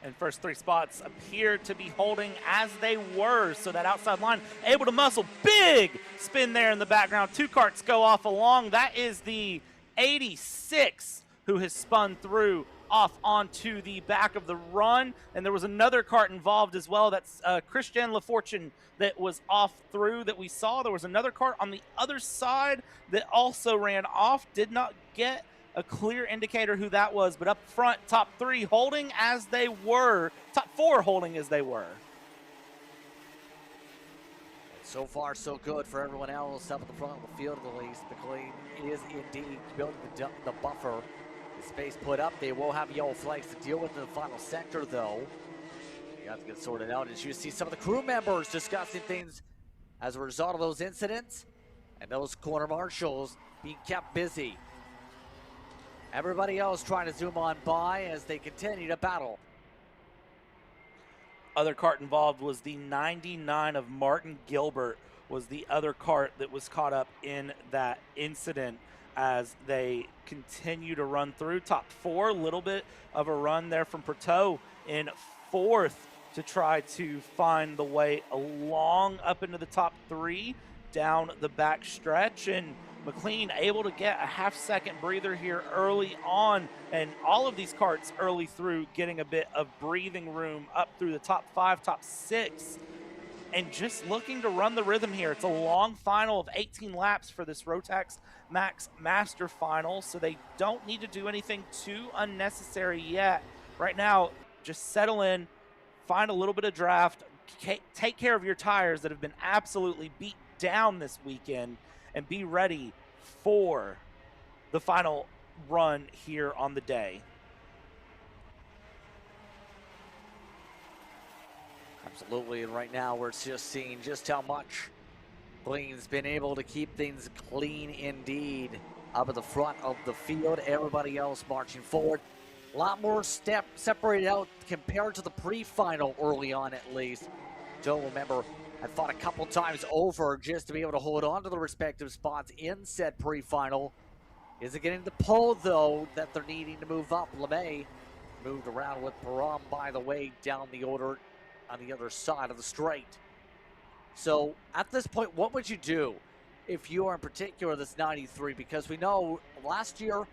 And first 3 spots appear to be holding as they were. So that outside line able to muscle. Big spin there in the background. 2 karts go off along. That is the 86 who has spun through off onto the back of the run. And there was another kart involved as well. That's Christian Lafortune that was off through that we saw. There was another kart on the other side that also ran off. Did not get a clear indicator who that was, but up front, top 3 holding as they were. Top 4 holding as they were. So far, so good for everyone else up at the front of the field, at least. McLean is indeed building the buffer. The space put up. They will have yellow flags to deal with in the final sector, though. You have to get sorted out as you see some of the crew members discussing things as a result of those incidents. And those corner marshals being kept busy. Everybody else trying to zoom on by as they continue to battle. Other cart involved was the 99 of Martin Gilbert, was the other cart that was caught up in that incident as they continue to run through. Top 4, a little bit of a run there from Pertot in 4th to try to find the way along up into the top 3 down the back stretch. And McLean able to get a half-second breather here early on, and all of these carts early through getting a bit of breathing room up through the top 5, top 6, and just looking to run the rhythm here. It's a long final of 18 laps for this Rotax Max Master Final, so they don't need to do anything too unnecessary yet. Right now, just settle in, find a little bit of draft, take care of your tires that have been absolutely beat down this weekend, and be ready for the final run here on the day. Absolutely, and right now we're just seeing just how much Clean's been able to keep things clean indeed up at the front of the field. Everybody else marching forward. A lot more separated out compared to the pre-final early on at least. Joe, remember, I fought a couple times over just to be able to hold on to the respective spots in said pre-final. Is it getting the pull, though, that they're needing to move up? LeMay moved around with Param, by the way, down the order on the other side of the straight. So, at this point, what would you do if you are in particular this 93? Because we know last year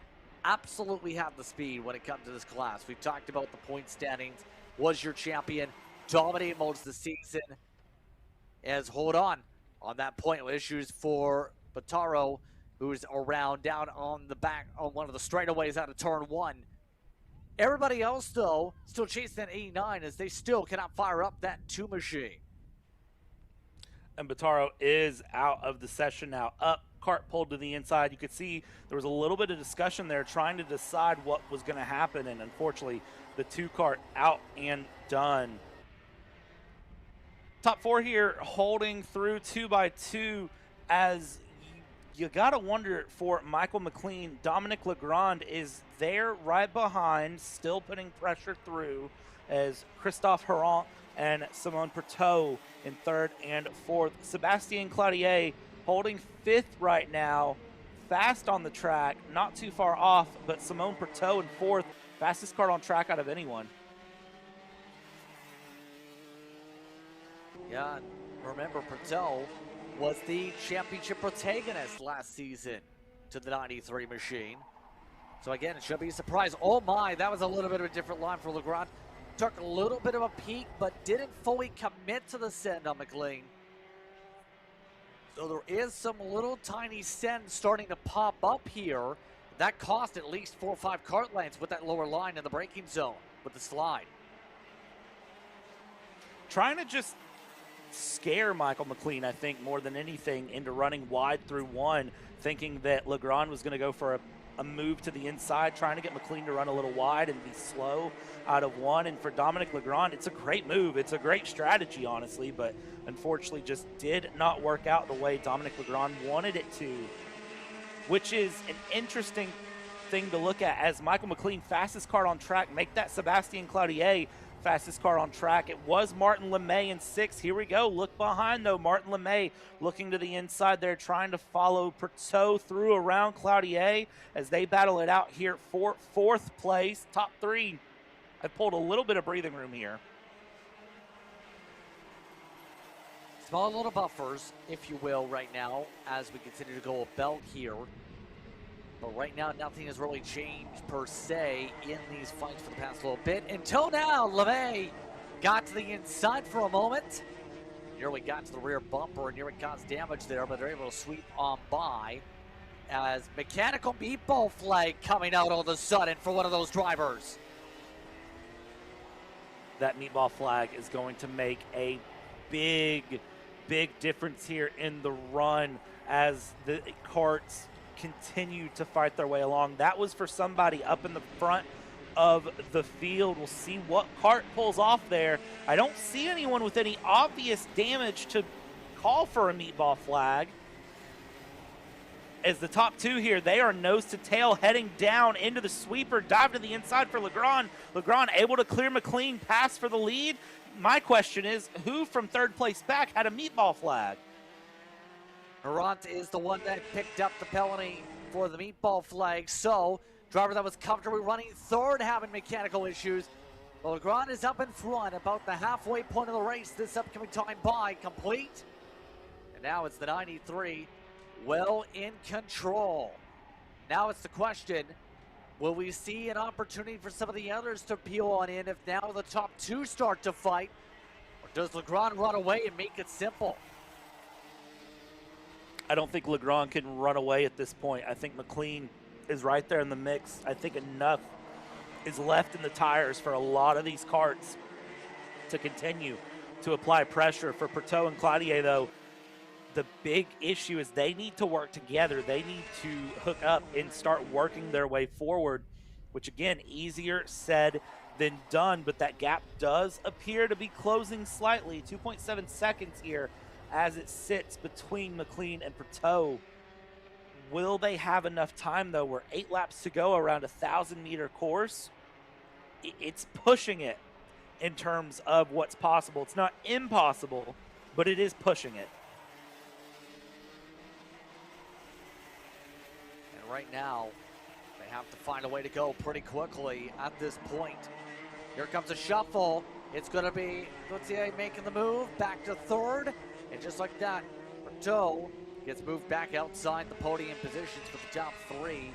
absolutely had the speed when it comes to this class. We've talked about the point standings, was your champion, dominated most of the season. As hold on that point issues for Bataro, who's around down on the back on one of the straightaways out of turn 1. Everybody else, though, still chasing that 89 as they still cannot fire up that 2 machine. And Bataro is out of the session now. Up, cart pulled to the inside. You could see there was a little bit of discussion there trying to decide what was going to happen, and unfortunately, the 2 cart out and done. Top 4 here holding through 2x2 as you got to wonder for Michael McLean. Dominic Legrand is there right behind, still putting pressure through as Christophe Herant and Simone Pertot in 3rd and 4th. Sebastien Claudier holding 5th right now, fast on the track, not too far off, but Simone Pertot in 4th, fastest cart on track out of anyone. Yeah, remember, Pertot was the championship protagonist last season to the 93 machine. So again, it should be a surprise. Oh my, that was a little bit of a different line for Legrand. Took a little bit of a peek, but didn't fully commit to the send on McLean. So there is some little tiny send starting to pop up here. That cost at least 4 or 5 cart lengths with that lower line in the braking zone with the slide. Trying to just scare Michael McLean, I think, more than anything, into running wide through 1, thinking that Legrand was going to go for a move to the inside, trying to get McLean to run a little wide and be slow out of 1. And for Dominic Legrand, it's a great move. It's a great strategy, honestly, but unfortunately just did not work out the way Dominic Legrand wanted it to, which is an interesting thing to look at as Michael McLean, fastest cart on track, make that Sebastien Claudier fastest car on track. It was Martin LeMay in 6th. Here we go. Look behind, though. Martin LeMay looking to the inside there, trying to follow Pertot through around Claudier as they battle it out here for 4th place. Top 3 have pulled a little bit of breathing room here. Small little buffers, if you will, right now as we continue to go about here. But right now, nothing has really changed per se in these fights for the past little bit. Until now, LeMay got to the inside for a moment. Nearly got to the rear bumper and nearly caused damage there, but they're able to sweep on by. As mechanical meatball flag coming out all of a sudden for one of those drivers. That meatball flag is going to make a big difference here in the run as the carts continue to fight their way along. That was for somebody up in the front of the field. We'll see what cart pulls off there. I don't see anyone with any obvious damage to call for a meatball flag. as the top two here, they are nose to tail heading down into the sweeper. Dive to the inside for Legrand. Legrand able to clear McLean, pass for the lead. My question is, who from third place back had a meatball flag? Durant is the one that picked up the penalty for the meatball flag. So, driver that was comfortably running third having mechanical issues. Well, Legrand is up in front, about the halfway point of the race. This upcoming time by complete. And now it's the 93, well in control. Now it's the question, will we see an opportunity for some of the others to peel on in if now the top two start to fight? Or does Legrand run away and make it simple? I don't think Legrand can run away at this point. I think McLean is right there in the mix. I think enough is left in the tires for a lot of these karts to continue to apply pressure. For Pertot and Claudier, though, the big issue is they need to work together. They need to hook up and start working their way forward, which, again, easier said than done, but that gap does appear to be closing slightly. 2.7 seconds here as it sits between McLean and Pertot. Will they have enough time, though? We're 8 laps to go around a 1,000-meter course. It's pushing it in terms of what's possible. It's not impossible, but it is pushing it. And right now, they have to find a way to go pretty quickly at this point. Here comes a shuffle. It's going to be Gauthier making the move back to third. And just like that, Pertot gets moved back outside the podium positions for the top three.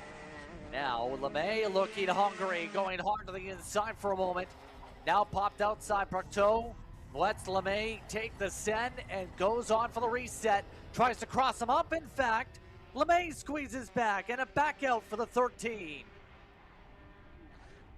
Now, LeMay looking hungry, going hard to the inside for a moment. Now popped outside Pertot, lets LeMay take the send and goes on for the reset. Tries to cross him up, in fact. LeMay squeezes back and a back out for the 13.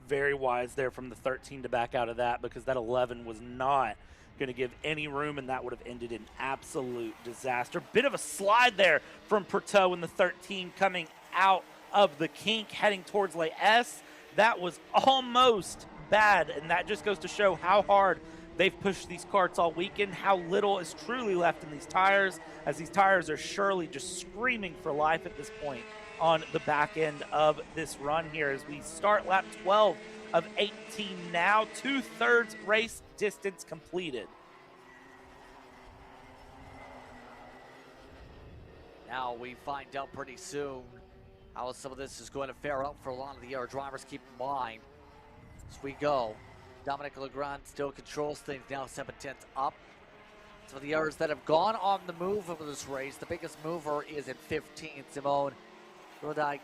Very wise there from the 13 to back out of that, because that 11 was not going to give any room, and that would have ended in absolute disaster. Bit of a slide there from Pertot in the 13 coming out of the kink heading towards Lay S. That was almost bad, and that just goes to show how hard they've pushed these karts all weekend, how little is truly left in these tires, as these tires are surely just screaming for life at this point on the back end of this run here as we start lap 12 of 18 now, 2/3 race distance completed. Now we find out pretty soon how some of this is going to fare out for a lot of the other drivers. Keep in mind, as we go, Dominic Legrand still controls things now, 7/10 up. Some of the others that have gone on the move of this race, the biggest mover is in 15th. Simone Rodack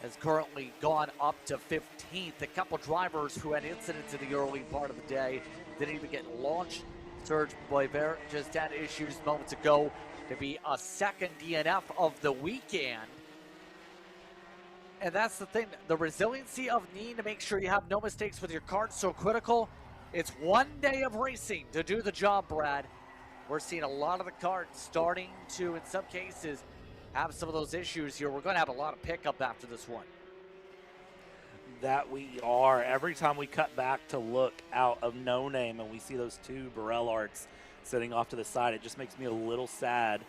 has currently gone up to 15th. A couple drivers who had incidents in the early part of the day didn't even get launched. Serge Boisvert just had issues moments ago to be a second DNF of the weekend. And that's the thing, the resiliency of needing to make sure you have no mistakes with your kart so critical. It's one day of racing to do the job, Brad. We're seeing a lot of the karts starting to, in some cases, have some of those issues here. We're going to have a lot of pickup after this one. That we are. Every time we cut back to look out of No Name and we see those two Burrell arts sitting off to the side, it just makes me a little sad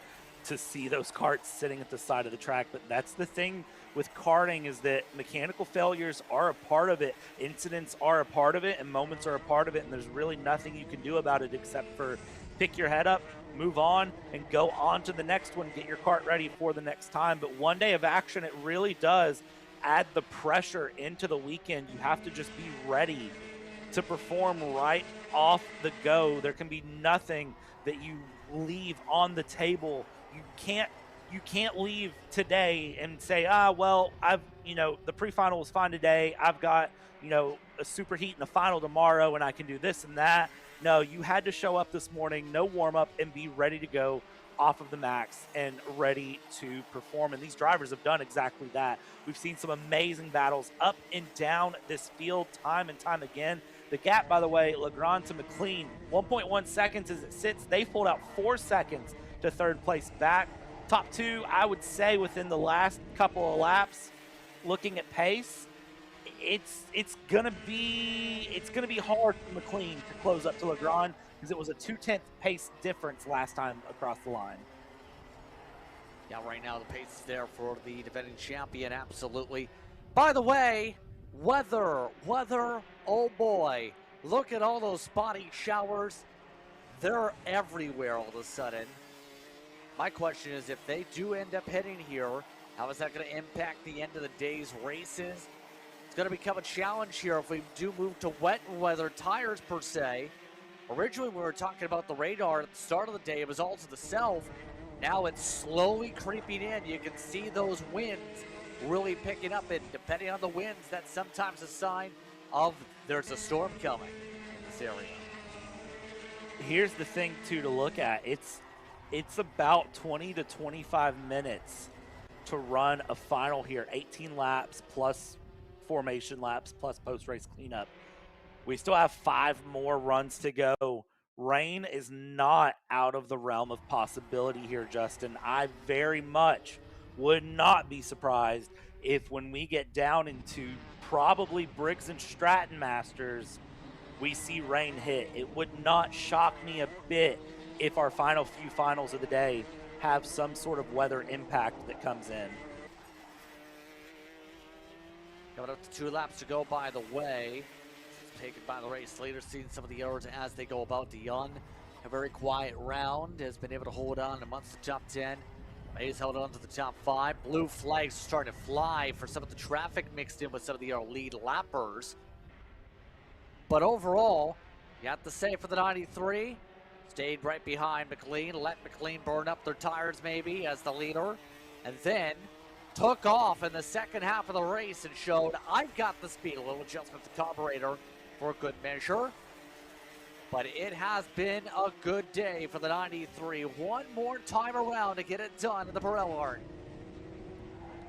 to see those karts sitting at the side of the track. But that's the thing with karting, is that mechanical failures are a part of it, incidents are a part of it, and moments are a part of it, and there's really nothing you can do about it except for pick your head up, move on, and go on to the next one, get your kart ready for the next time. But one day of action, it really does add the pressure into the weekend. You have to just be ready to perform right off the go. There can be nothing that you leave on the table. You can't leave today and say, well, the pre-final was fine today. I've got, a superheat in the final tomorrow and I can do this and that. No, you had to show up this morning, no warm-up, and be ready to go off of the max and ready to perform. And these drivers have done exactly that. We've seen some amazing battles up and down this field time and time again. The gap, by the way, Legrand to McLean, 1.1 seconds as it sits. They pulled out 4 seconds to third place back. Top two, I would say, within the last couple of laps, looking at pace, it's gonna be hard for McLean to close up to Legrand, because it was a 2/10 pace difference last time across the line. Yeah, right now the pace is there for the defending champion, absolutely. By the way, weather, oh boy. Look at all those spotty showers. They're everywhere all of a sudden. My question is, if they do end up hitting here, how is that going to impact the end of the day's races? It's going to become a challenge here if we do move to wet weather tires per se. Originally, we were talking about the radar at the start of the day. It was all to the south. Now it's slowly creeping in. You can see those winds really picking up, and depending on the winds, that's sometimes a sign of there's a storm coming in this area. Here's the thing, too, to look at. It's about 20 to 25 minutes to run a final here. 18 laps plus formation laps plus post-race cleanup. We still have 5 more runs to go. Rain is not out of the realm of possibility here, Justin. I very much would not be surprised if when we get down into probably Briggs and Stratton Masters, we see rain hit. It would not shock me a bit if our final few finals of the day have some sort of weather impact that comes in. Coming up to 2 laps to go, by the way. Taken by the race leader, seeing some of the errors as they go about. Dion, a very quiet round, has been able to hold on amongst the top 10. Mays held on to the top 5. Blue flags starting to fly for some of the traffic mixed in with some of the lead lappers. But overall, you have to say for the 93, stayed right behind McLean, let McLean burn up their tires maybe as the leader, and then took off in the second half of the race and showed, I've got the speed. A little adjustment to carburetor for good measure. But it has been a good day for the 93. One more time around to get it done in the Perel.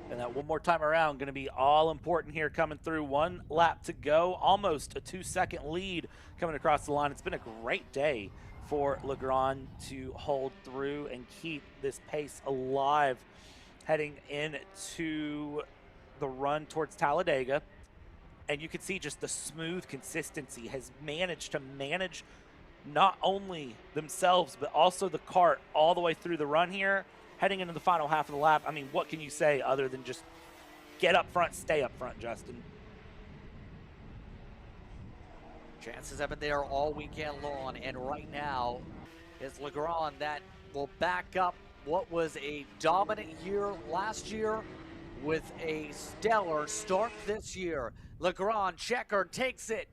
And that one more time around going to be all important here coming through. 1 lap to go, almost a 2-second lead coming across the line. It's been a great day for Legrand to hold through and keep this pace alive heading into the run towards Talladega. And you can see just the smooth consistency has managed to manage not only themselves, but also the kart all the way through the run here, heading into the final half of the lap. I mean, what can you say other than just get up front, stay up front, Justin? Chances have been there all weekend long, and right now it's Legrand that will back up what was a dominant year last year with a stellar start this year. Legrand Checker takes it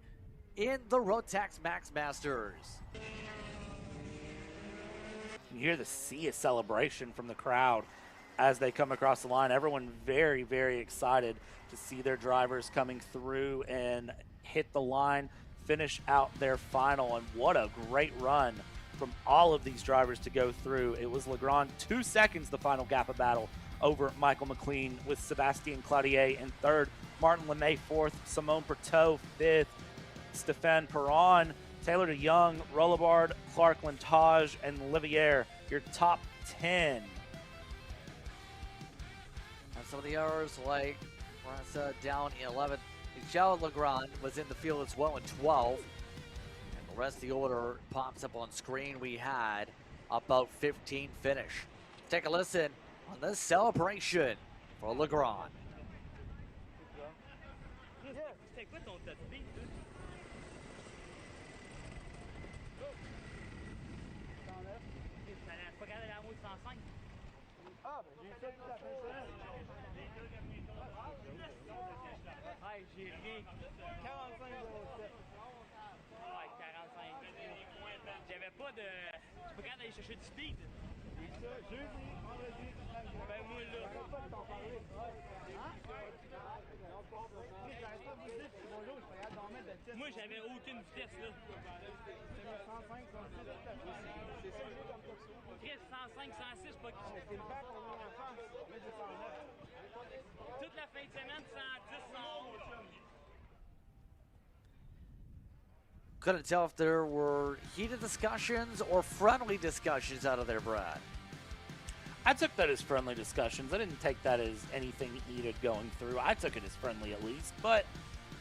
in the Rotax Max Masters. You hear the sea of celebration from the crowd as they come across the line. Everyone very, very excited to see their drivers coming through and hit the line, finish out their final. And what a great run from all of these drivers to go through. It was Legrand 2 seconds the final gap of battle over Michael McLean, with Sebastien Claudier in 3rd, Martin LeMay 4th, Simone Pertot 5th, Stéphane Perron, Taylor DeYoung, Rollabard, Clark Lantage, and Liviere, your top 10. And some of the errors, like Rasa down in 11th. Michel Legrand was in the field as well in 12th. And the rest of the order pops up on screen. We had about 15 finish. Take a listen on this celebration for Legrand. Ah, ben j'ai eu ça toute la fin de semaine. Ouais, j'ai rien. 45,07. Ouais, 45. J'avais pas de. Je peux quand aller chercher du speed. Et ça, jeudi, vendredi, samedi. Ben, moi, là. J'arrête pas de t'en parler. Hein? J'arrête pas de vous dire, c'est bonjour, je suis prêt à dormir de tête. Moi, j'avais aucune vitesse, là. C'est 105, 106, c'est ça, j'ai comme ça. Chris, 105, 106, pas que c'est le bac qu'on met en face. Mais c'est 109. Toute la fin de semaine, 110, 111. Couldn't tell if there were heated discussions or friendly discussions out of there, Brad. I took that as friendly discussions. I didn't take that as anything heated going through. I took it as friendly at least, but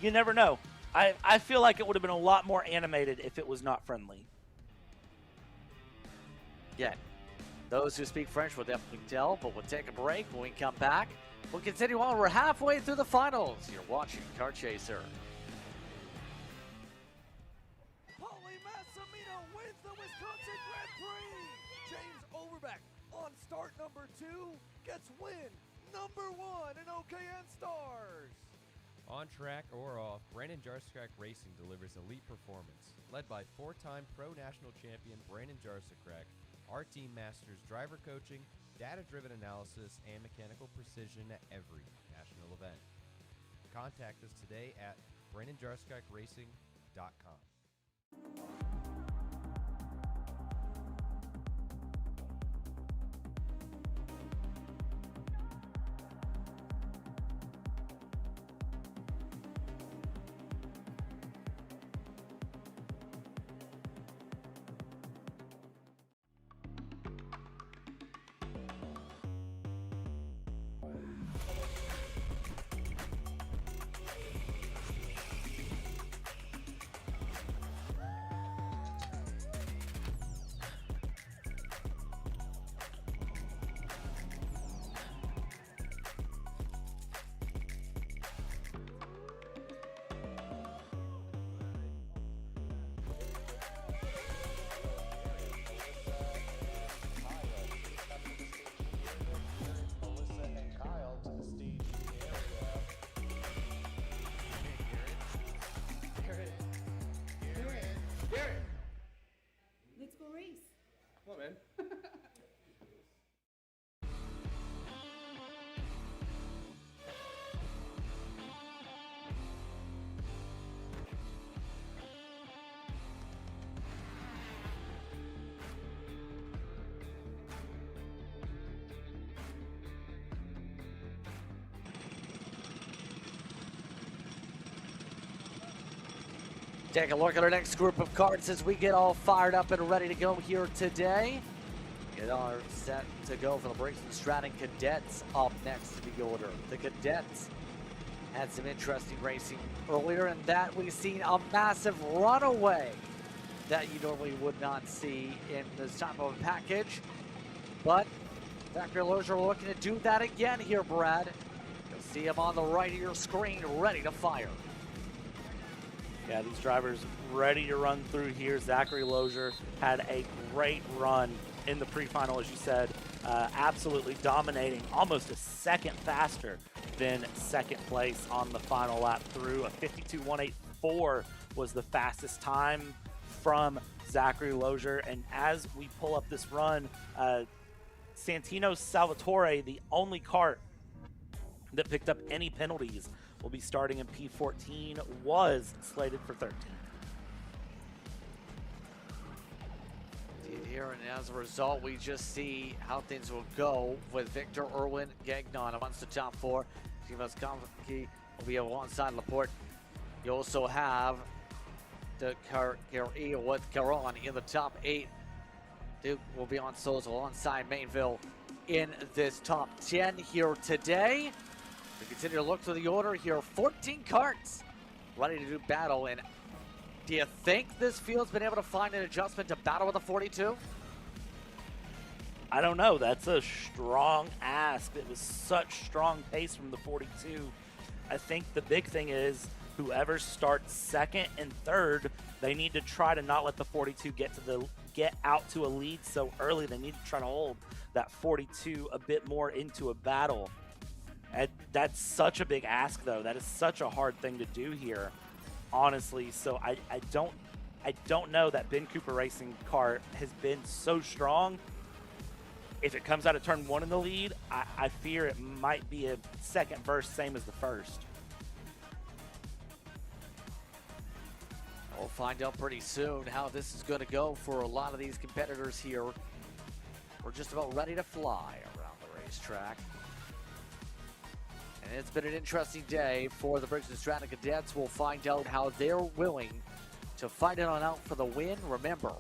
you never know. I feel like it would have been a lot more animated if it was not friendly. Yeah. Those who speak French will definitely tell, but we'll take a break. When we come back, we'll continue on. We're halfway through the finals. You're watching Kart Chaser. Massimino wins the Wisconsin Grand Prix. James Overbeck on start number 2 gets win number 1 in OKN Stars. On track or off, Brandon Jarscrack Racing delivers elite performance. Led by 4-time Pro National Champion Brandon Jarscrack, our team masters driver coaching, data-driven analysis, and mechanical precision at every national event. Contact us today at BrandonJarscrackRacing.com. Let's go race. Come on, man. Take a look at our next group of carts as we get all fired up and ready to go here today. Get our set to go for the Briggs and Stratton Cadets up next to the order. The Cadets had some interesting racing earlier, and that we've seen a massive runaway that you normally would not see in this type of a package. But Zachary Lozier looking to do that again here, Brad. You'll see him on the right of your screen, ready to fire. Yeah, these drivers ready to run through here. Zachary Lozier had a great run in the pre-final, as you said, absolutely dominating, almost a second faster than second place on the final lap through. A 52.184 was the fastest time from Zachary Lozier. And as we pull up this run, Santino Salvatore, the only kart that picked up any penalties, will be starting in P14, was slated for 13th. Here, and as a result, we just see how things will go with Victor Irwin Gagnon amongst the top 4. Chivas Kamaki will be alongside Laporte. You also have the Carril with Caron in the top 8. Duke will be on Souls alongside Mainville in this top 10 here today. We continue to look through the order here. 14 karts ready to do battle. And do you think this field's been able to find an adjustment to battle with a 42? I don't know. That's a strong ask. It was such strong pace from the 42. I think the big thing is whoever starts second and third, they need to try to not let the 42 get out to a lead so early. They need to try to hold that 42 a bit more into a battle. And that's such a big ask, though. That is such a hard thing to do here, honestly. So I don't know. That Ben Cooper Racing kart has been so strong. If it comes out of turn 1 in the lead, I fear it might be a second burst, same as the first. We'll find out pretty soon how this is going to go for a lot of these competitors here. We're just about ready to fly around the racetrack. And it's been an interesting day for the Briggs and Stratton Cadets. We'll find out how they're willing to fight it on out for the win. Remember,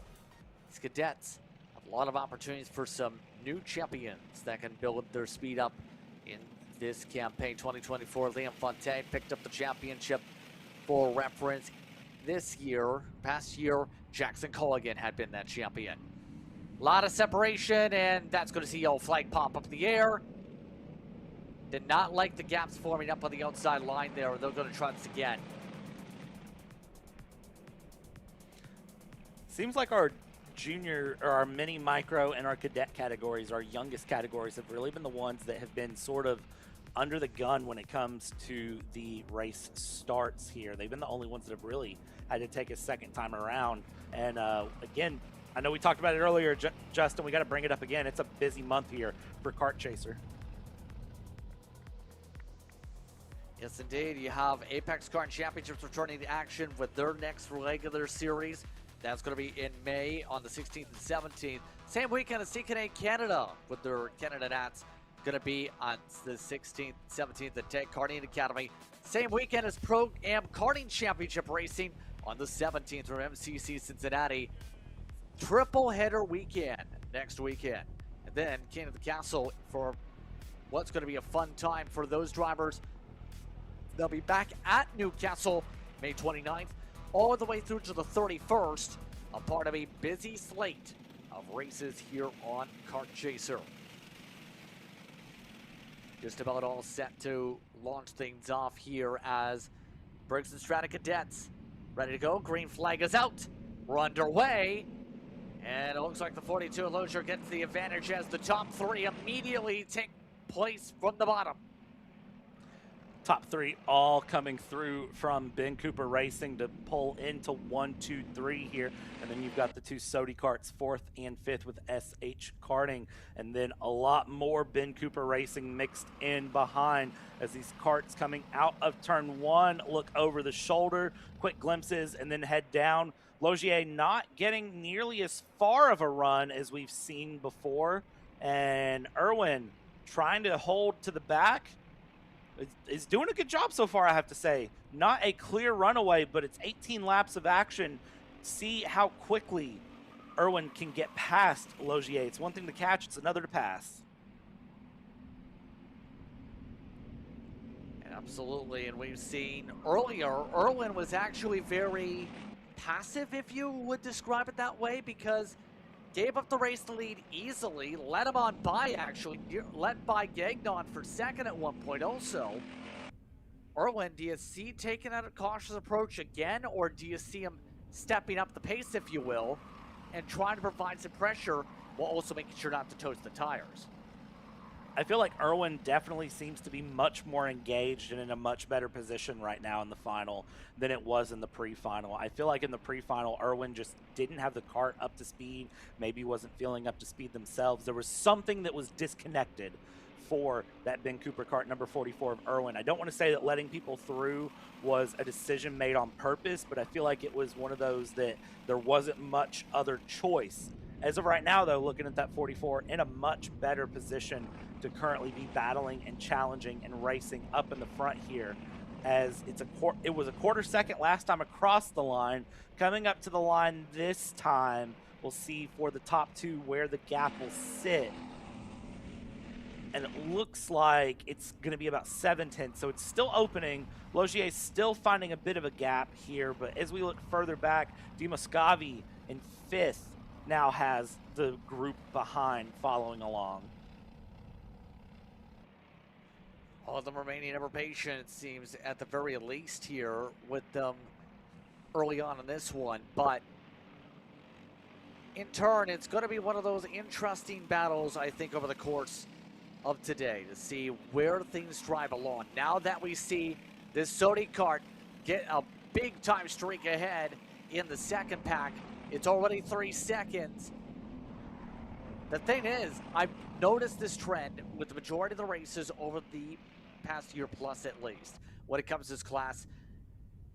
these cadets have a lot of opportunities for some new champions that can build their speed up in this campaign. 2024, Liam Fontaine picked up the championship. For reference, this year, past year, Jackson Culligan had been that champion. A lot of separation, and that's going to see yellow flag pop up in the air. Did not like the gaps forming up on the outside line there. They're going to try this again. Seems like our junior or our mini, micro, and our cadet categories, our youngest categories, have really been the ones that have been sort of under the gun when it comes to the race starts here. They've been the only ones that have really had to take a second time around. And again, I know we talked about it earlier, Justin, we got to bring it up again. It's a busy month here for Kart Chaser. Yes, indeed. You have Apex Kart Championships returning to action with their next regular series. That's going to be in May on the 16th and 17th. Same weekend as CKA Canada with their Canada Nats. Going to be on the 16th, 17th at Tech Karting Academy. Same weekend as Pro Am Karting Championship Racing on the 17th from MCC Cincinnati. Triple header weekend next weekend. And then King of the Castle for what's going to be a fun time for those drivers. They'll be back at Newcastle May 29th all the way through to the 31st, a part of a busy slate of races here on Kart Chaser. Just about all set to launch things off here as Briggs and Stratton cadets ready to go. Green flag is out. We're underway. And it looks like the 42 Lozier gets the advantage as the top three immediately take place from the bottom. Top three all coming through from Ben Cooper Racing to pull into 1, 2, 3 here. And then you've got the two Sodi carts, 4th and 5th with SH Karting. And then a lot more Ben Cooper Racing mixed in behind as these carts coming out of turn 1 look over the shoulder, quick glimpses, and then head down. Logier not getting nearly as far of a run as we've seen before. And Irwin trying to hold to the back. Is doing a good job so far, I have to say. Not a clear runaway, but it's 18 laps of action. See how quickly Irwin can get past Logier. It's one thing to catch, it's another to pass. Absolutely, and we've seen earlier, Irwin was actually very passive, if you would describe it that way, because gave up the race lead easily, led him on by actually, led by Gagnon for second at one point also. Irwin, do you see taking a cautious approach again, or do you see him stepping up the pace, if you will, and trying to provide some pressure while also making sure not to toast the tires? I feel like Irwin definitely seems to be much more engaged and in a much better position right now in the final than it was in the pre-final. I feel like in the pre-final, Irwin just didn't have the cart up to speed, maybe wasn't feeling up to speed themselves. There was something that was disconnected for that Ben Cooper cart number 44 of Irwin. I don't want to say that letting people through was a decision made on purpose, but I feel like it was one of those that there wasn't much other choice. As of right now, though, looking at that 44, in a much better position to currently be battling and challenging and racing up in the front here, as it was a quarter second last time across the line. Coming up to the line this time, we'll see for the top two where the gap will sit. And it looks like it's going to be about 7/10, so it's still opening. Logier still finding a bit of a gap here, but as we look further back, Dimoscavi in 5th now has the group behind following along. All of them remaining ever patient, it seems, at the very least here with them early on in this one. But in turn, it's going to be one of those interesting battles, I think, over the course of today to see where things drive along. Now that we see this Sodi kart get a big time streak ahead in the second pack, it's already 3 seconds. The thing is, I've noticed this trend with the majority of the races over the past year plus at least when it comes to this class.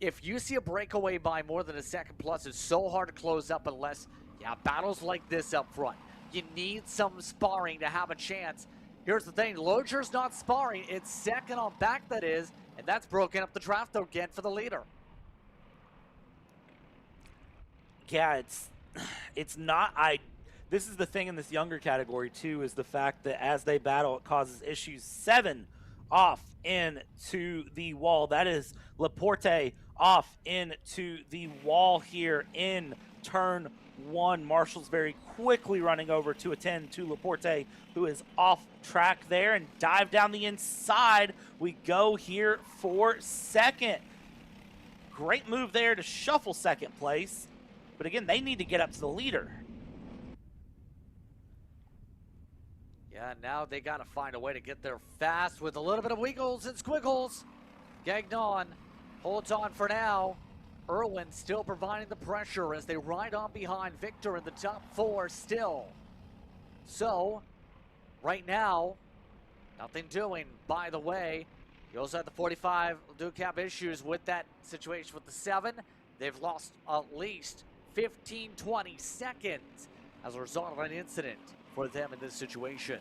If you see a breakaway by more than a second plus, it's so hard to close up unless you have battles like this up front. You need some sparring to have a chance. Here's the thing, Logier's not sparring, it's second on back that is, and that's broken up the draft again for the leader. Yeah, it's not, this is the thing in this younger category too, is the fact that as they battle, it causes issues. 7 off into the wall. That is Laporte off into the wall here in turn 1. Marshall's very quickly running over to attend to Laporte, who is off track there, and dive down the inside. We go here for second. Great move there to shuffle second place. But again, they need to get up to the leader. Yeah, now they got to find a way to get there fast with a little bit of wiggles and squiggles. Gagnon holds on for now. Irwin still providing the pressure as they ride on behind Victor in the top 4 still. So, right now, nothing doing. By the way, you also had the 45 Duke have issues with that situation with the 7. They've lost at least 15-20 seconds as a result of an incident for them in this situation.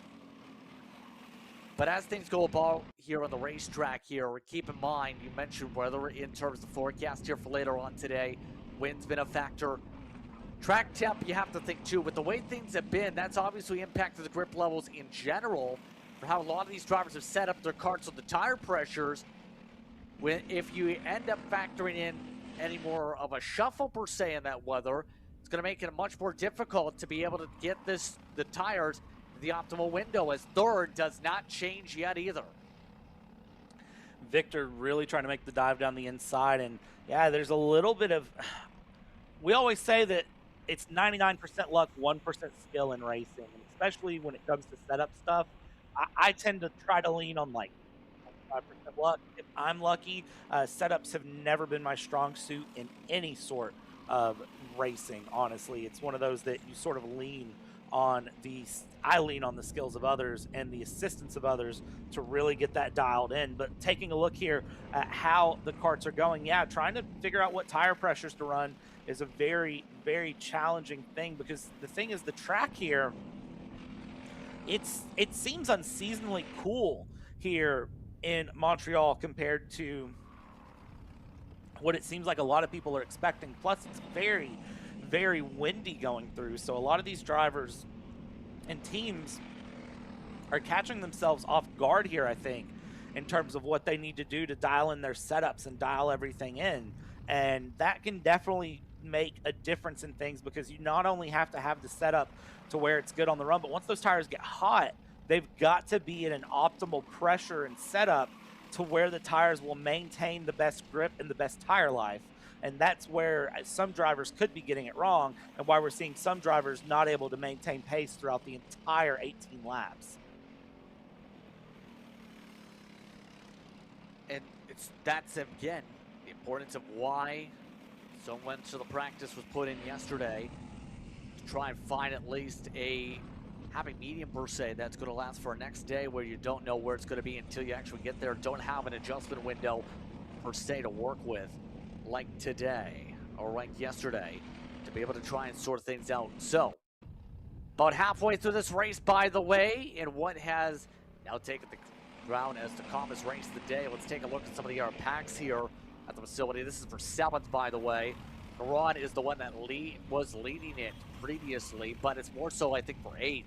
But as things go about here on the racetrack here, keep in mind, you mentioned weather in terms of the forecast here for later on today. Wind's been a factor. Track temp, you have to think too. With the way things have been, that's obviously impacted the grip levels in general for how a lot of these drivers have set up their karts on the tire pressures. If you end up factoring in any more of a shuffle per se in that weather, it's going to make it much more difficult to be able to get the tires the optimal window, as third does not change yet either. Victor really trying to make the dive down the inside, and yeah, there's a little bit of, we always say that it's 99% luck, 1% skill in racing, and especially when it comes to setup stuff. I tend to try to lean on like 5% luck if I'm lucky. Setups have never been my strong suit in any sort of racing, honestly. It's one of those that you sort of lean on I lean on the skills of others and the assistance of others to really get that dialed in. But taking a look here at how the karts are going, yeah, trying to figure out what tire pressures to run is a very, very challenging thing, because the thing is, the track here, it seems unseasonably cool here in Montreal compared to what it seems like a lot of people are expecting. Plus, it's very, very windy going through, so a lot of these drivers and teams are catching themselves off guard here, I think, in terms of what they need to do to dial in their setups and dial everything in. And that can definitely make a difference in things, because you not only have to have the setup to where it's good on the run, but once those tires get hot, they've got to be at an optimal pressure and setup to where the tires will maintain the best grip and the best tire life. And that's where some drivers could be getting it wrong, and why we're seeing some drivers not able to maintain pace throughout the entire 18 laps. And that's, again, the importance of why so much of the practice was put in yesterday, to try and find at least a happy medium per se that's going to last for a next day, where you don't know where it's going to be until you actually get there, don't have an adjustment window per se to work with, like today or like yesterday, to be able to try and sort things out. So, about halfway through this race, by the way, in what has now taken the ground as the calmest race of the day, let's take a look at some of the packs here at the facility. This is for 7th, by the way. Garon is the one that was leading it previously, but it's more so, I think, for 8th.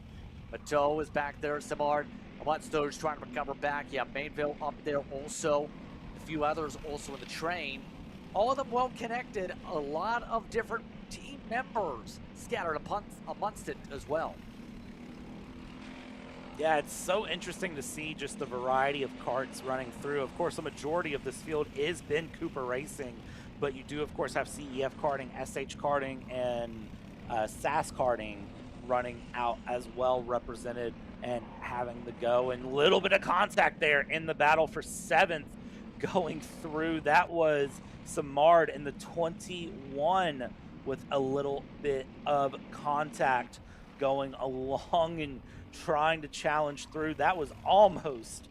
Mateau is back there. Simard, Mudstone's trying to recover back. Yeah, Mainville up there also. A few others also in the train. All of them well connected. A lot of different team members scattered amongst it as well. Yeah, it's so interesting to see just the variety of karts running through. Of course, the majority of this field is Ben Cooper Racing, but you do, of course, have CEF Karting, SH Karting, and SAS Karting running out as well, represented and having the go. And a little bit of contact there in the battle for 7th going through. That was Samard in the 21 with a little bit of contact going along and trying to challenge through. That was almost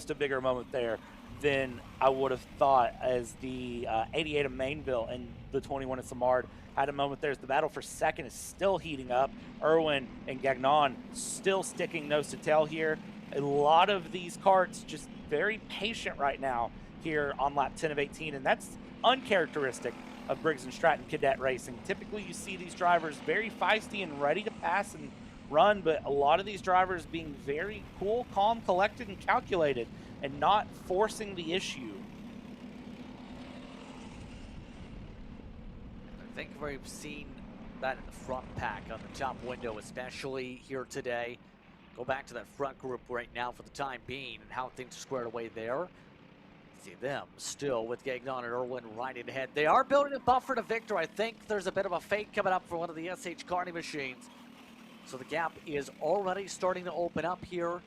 a bigger moment there than I would have thought, as the 88 of Mainville and the 21 of Samard had a moment there. As the battle for 2nd is still heating up. Irwin and Gagnon still sticking nose to tail here. A lot of these karts just very patient right now here on lap 10 of 18, and that's uncharacteristic of Briggs and Stratton Cadet Racing. Typically you see these drivers very feisty and ready to pass and run, but a lot of these drivers being very cool, calm, collected, and calculated, and not forcing the issue. I think we've seen that in the front pack on the top window, especially here today. Go back to that front group right now for the time being and how things are squared away there. See them still with Gagnon and Irwin riding ahead. They are building a buffer to Victor. I think there's a bit of a fake coming up for one of the SH Karting machines. So the gap is already starting to open up here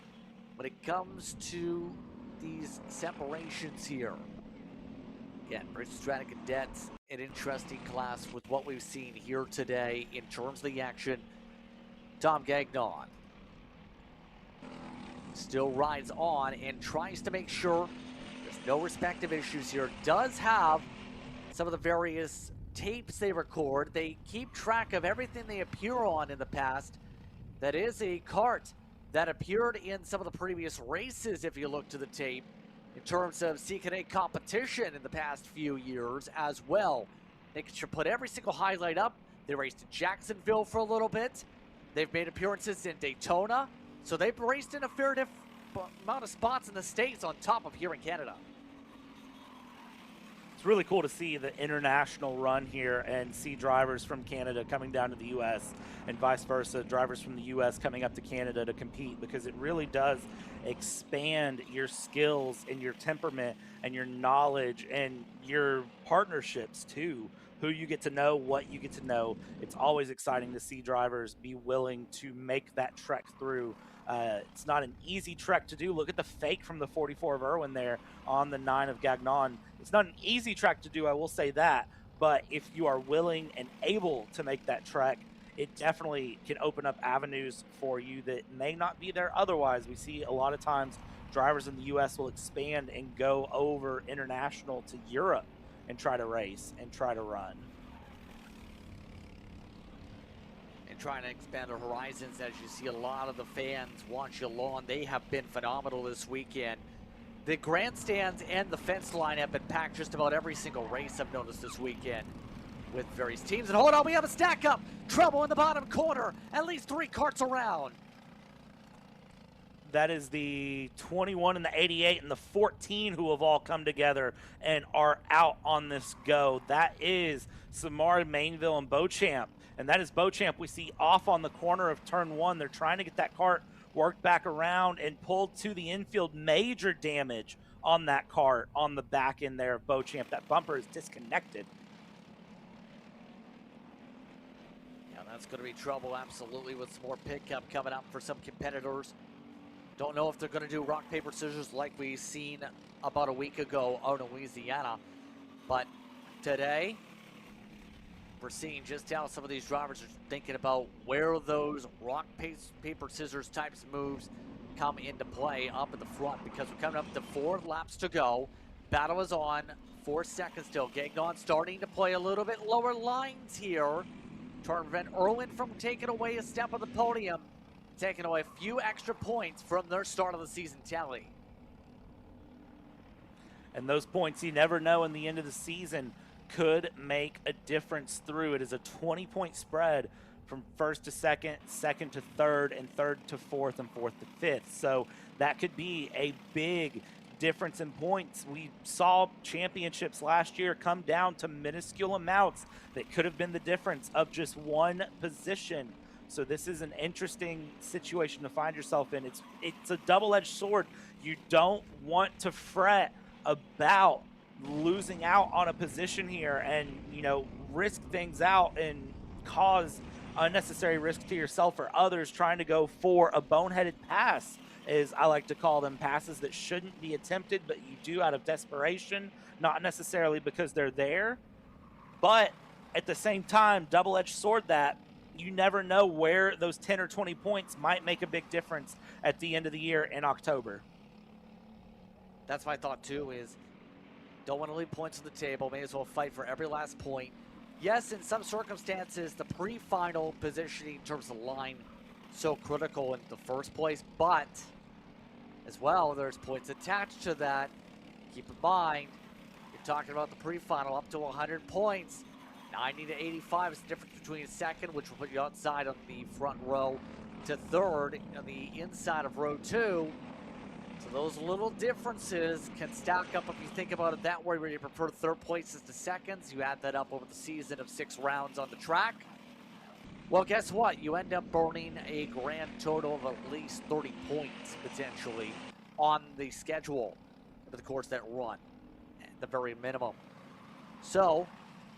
when it comes to these separations here. Again, Briggs, Stratton, Cadets, an interesting class with what we've seen here today in terms of the action. Tom Gagnon still rides on and tries to make sure there's no respective issues here. Does have some of the various tapes they record. They keep track of everything they appear on in the past. That is a kart that appeared in some of the previous races, if you look to the tape, in terms of CKA competition in the past few years as well. They should put every single highlight up. They raced in Jacksonville for a little bit. They've made appearances in Daytona. So they've raced in a fair amount of spots in the States on top of here in Canada. It's really cool to see the international run here and see drivers from Canada coming down to the U.S. and vice versa, drivers from the U.S. coming up to Canada to compete, because it really does expand your skills and your temperament and your knowledge and your partnerships too. Who you get to know, what you get to know. It's always exciting to see drivers be willing to make that trek through. It's not an easy trek to do. Look at the fake from the 44 of Irwin there on the 9 of Gagnon. It's not an easy trek to do, I will say that. But if you are willing and able to make that trek, it definitely can open up avenues for you that may not be there otherwise. We see a lot of times drivers in the U.S. will expand and go over international to Europe and try to race and try to run. And trying to expand their horizons, as you see a lot of the fans watch you along. They have been phenomenal this weekend. The grandstands and the fence line have been packed just about every single race I've noticed this weekend with various teams. And hold on, we have a stack up. Trouble in the bottom corner. At least 3 carts around. That is the 21 and the 88 and the 14 who have all come together and are out on this go. That is Samara, Mainville, and Beauchamp. And that is Beauchamp we see off on the corner of turn 1. They're trying to get that cart worked back around and pulled to the infield. Major damage on that cart on the back end there of Beauchamp. That bumper is disconnected. Yeah, that's going to be trouble, absolutely, with some more pickup coming up for some competitors. Don't know if they're going to do rock, paper, scissors like we've seen about a week ago out in Louisiana. But today, we're seeing just how some of these drivers are thinking about where those rock, paper, scissors types of moves come into play up at the front, because we're coming up to 4 laps to go. Battle is on, 4 seconds still. Gagnon starting to play a little bit lower lines here, trying to prevent Irwin from taking away a step on the podium, taking away a few extra points from their start of the season tally. And those points, you never know in the end of the season, could make a difference through. It is a 20-point spread from first to second, second to third, and third to fourth, and fourth to fifth. So that could be a big difference in points. We saw championships last year come down to minuscule amounts that could have been the difference of just one position. So this is an interesting situation to find yourself in. It's a double-edged sword. You don't want to fret about losing out on a position here and, you know, risk things out and cause unnecessary risk to yourself or others trying to go for a boneheaded pass, as I like to call them, passes that shouldn't be attempted, but you do out of desperation, not necessarily because they're there. But at the same time, double-edged sword that you never know where those 10 or 20 points might make a big difference at the end of the year in October. That's my thought too, is don't want to leave points on the table. May as well fight for every last point. Yes, in some circumstances, the pre-final positioning in terms of line so critical in the first place, but as well, there's points attached to that. Keep in mind, you're talking about the pre-final up to 100 points. 90 to 85 is the difference between second, which will put you outside on the front row, to third on the inside of row 2. So those little differences can stack up if you think about it that way, where you prefer third places to seconds. You add that up over the season of 6 rounds on the track. Well, guess what? You end up burning a grand total of at least 30 points, potentially, on the schedule over the course of that run, at the very minimum. So,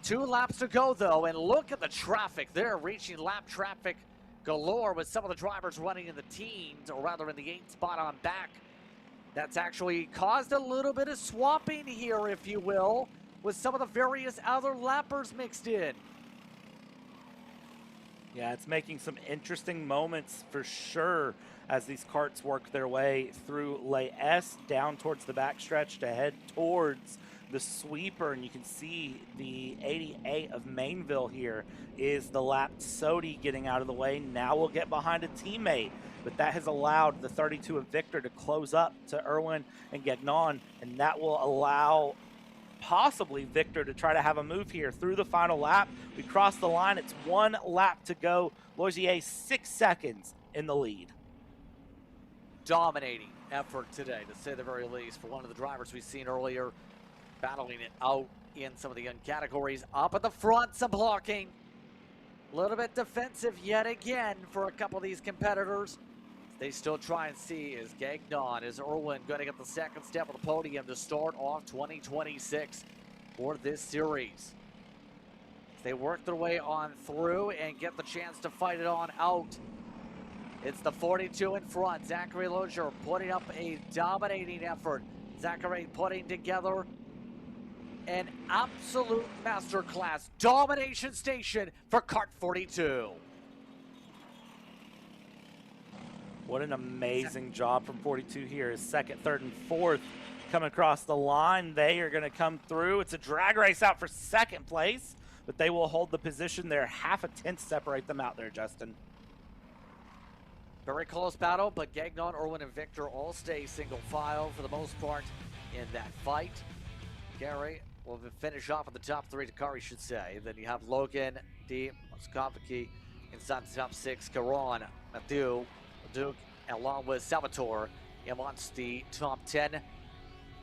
2 laps to go, though, and look at the traffic there, reaching lap traffic galore with some of the drivers running in the teens, or rather in the 8th spot on back. That's actually caused a little bit of swapping here, if you will, with some of the various other lappers mixed in. Yeah, it's making some interesting moments for sure as these carts work their way through Lay S down towards the backstretch to head towards the sweeper. And you can see the 88 of Mainville here is the lapped Sodi getting out of the way. Now we'll get behind a teammate, but that has allowed the 32 of Victor to close up to Irwin and Gagnon, and that will allow possibly Victor to try to have a move here through the final lap. We cross the line. It's 1 lap to go. Logier 6 seconds in the lead. Dominating effort today, to say the very least, for one of the drivers we've seen earlier, battling it out in some of the young categories. Up at the front, some blocking. A little bit defensive yet again for a couple of these competitors. They still try and see, is Gagnon, is Irwin going to get the second step of the podium to start off 2026 for this series? They work their way on through and get the chance to fight it on out. It's the 42 in front. Zachary Lozier putting up a dominating effort. Zachary putting together an absolute masterclass domination station for Kart 42. What an amazing job from 42 here. His second, third, and fourth coming across the line. They are going to come through. It's a drag race out for second place, but they will hold the position there. Half a tenth separate them out there, Justin. Very close battle, but Gagnon, Irwin, and Victor all stay single file for the most part in that fight. Gary will finish off in the top 3, Dakari should say. Then you have Logan, D, Moskovicki inside the top 6, Caron, Mathieu, Duke, along with Salvatore amongst the top 10.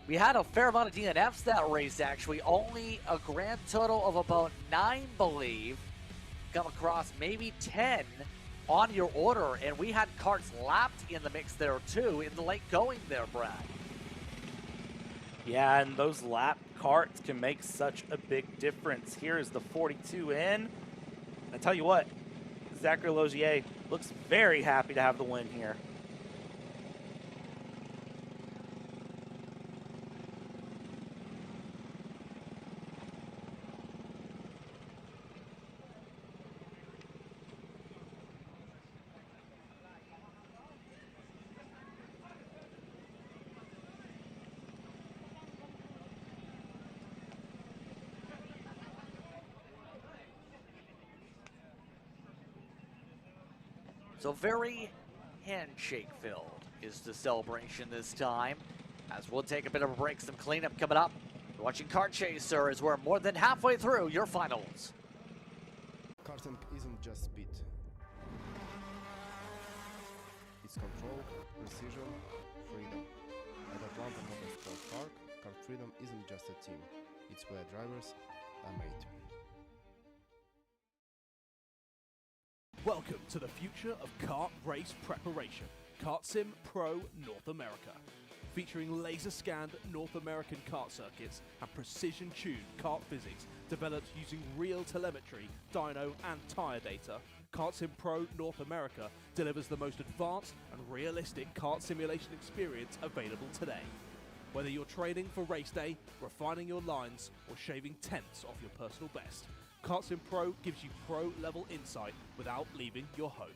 We had a fair amount of DNFs that race, actually. Only a grand total of about 9, believe, come across, maybe 10 on your order. And we had carts lapped in the mix there, too, in the late going there, Brad. Yeah, and those lap carts can make such a big difference. Here is the 42 in. I tell you what, Zachary Logier looks very happy to have the win here. So very handshake-filled is the celebration this time. As we'll take a bit of a break, some cleanup coming up. You're watching Kart Chaser as we're more than halfway through your finals. Karting isn't just speed. It's control, precision, freedom. At Atlanta Motorsport Park, Kart Freedom isn't just a team. It's where drivers are made. Welcome to the future of kart race preparation, Kart Sim Pro North America. Featuring laser-scanned North American kart circuits and precision-tuned kart physics developed using real telemetry, dyno and tyre data, Kart Sim Pro North America delivers the most advanced and realistic kart simulation experience available today. Whether you're training for race day, refining your lines, or shaving tenths off your personal best, Kart Sim Pro gives you pro-level insight without leaving your home.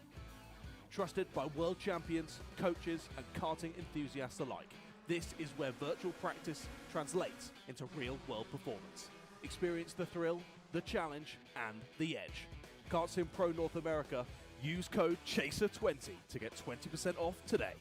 Trusted by world champions, coaches, and karting enthusiasts alike, this is where virtual practice translates into real-world performance. Experience the thrill, the challenge, and the edge. Kart Sim Pro North America, use code CHASER20 to get 20% off today.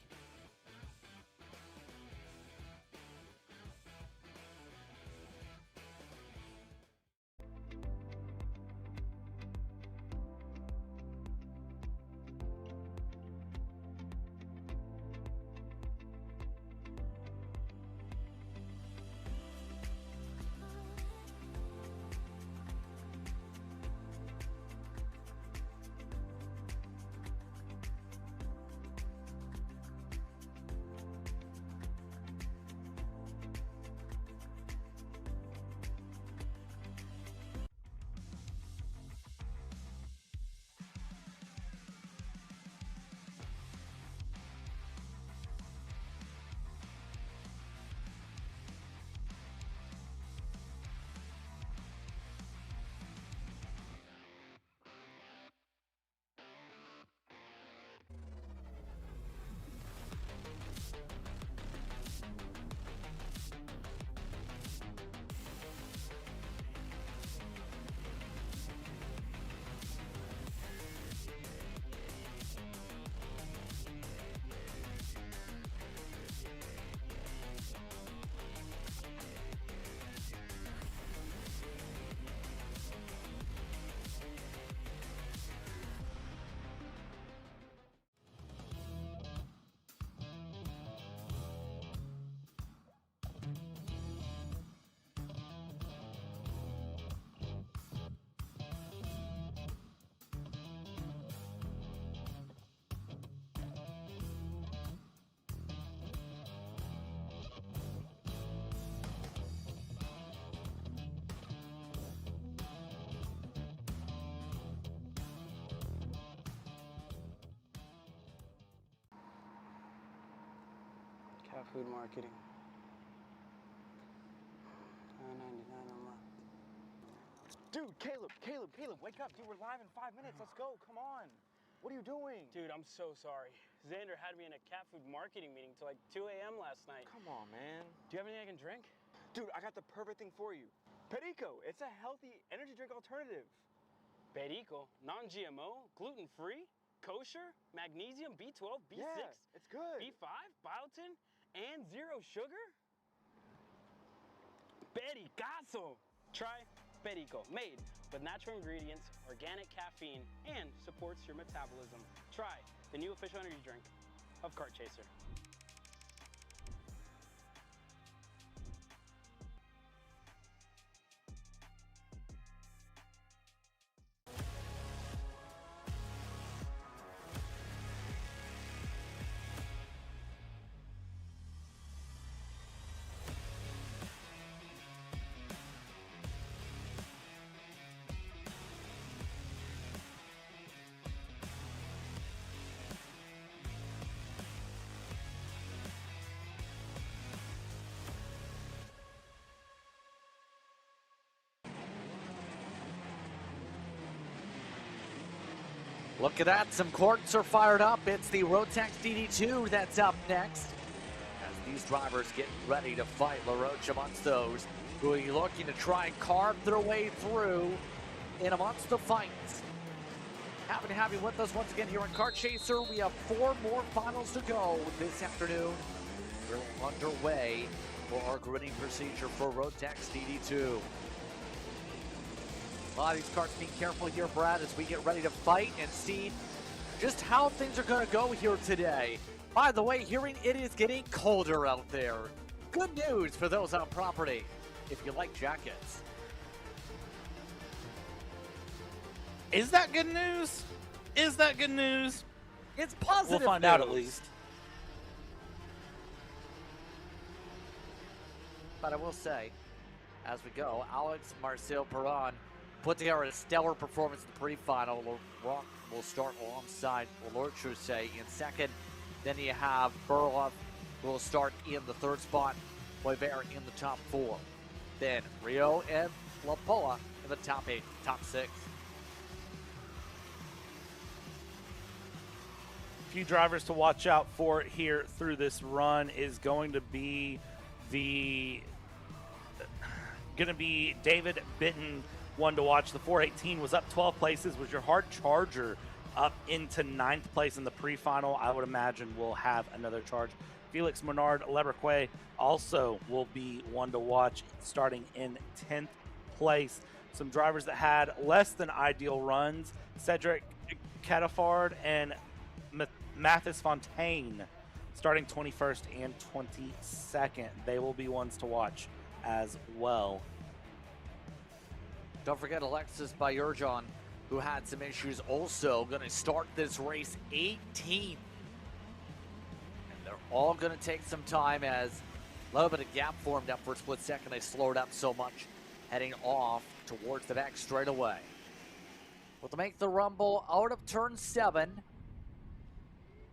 Cat food marketing. $9.99 a month. Dude, Caleb, wake up. Dude, we're live in 5 minutes. Let's go. Come on. What are you doing? Dude, I'm so sorry. Xander had me in a cat food marketing meeting till like 2 a.m. last night. Come on, man. Do you have anything I can drink? Dude, I got the perfect thing for you. Perico. It's a healthy energy drink alternative. Perico, non-GMO, gluten-free, kosher, magnesium, B12, B6, Yeah, it's good. B5, biotin, and 0 sugar? Pericazo! Try Perico, made with natural ingredients, organic caffeine, and supports your metabolism. Try the new official energy drink of Kart Chaser. Look at that, some courts are fired up. It's the Rotax DD2 that's up next. As these drivers get ready to fight LaRoche amongst those who are looking to try and carve their way through in amongst the fights. Happy to have you with us once again here on Kart Chaser. We have 4 more finals to go this afternoon. We're underway for our grading procedure for Rotax DD2. A lot of these carts being careful here, Brad, as we get ready to fight and see just how things are going to go here today. By the way, hearing it is getting colder out there. Good news for those on property, if you like jackets. Is that good news? Is that good news? It's positive We'll find news. out at least. But I will say, as we go, Alex Marcel Perron put together a stellar performance in the pre-final. Rock will start alongside LaRoche in second. Then you have Burloff, who will start in the 3rd spot. Boisvert in the top 4. Then Rio and La Pola in the top 8, top 6. Few drivers to watch out for here through this run is going to be David Bitton, one to watch. The 418 was up 12 places, was your hard charger up into 9th place in the pre-final. I would imagine we'll have another charge. Felix Menard Leberque also will be one to watch, starting in 10th place. Some drivers that had less than ideal runs, Cedric Catafard and Mathis Fontaine, starting 21st and 22nd. They will be ones to watch as well. Don't forget Alexis Bayurjan, who had some issues, also going to start this race 18th. And they're all going to take some time as a little bit of gap formed up for a split second. They slowed up so much, heading off towards the back straightaway. We'll make the rumble out of turn 7.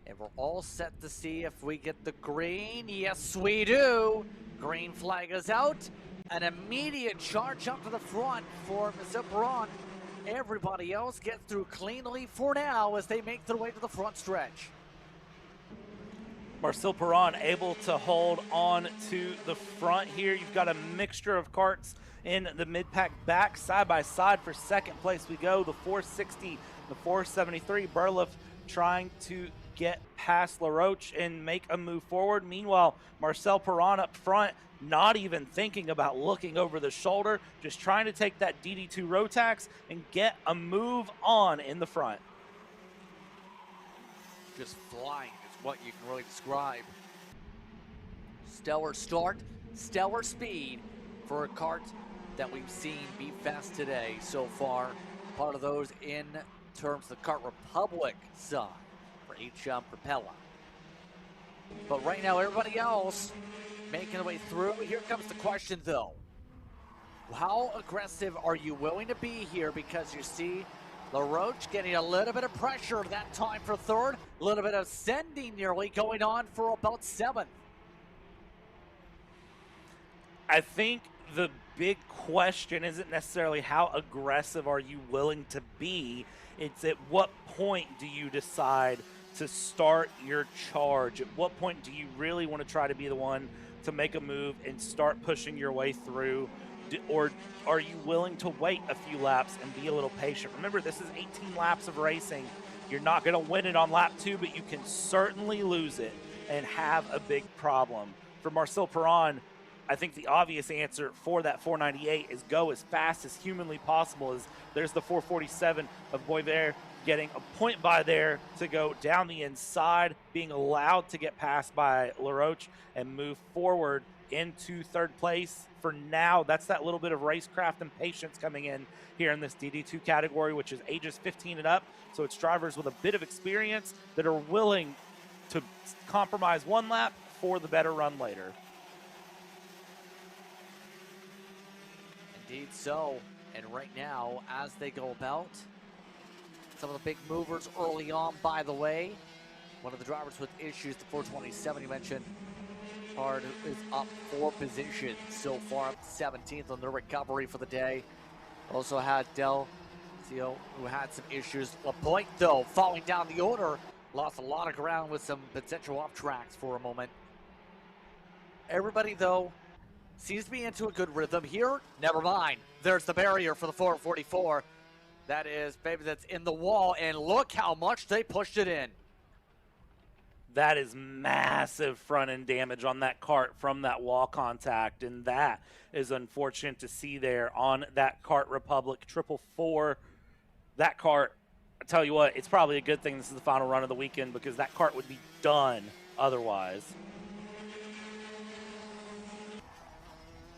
And we're all set to see if we get the green. Yes, we do. Green flag is out. An immediate charge up to the front for Zipperon. Everybody else gets through cleanly for now as they make their way to the front stretch. Marcel Perron able to hold on to the front here. You've got a mixture of carts in the mid-pack back, side by side for second place we go. The 460, the 473. Burleff trying to get past LaRoche and make a move forward. Meanwhile, Marcel Perron up front, not even thinking about looking over the shoulder, just trying to take that DD2 Rotax and get a move on in the front. Just flying is what you can really describe. Stellar start, stellar speed for a kart that we've seen be fast today so far. Part of those in terms of the Kart Republic side for HM Propeller. But right now, everybody else making their way through. Here comes the question, though. How aggressive are you willing to be here? Because you see LaRoche getting a little bit of pressure that time for 3rd. A little bit of sending nearly going on for about 7th. I think the big question isn't necessarily how aggressive are you willing to be. It's at what point do you decide to start your charge? At what point do you really want to try to be the one to make a move and start pushing your way through? Or are you willing to wait a few laps and be a little patient? Remember, this is 18 laps of racing. You're not going to win it on lap 2, but you can certainly lose it and have a big problem. For Marcel Perron, I think the obvious answer for that 498 is go as fast as humanly possible. As there's the 447 of Boisvert getting a point by there to go down the inside, being allowed to get passed by LaRoche and move forward into third place. For now, that's that little bit of racecraft and patience coming in here in this DD2 category, which is ages 15 and up. So it's drivers with a bit of experience that are willing to compromise one lap for the better run later. Indeed so. And right now, as they go about, some of the big movers early on, by the way. One of the drivers with issues, the 427 you mentioned, Hard is up 4 positions so far, up 17th on the recovery for the day. Also had Del Cio, who had some issues. LaPointe, though, falling down the order, lost a lot of ground with some potential off tracks for a moment. Everybody, though, seems to be into a good rhythm here. Never mind. There's the barrier for the 444. That is, baby, that's in the wall, and look how much they pushed it in. That is massive front end damage on that cart from that wall contact, and that is unfortunate to see there on that Kart Republic 444. That cart, I tell you what, it's probably a good thing this is the final run of the weekend because that cart would be done otherwise.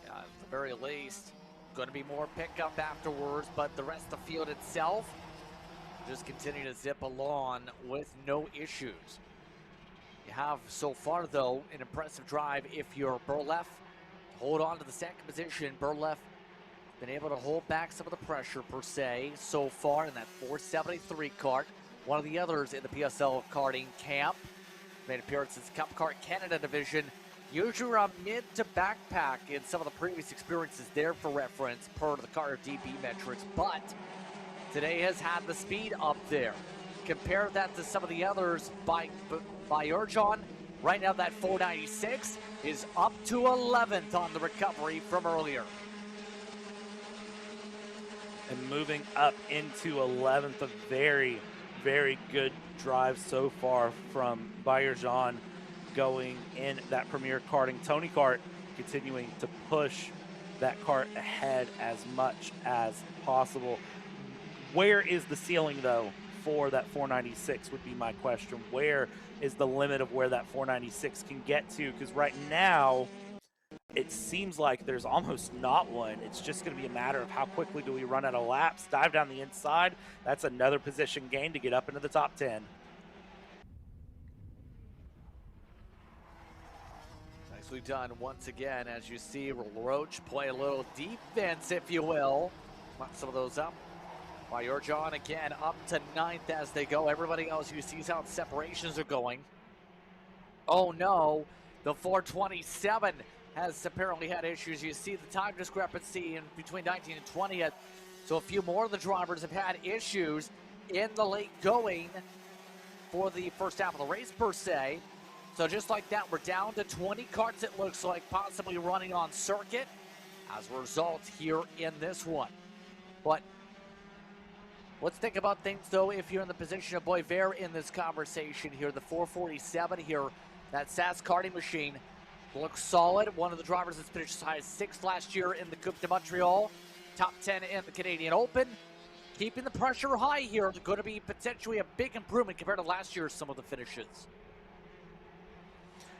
Yeah, at the very least, going to be more pickup afterwards, but the rest of the field itself just continue to zip along with no issues. You have so far, though, an impressive drive if you're Burleff. Hold on to the second position. Burleff been able to hold back some of the pressure, per se, so far in that 473 kart. One of the others in the PSL karting camp. Made appearances in Cup Kart Canada division. Usually around mid to backpack in some of the previous experiences there for reference per the car DB metrics, but today has had the speed up there. Compare that to some of the others by Urjon. Right now that 496 is up to 11th on the recovery from earlier. And moving up into 11th, a very, very good drive so far from Bayerjan going in that Premier Karting. Tony Kart continuing to push that cart ahead as much as possible. Where is the ceiling, though, for that 496 would be my question. Where is the limit of where that 496 can get to? Because right now, it seems like there's almost not one. It's just going to be a matter of how quickly do we run out of laps, dive down the inside. That's another position gain to get up into the top 10. Nicely done once again, as you see Roach play a little defense, if you will. Lock some of those up. Bayerjan again up to 9th as they go. Everybody else, you see how separations are going. Oh no, the 427 has apparently had issues. You see the time discrepancy in between 19 and 20th. So a few more of the drivers have had issues in the late going for the first half of the race, per se. So just like that, we're down to 20 karts, it looks like, possibly running on circuit as a result here in this one. But let's think about things, though, if you're in the position of Boisvert in this conversation here. The 447 here, that SAS karting machine looks solid. One of the drivers that's finished as high as 6th last year in the Coupe de Montréal. Top 10 in the Canadian Open. Keeping the pressure high here. It's going to be potentially a big improvement compared to last year's some of the finishes.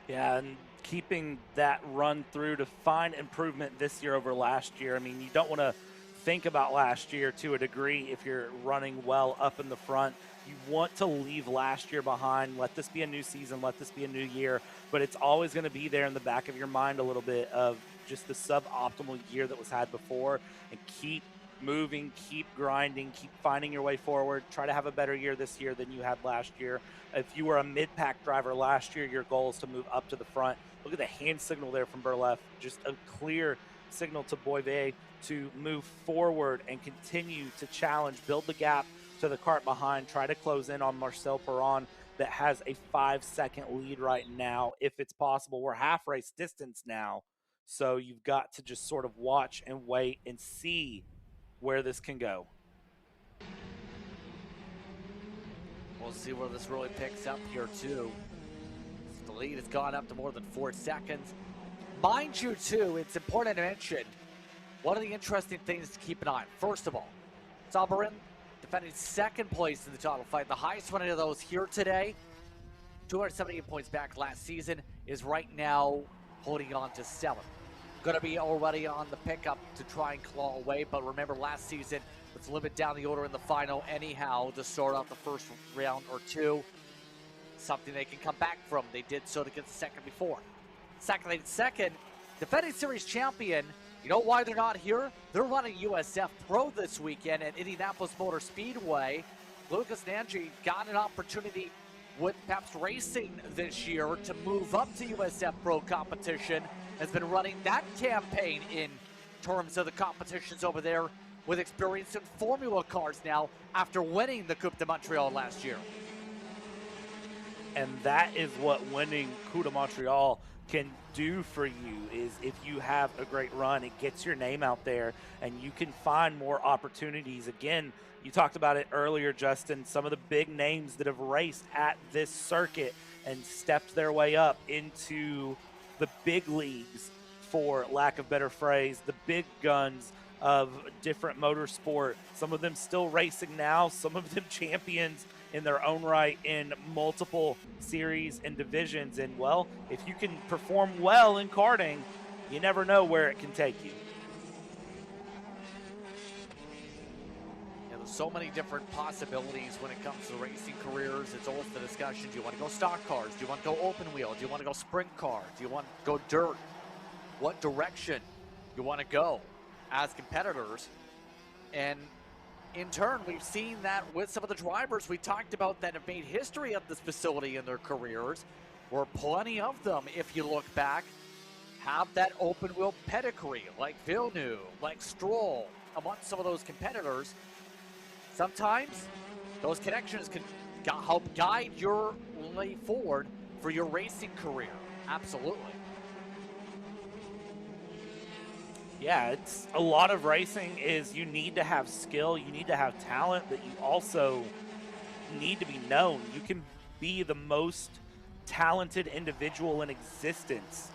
Yeah, and keeping that run through to find improvement this year over last year. I mean, you don't want to think about last year to a degree if you're running well up in the front. You want to leave last year behind. Let this be a new season. Let this be a new year. But it's always going to be there in the back of your mind a little bit of just the suboptimal year that was had before, and keep moving, keep grinding, keep finding your way forward. Try to have a better year this year than you had last year. If you were a mid-pack driver last year, your goal is to move up to the front. Look at the hand signal there from Berlef. Just a clear signal to Boivet to move forward and continue to challenge, build the gap to the cart behind, try to close in on Marcel Perron that has a 5-second lead right now, if it's possible. We're half race distance now, so you've got to just sort of watch and wait and see where this can go. We'll see where this really picks up here, too. The lead has gone up to more than 4 seconds. Mind you, too, it's important to mention one of the interesting things to keep an eye on. First of all, Soberin defending second place in the title fight. The highest one of those here today, 278 points back last season, is right now holding on to 7th. Going to be already on the pickup to try and claw away, but remember last season, let's limit down the order in the final anyhow to start off the first round or two. Something they can come back from. They did so to get the second before. Second, defending series champion. You know why they're not here? They're running USF Pro this weekend at Indianapolis Motor Speedway. Lucas Nanji got an opportunity with Pabst Racing this year to move up to USF Pro competition. Has been running that campaign in terms of the competitions over there with experience in Formula cars now after winning the Coupe de Montréal last year. And that is what winning Coupe de Montréal can do for you. Is if you have a great run, it gets your name out there and you can find more opportunities. Again, you talked about it earlier, Justin, some of the big names that have raced at this circuit and stepped their way up into the big leagues, for lack of better phrase, the big guns of different motorsport. Some of them still racing now, some of them champions in their own right in multiple series and divisions. And, well, if you can perform well in karting, you never know where it can take you. Yeah, there's so many different possibilities when it comes to racing careers. It's always the discussion. Do you want to go stock cars? Do you want to go open wheel? Do you want to go sprint car? Do you want to go dirt? What direction you want to go as competitors? And in turn, we've seen that with some of the drivers we talked about that have made history at this facility in their careers, where plenty of them, if you look back, have that open wheel pedigree, like Villeneuve, like Stroll, amongst some of those competitors. Sometimes those connections can help guide your way forward for your racing career. Absolutely. Yeah, it's a lot of racing is you need to have skill, you need to have talent, but you also need to be known. You can be the most talented individual in existence,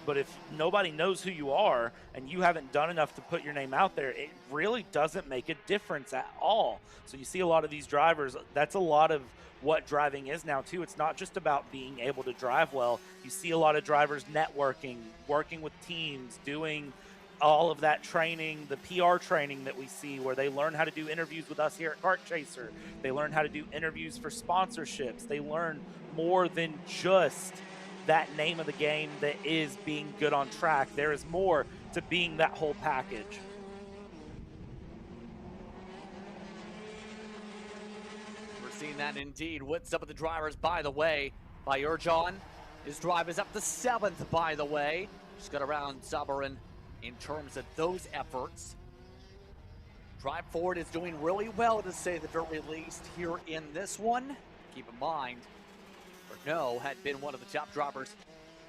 but if nobody knows who you are and you haven't done enough to put your name out there, it really doesn't make a difference at all. So you see a lot of these drivers, that's a lot of what driving is now too. It's not just about being able to drive well. You see a lot of drivers networking, working with teams, doing all of that training, the PR training that we see where they learn how to do interviews with us here at Kart Chaser. They learn how to do interviews for sponsorships. They learn more than just that name of the game that is being good on track. There is more to being that whole package. We're seeing that indeed with some of the drivers, by the way. By Urjan, his drive is up to 7th, by the way. Just got around Soberin in terms of those efforts. Drive Forward is doing really well, to say the very least, here in this one. Keep in mind, Renault had been one of the top drivers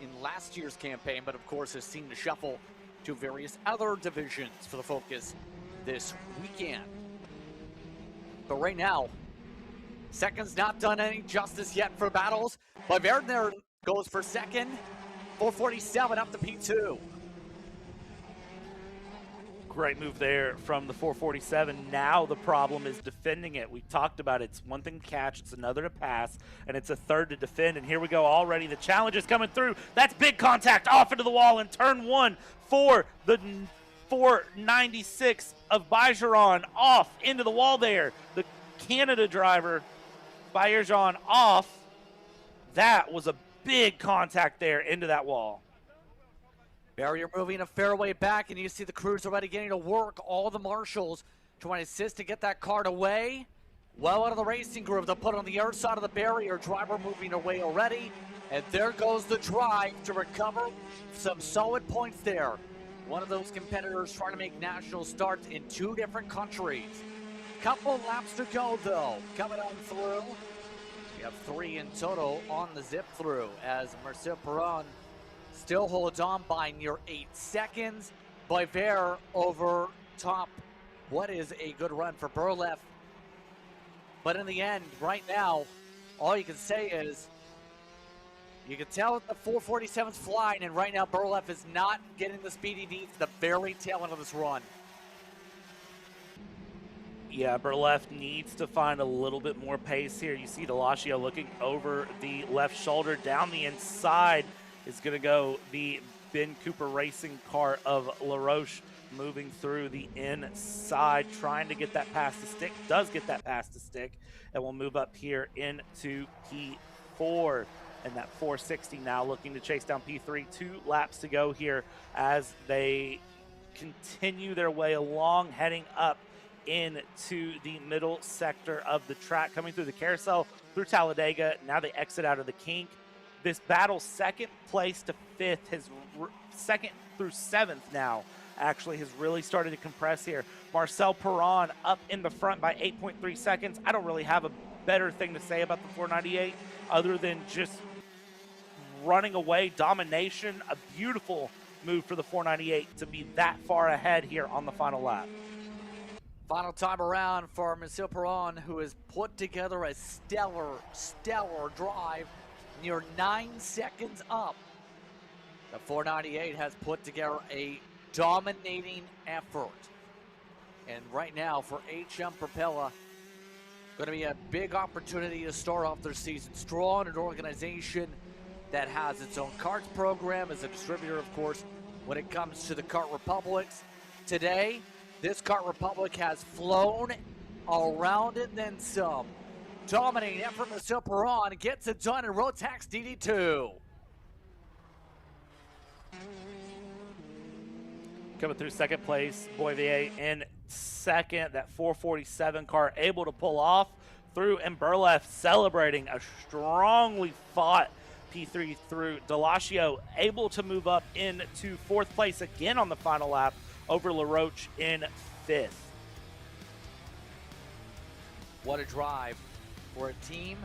in last year's campaign, but of course has seen the shuffle to various other divisions for the focus this weekend. But right now, second's not done any justice yet for battles, but Verdner goes for second, 447 up to P2. Great move there from the 447. Now the problem is defending it. We talked about it. It's one thing to catch, it's another to pass, and it's a third to defend. And here we go already. The challenge is coming through. That's big contact off into the wall in turn 1 for the 496 of Bergeron, off into the wall there. The Canada driver, Bergeron, off. That was a big contact there into that wall. Barrier moving a fairway back, and you see the crews already getting to work. All the marshals trying to assist to get that cart away. Well out of the racing groove. They'll put it on the other side of the barrier. Driver moving away already. And there goes the drive to recover some solid points there. One of those competitors trying to make national starts in 2 different countries. Couple laps to go though. Coming on through. We have 3 in total on the zip through as Marcel Perron still holds on by near 8 seconds. Boisvert over top. What is a good run for Berlef. But in the end, right now, all you can say is, you can tell that the 447's flying, and right now Berlef is not getting the speed he needs at the very tail end of this run. Yeah, Berlef needs to find a little bit more pace here. You see Delasio looking over the left shoulder. Down the inside is going to go the Ben Cooper racing car of LaRoche, moving through the inside, trying to get that pass to stick. Does get that pass to stick, and will move up here into P4. And that 460 now looking to chase down P3. 2 laps to go here as they continue their way along, heading up into the middle sector of the track, coming through the carousel, through Talladega. Now they exit out of the kink. This battle, 2nd place to 5th, has 2nd through 7th now, actually has really started to compress here. Marcel Perron up in the front by 8.3 seconds. I don't really have a better thing to say about the 498 other than just running away, domination, a beautiful move for the 498 to be that far ahead here on the final lap. Final time around for Marcel Perron, who has put together a stellar drive, near 9 seconds up. The 498 has put together a dominating effort. And right now for HM Propeller, going to be a big opportunity to start off their season strong. An organization that has its own karts program, as a distributor, of course, when it comes to the Kart Republics. Today, this Kart Republic has flown around and then some. Dominating effort, Marcel Perron gets it done in Rotax DD2. Coming through 2nd place, Boivier in 2nd. That 447 car able to pull off through, and Berlef celebrating a strongly fought P3 through. Delasio able to move up into 4th place again on the final lap over LaRoche in 5th. What a drive for a team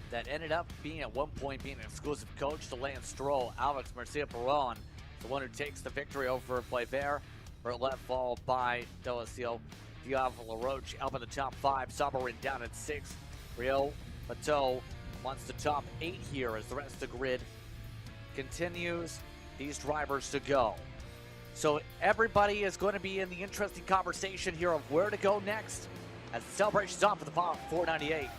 that ended up being at one point being an exclusive coach to Lance Stroll. Alex Marcel Perron, the one who takes the victory over Boisvert. Berlef followed by Delasio. Diavolo LaRoche up in the top 5. Sabarin down at 6. Rio Pateau wants the top 8 here as the rest of the grid continues these drivers to go. So everybody is going to be in the interesting conversation here of where to go next as the celebration's on for the 498.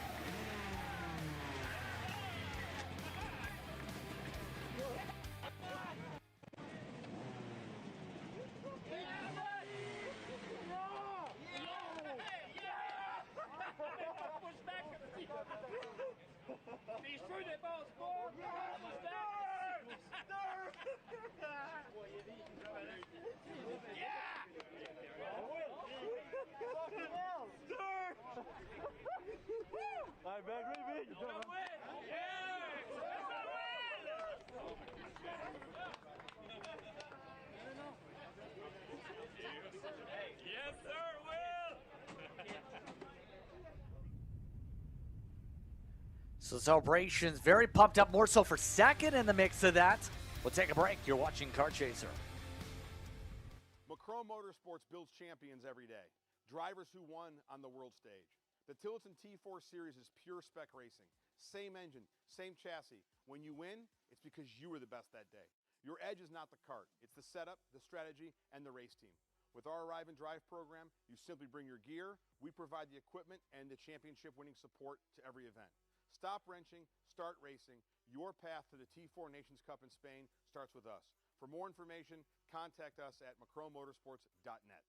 So celebrations very pumped up, more so for 2nd in the mix of that. We'll take a break. You're watching Kart Chaser. Macron Motorsports builds champions every day. Drivers who won on the world stage. The Tillotson T4 Series is pure spec racing. Same engine, same chassis. When you win, it's because you were the best that day. Your edge is not the kart. It's the setup, the strategy, and the race team. With our Arrive and Drive program, you simply bring your gear, we provide the equipment and the championship-winning support to every event. Stop wrenching, start racing. Your path to the T4 Nations Cup in Spain starts with us. For more information, contact us at macronmotorsports.net.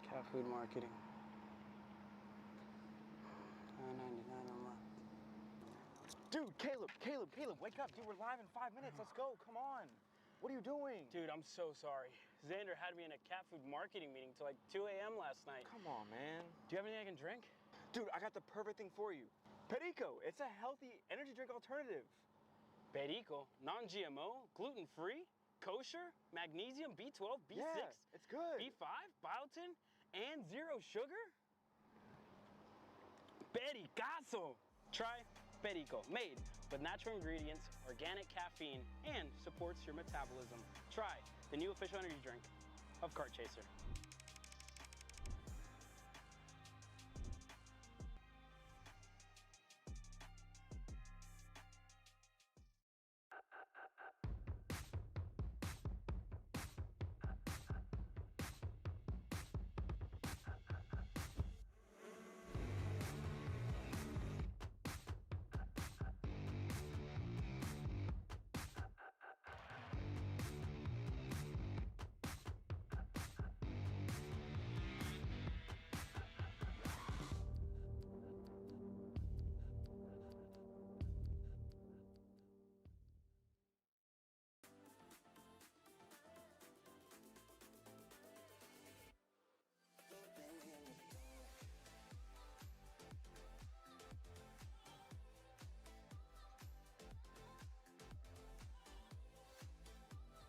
Cat food marketing. $9.99 on that. Dude, Caleb, wake up. Dude, we're live in 5 minutes. Let's go. Come on. What are you doing? Dude, I'm so sorry. Xander had me in a cat food marketing meeting till like 2 a.m. last night. Come on, man. Do you have anything I can drink? Dude, I got the perfect thing for you. Perico, it's a healthy energy drink alternative. Perico, non-GMO, gluten-free, kosher, magnesium, B12, B6, Yeah, it's good. B5, biotin, and zero sugar? Pericazo! Try Perico, made with natural ingredients, organic caffeine, and supports your metabolism. Try the new official energy drink of Kart Chaser.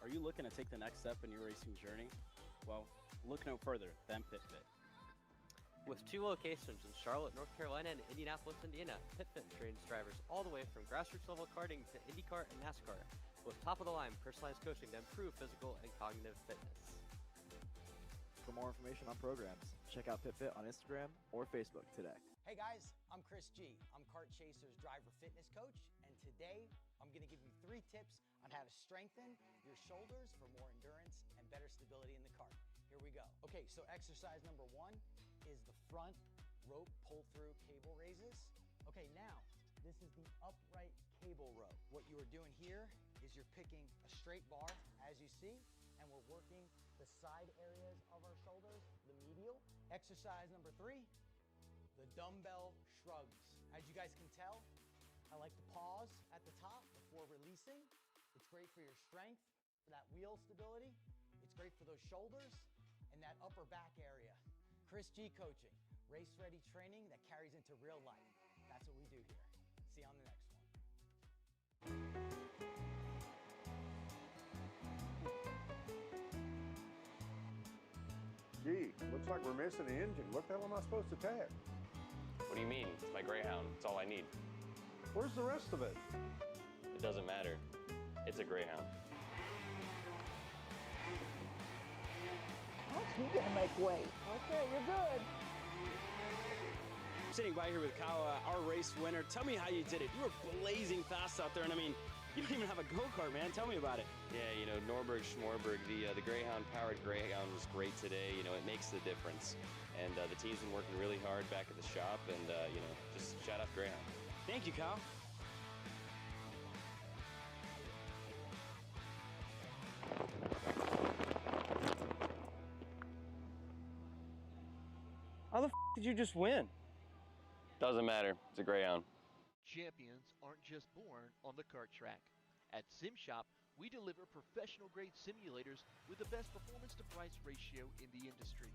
Are you looking to take the next step in your racing journey? Well, look no further than PitFit. With 2 locations in Charlotte, North Carolina, and Indianapolis, Indiana, PitFit trains drivers all the way from grassroots level karting to IndyCar and NASCAR, with top-of-the-line personalized coaching to improve physical and cognitive fitness. For more information on programs, check out PitFit on Instagram or Facebook today. Hey guys, I'm Chris G. I'm Kart Chaser's driver fitness coach, and today I'm going to give you 3 tips on how to strengthen your shoulders for more endurance and better stability in the kart. Here we go. Okay, so exercise number 1 is the front rope pull-through cable raises. Okay, now this is the upright cable row. What you are doing here is you're picking a straight bar, as you see, and we're working the side areas of our shoulders, the medial. Exercise number 3, the dumbbell shrugs. As you guys can tell, I like to pause at the top before releasing. It's great for your strength, for that wheel stability. It's great for those shoulders and that upper back area. Chris G coaching, race ready training that carries into real life. That's what we do here. See you on the next one. Gee, looks like we're missing the engine. What the hell am I supposed to tap? What do you mean? It's my Greyhound. It's all I need. Where's the rest of it? It doesn't matter. It's a Greyhound. You gotta make weight. Okay, you're good. I'm sitting by here with Kyle, our race winner. Tell me how you did it. You were blazing fast out there, and I mean, you don't even have a go-kart, man. Tell me about it. Yeah, you know, Norberg, Schmorberg, the Greyhound-powered Greyhound was great today. You know, it makes the difference. And the team's been working really hard back at the shop, and, you know, just shout out Greyhound. Thank you, Kyle. How the f did you just win? Doesn't matter. It's a Greyhound. Champions aren't just born on the kart track. At SimShop, we deliver professional-grade simulators with the best performance-to-price ratio in the industry.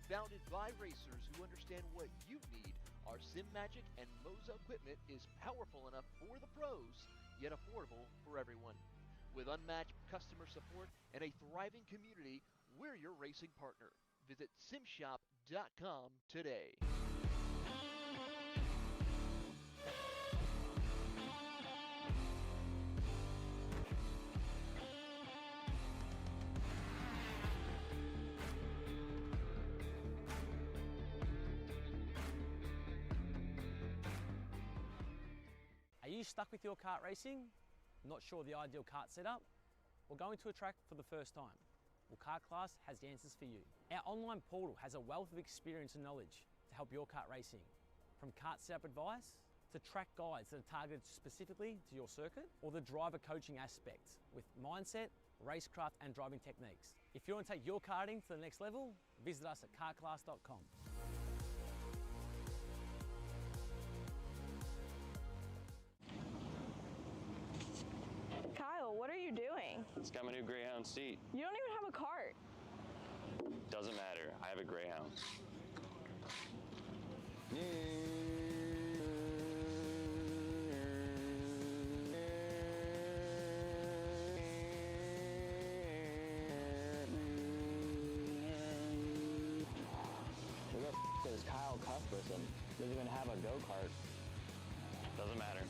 Founded by racers who understand what you need, our SimMagic and Moza equipment is powerful enough for the pros, yet affordable for everyone. With unmatched customer support and a thriving community, we're your racing partner. Visit simshop.com today. Are you stuck with your kart racing? Not sure the ideal kart setup? Or going to a track for the first time? Well, Kart Class has the answers for you. Our online portal has a wealth of experience and knowledge to help your kart racing. From kart setup advice to track guides that are targeted specifically to your circuit, or the driver coaching aspect with mindset, racecraft and driving techniques. If you want to take your karting to the next level, visit us at kartclass.com. Kyle, what are you doing? It's got my new Greyhound seat. You don't even have a cart. Doesn't matter. I have a Greyhound. Who the f is Kyle Cuthbertson? Doesn't even have a go-kart. Doesn't matter.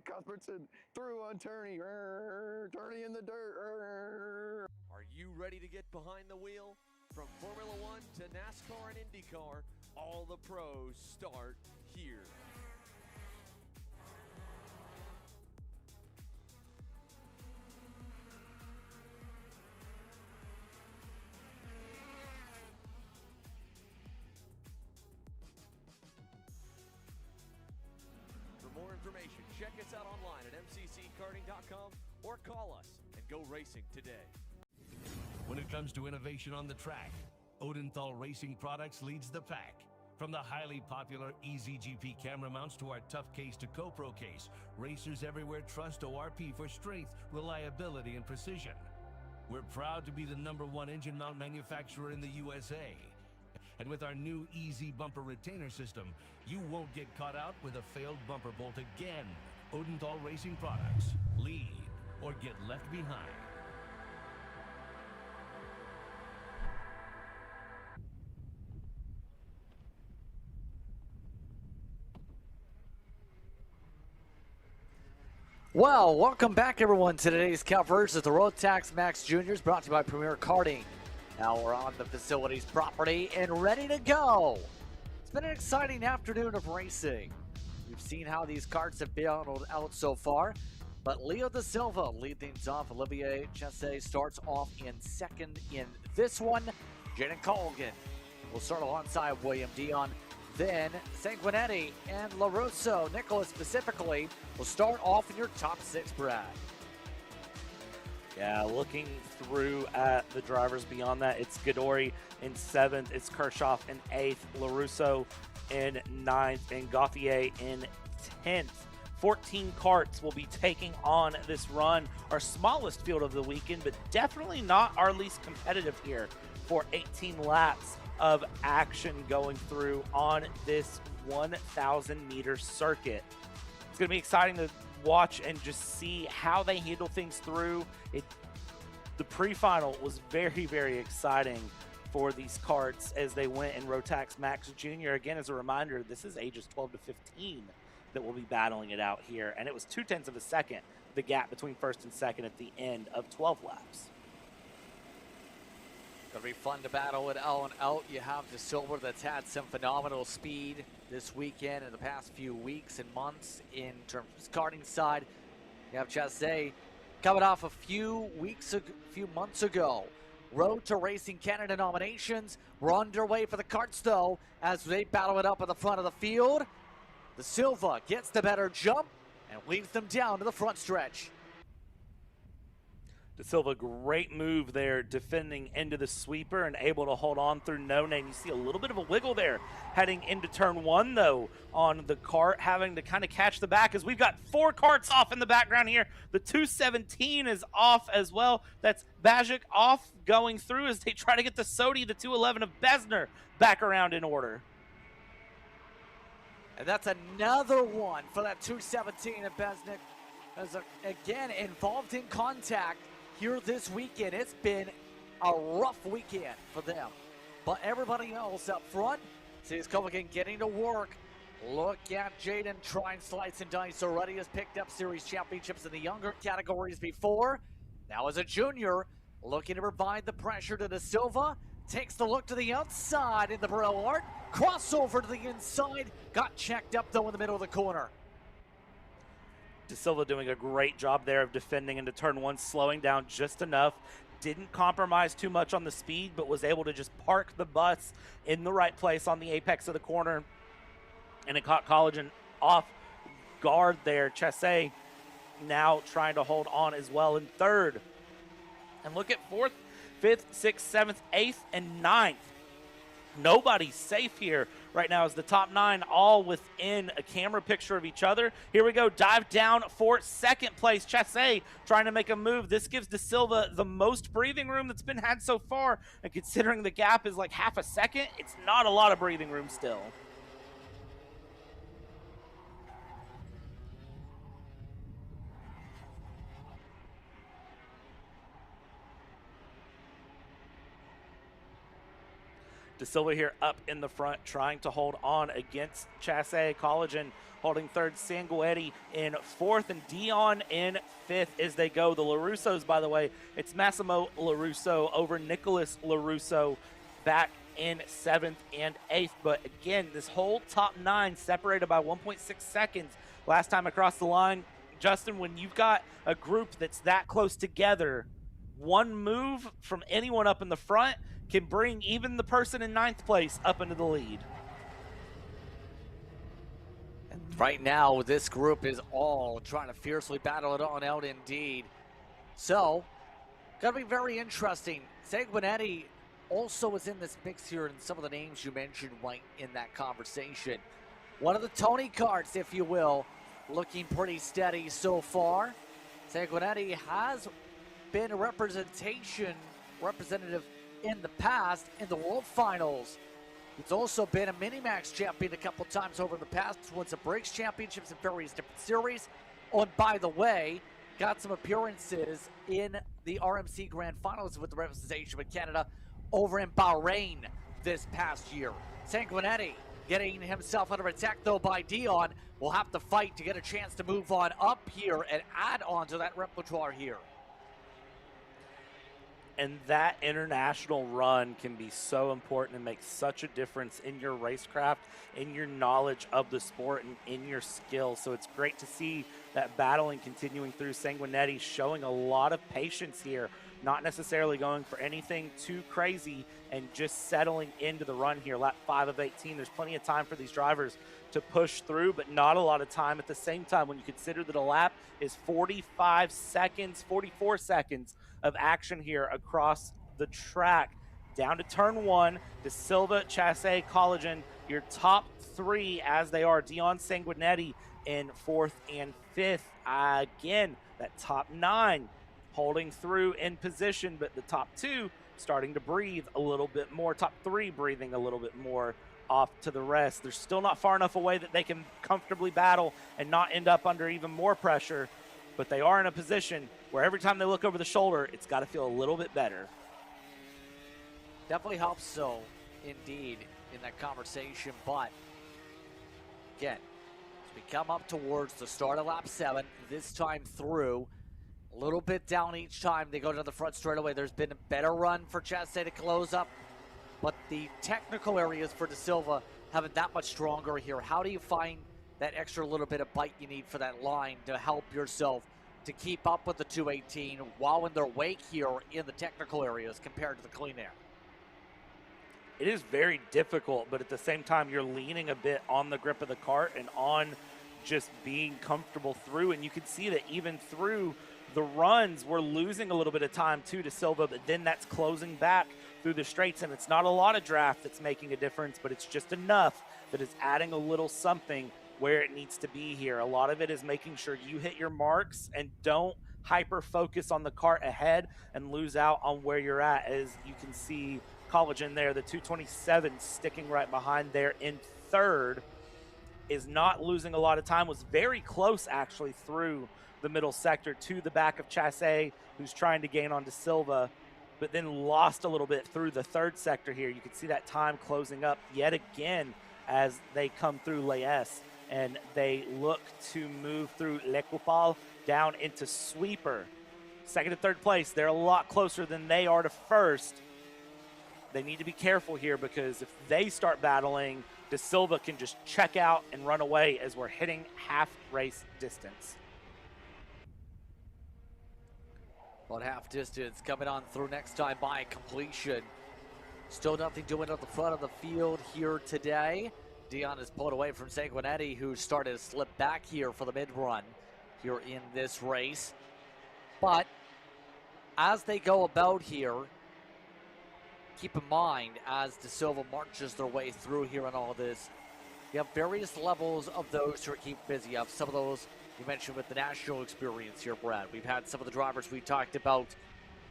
Cuthbertson through on Turney. Turney in the dirt. Are you ready to get behind the wheel? From Formula One to NASCAR and IndyCar, all the pros start here. For more information, check us out online at mcckarting.com or call us and go racing today. When it comes to innovation on the track, Odenthal Racing Products leads the pack. From the highly popular EasyGP camera mounts to our tough case to GoPro case, racers everywhere trust ORP for strength, reliability, and precision. We're proud to be the #1 engine mount manufacturer in the USA. And with our new Easy Bumper Retainer System, you won't get caught out with a failed bumper bolt again. Odenthal Racing Products. Lead or get left behind. Well, welcome back everyone to today's coverage of the Rotax Max Juniors, brought to you by Premier Karting. Now we're on the facility's property and ready to go. It's been an exciting afternoon of racing. We've seen how these karts have been out so far, but Leo Da Silva lead things off. Olivier Chesse starts off in second in this one. Jaden Colgan will start alongside William Dion. Then Sanguinetti and LaRusso, Nicholas specifically, will start off in your top 6, Brad. Yeah, looking through at the drivers beyond that, it's Gadori in 7th, it's Kirchhoff in 8th, LaRusso in 9th, and Gauthier in 10th. 14 karts will be taking on this run, our smallest field of the weekend, but definitely not our least competitive here for 18 laps of action going through on this 1,000-meter circuit. It's going to be exciting to watch and just see how they handle things through. The pre-final was very, very exciting for these karts as they went in Rotax Max Junior. Again, as a reminder, this is ages 12 to 15 that will be battling it out here, and it was 0.2 of a second, the gap between first and second at the end of 12 laps. Gonna be fun to battle it out and out. You have Da Silva that's had some phenomenal speed this weekend in the past few weeks and months in terms of his karting side. You have Chesse coming off a few months ago. Road to Racing Canada nominations. We're underway for the karts though as they battle it up at the front of the field. Da Silva gets the better jump and leads them down to the front stretch. Da Silva, great move there, defending into the sweeper and able to hold on through no name. You see a little bit of a wiggle there heading into turn 1, though, on the kart, having to kind of catch the back as we've got 4 karts off in the background here. The 217 is off as well. That's Bajic off going through as they try to get the Sodi, the 211 of Besner, back around in order. And that's another one for that 217 of Besnick. As again, involved in contact here this weekend. It's been a rough weekend for them. But everybody else up front sees Kovakin getting to work. Look at Jaden trying slice and dice already. Has picked up series championships in the younger categories before. Now as a junior, looking to provide the pressure to Da Silva. Takes the look to the outside in the Barrel crossover to the inside. Got checked up though in the middle of the corner. Da Silva doing a great job there of defending into turn 1, slowing down just enough. Didn't compromise too much on the speed, but was able to just park the bus in the right place on the apex of the corner. And it caught Collagen off guard there. Chesse now trying to hold on as well in 3rd. And look at 4th, 5th, 6th, 7th, 8th, and 9th. Nobody's safe here right now as the top 9 all within a camera picture of each other. Here we go, dive down for second place. Chasse trying to make a move. This gives De Silva the most breathing room that's been had so far, and considering the gap is like half a second, it's not a lot of breathing room still. De Silva here up in the front, trying to hold on against Chasse. Collagen holding third, Sanguinetti in fourth, and Dion in fifth as they go. The LaRussos, by the way, it's Massimo LaRusso over Nicholas LaRusso back in seventh and eighth. But again, this whole top 9 separated by 1.6 seconds last time across the line. Justin, when you've got a group that's that close together, one move from anyone up in the front can bring even the person in 9th place up into the lead. And right now, this group is all trying to fiercely battle it on out indeed. So, gonna be very interesting. Sanguinetti also is in this mix here, and some of the names you mentioned right in that conversation. One of the Tony cards, if you will, looking pretty steady so far. Sanguinetti has been a representative in the past in the World Finals. He's also been a Minimax champion a couple times over the past. Won some Briggs championships in various different series. Oh, and by the way, got some appearances in the RMC Grand Finals with the representation of Canada over in Bahrain this past year. Sanguinetti getting himself under attack though by Dion. Will have to fight to get a chance to move on up here and add on to that repertoire here. And that international run can be so important and make such a difference in your racecraft, in your knowledge of the sport, and in your skill. So it's great to see that battling continuing through. Sanguinetti showing a lot of patience here, not necessarily going for anything too crazy and just settling into the run here. Lap 5 of 18. There's plenty of time for these drivers to push through, but not a lot of time at the same time when you consider that a lap is 45 seconds, 44 seconds of action here across the track. Down to turn 1, De Silva, Chasse, Collagen, your top 3 as they are. Dion, Sanguinetti in 4th and 5th. Again, that top 9 holding through in position, but the top 2 starting to breathe a little bit more. Top 3 breathing a little bit more off to the rest. They're still not far enough away that they can comfortably battle and not end up under even more pressure, but they are in a position where every time they look over the shoulder, it's got to feel a little bit better. Definitely helps so, indeed, in that conversation. But, again, as we come up towards the start of lap 7, this time through, a little bit down each time they go to the front straightaway. There's been a better run for Chasse to close up, but the technical areas for De Silva haven't that much stronger here. How do you find that extra little bit of bite you need for that line to help yourself to keep up with the 218 while in their wake here in the technical areas compared to the clean air? It is very difficult, but at the same time, you're leaning a bit on the grip of the cart and on just being comfortable through. And you can see that even through the runs, we're losing a little bit of time too to Silva, but then that's closing back through the straights. And it's not a lot of draft that's making a difference, but it's just enough that it's adding a little something where it needs to be here. A lot of it is making sure you hit your marks and don't hyper focus on the cart ahead and lose out on where you're at. As you can see, Collagen there, the 227 sticking right behind there in third, is not losing a lot of time, was very close actually through the middle sector to the back of Chasse, who's trying to gain on De Silva, but then lost a little bit through the third sector here. You can see that time closing up yet again as they come through Laes. And they look to move through Le Coupal down into Sweeper. Second and third place, they're a lot closer than they are to first. They need to be careful here because if they start battling, De Silva can just check out and run away as we're hitting half race distance. About half distance coming on through next time by completion. Still nothing doing at the front of the field here today. Dion is pulled away from Sanguinetti, who started to slip back here for the mid-run here in this race. But as they go about here, keep in mind as De Silva marches their way through here and all of this, you have various levels of those who are keep busy. You have some of those you mentioned with the national experience here, Brad. We've had some of the drivers we talked about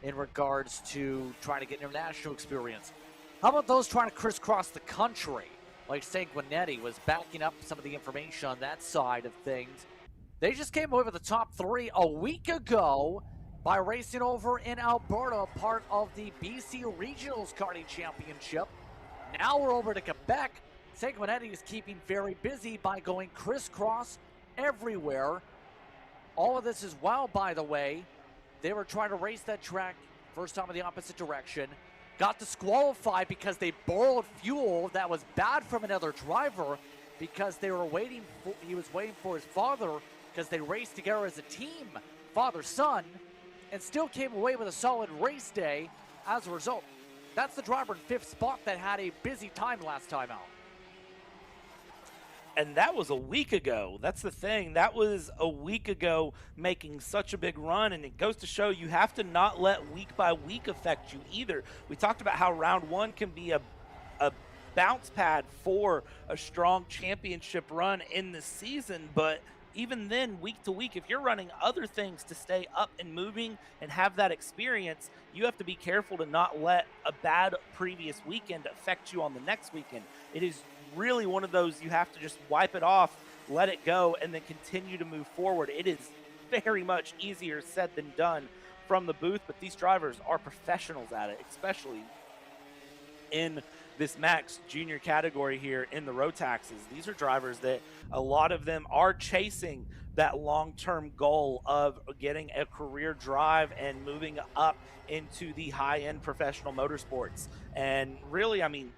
in regards to trying to get international experience. How about those trying to crisscross the country? Like Sanguinetti was backing up some of the information on that side of things. They just came away with the top 3 a week ago by racing over in Alberta, part of the BC Regionals Karting Championship. Now we're over to Quebec. Sanguinetti is keeping very busy by going crisscross everywhere. All of this as well, by the way. They were trying to race that track first time in the opposite direction. Got disqualified because they borrowed fuel that was bad from another driver because they were waiting for, he was waiting for his father because they raced together as a team, father-son, and still came away with a solid race day as a result. That's the driver in 5th spot that had a busy time last time out. And that was a week ago. That's the thing. That was a week ago making such a big run, and it goes to show you have to not let week by week affect you either. We talked about how round 1 can be a bounce pad for a strong championship run in the season, but even then, week to week, if you're running other things to stay up and moving and have that experience, you have to be careful to not let a bad previous weekend affect you on the next weekend. It is really one of those you have to just wipe it off, let it go, and then continue to move forward. It is very much easier said than done from the booth, but these drivers are professionals at it, especially in this max junior category here in the Rotaxes. These are drivers that a lot of them are chasing that long-term goal of getting a career drive and moving up into the high-end professional motorsports. And really, I mean,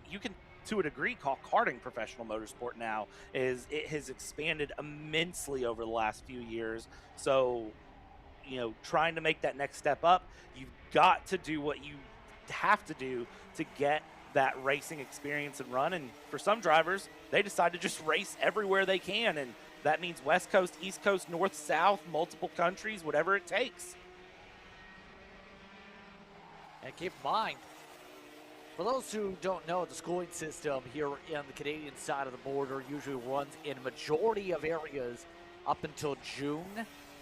you can to a degree call karting professional motorsport now. Is it has expanded immensely over the last few years. So, you know, trying to make that next step up, you've got to do what you have to do to get that racing experience and run. And for some drivers, they decide to just race everywhere they can, and that means West Coast, East Coast, North, South, multiple countries, whatever it takes. And keep in mind, for those who don't know, the schooling system here on the Canadian side of the border usually runs in majority of areas up until June.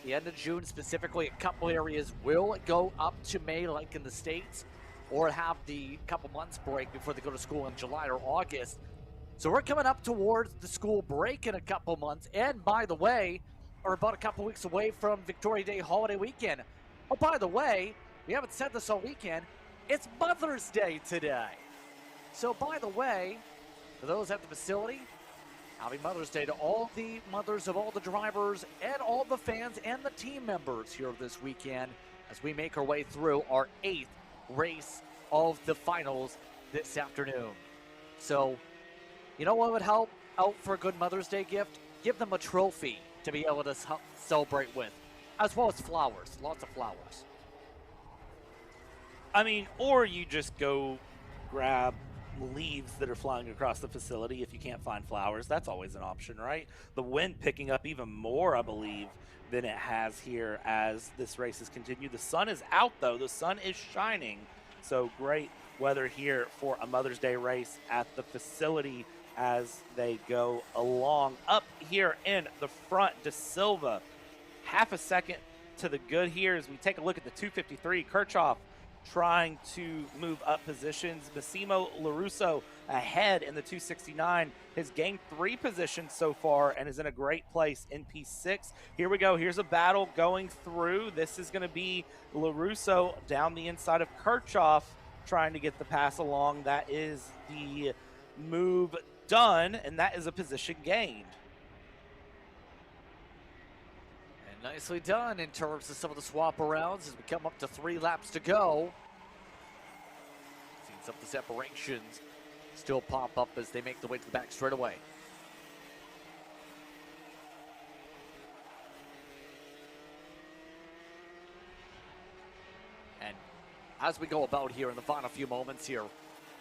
The end of June specifically, a couple areas will go up to May like in the States, or have the couple months break before they go to school in July or August. So we're coming up towards the school break in a couple months, and by the way, are about a couple weeks away from Victoria Day holiday weekend. Oh, by the way, we haven't said this all weekend, it's Mother's Day today. So by the way, for those at the facility, happy Mother's Day to all the mothers of all the drivers and all the fans and the team members here this weekend as we make our way through our 8th race of the finals this afternoon. So, you know what would help out for a good Mother's Day gift? Give them a trophy to be able to celebrate with, as well as flowers, lots of flowers. I mean, or you just go grab leaves that are flying across the facility if you can't find flowers. That's always an option, right? The wind picking up even more, I believe, than it has here as this race has continued. The sun is out, though. The sun is shining. So great weather here for a Mother's Day race at the facility as they go along. Up here in the front, De Silva, half a second to the good here as we take a look at the 253. Kirchhoff trying to move up positions. Massimo LaRusso ahead in the 269 has gained 3 positions so far and is in a great place in P6. Here we go. Here's a battle going through. This is going to be LaRusso down the inside of Kirchhoff trying to get the pass along. That is the move done, and that is a position gained. Nicely done in terms of some of the swap arounds as we come up to 3 laps to go. Seeing some of the separations still pop up as they make their way to the back straightaway. And as we go about here in the final few moments here,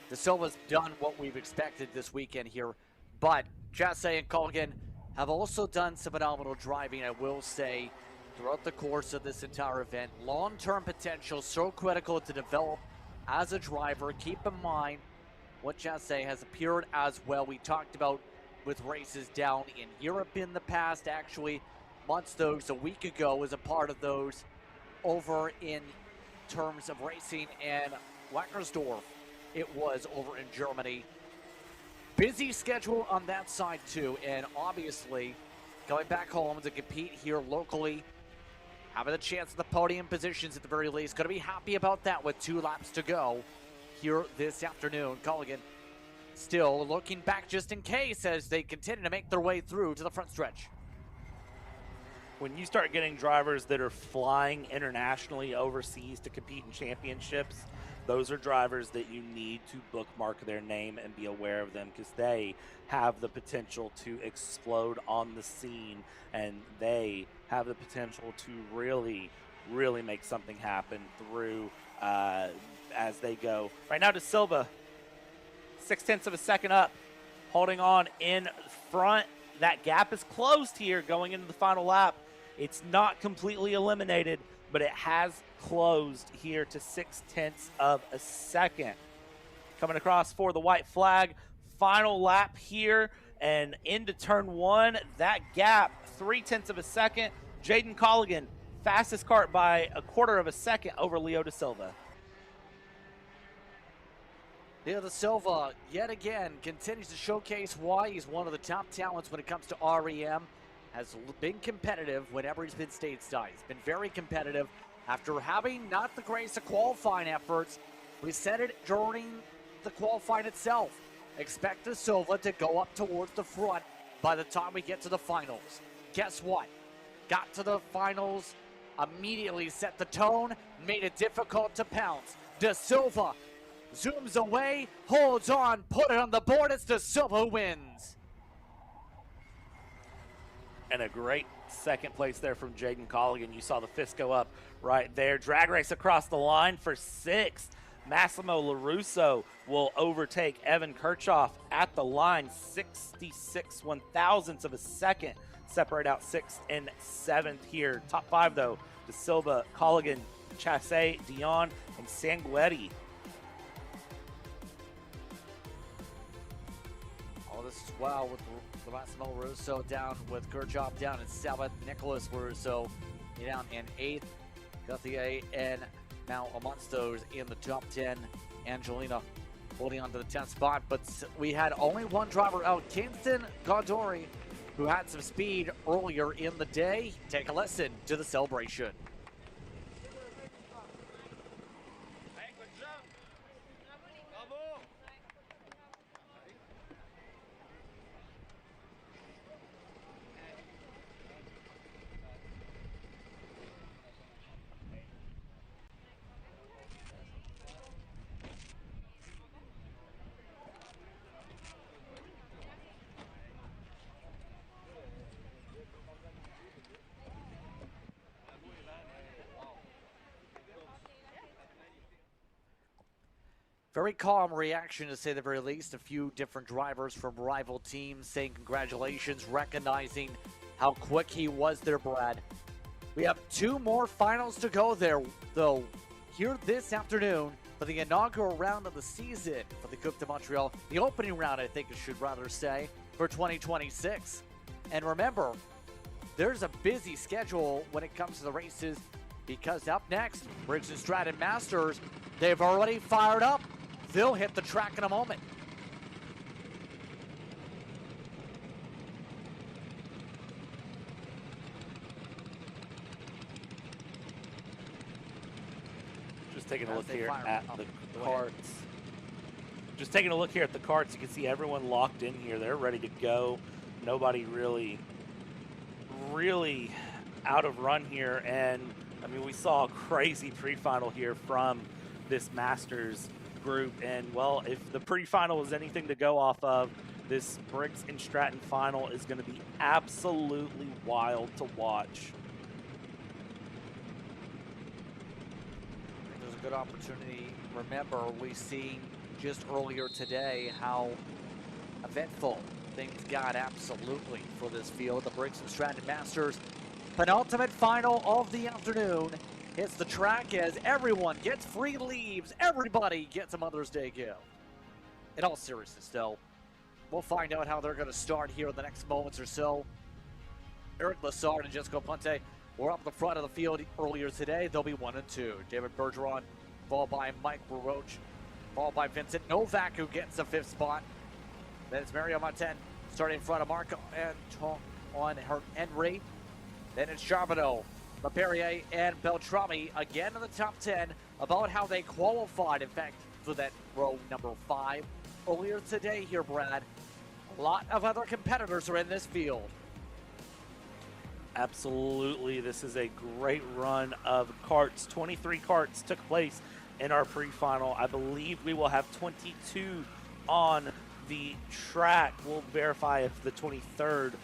De Silva's done what we've expected this weekend here, but Chasse and Colgan have also done some phenomenal driving, I will say, throughout the course of this entire event. Long-term potential, so critical to develop as a driver, keep in mind what Jesse has appeared as well. We talked about with races down in Europe in the past, actually months those a week ago was a part of those over in terms of racing in Wackersdorf. It was over in Germany. Busy schedule on that side too, and obviously going back home to compete here locally, having a chance at the podium positions at the very least. Going to be happy about that with 2 laps to go here this afternoon. Colligan still looking back just in case as they continue to make their way through to the front stretch. When you start getting drivers that are flying internationally overseas to compete in championships, those are drivers that you need to bookmark their name and be aware of them, because they have the potential to explode on the scene, and they have the potential to really, really make something happen through as they go. Right now, De Silva, 0.6 of a second up, holding on in front. That gap is closed here going into the final lap. It's not completely eliminated, but it has closed here to 0.6 of a second. Coming across for the white flag. Final lap here and into turn 1. That gap, 0.3 of a second. Jaden Colligan, fastest kart by 1/4 of a second over Leo De Silva. Leo De Silva, yet again, continues to showcase why he's one of the top talents when it comes to REM. Has been competitive whenever he's been stateside. He's been very competitive after having not the greatest of qualifying efforts. We said it during the qualifying itself. Expect De Silva to go up towards the front by the time we get to the finals. Guess what? Got to the finals, immediately set the tone, made it difficult to pounce. De Silva zooms away, holds on, put it on the board. It's De Silva who wins. And a great second place there from Jaden Colligan. You saw the fist go up right there. Drag race across the line for 6th. Massimo LaRusso will overtake Evan Kirchhoff at the line. 66 1,000ths of a second. Separate out 6th and 7th here. Top 5 though, De Silva, Colligan, Chasse, Dion, and Sanguetti. All this as well with Massimo LaRusso down with Kirchhoff down in 7th. Nicholas LaRusso down in 8th. Gauthier and now amongst those in the top 10. Angelina holding on to the 10th spot, but we had only one driver out, Kingston Gondori, who had some speed earlier in the day. Take a listen to the celebration. Very calm reaction, to say the very least. A few different drivers from rival teams saying congratulations, recognizing how quick he was there, Brad. We have 2 more finals to go there, though, here this afternoon for the inaugural round of the season for the Coupe de Montréal. The opening round, I think I should rather say, for 2026. And remember, there's a busy schedule when it comes to the races, because up next, Briggs and Stratton Masters, they've already fired up. They'll hit the track in a moment. Just taking a look here at the carts. Just taking a look here at the carts, you can see everyone locked in here. They're ready to go. Nobody really out of run here. And I mean, we saw a crazy pre-final here from this Masters group, and well, if the pre-final is anything to go off of, this Briggs and Stratton final is going to be absolutely wild to watch. There's a good opportunity. Remember, we seen just earlier today how eventful things got absolutely for this field. The Briggs and Stratton Masters penultimate final of the afternoon hits the track as everyone gets free leaves. Everybody gets a Mother's Day gift. In all seriousness, though, we'll find out how they're going to start here in the next moments or so. Eric Lessard and Jessica Ponte were up the front of the field earlier today. They'll be 1 and 2. David Bergeron, followed by Mike Roach, followed by Vincent Novak, who gets the 5th spot. Then it's Mario Martin starting in front of Marco on her Henry. Then it's Charbonneau, LaPerriere, and Beltrami again in the top 10. About how they qualified, in fact, for that row number 5 earlier today here, Brad. A lot of other competitors are in this field. Absolutely, this is a great run of karts. 23 karts took place in our pre-final. I believe we will have 22 on the track. We'll verify if the 23rd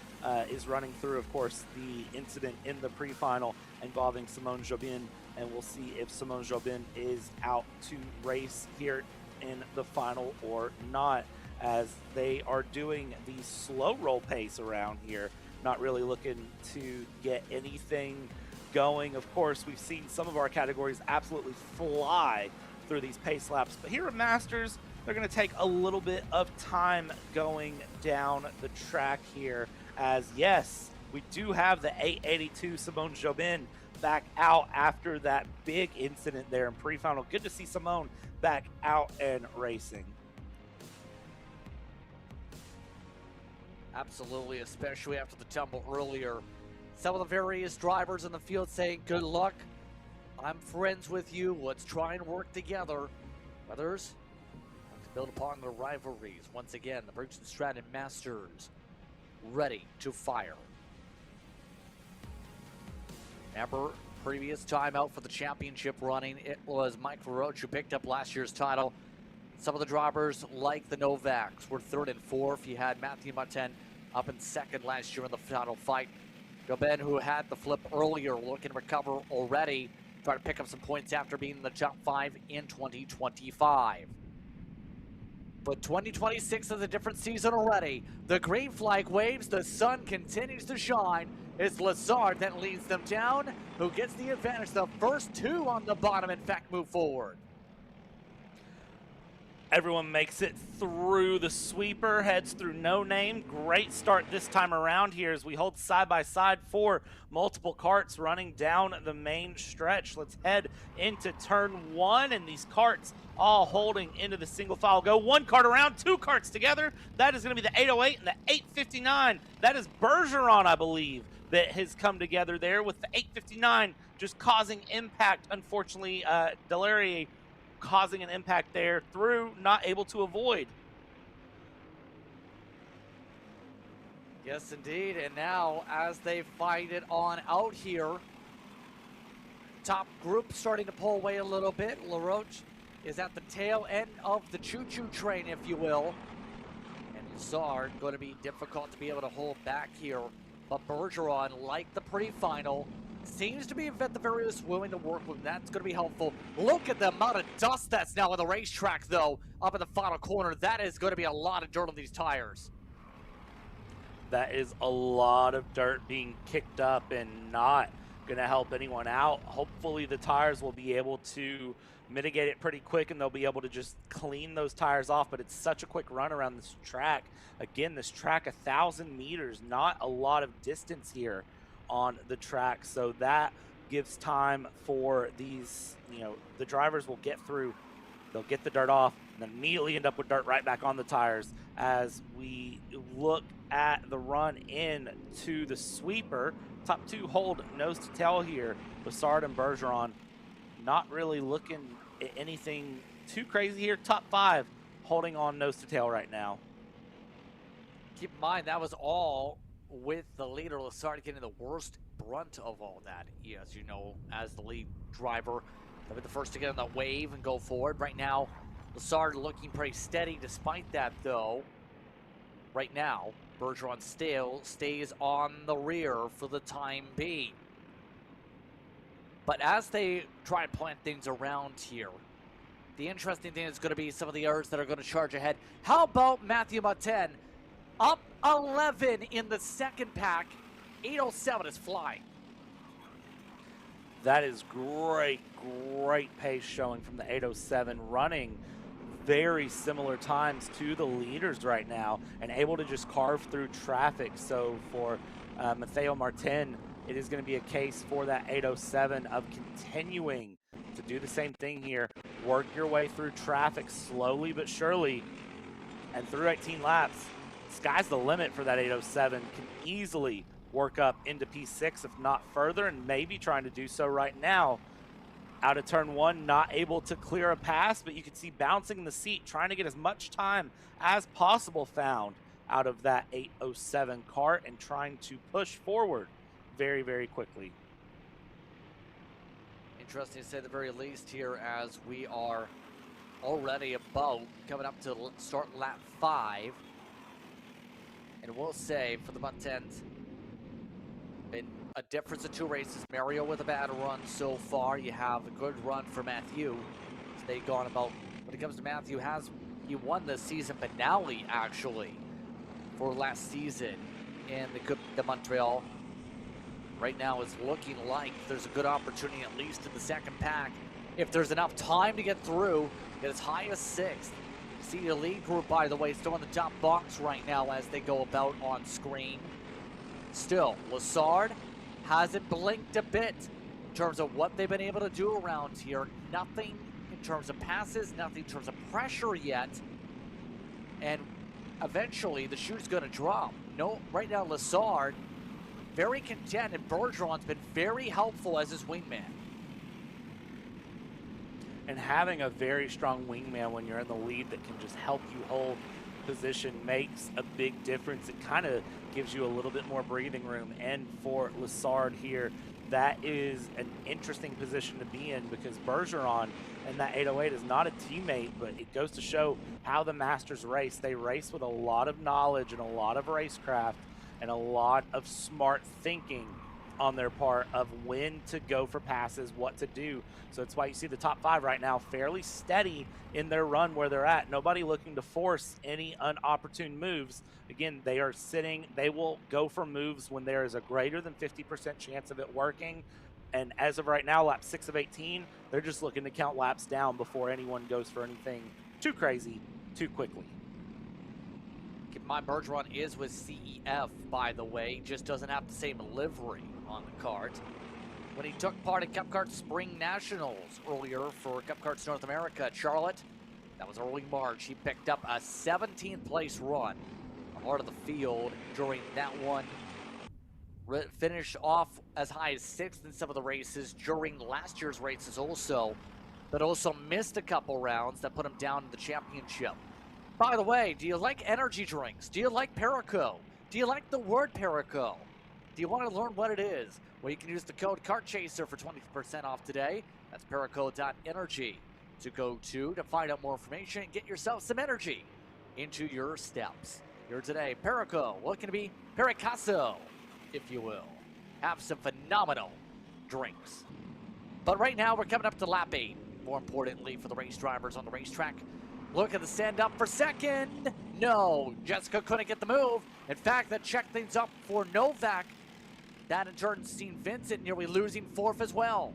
is running through, of course, the incident in the pre-final involving Simone Jobin, and we'll see if Simone Jobin is out to race here in the final or not, as they are doing the slow roll pace around here, not really looking to get anything going. Of course, we've seen some of our categories absolutely fly through these pace laps, but here at Masters, they're going to take a little bit of time going down the track here, as yes, we do have the 882 Simone Jobin back out after that big incident there in pre-final. Good to see Simone back out and racing. Absolutely, especially after the tumble earlier. Some of the various drivers in the field saying, good luck. I'm friends with you. Let's try and work together. Others want to build upon their rivalries. Once again, the Briggs and Stratton Masters ready to fire. Remember, previous time out for the championship running, it was Mike Roach who picked up last year's title. Some of the drivers, like the Novaks, were 3rd and 4th. You had Matthew Martin up in 2nd last year in the final fight. Jobin, who had the flip earlier, looking to recover already, trying to pick up some points after being in the top 5 in 2025. But 2026 is a different season already. The green flag waves, the sun continues to shine. It's Lessard that leads them down, who gets the advantage. The first 2 on the bottom, in fact, move forward. Everyone makes it through the sweeper, heads through No Name. Great start this time around here as we hold side by side for multiple karts running down the main stretch. Let's head into turn 1, and these karts all holding into the single file go. 1 kart around, 2 karts together. That is going to be the 808 and the 859. That is Bergeron, I believe, that has come together there with the 859 just causing impact. Unfortunately, Delarier causing an impact there through, not able to avoid. Yes, indeed. And now, as they fight it on out here, top group starting to pull away a little bit. LaRoche is at the tail end of the choo-choo train, if you will. And Lessard going to be difficult to be able to hold back here. But Bergeron, like the pre-final, seems to be at the very least willing to work with him. That's going to be helpful. Look at the amount of dust that's now on the racetrack, though, up in the final corner. That is going to be a lot of dirt on these tires. That is a lot of dirt being kicked up and not going to help anyone out. Hopefully the tires will be able to mitigate it pretty quick, and they'll be able to just clean those tires off. But it's such a quick run around this track. Again, this track, 1,000 meters, not a lot of distance here on the track, so that gives time for these, the drivers will get through, they'll get the dirt off, and then immediately end up with dirt right back on the tires. As we look at the run in to the sweeper, top 2 hold nose to tail here. Lessard and Bergeron not really looking at anything too crazy here. Top 5 holding on nose to tail right now. Keep in mind, that was all with the leader, Lessard, getting the worst brunt of all that. As you know, as the lead driver, they'll be the first to get on that wave and go forward. Right now, Lessard looking pretty steady despite that, though. Right now, Bergeron still stays on the rear for the time being. But as they try and plant things around here, the interesting thing is going to be some of the others that are going to charge ahead. How about Matthew Martin? Up 11 in the second pack. 807 is flying. That is great, great pace showing from the 807, running very similar times to the leaders right now and able to just carve through traffic. So for Matteo Martin, it is going to be a case for that 807 of continuing to do the same thing here. Work your way through traffic slowly but surely, and through 18 laps, sky's the limit for that 807. Can easily work up into P6 if not further, and maybe trying to do so right now. Out of turn one, not able to clear a pass, but you can see bouncing in the seat, trying to get as much time as possible found out of that 807 cart and trying to push forward very, very quickly. Interesting to say the very least here, as we are already about coming up to start lap 5. And we'll say for the Muntens, been a difference of 2 races. Mario with a bad run so far. You have a good run for Matthew. They've gone about, when it comes to Matthew, he won the season finale actually for last season in the Coupe de Montréal. Right now it's looking like there's a good opportunity, at least in the second pack, if there's enough time to get through, get as high as 6th. See the lead group, by the way, still in the top box right now as they go about on screen. Still, Lassard hasn't blinked a bit in terms of what they've been able to do around here. Nothing in terms of passes, nothing in terms of pressure yet. And eventually the shoe's going to drop. No, right now Lassard, very content, and Bergeron's been very helpful as his wingman. And having a very strong wingman when you're in the lead that can just help you hold position makes a big difference. It kind of gives you a little bit more breathing room. And for Lassard here, that is an interesting position to be in, because Bergeron and that 808 is not a teammate, but it goes to show how the Masters race. They race with a lot of knowledge and a lot of racecraft and a lot of smart thinking on their part of when to go for passes, what to do. So that's why you see the top 5 right now fairly steady in their run where they're at. Nobody looking to force any unopportune moves. Again, they are sitting. They will go for moves when there is a greater than 50% chance of it working. And as of right now, lap 6 of 18, they're just looking to count laps down before anyone goes for anything too crazy too quickly. Keep in mind, Bergeron is with CEF, by the way, just doesn't have the same livery on the kart. When he took part in Cup Kart Spring Nationals earlier for Cup Karts North America at Charlotte, that was early March, he picked up a 17th place run on part of the field during that one. Finished off as high as 6th in some of the races during last year's races also, but also missed a couple rounds that put him down in the championship. By the way, do you like energy drinks? Do you like Perico? Do you like the word Perico? Do you want to learn what it is? Well, you can use the code KARTCHASER for 20% off today. That's perico.energy to go to find out more information and get yourself some energy into your steps. Here today, Perico, what can it be? Pericasso, if you will. Have some phenomenal drinks. But right now, we're coming up to lap 8. More importantly for the race drivers on the racetrack. Look at the stand up for second. No, Jessica couldn't get the move. In fact, that checked things up for Novak. That in turn seen Vincent nearly losing 4th as well.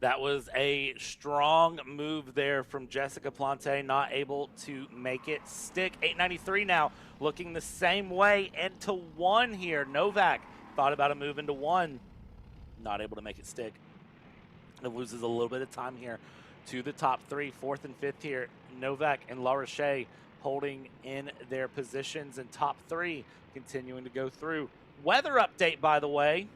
That was a strong move there from Jessica Plante, not able to make it stick. 893 now, looking the same way into 1 here. Novak thought about a move into 1, not able to make it stick. It loses a little bit of time here to the top 3, 4th and 5th here. Novak and La Roche holding in their positions, and top 3 continuing to go through. Weather update, by the way.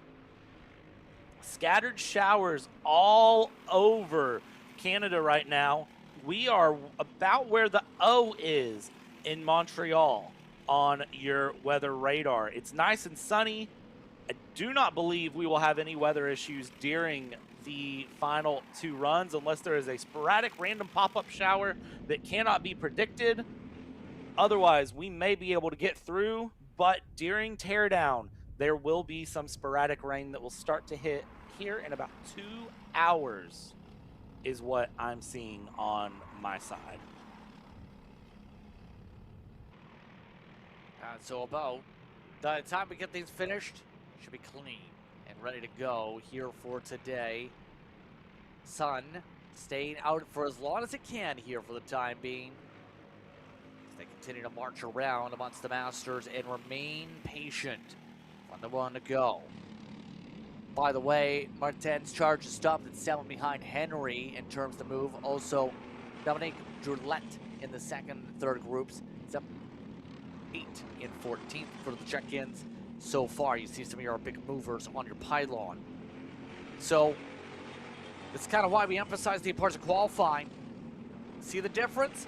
Scattered showers all over Canada right now. We are about where the O is in Montreal on your weather radar. It's nice and sunny. I do not believe we will have any weather issues during the final 2 runs unless there is a sporadic random pop-up shower that cannot be predicted. Otherwise, we may be able to get through, but during teardown, there will be some sporadic rain that will start to hit here in about 2 hours is what I'm seeing on my side. And so about the time we get things finished, should be clean and ready to go here for today. Sun staying out for as long as it can here for the time being. They continue to march around amongst the Masters and remain patient. 1-1 to go. By the way, Martin's charge is stopped at 7 behind Henry in terms of the move. Also, Dominique Droulet in the second and third groups. It's up 8 in 14th for the check-ins so far. You see some of your big movers on your pylon. So, that's kind of why we emphasize the importance of qualifying. See the difference?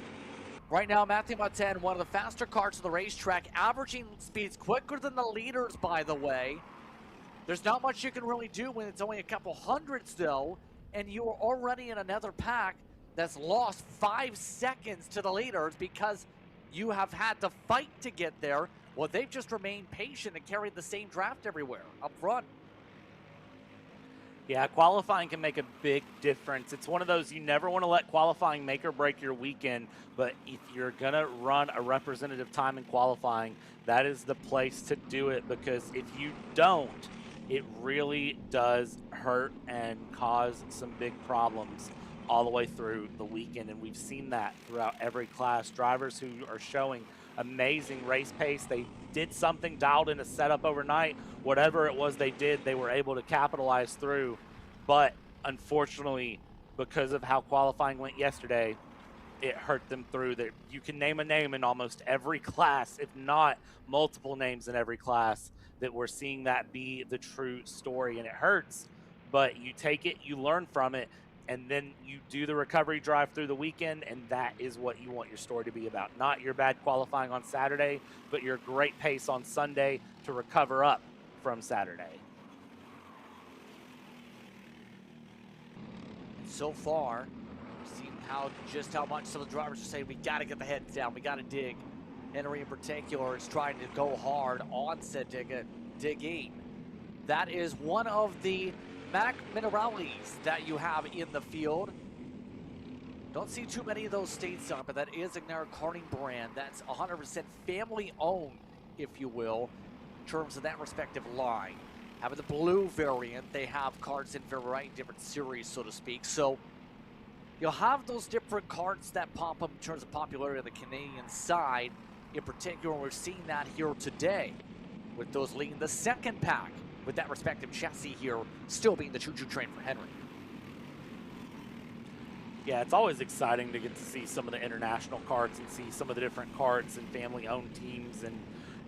Right now, Matthew Martin, one of the faster karts on the racetrack, averaging speeds quicker than the leaders, by the way. There's not much you can really do when it's only a couple hundreds, though, and you are already in another pack that's lost 5 seconds to the leaders because you have had to fight to get there. Well, they've just remained patient and carried the same draft everywhere up front. Yeah, qualifying can make a big difference. It's one of those, you never want to let qualifying make or break your weekend, but if you're going to run a representative time in qualifying, that is the place to do it, because if you don't, it really does hurt and cause some big problems all the way through the weekend, and we've seen that throughout every class. Drivers who are showing amazing race pace, they did something, dialed in a setup overnight, whatever it was they did, they were able to capitalize through. But unfortunately, because of how qualifying went yesterday, it hurt them through. That you can name a name in almost every class, if not multiple names in every class, that we're seeing that be the true story, and it hurts. But you take it, you learn from it, and then you do the recovery drive through the weekend, and that is what you want your story to be about. Not your bad qualifying on Saturday, but your great pace on Sunday to recover up from Saturday. And so far, we've seen just how much some of the drivers are saying, we got to get the heads down, we got to dig. Henry in particular is trying to go hard on said digging. That is one of the Mac Minerales that you have in the field. Don't see too many of those stateside, but that is a karting brand that's 100% family owned, if you will, in terms of that respective line. Having the blue variant, they have carts in variety different series, so to speak. So you'll have those different carts that pop up in terms of popularity on the Canadian side. In particular, we're seeing that here today with those leading the second pack, with that respective chassis here still being the choo-choo train for Henry. Yeah, it's always exciting to get to see some of the international karts and see some of the different karts and family-owned teams and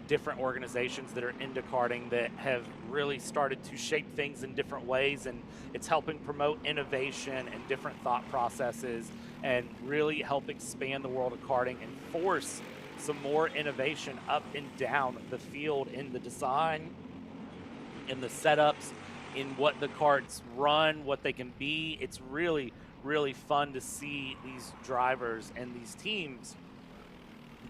different organizations that are into karting that have really started to shape things in different ways, and it's helping promote innovation and different thought processes and really help expand the world of karting and force some more innovation up and down the field in the design, in the setups, in what the karts run, what they can be. It's really, really fun to see these drivers and these teams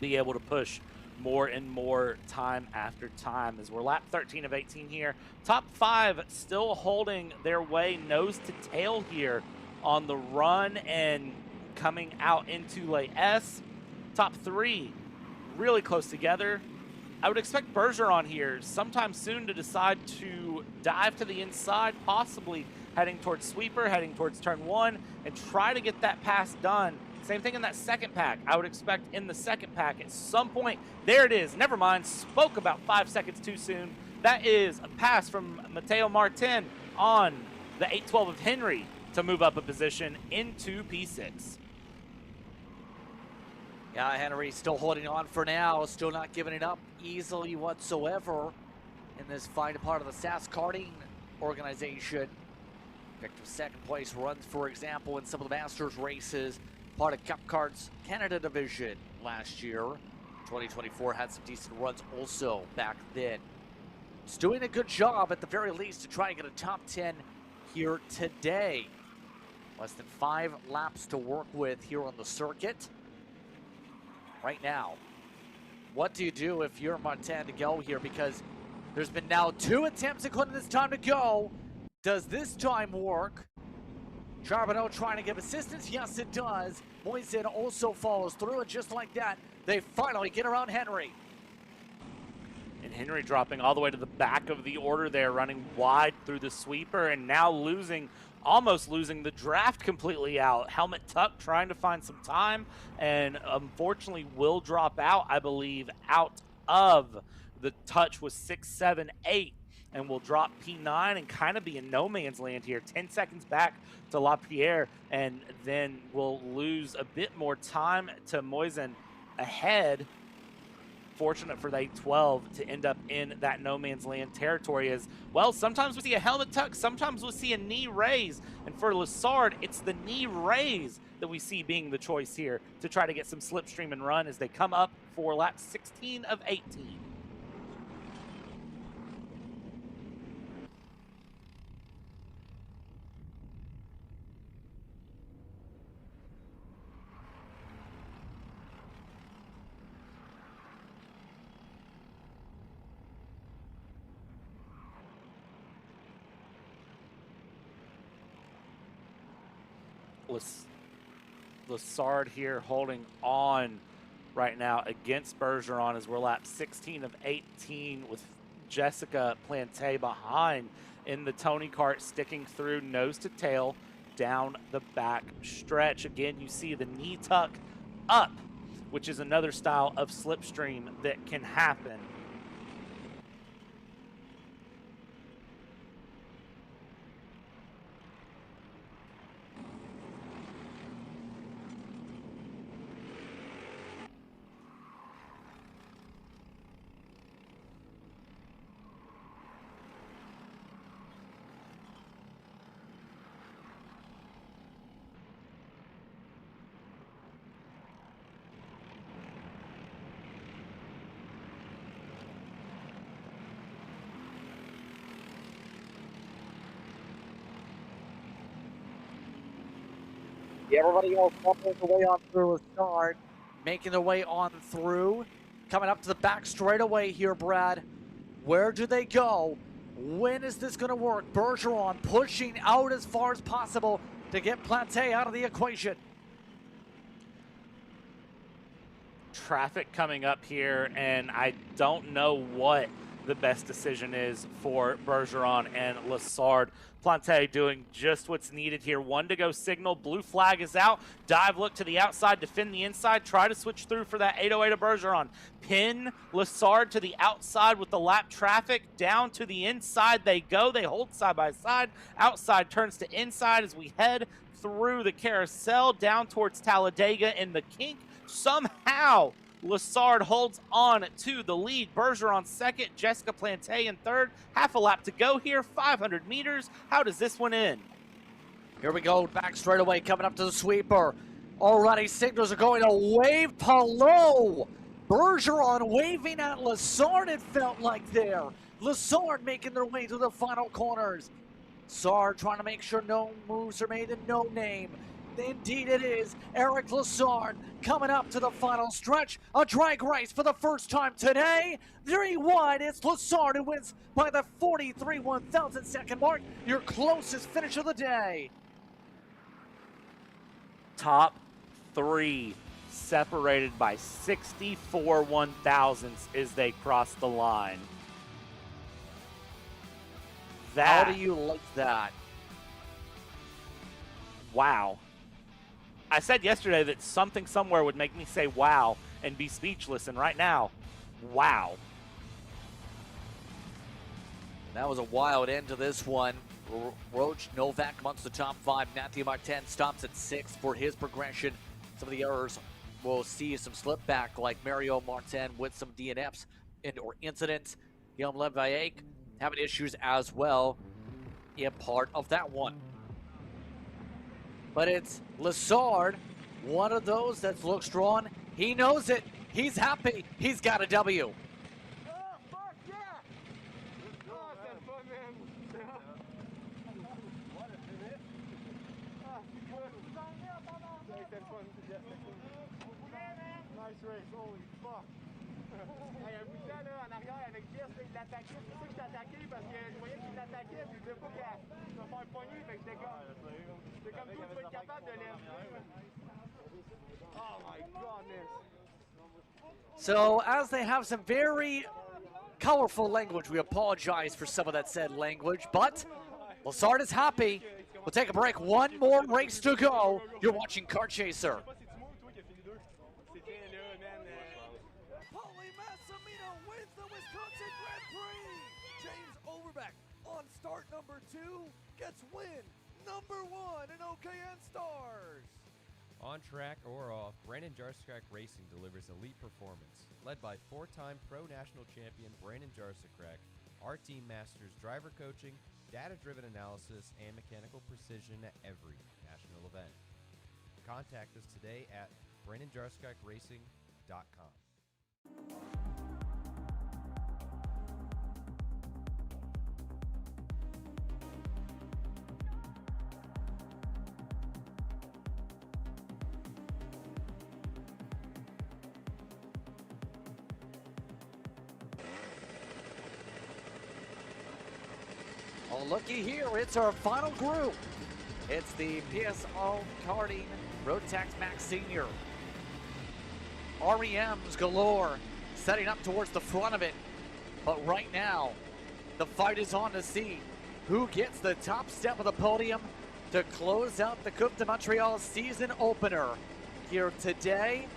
be able to push more and more time after time, as we're lap 13 of 18 here. Top 5 still holding their way nose to tail here on the run and coming out into lane S. Top 3 really close together. I would expect Bergeron here sometime soon to decide to dive to the inside, possibly heading towards sweeper, heading towards turn 1, and try to get that pass done. Same thing in that second pack. I would expect in the second pack at some point. There it is. Never mind. Spoke about 5 seconds too soon. That is a pass from Mateo Martin on the 812 of Henry to move up a position into P6. Yeah, Henry still holding on for now, still not giving it up easily whatsoever in this fine part of the SAS Karting organization. Victor second place runs, for example, in some of the Masters races, part of Cup Kart's Canada division last year. 2024 had some decent runs also back then. He's doing a good job at the very least to try and get a top 10 here today. Less than 5 laps to work with here on the circuit. Right now, what do you do if you're Martin to go here? Because there's been now 2 attempts including this time to go. Does this time work? Charbonneau trying to give assistance. Yes, it does. Moisin also follows through, and just like that, they finally get around Henry. And Henry dropping all the way to the back of the order there, running wide through the sweeper, and now almost losing the draft completely out. Helmet Tuck trying to find some time, and unfortunately will drop out, I believe, out of the touch with 6, 7, 8, and will drop P9 and kind of be in no man's land here. 10 seconds back to LaPierre, and then we'll lose a bit more time to Moisen ahead. Fortunate for the 812 to end up in that no man's land territory. As well, sometimes we see a helmet tuck, sometimes we see a knee raise, and for Lessard, it's the knee raise that we see being the choice here to try to get some slipstream and run as they come up for lap 16 of 18. Lessard here holding on right now against Bergeron as we're lap 16 of 18 with Jessica Plante behind in the Tony Kart, sticking through nose to tail down the back stretch. Again, you see the knee tuck up, which is another style of slipstream that can happen. Everybody else making their way on through a start, making their way on through. Coming up to the back straightaway here, Brad. Where do they go? When is this going to work? Bergeron pushing out as far as possible to get Plante out of the equation. Traffic coming up here, and I don't know what the best decision is for Bergeron and Lessard. Plante doing just what's needed here. 1 to go signal. Blue flag is out. Dive look to the outside, defend the inside. Try to switch through for that 808 of Bergeron. Pin Lessard to the outside with the lap traffic. Down to the inside they go. They hold side by side. Outside turns to inside as we head through the carousel down towards Talladega in the kink. Somehow Lessard holds on to the lead. Bergeron second, Jessica Plante in third. Half a lap to go here, 500 meters. How does this one end? Here we go, back straight away, coming up to the sweeper. Already signals are going to wave Palou. Bergeron waving at Lessard, it felt like there. Lessard making their way to the final corners. Lessard trying to make sure no moves are made and no name. Indeed it is. Eric Lessard coming up to the final stretch. A drag race for the first time today. 3 wide, it's Lessard who wins by the 43 1,000 second mark. Your closest finish of the day. Top 3 separated by 64 1,000ths as they cross the line. How do you like that? Wow. I said yesterday that something somewhere would make me say wow and be speechless, and right now, wow. That was a wild end to this one. Roach Novak amongst the top 5. Matthew Martin stops at 6 for his progression. Some of the others will see some slip back, like Mario Martin with some DNFs or incidents. Guillaume Levaillec having issues as well in part of that one. But it's Lessard, one of those that looks drawn. He knows it. He's happy. He's got a W. Nice race, holy fuck. Hey, un bout de temps là, en arrière avec Jess, il l'attaquait. C'est pour ça que je t'ai attaqué, parce que je voyais qu'il l'attaquait, puis je voulais pas qu'il me faire pogner, fait que j'étais comme toi, tu vas être capable de l'aider. Oh my goodness. So as they have some very colorful language. We apologize for some of that said language, but Lassard is happy. We'll take a break. One more race to go. You're watching Kart Chaser. Start number 2 gets win number 1 in OKN Stars. On track or off, Brandon Jarsekrak Racing delivers elite performance. Led by 4-time Pro National Champion Brandon Jarsekrak, our team masters driver coaching, data-driven analysis, and mechanical precision at every national event. Contact us today at BrandonJarsekrakracing.com. Oh, looky here, it's our final group. It's the PSO Karting Rotax Max Senior. REMs galore, setting up towards the front of it. But right now, the fight is on to see who gets the top step of the podium to close out the Coupe de Montréal season opener here today.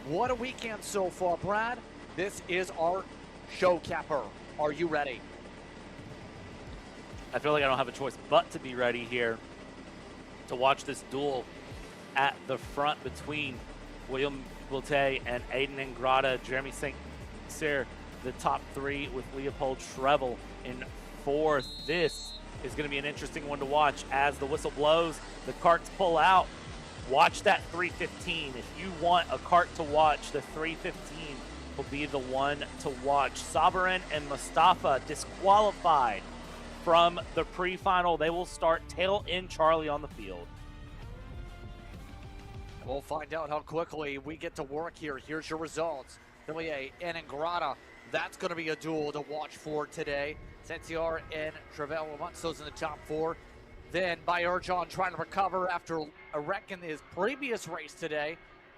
What a weekend so far, Brad. This is our show capper. Are you ready? I feel like I don't have a choice but to be ready here to watch this duel at the front between William Boutte and Aiden Ingrata, Jeremy St. Cyr, the top 3 with Leopold Trevel in 4th. This is going to be an interesting one to watch as the whistle blows, the karts pull out. Watch that 315. If you want a kart to watch, the 315 will be the one to watch. Sabarin and Mustafa disqualified from the pre-final. They will start tail end Charlie on the field. We'll find out how quickly we get to work here. Here's your results. Villiers and Ingrata. That's going to be a duel to watch for today. Sensior and Trevel amongst those in the top 4. Then Bayerjon trying to recover after a wreck in his previous race today.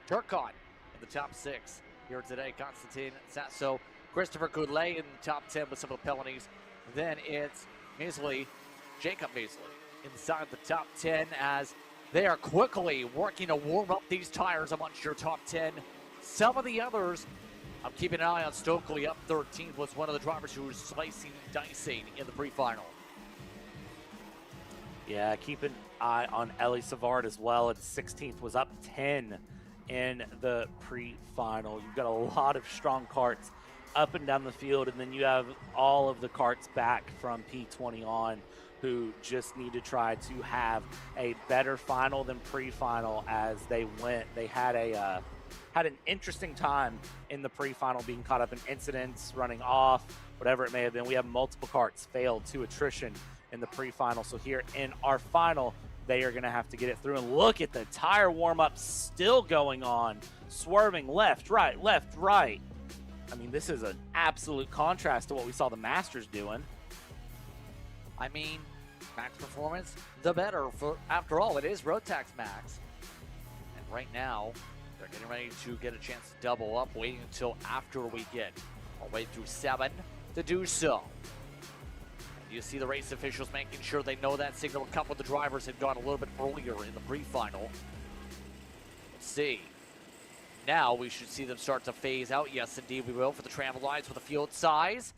Turcotte in the top 6 here today. Constantine Sasso, Christopher Goulet in the top 10 with some of the penalties. Then it's Measley, Jacob Measley inside the top 10 as they are quickly working to warm up these tires amongst your top 10. Some of the others, I'm keeping an eye on Stokely up 13th, was one of the drivers who was slicing and dicing in the pre-final. Yeah, keep an eye on Ellie Savard as well at 16th, was up 10 in the pre-final. You've got a lot of strong karts up and down the field, and then you have all of the karts back from P20 on who just need to try to have a better final than pre-final as they went. They had an interesting time in the pre-final, being caught up in incidents, running off, whatever it may have been. We have multiple karts failed to attrition in the pre-final, so here in our final, they are going to have to get it through. And look at the tire warm-up still going on, swerving left, right, left, right. I mean, this is an absolute contrast to what we saw the Masters doing. I mean, max performance, the better. After all, it is Rotax Max. And right now, they're getting ready to get a chance to double up, waiting until after we get all the way through 7 to do so. And you see the race officials making sure they know that signal. A couple of the drivers had gone a little bit earlier in the pre-final. Let's see. Now we should see them start to phase out. Yes, indeed we will, for the travel lines with the field size.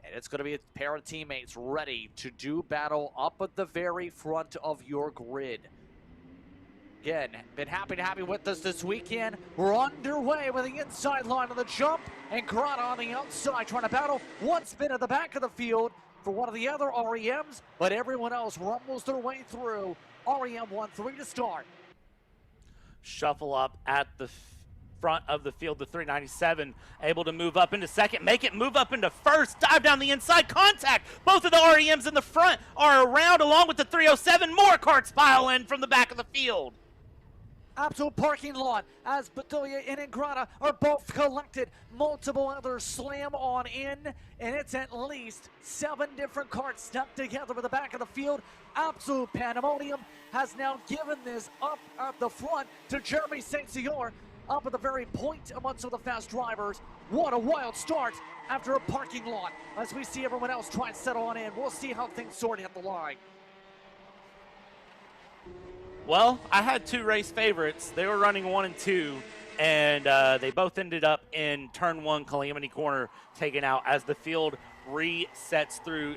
And it's going to be a pair of teammates ready to do battle up at the very front of your grid. Again, been happy to have you with us this weekend. We're underway with the inside line of the jump. And Grata on the outside trying to battle one spin at the back of the field for one of the other REMs. But everyone else rumbles their way through. REM 1-3 to start. Shuffle up at the front of the field, the 397 able to move up into second, make it move up into first, dive down the inside, contact. Both of the REMs in the front are around along with the 307. More karts pile in from the back of the field. Absolute parking lot as Bedoya and Ingrata are both collected. Multiple others slam on in, and it's at least 7 different karts stuck together in the back of the field. Absolute pandemonium has now given this up at the front to Jeremy St. Cyr up at the very point amongst all the fast drivers. What a wild start after a parking lot as we see everyone else try and settle on in. We'll see how things sort at the line. Well, I had two race favorites. They were running 1 and 2, and they both ended up in turn 1 Calamity Corner taken out as the field resets through.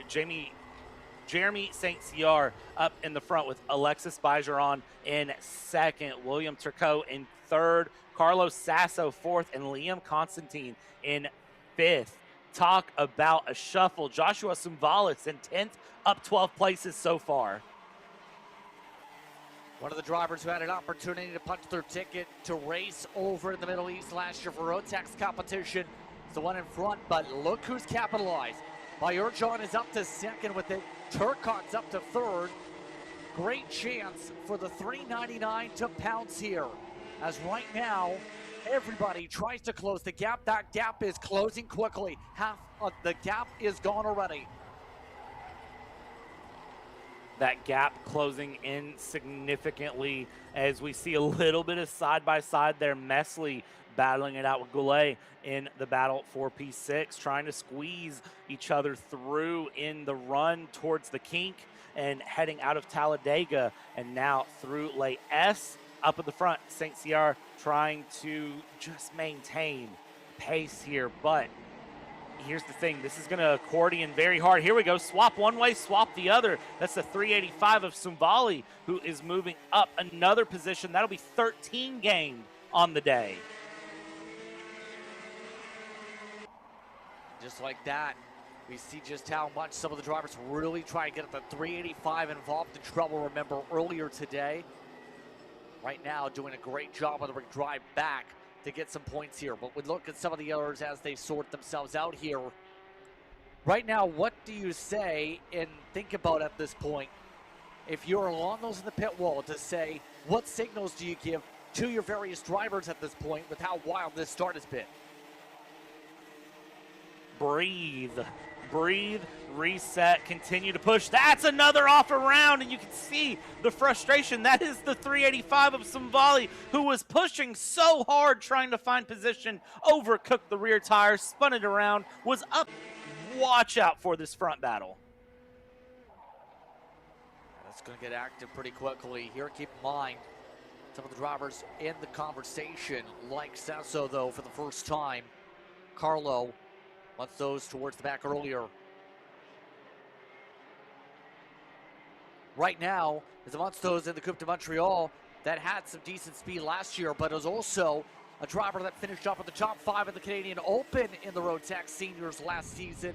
Jeremy St. Cyr up in the front with Alexis Bergeron in second, William Turcot in third, Carlos Sasso fourth, and Liam Constantine in fifth. Talk about a shuffle. Joshua Sumvalis in 10th, up 12 places so far. One of the drivers who had an opportunity to punch their ticket to race over in the Middle East last year for Rotax competition is the one in front, but look who's capitalized. Bayurjan is up to second with it. Turcot's up to third. Great chance for the 399 to pounce here, as right now everybody tries to close the gap. That gap is closing quickly. Half of the gap is gone already. That gap closing in significantly as we see a little bit of side-by-side there. Mesley battling it out with Goulet in the battle for P6, trying to squeeze each other through in the run towards the kink and heading out of Talladega and now through Lay S. Up at the front, St. Cyr trying to just maintain pace here, but here's the thing. This is going to accordion very hard. Here we go. Swap one way, swap the other. That's the 385 of Sumvali, who is moving up another position. That'll be 13 gained on the day. Just like that, we see just how much some of the drivers really try to get the 385 involved in trouble. Remember earlier today, right now doing a great job on the drive back to get some points here. But we look at some of the others as they sort themselves out here. Right now, what do you say and think about at this point if you're along those in the pit wall to say, what signals do you give to your various drivers at this point with how wild this start has been? Breathe, reset, continue to push. That's another off round, and you can see the frustration. That is the 385 of Sumvali, who was pushing so hard trying to find position, overcooked the rear tire, spun it around, was up. Watch out for this front battle. That's going to get active pretty quickly here. Keep in mind, some of the drivers in the conversation, like Sasso, though, for the first time. Carlo wants those towards the back earlier. Right now, is amongst those in the Coupe de Montréal that had some decent speed last year, but is also a driver that finished up in the top 5 of the Canadian Open in the Rotax Seniors last season.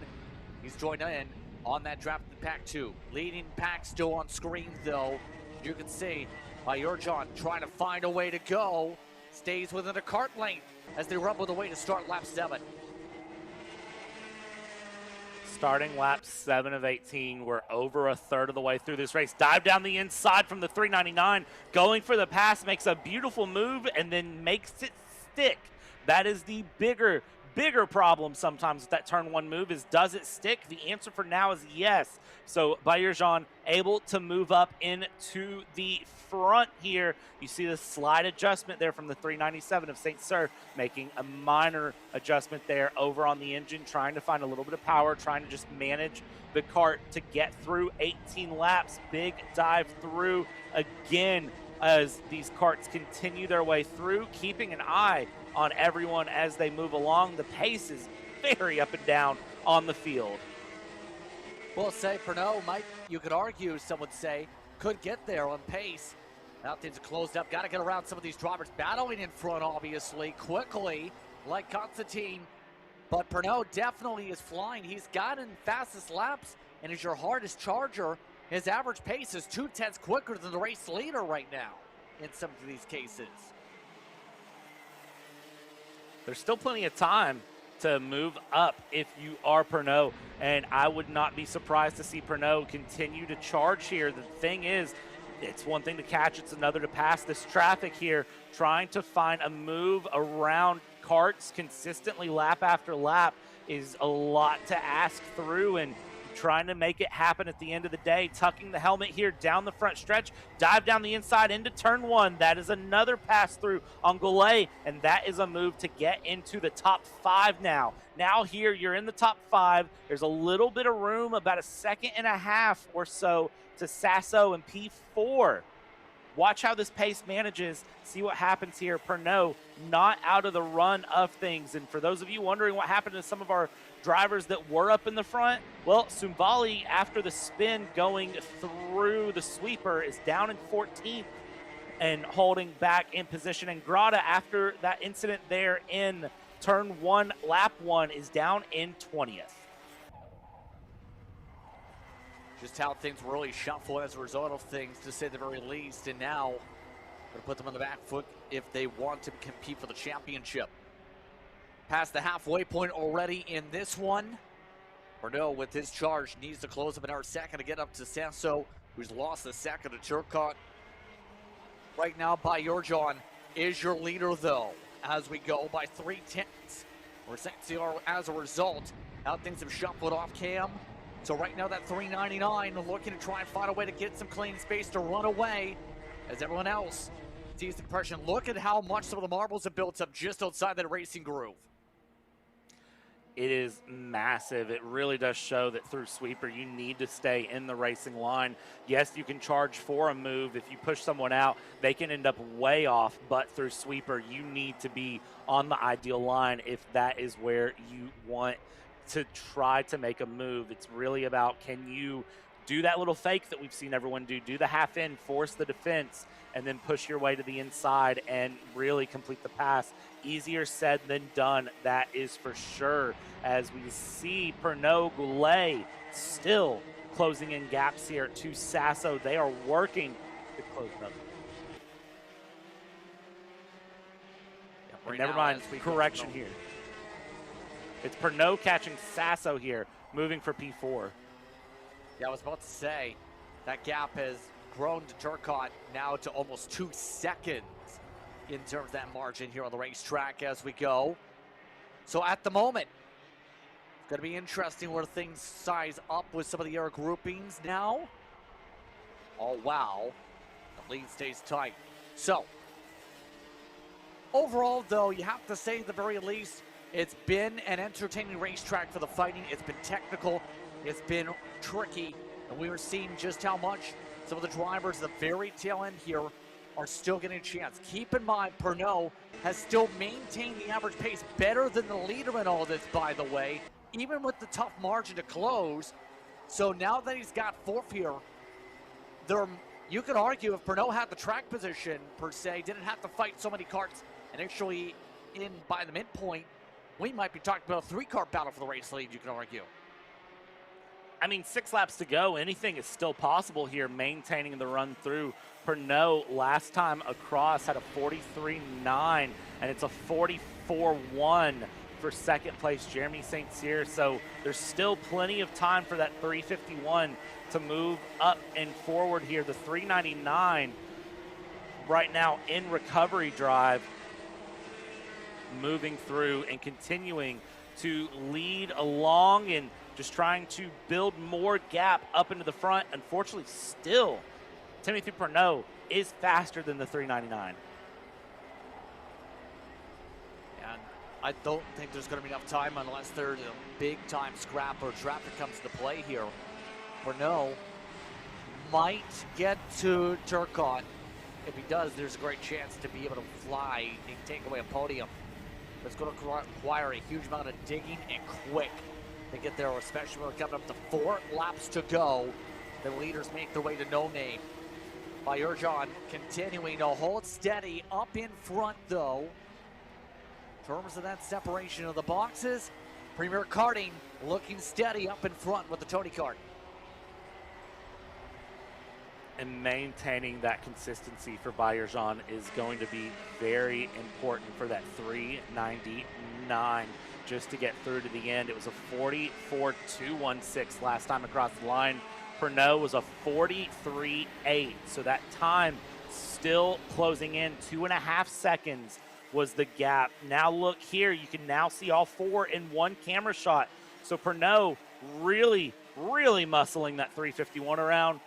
He's joined in on that drafted pack 2. Leading pack still on screen, though. You can see Bayurjan trying to find a way to go. Stays within a kart length as they rumble the way to start lap 7. Starting lap 7 of 18. We're over a third of the way through this race. Dive down the inside from the 399. Going for the pass, makes a beautiful move, and then makes it stick. That is the bigger problem sometimes with that turn 1 move is, does it stick? The answer for now is yes. So Bayurjan able to move up into the front here. You see the slide adjustment there from the 397 of St. Cyr, making a minor adjustment there over on the engine, trying to find a little bit of power, trying to just manage the kart to get through 18 laps. Big dive through again as these karts continue their way through, keeping an eye on everyone as they move along. The pace is very up and down on the field. Well, say Pernod might, you could argue, some would say, could get there on pace. Now things are closed up. Got to get around some of these drivers battling in front, obviously, quickly, like Constantine. But Pernod definitely is flying. He's gotten fastest laps and is your hardest charger. His average pace is 2/10 quicker than the race leader right now in some of these cases. There's still plenty of time to move up if you are Pernod, and I would not be surprised to see Pernod continue to charge here. The thing is, it's one thing to catch, it's another to pass this traffic here, trying to find a move around karts consistently lap after lap is a lot to ask through, and trying to make it happen at the end of the day, tucking the helmet here down the front stretch, dive down the inside into turn 1. That is another pass through on Goulet, and that is a move to get into the top 5 now. Now here, you're in the top 5. There's a little bit of room, about a second and a half or so to Sasso and P4. Watch how this pace manages. See what happens here. Pernod not out of the run of things. And for those of you wondering what happened to some of our drivers that were up in the front, well, Sumbali, after the spin going through the sweeper, is down in 14th and holding back in position. And Grata, after that incident there in turn 1, lap 1, is down in 20th. Just how things really shuffle as a result of things, to say the very least. And now, going to put them on the back foot if they want to compete for the championship. Past the halfway point already in this one. Pernod, with his charge, needs to close up another second to get up to Sasso, who's lost a second to Turcotte. Right now, Bayorjan is your leader, though, as we go by 3/10. We're as a result, how things have shuffled off Cam. So right now that 399 looking to try and find a way to get some clean space to run away as everyone else sees the compression. Look at how much some of the marbles have built up just outside that racing groove. It is massive. It really does show that through sweeper, you need to stay in the racing line. Yes, you can charge for a move. If you push someone out, they can end up way off. But through sweeper, you need to be on the ideal line if that is where you want to try to make a move. It's really about, can you do that little fake that we've seen everyone do the half in, force the defense, and then push your way to the inside and really complete the pass. Easier said than done, that is for sure, as we see Pernod Goulet still closing in gaps here to Sasso. They are working to close them. Right never now, mind, as we correction here. It's Pernod catching Sasso here, moving for P4. Yeah, I was about to say, that gap has grown to Turcotte now to almost 2 seconds in terms of that margin here on the racetrack as we go. So at the moment, it's going to be interesting where things size up with some of the air groupings now. Oh, wow. The lead stays tight. So, overall, though, you have to say at the very least, it's been an entertaining racetrack for the fighting. It's been technical. It's been tricky. And we were seeing just how much some of the drivers at the very tail end here are still getting a chance. Keep in mind, Pernod has still maintained the average pace better than the leader in all this, by the way, even with the tough margin to close. So now that he's got 4th here, you could argue if Pernod had the track position, per se, didn't have to fight so many karts initially in by the midpoint, we might be talking about a 3-kart battle for the race lead, you can argue. I mean, 6 laps to go. Anything is still possible here, maintaining the run through. Pernod last time across had a 43.9, and it's a 44.1 for second place Jeremy St. Cyr. So there's still plenty of time for that 351 to move up and forward here. The 399 right now in recovery drive, moving through and continuing to lead along and just trying to build more gap up into the front. Unfortunately, still, Timothy Pernod is faster than the 399. And I don't think there's going to be enough time unless there's a big-time scrap or traffic comes into play here. Pernod might get to Turcotte. If he does, there's a great chance to be able to fly and take away a podium. It's going to require a huge amount of digging and quick to get there, especially when we're coming up to 4 laps to go. The leaders make their way to no name. Bayorjan continuing to hold steady up in front, though. In terms of that separation of the boxes, Premier Karting looking steady up in front with the Tony kart. And maintaining that consistency for Bayorjan is going to be very important for that 399 just to get through to the end. It was a 44.216 last time across the line. Pernod was a 43.8, so that time still closing in. 2.5 seconds was the gap. Now look here, you can now see all 4 in one camera shot. So Pernod really, really muscling that 351 around.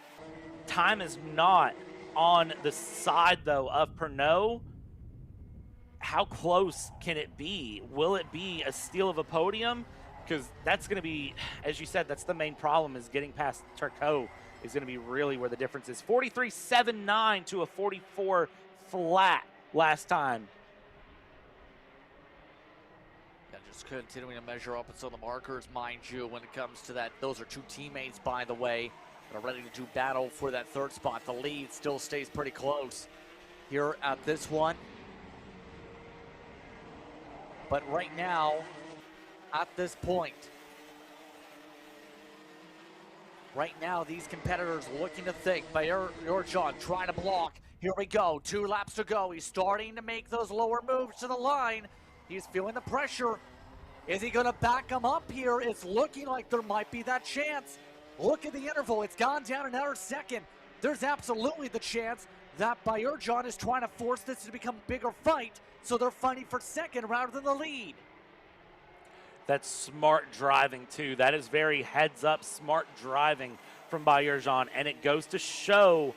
Time is not on the side, though, of Pernod. How close can it be? Will it be a steal of a podium? Because that's going to be, as you said, that's the main problem, is getting past Turcot is going to be really where the difference is. 43.79 to a 44 flat last time. Yeah, just continuing to measure up, and so the markers, mind you, when it comes to that, those are two teammates, by the way, that are ready to do battle for that third spot. The lead still stays pretty close here at this one. But right now, at this point, right now, these competitors looking to think. Bjorkjan trying to block. Here we go. 2 laps to go. He's starting to make those lower moves to the line. He's feeling the pressure. Is he going to back him up here? It's looking like there might be that chance. Look at the interval. It's gone down another second. There's absolutely the chance that Bjorkjan is trying to force this to become a bigger fight, so they're fighting for second rather than the lead. That's smart driving, too. That is very heads-up, smart driving from Bjorkjan, and it goes to show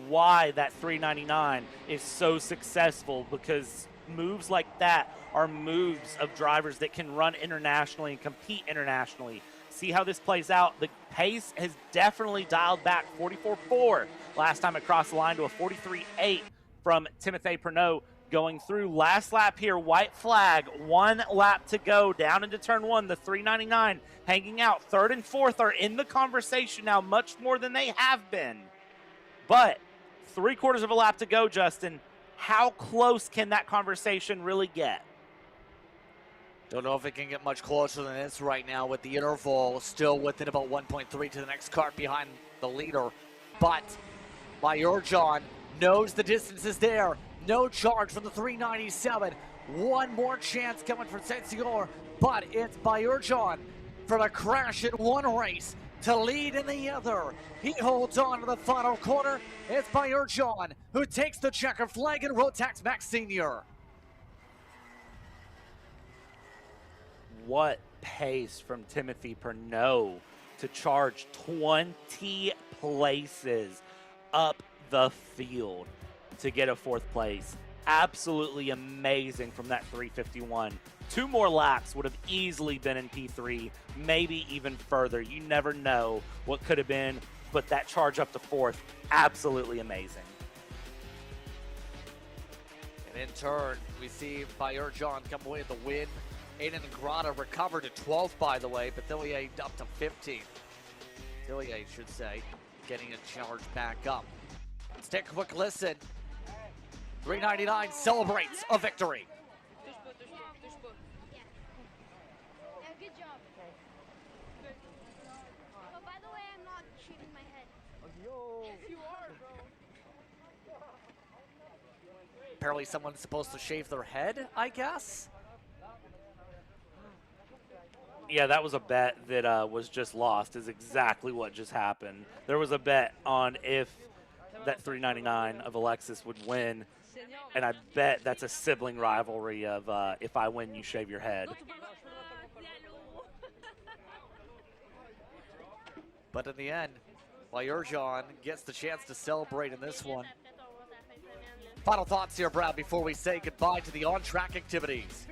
why that 399 is so successful, because moves like that are moves of drivers that can run internationally and compete internationally. See how this plays out. The pace has definitely dialed back. 44.4 last time across the line to a 43.8 from Timothy Pernod going through. Last lap here, white flag, 1 lap to go down into turn 1. The 399 hanging out. Third and fourth are in the conversation now, much more than they have been. But 3/4 of a lap to go, Justin. How close can that conversation really get? Don't know if it can get much closer than this right now, with the interval still within about 1.3 to the next kart behind the leader. But Bjorkjan knows the distance is there. No charge from the 397. One more chance coming for Sensior, but it's Bjorkjan for the crash in one race to lead in the other. He holds on to the final corner. It's Bjorkjan who takes the checker flag in Rotax Max Senior. What pace from Timothy Pernod to charge 20 places up the field to get a 4th place. Absolutely amazing from that 351. 2 more laps would have easily been in P3, maybe even further. You never know what could have been, but that charge up to 4th, absolutely amazing. And in turn, we see Bjorkjan come away with the win. Aiden Grata recovered to 12th, by the way, but Tillier up to 15th. Tillier, should say, getting a charge back up. Let's take a quick listen. 399 celebrates a victory. Good job. Oh, by the way, I'm not shaving my head. Yes, you are, bro. Apparently someone's supposed to shave their head, I guess? Yeah, that was a bet that was just lost, is exactly what just happened. There was a bet on if that 399 of Alexis would win, and I bet that's a sibling rivalry of if I win, you shave your head. But in the end, Bjorkjan gets the chance to celebrate in this one. Final thoughts here, Brad, before we say goodbye to the on-track activities.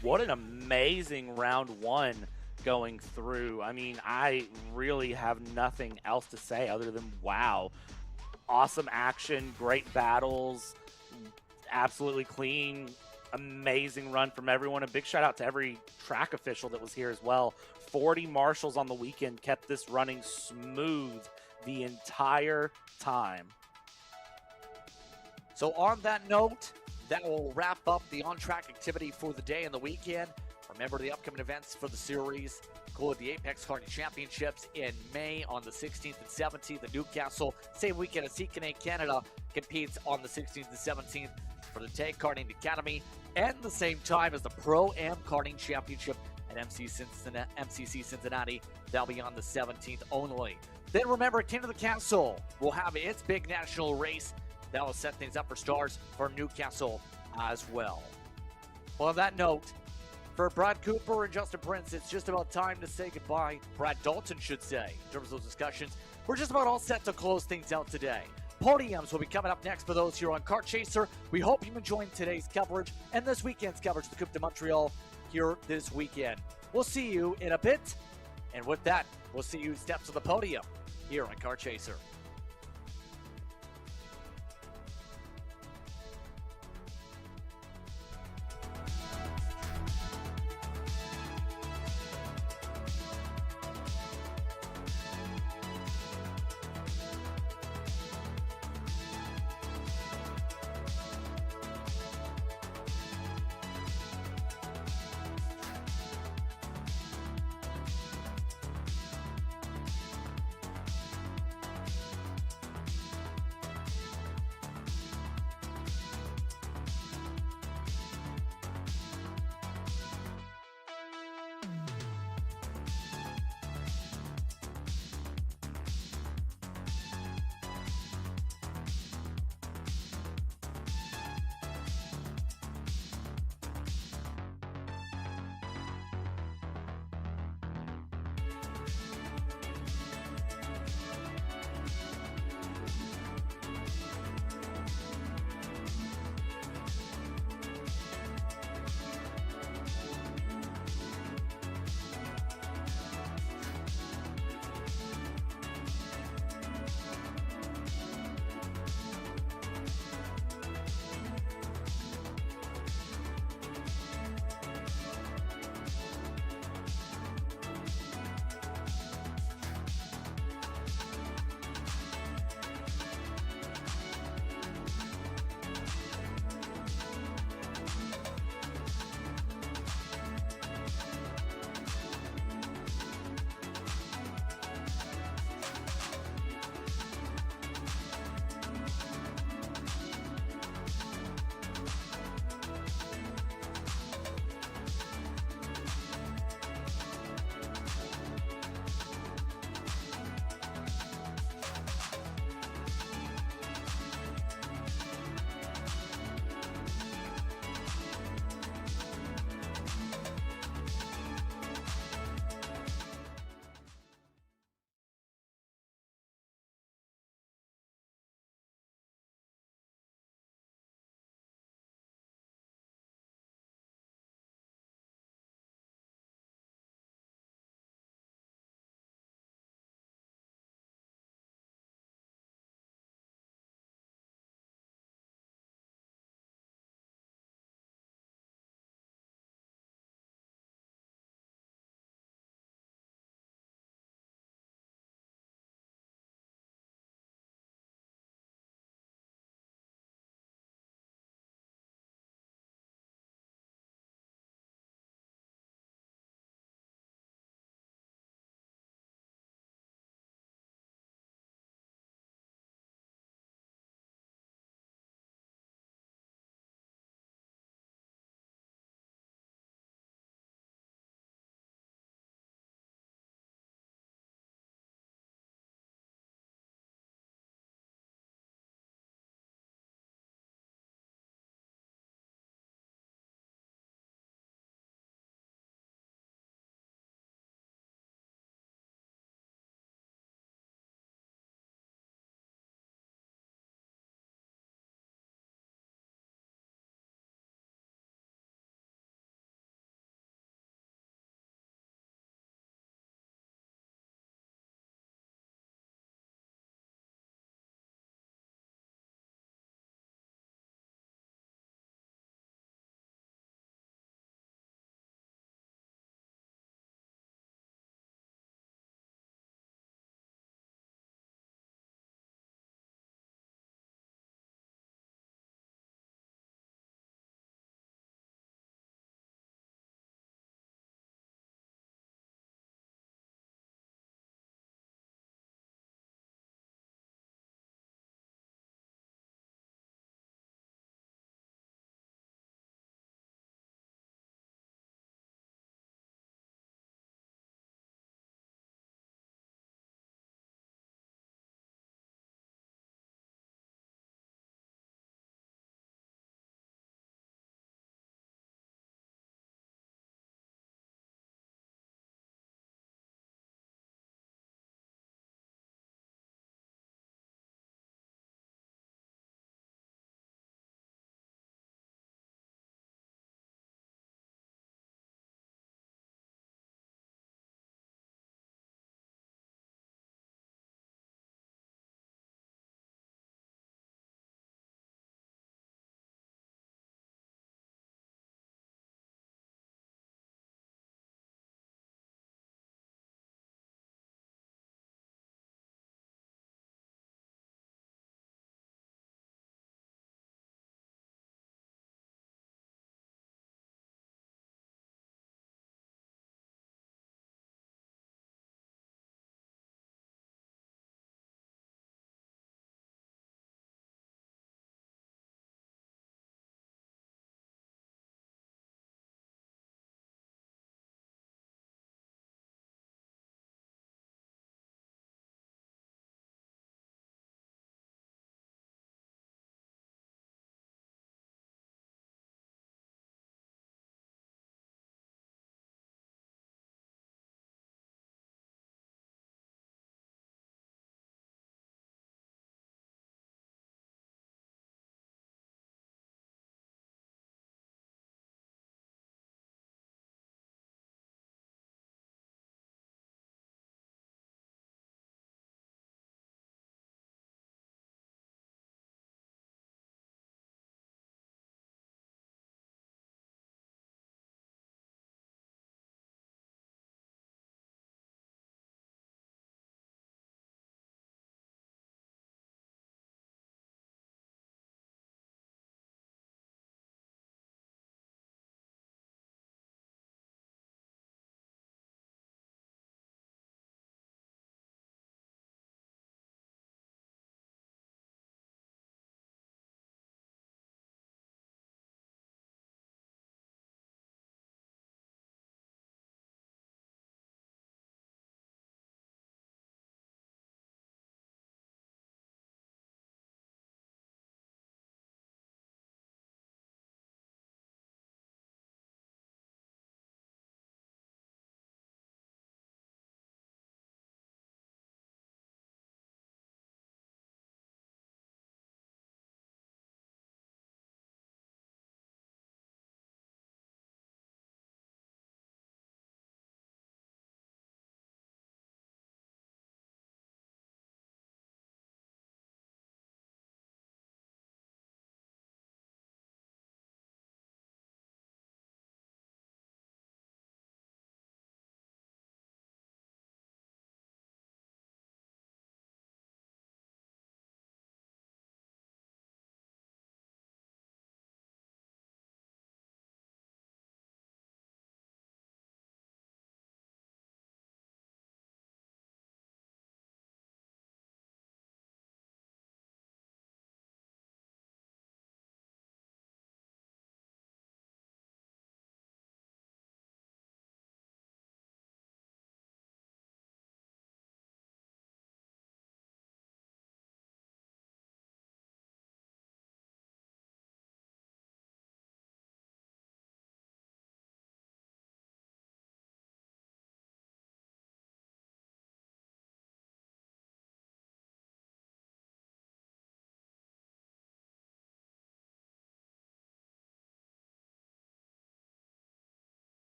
What an amazing round 1 going through. I mean, I really have nothing else to say other than wow. Awesome action, great battles, absolutely clean, amazing run from everyone. A big shout out to every track official that was here as well. 40 marshals on the weekend kept this running smooth the entire time. So on that note, that will wrap up the on-track activity for the day and the weekend. Remember the upcoming events for the series include the Apex Karting Championships in May on the 16th and 17th. The Newcastle, same weekend as Canada Canada, competes on the 16th and 17th for the Tag Karting Academy, and the same time as the Pro-Am Karting Championship at MCC Cincinnati. That'll be on the 17th only. Then remember, King of the Castle will have its big national race. That will set things up for stars for Newcastle as well. Well, on that note, For Brad Cooper and Justin Prince, it's just about time to say goodbye. Brad Dalton should say. In terms of those discussions, we're just about all set to close things out today. Podiums will be coming up next for those here on Kart Chaser. We hope you've enjoyed today's coverage and this weekend's coverage of the Coupe de Montréal here this weekend. We'll see you in a bit. And with that, we'll see you steps to the podium here on Kart Chaser.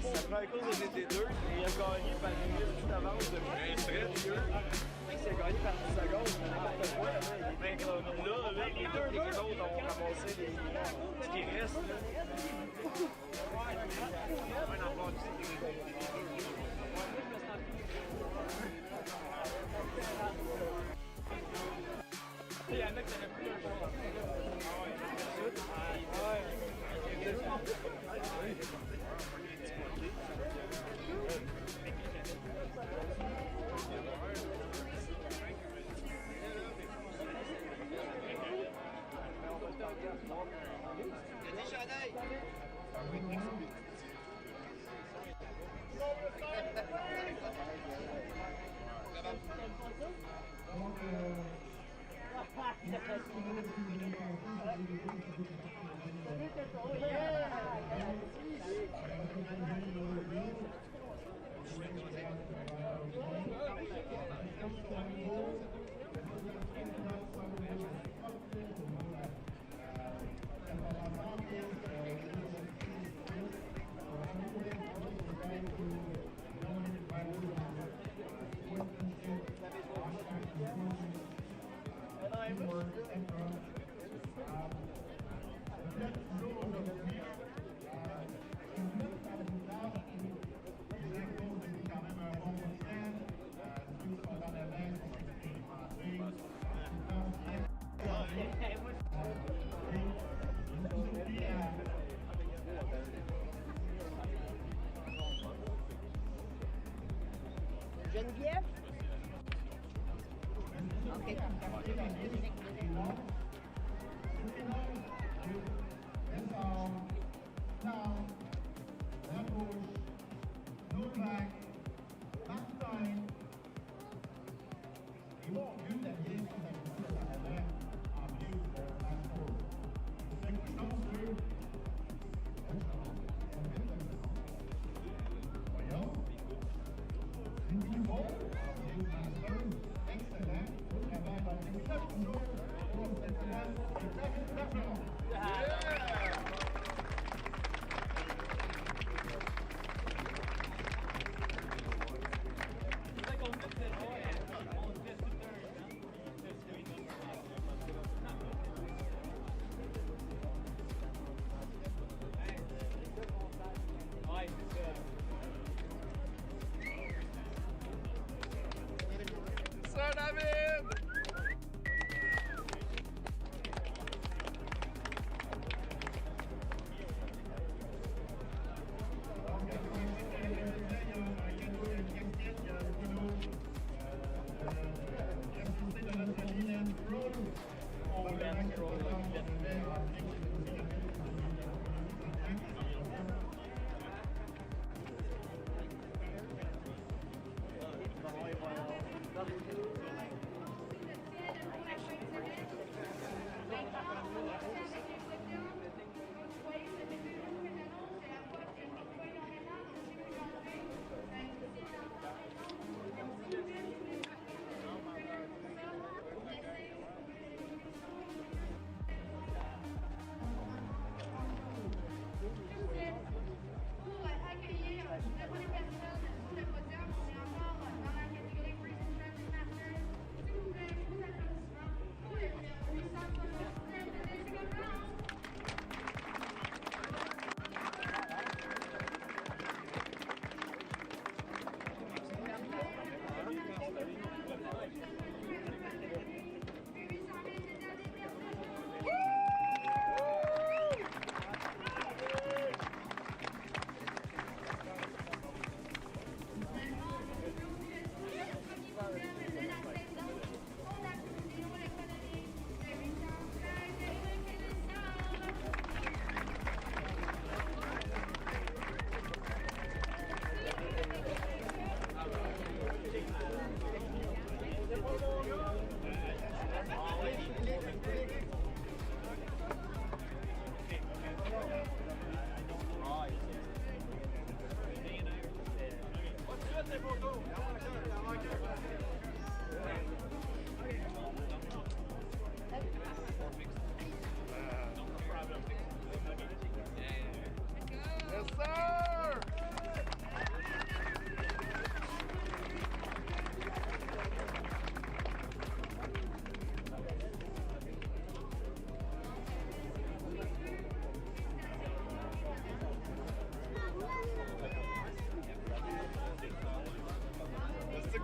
Ça prend un course de DD2 et il a gagné par une minute d'avance de Briggs. Il a gagné par 10 secondes, n'importe quoi. Là, il est bien comme là, les deux autres ont ramassé ce qui reste. Il y en a qui avaient pris un jour. Geneviève? Ok.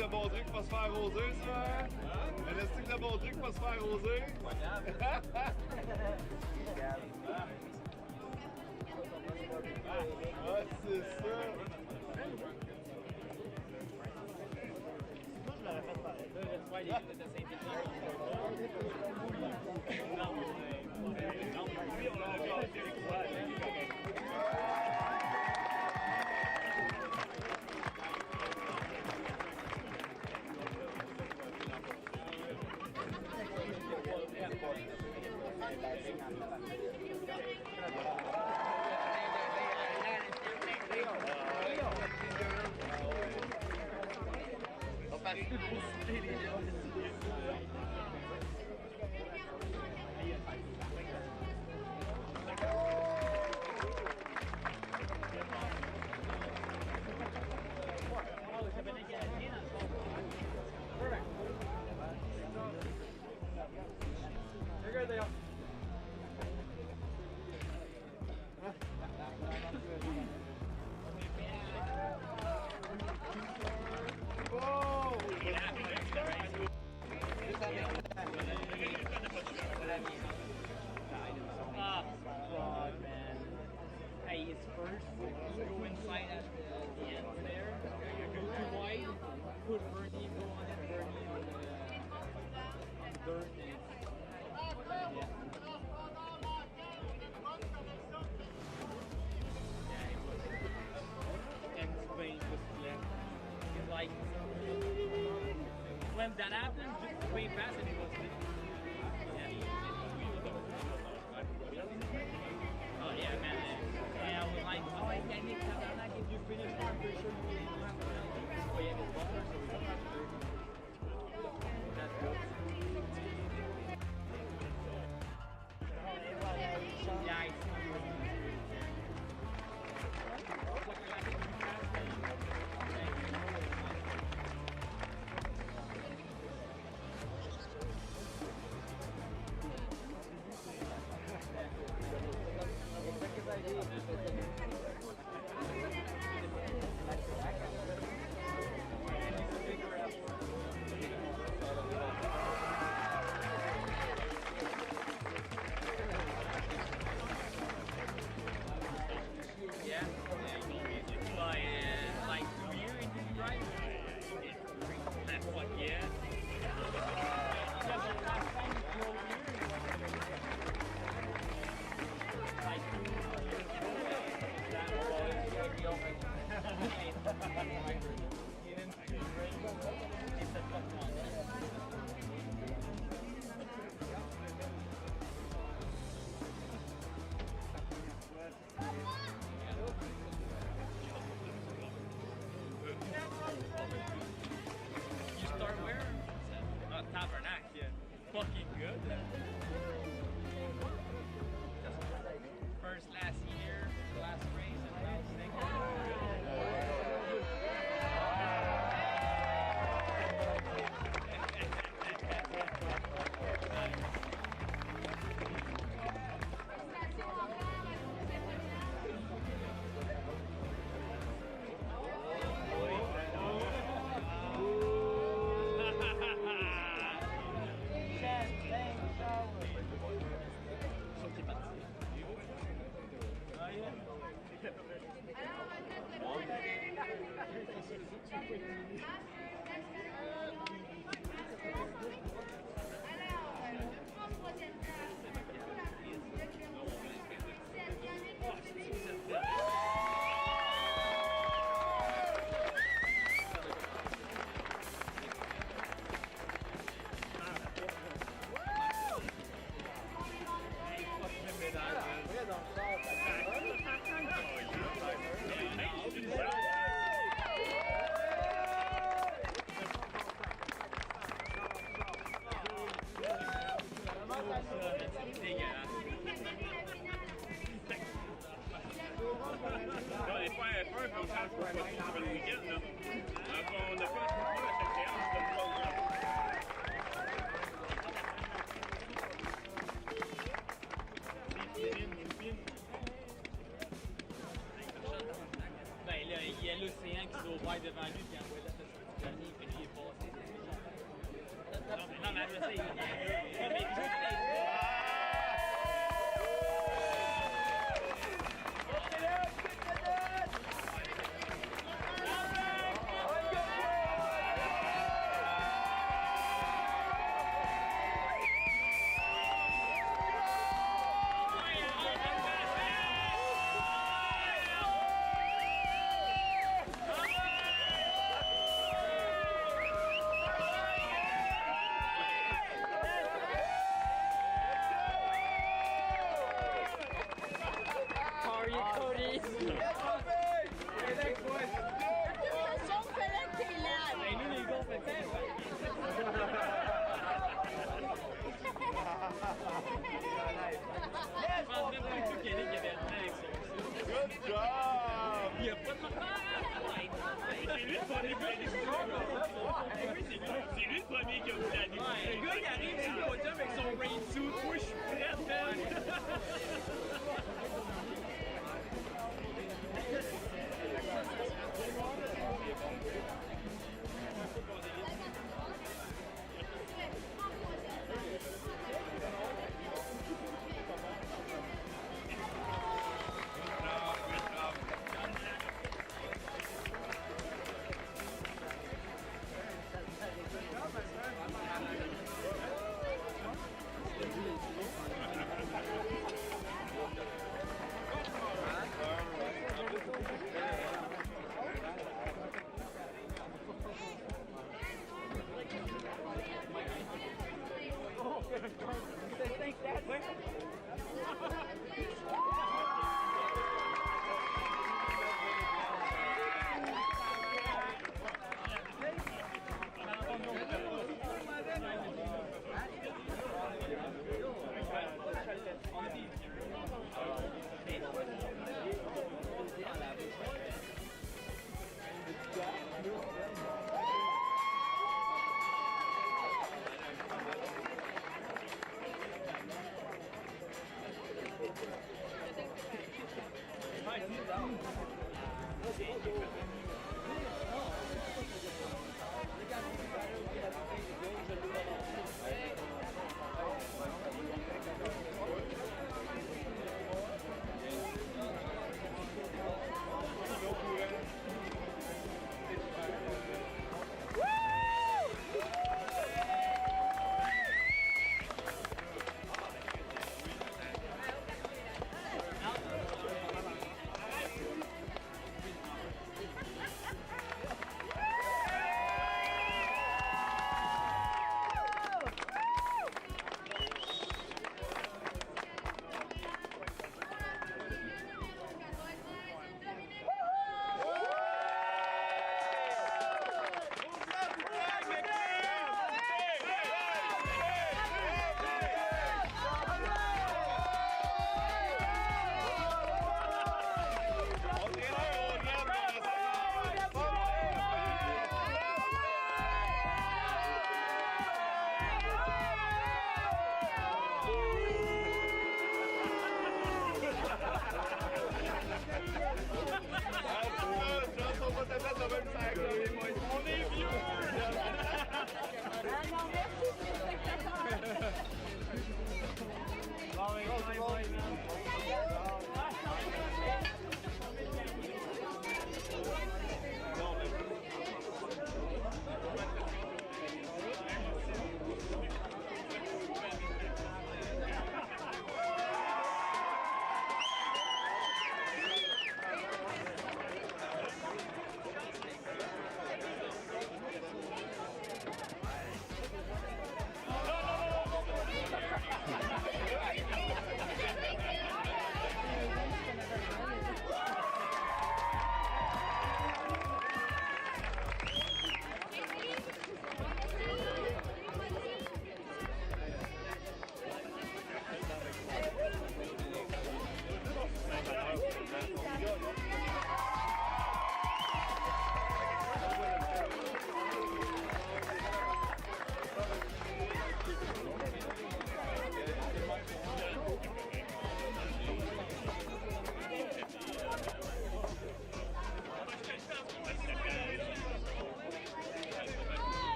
de bon truc pour se faire arroser, ça, hein? Un estique de bon truc pour se faire arroser? Ouais, c'est ça. Moi, je l'aurais fait pareil. Là, j'espère les lunettes de Saint-Étienne. Non, lui, on l'a encore fait avec quoi? When that happens, just way fast and it goes. Oh yeah, man. Yeah, I was like, oh, yeah, Nick, if you finish one, I'm pretty sure you will have to. Oh yeah, this bumper, so we don't have to do it. That's good. Yeah, I see. Fucking good. First last year, last race, and now l'océan qui s'est ouvert devant lui, puis envoie la tête du dernier, puis il est passé. Non, mais je sais, c'est lui le premier qui a vu la nuit. Le gars, il arrive sur le podium avec son rain suit. Moi, je suis prêt, man.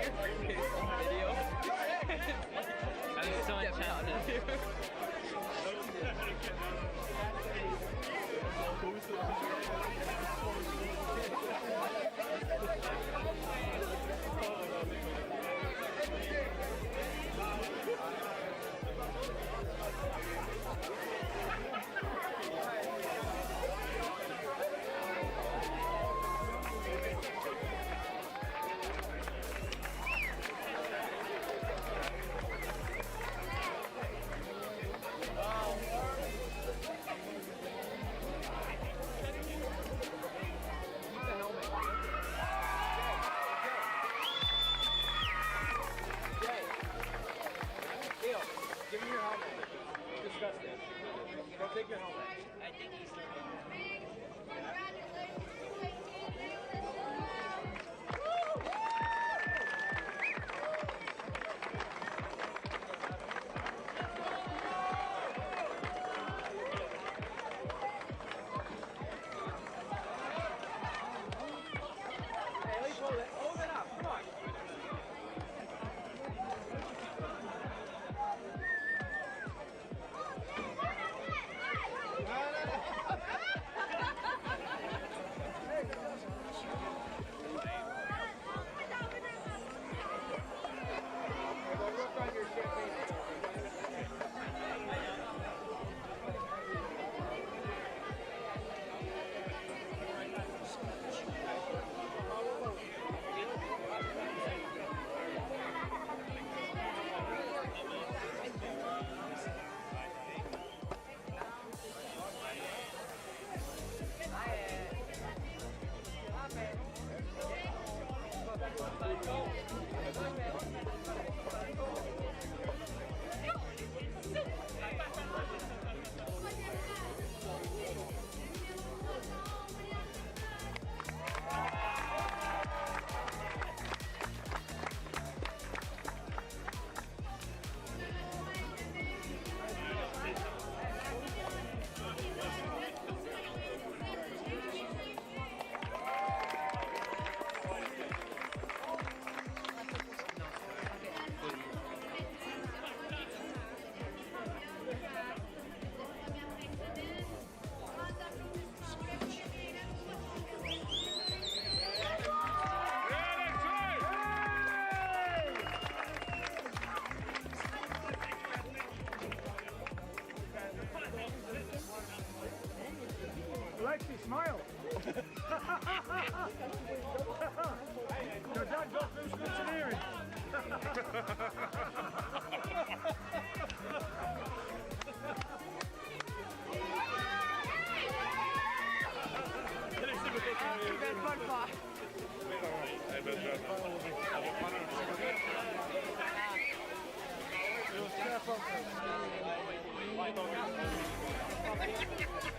Video. I'm so enchanted. Give me your helmet. Discuss this. Go take your helmet. I think he's Hey, at least hold it. Hold it up. Come on. Alexi, smile. Your dad got through engineering.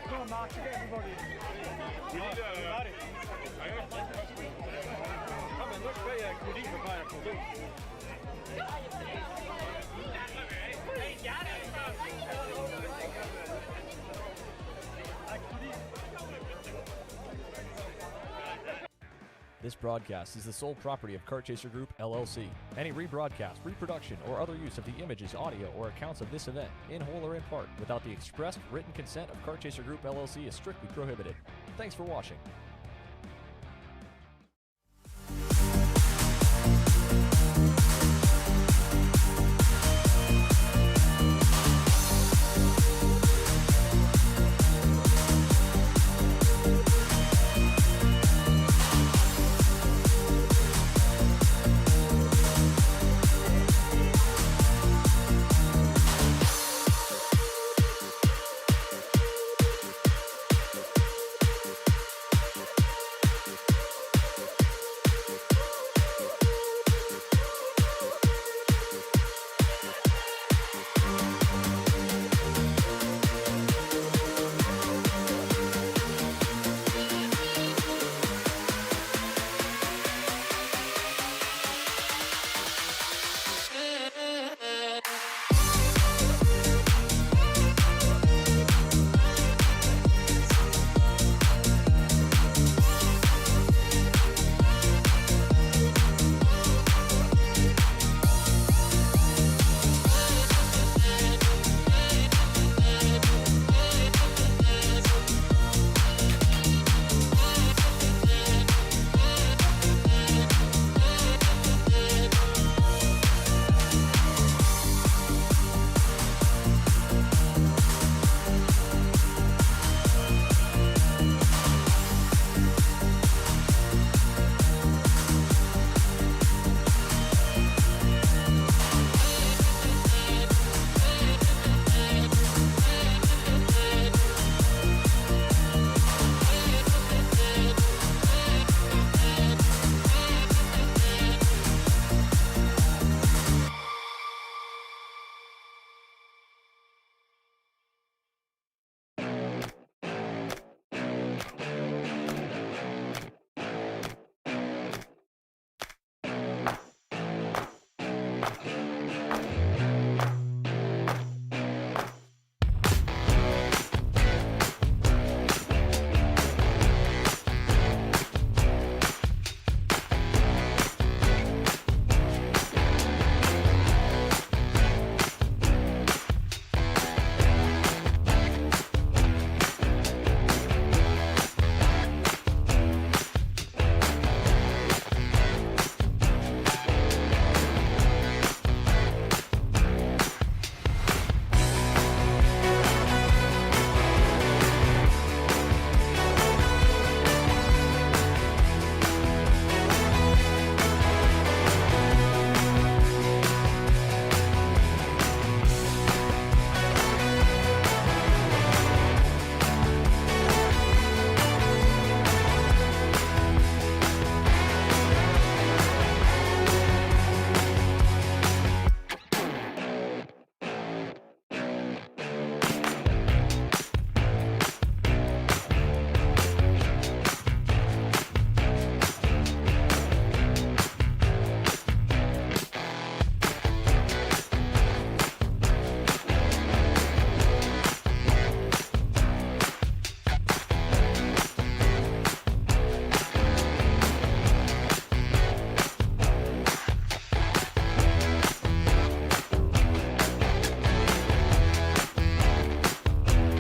Come on, Mark, get everybody. We need everybody. Come on, look where you're good for fire for good. This broadcast is the sole property of Kart Chaser Group, LLC. Any rebroadcast, reproduction, or other use of the images, audio, or accounts of this event, in whole or in part, without the expressed written consent of Kart Chaser Group, LLC is strictly prohibited. Thanks for watching.